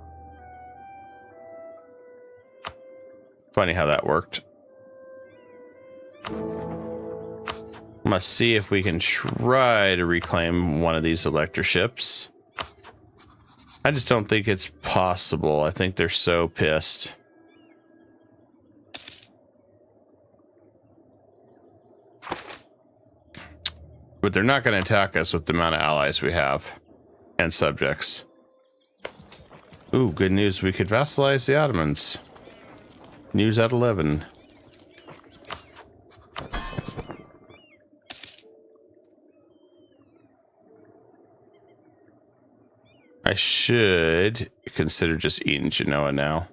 Funny how that worked. Must see if we can try to reclaim one of these electroships. I just don't think it's possible. I think they're so pissed. But they're not going to attack us with the amount of allies we have and subjects. Ooh, good news. We could vassalize the Ottomans. News at 11. I should consider just eating Genoa now.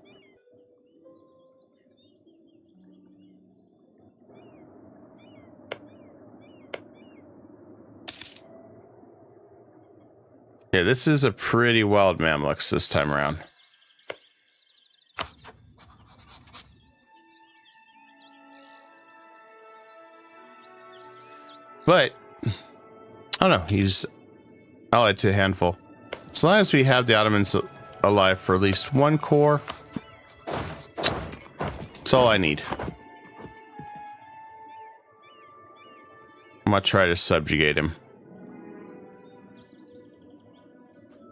Yeah, this is a pretty wild Mamluks this time around. But, I don't know, he's allied to a handful. As long as we have the Ottomans alive for at least one core, that's all I need. I'm gonna try to subjugate him.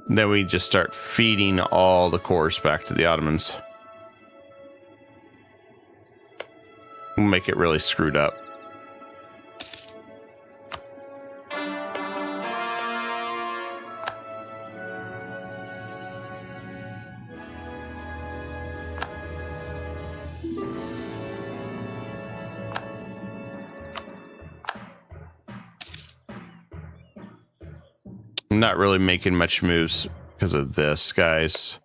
Then we just start feeding all the cores back to the Ottomans. We'll make it really screwed up. I'm not really making much moves because of this, guys.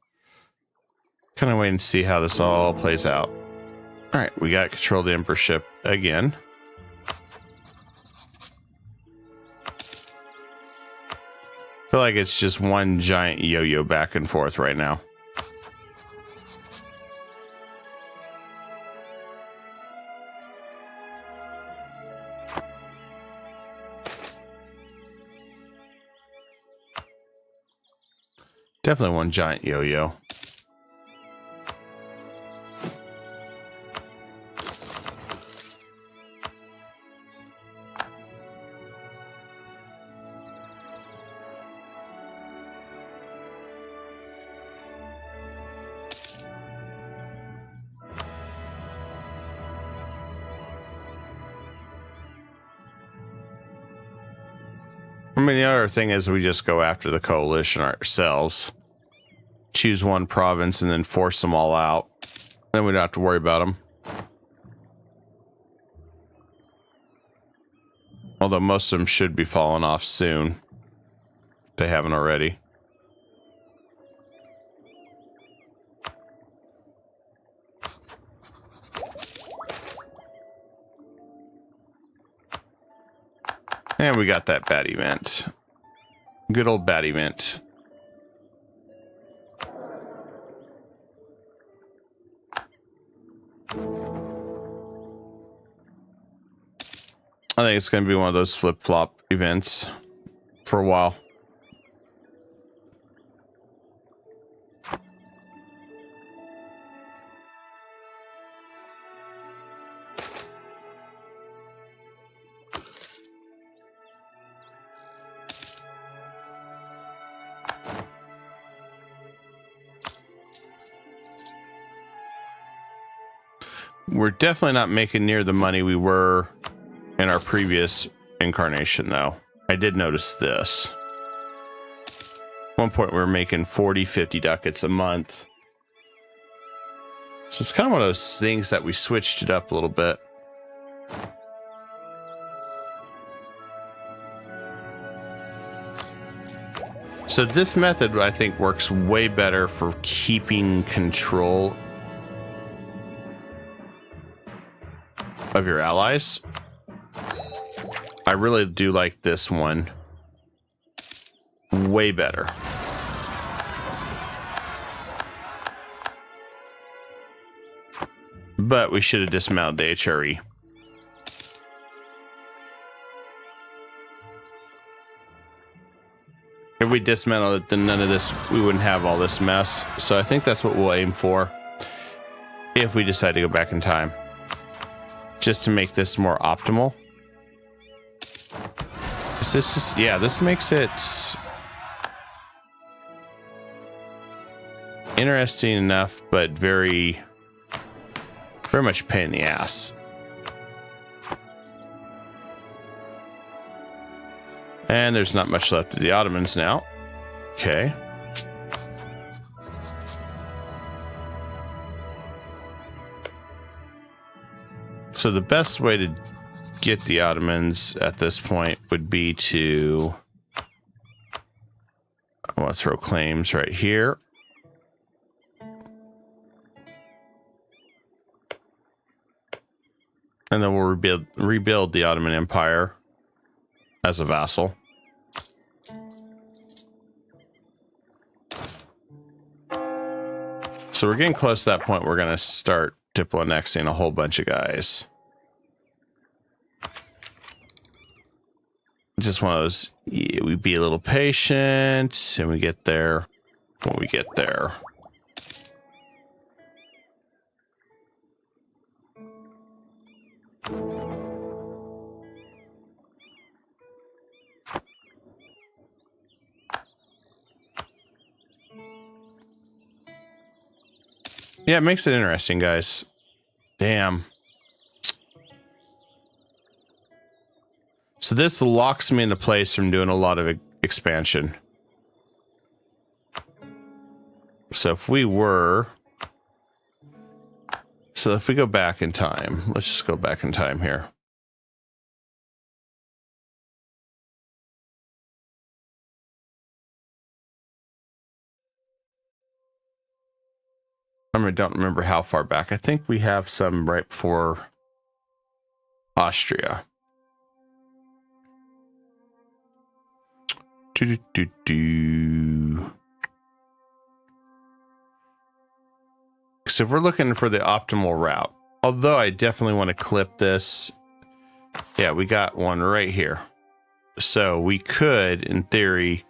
Kind of waiting to see how this all plays out. All right, we got control of the Emperor ship again. I feel like it's just one giant yo-yo back and forth right now. Definitely one giant yo-yo. I mean, the other thing is we just go after the coalition ourselves. Choose one province and then force them all out. Then we don't have to worry about them. Although most of them should be falling off soon. If they haven't already. And we got that bad event. Good old bad event. I think it's going to be one of those flip-flop events for a while. We're definitely not making near the money we were in our previous incarnation, though. I did notice this. At one point, we were making 40, 50 ducats a month. So it's kind of one of those things that we switched it up a little bit. So this method, I think, works way better for keeping control of your allies. I really do like this one way better. But we should have dismounted the HRE. If we dismantled it, then none of this, we wouldn't have all this mess. So I think that's what we'll aim for if we decide to go back in time. Just to make this more optimal. Is this just, yeah, this makes it interesting enough, but very much pain in the ass. And there's not much left of the Ottomans now. Okay. So the best way to get the Ottomans at this point would be to... I want to throw claims right here. And then we'll rebuild the Ottoman Empire as a vassal. So we're getting close to that point. We're going to start diplo-annexing a whole bunch of guys. Just one of those, yeah, we be a little patient and we get there when we get there. Yeah, it makes it interesting, guys. Damn. So this locks me into place from doing a lot of expansion. So if we go back in time, let's just go back in time here. I don't remember how far back. I think we have some right before Austria. So if we're looking for the optimal route, although I definitely want to clip this. Yeah, we got one right here. So we could, in theory,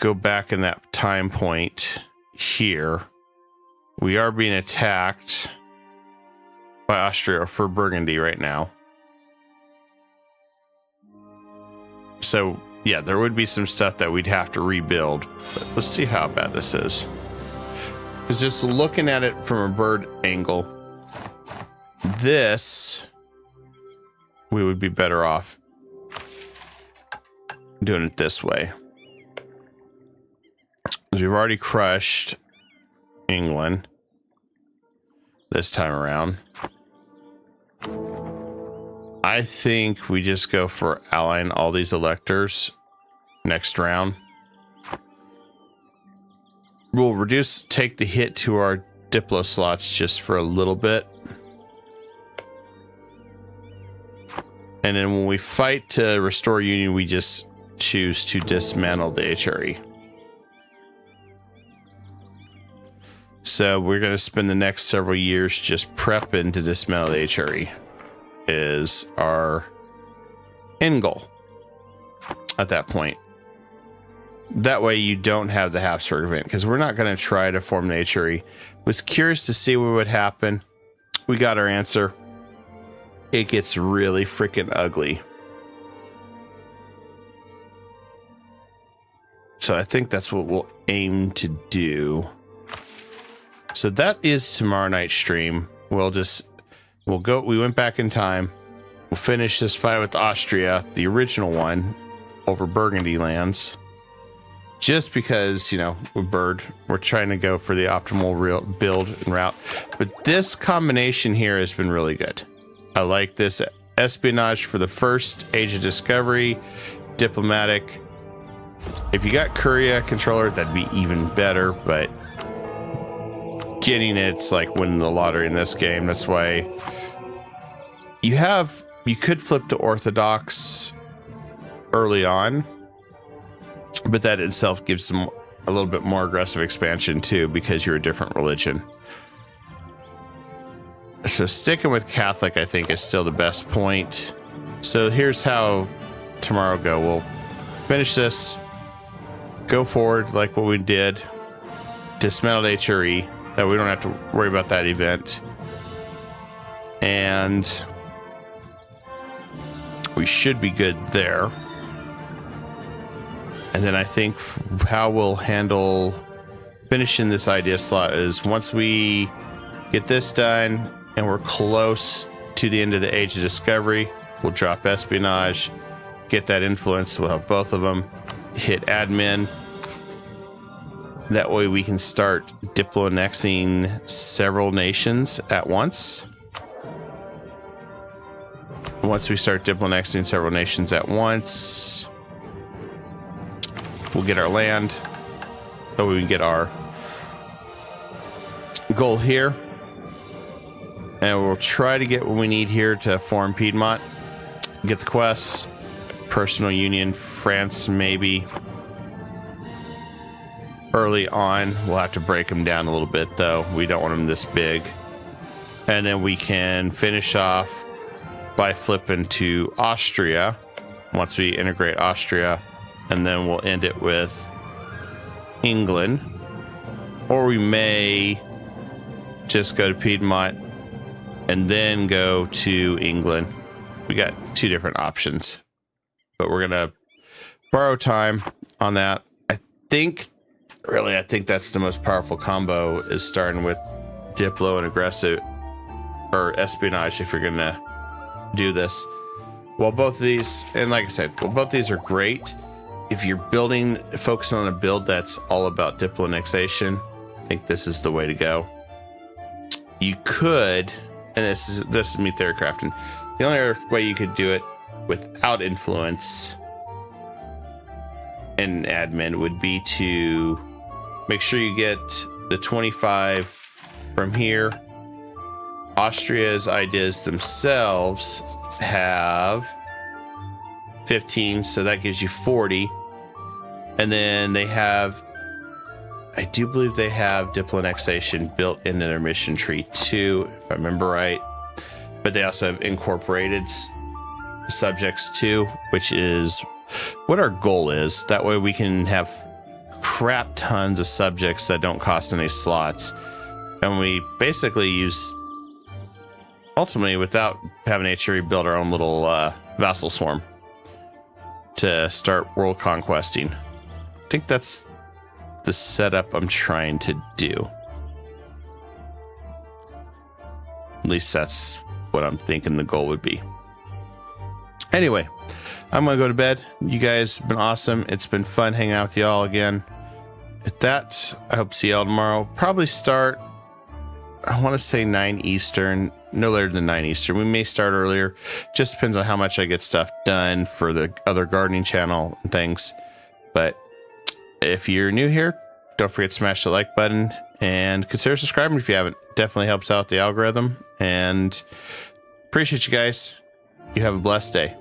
go back in that time point here. We are being attacked by Austria for Burgundy right now. So, yeah, there would be some stuff that we'd have to rebuild. But let's see how bad this is. Because just looking at it from a bird angle, this, we would be better off doing it this way. Because we've already crushed England this time around. I think we just go for allying all these electors next round. We'll take the hit to our Diplo slots just for a little bit. And then when we fight to restore Union, we just choose to dismantle the HRE. So we're going to spend the next several years just prepping to dismantle the HRE is our end goal at that point. That way you don't have the Habsburg event, because we're not going to try to form the HRE. Was curious to see what would happen. We got our answer. It gets really freaking ugly. So I think that's what we'll aim to do. So that is tomorrow night's stream. We went back in time. We'll finish this fight with Austria, the original one, over Burgundy lands. Just because, we're trying to go for the optimal build and route. But this combination here has been really good. I like this espionage for the first Age of Discovery, diplomatic. If you got Curia controller, that'd be even better, but getting it's like winning the lottery in this game. That's why you could flip to Orthodox early on, but that itself gives them a little bit more aggressive expansion too, because you're a different religion. So sticking with Catholic, I think, is still the best point. So here's how tomorrow go. We'll finish this, go forward like what we did, dismantle HRE, that we don't have to worry about that event. And we should be good there. And then I think how we'll handle finishing this idea slot is once we get this done and we're close to the end of the Age of Discovery, we'll drop espionage, get that influence. We'll have both of them hit admin. That way we can start diplo-annexing several nations at once. Once we start diplo-annexing several nations at once, we'll get our land. So we can get our goal here. And we'll try to get what we need here to form Piedmont. Get the quests. Personal union, France maybe. Early on, we'll have to break them down a little bit though. We don't want them this big. And then we can finish off by flipping to Austria once we integrate Austria, and then we'll end it with England. Or we may just go to Piedmont and then go to England. We got two different options, but we're gonna borrow time on that. I think that's the most powerful combo, is starting with Diplo and aggressive or espionage if you're gonna do this. Well, both of these, and like I said, both these are great. If you're focusing on a build that's all about Diplo annexation, I think this is the way to go. You could, and this is me theory crafting, the only other way you could do it without influence and admin would be to make sure you get the 25 from here. Austria's ideas themselves have 15, so that gives you 40. And then they have, I do believe they have diplo annexation built into their mission tree too, if I remember right. But they also have incorporated subjects too, which is what our goal is. That way we can have crap tons of subjects that don't cost any slots. And we basically use, ultimately, without having HRE, build our own little vassal swarm to start world conquesting. I think that's the setup I'm trying to do. At least that's what I'm thinking the goal would be. Anyway, I'm going to go to bed. You guys have been awesome. It's been fun hanging out with y'all again. At that, I hope to see y'all tomorrow. Probably start, I want to say 9 Eastern, no later than 9 Eastern. We may start earlier. Just depends on how much I get stuff done for the other gardening channel and things. But if you're new here, don't forget to smash the like button and consider subscribing if you haven't. Definitely helps out the algorithm, and appreciate you guys. You have a blessed day.